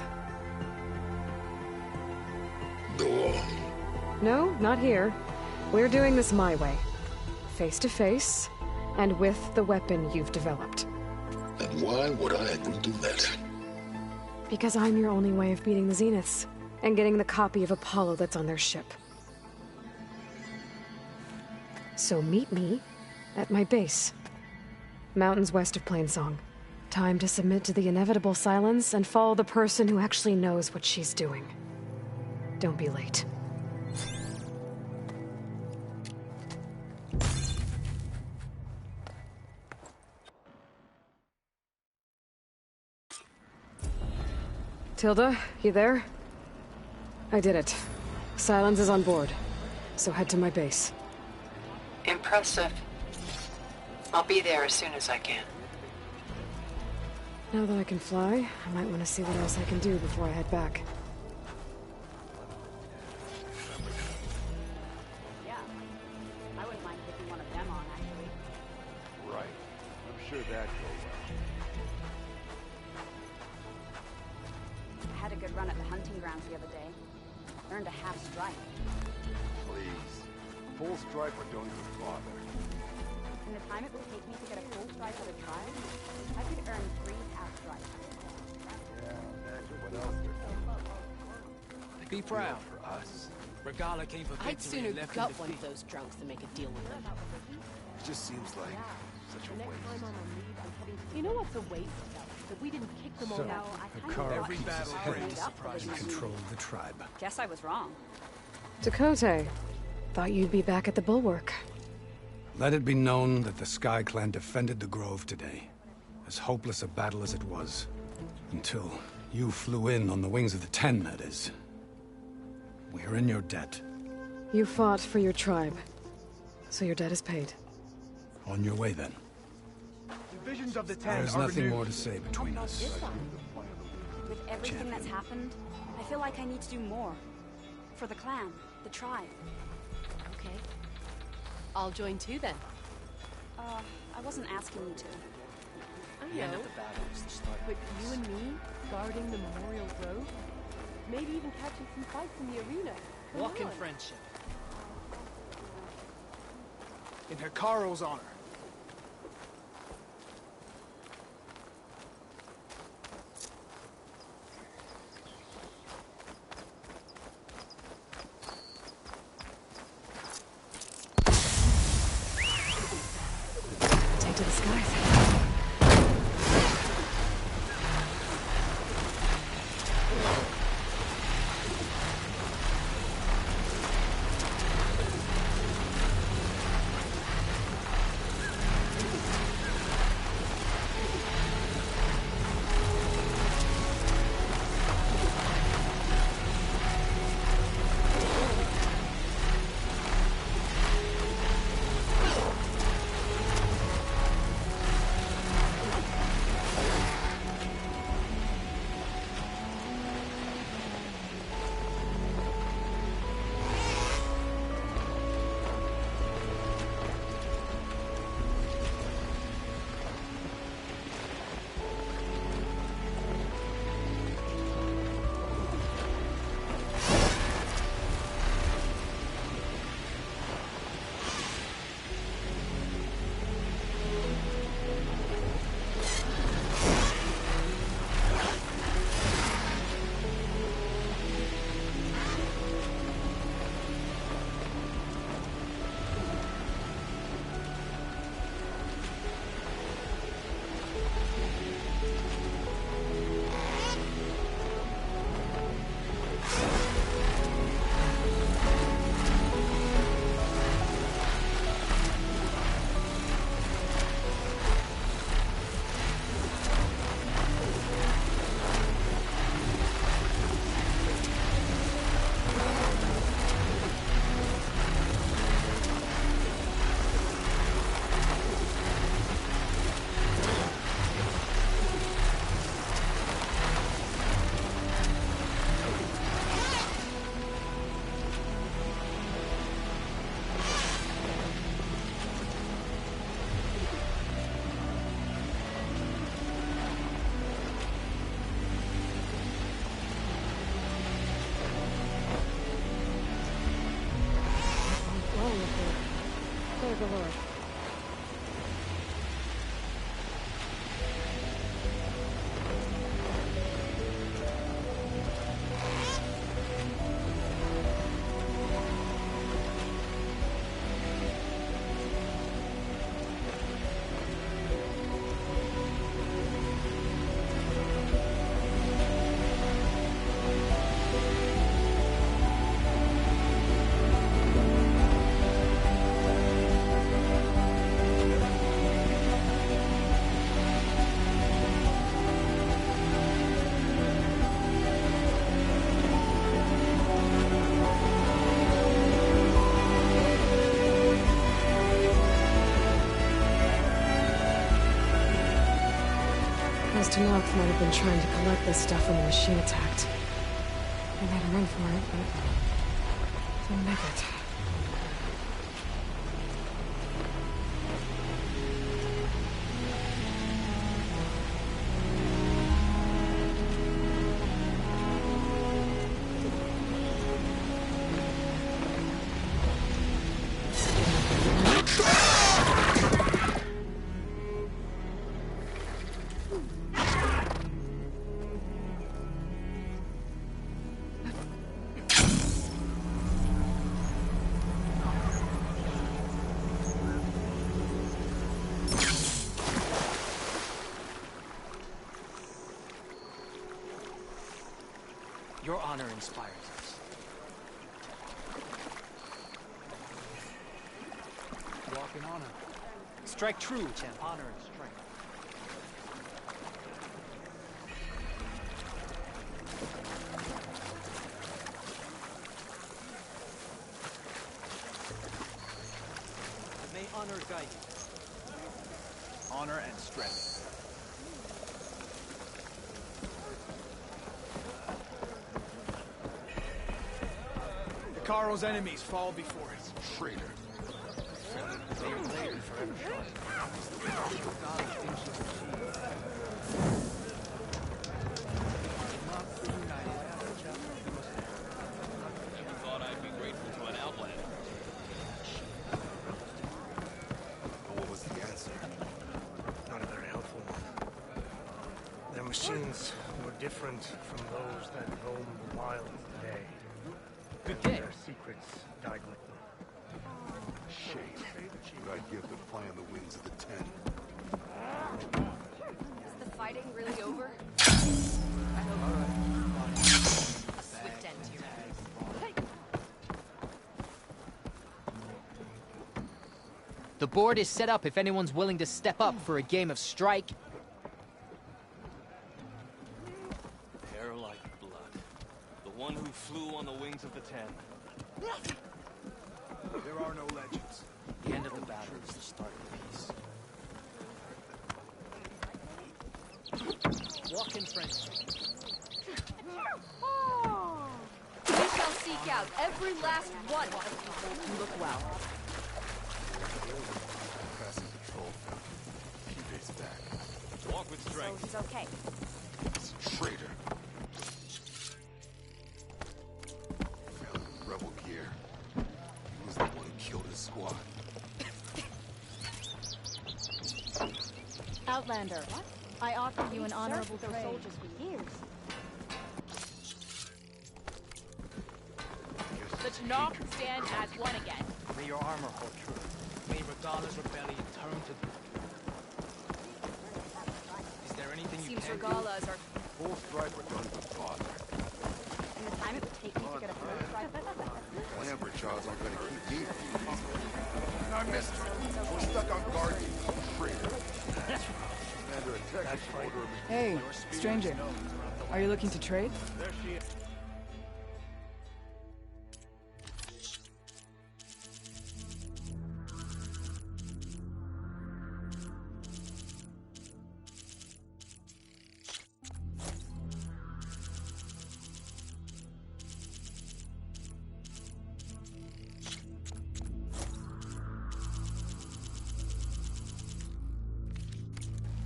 Go on. No, not here. We're doing this my way. Face to face, and with the weapon you've developed. And why would I agree to that? Because I'm your only way of beating the Zeniths, and getting the copy of Apollo that's on their ship. So meet me at my base. Mountains west of Plainsong. Time to submit to the inevitable silence and follow the person who actually knows what she's doing. Don't be late. Tilda, you there? I did it. Silence is on board, so head to my base. Impressive. I'll be there as soon as I can. Now that I can fly, I might want to see what else I can do before I head back. Yeah. I wouldn't mind picking one of them on, actually. Right. I'm sure that'd go well. I had a good run at the hunting grounds the other day. Earned a half stripe. Please. Full stripe or don't even bother. In the time it will take me to get a full stripe at a trial, I could earn 3 half stripes. What else Be proud. For us. Regala came for victory. I'd sooner and left gut in one defeat. of those drunks than make a deal with them. It just seems like such a waste. You know what's a waste, though? That we didn't kick them all So, out. Hikara Every keeps his battle head brings surprises. in control of the tribe. Guess I was wrong. Dakota, thought you'd be back at the Bulwark. Let it be known that the Sky Clan defended the Grove today. As hopeless a battle as it was. Until you flew in on the wings of the Ten, that is. We are in your debt. You fought for your tribe, so your debt is paid. On your way, then. Divisions of the Ten There's are nothing renewed. more to say between us. With everything that's happened, I feel like I need to do more. For the clan, the tribe. Okay. I'll join too, then. I wasn't asking you to. I The end know. of the battle is the start of But peace. you and me, guarding the Memorial Grove? Maybe even catching some fights in the arena. Come Walk in on. friendship. In Hikaro's honor. Take to the skies. Clutter galore. Tanakh might have been trying to collect this stuff when the machine attacked. They made a run for it, but didn't make it. Your honor inspires us. Walk in honor. Strike true, champ. Honor and strength. May honor guide you. Honor and strength. Karo's enemies fall before it. Traitor. They are later forever Never thought I'd be grateful to an outlander. But what was the answer? Not a very helpful one. Their machines were different from those that roam the wilds today. Good day. Their secrets died with them. Shame. But I'd give to fly on the wings of the Ten. Is the fighting really over? I hope. A swift end to your The board is set up if anyone's willing to step up for a game of strike. Hair like blood. The one who flew on the wings of the Ten. There are no legends. The end of the battle is the start of peace. Walk in friendship. We shall seek out every last one. You look well. Passing patrol a few days back. Walk with strength. So he's okay. He's a traitor. Found in rebel gear. He was the one who killed his squad. Outlander, I offer you an honorable those trade. soldiers for years. The Tanakh stand as one again. May your armor hold true. May Regala's rebellion turn to the... Is there anything you Seems can Regalas are... Full strike returns with father. In the time it would take me to get a full strike. Lambert Child's aren't gonna keep me from easy. I missed her. We're stuck on guard duty. Traitor. Commander of Texas order of his... Hey, stranger. Are you looking to trade? There she is.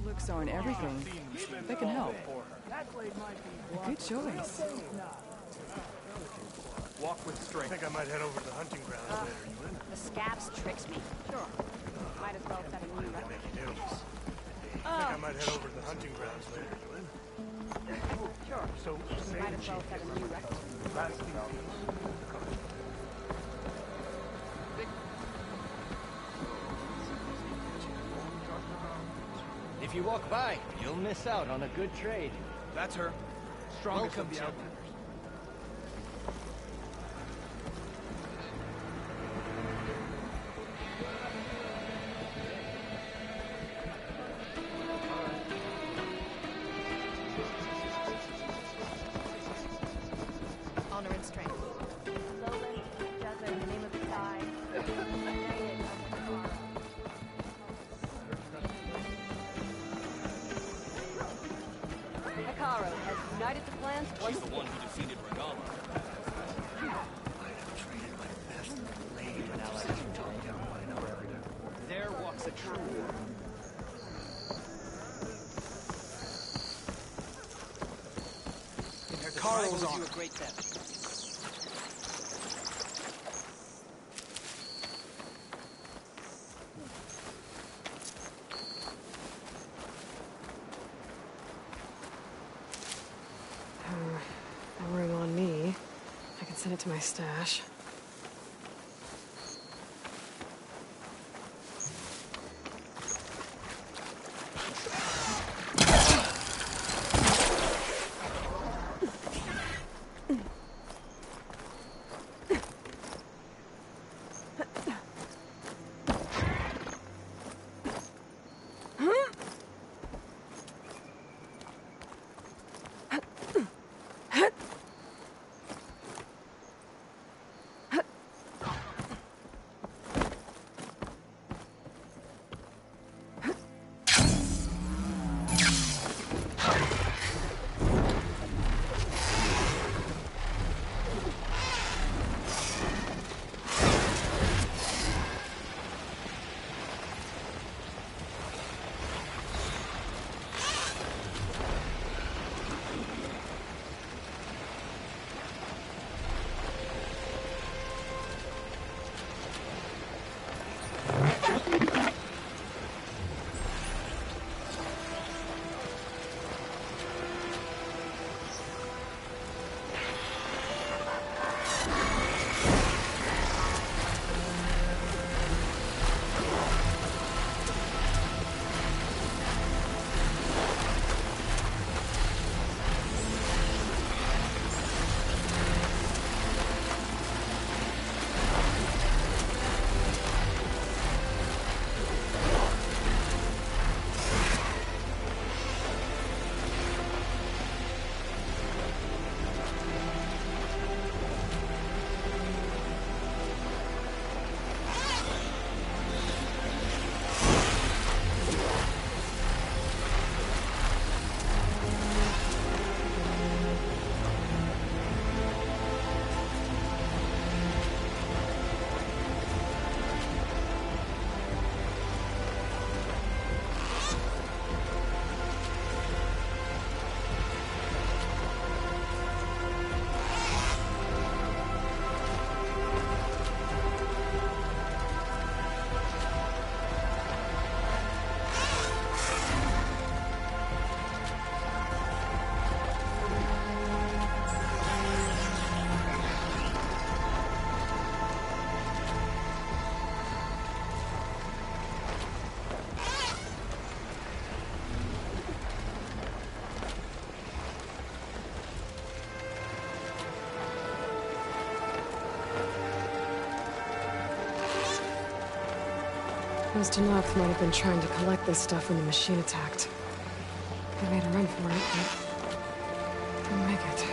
Looks aren't everything. They can help. A good choice. Walk with strength. I think I might head over to the hunting grounds later. The scabs tricked me. Sure. Might as well set a new record. I think I might head over to the hunting grounds later. Sure. So, Might as well set a new record. Lasting peace. If you walk by, you'll miss out on a good trade. That's her. Strongest of the outfitters. Honor and strength. Lowland, Jezza, in the name of the sky. Hekarro has united the clans once She's the one who defeated Regala. There walks a true warrior. Carl's on. You a great bet. No room on me. I can send it to my stash. Those Denoth might have been trying to collect this stuff when the machine attacked. They made a run for it, but didn't make it.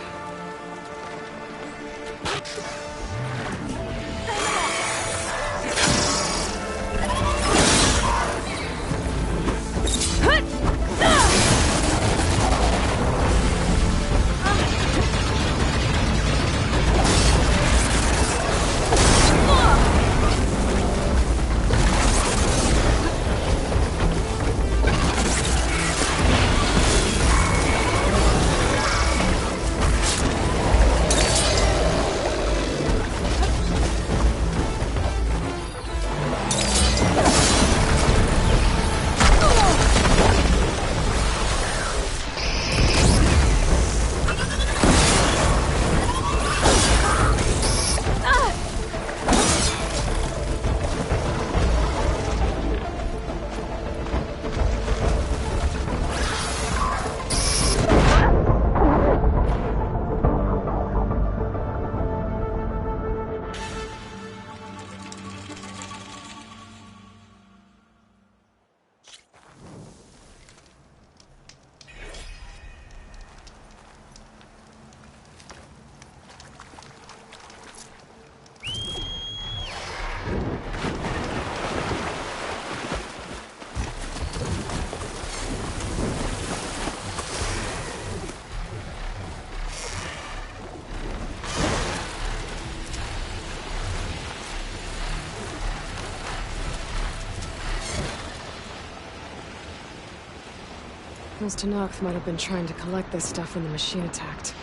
Those Tanakh might have been trying to collect this stuff when the machine attacked.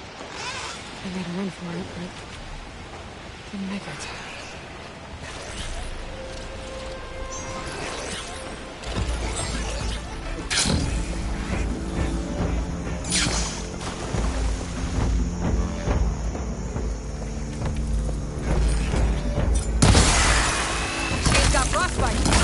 They made a run for it, but didn't make it. She's got frostbite.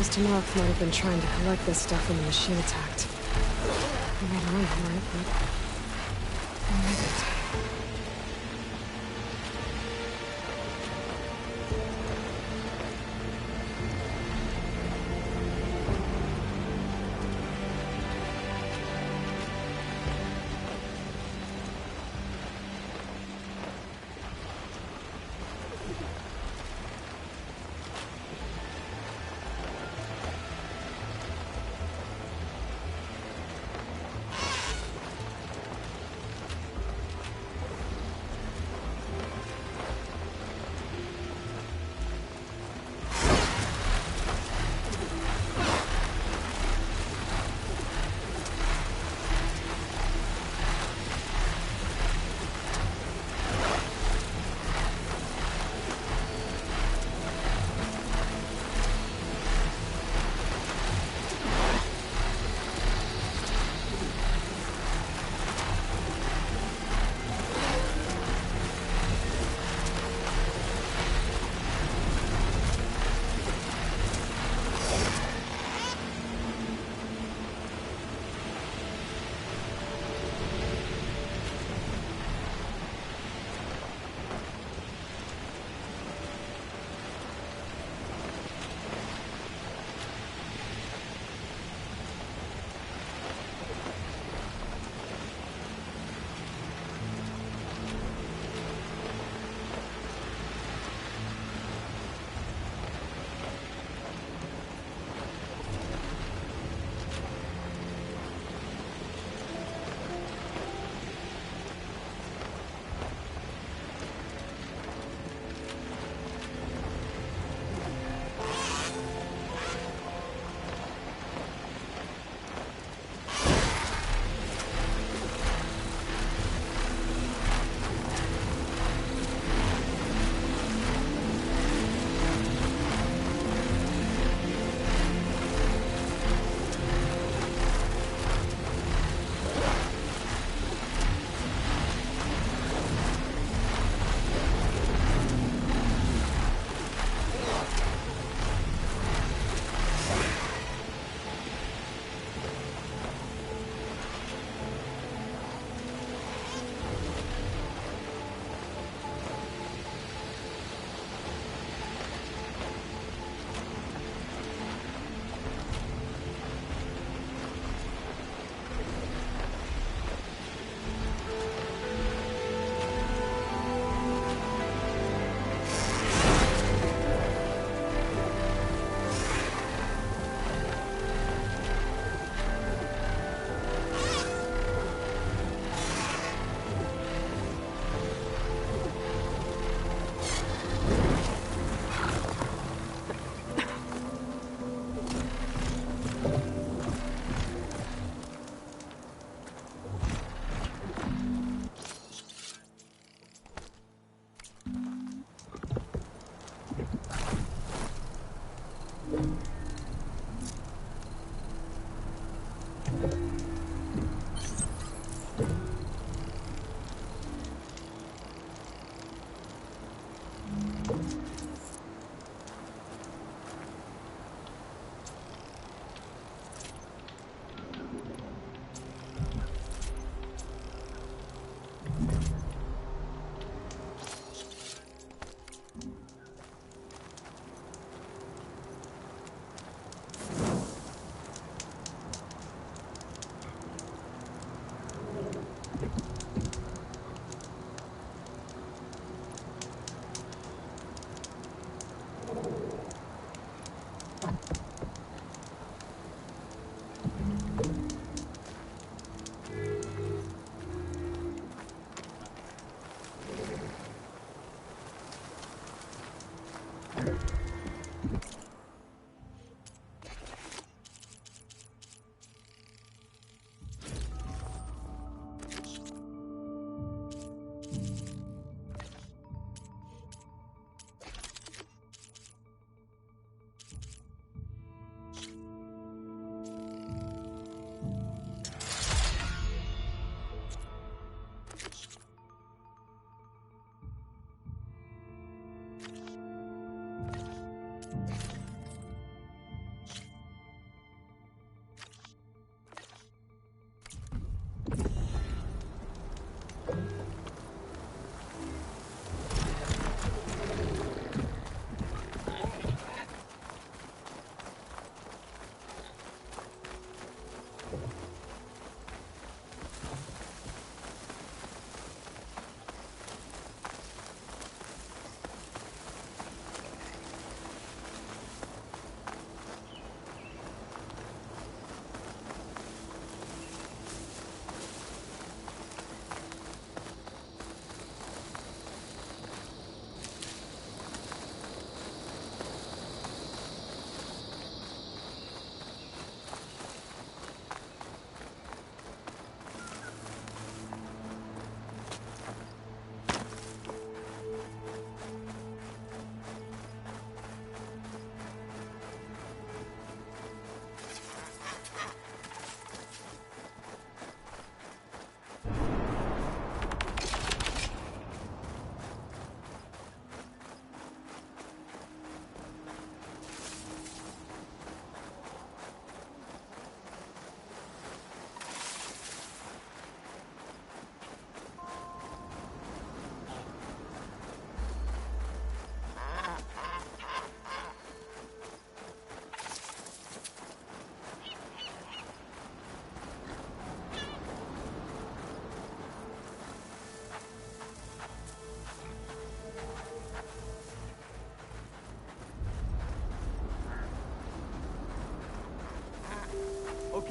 Mr. Knox might have been trying to collect this stuff when the machine attacked. He made a run for it, but he made it.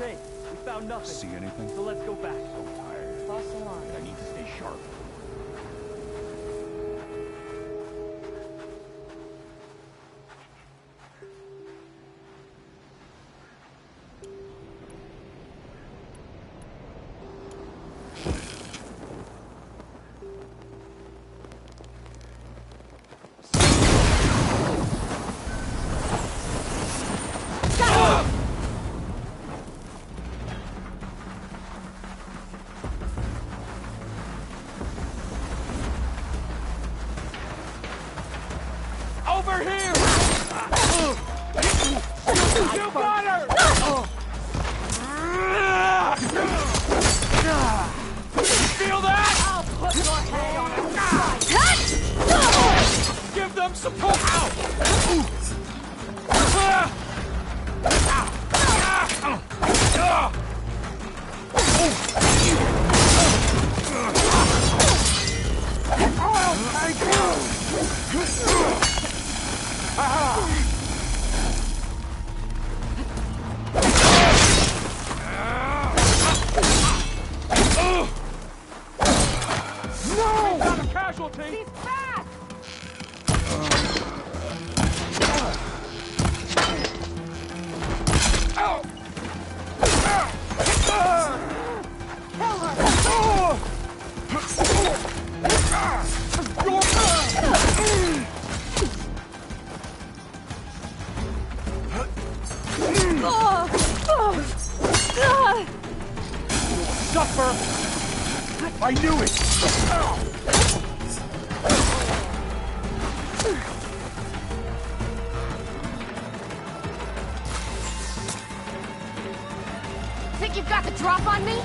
Okay, we found nothing. See anything? So let's go back. I'm tired. Cross the line. I need to stay sharp. Over here! You got her! Feel that? I'll put your head on a Give them support! No! Not a casualty! He's back! Suffer! I knew it! Think you've got the drop on me?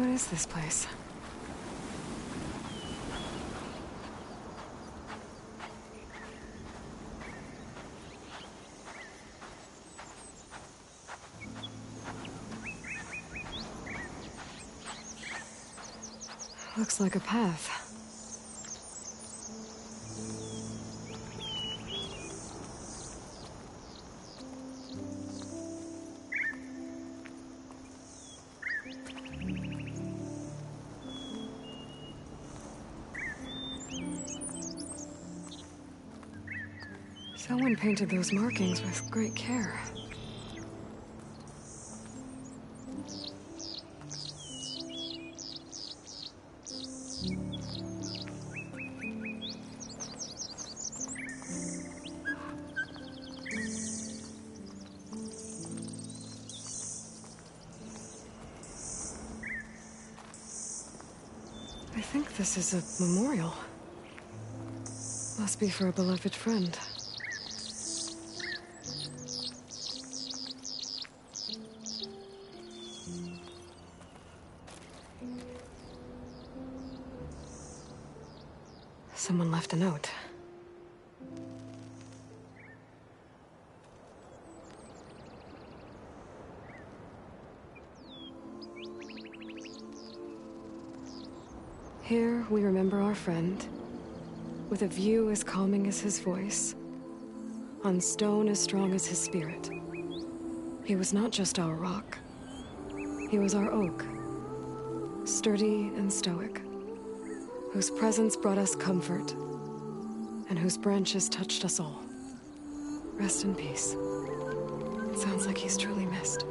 What is this place? Looks like a path. Someone painted those markings with great care. I think this is a memorial. Must be for a beloved friend. Someone left a note. Here we remember our friend, with a view as calming as his voice, on stone as strong as his spirit. He was not just our rock. He was our oak, sturdy and stoic, whose presence brought us comfort, and whose branches touched us all. Rest in peace. It sounds like he's truly missed.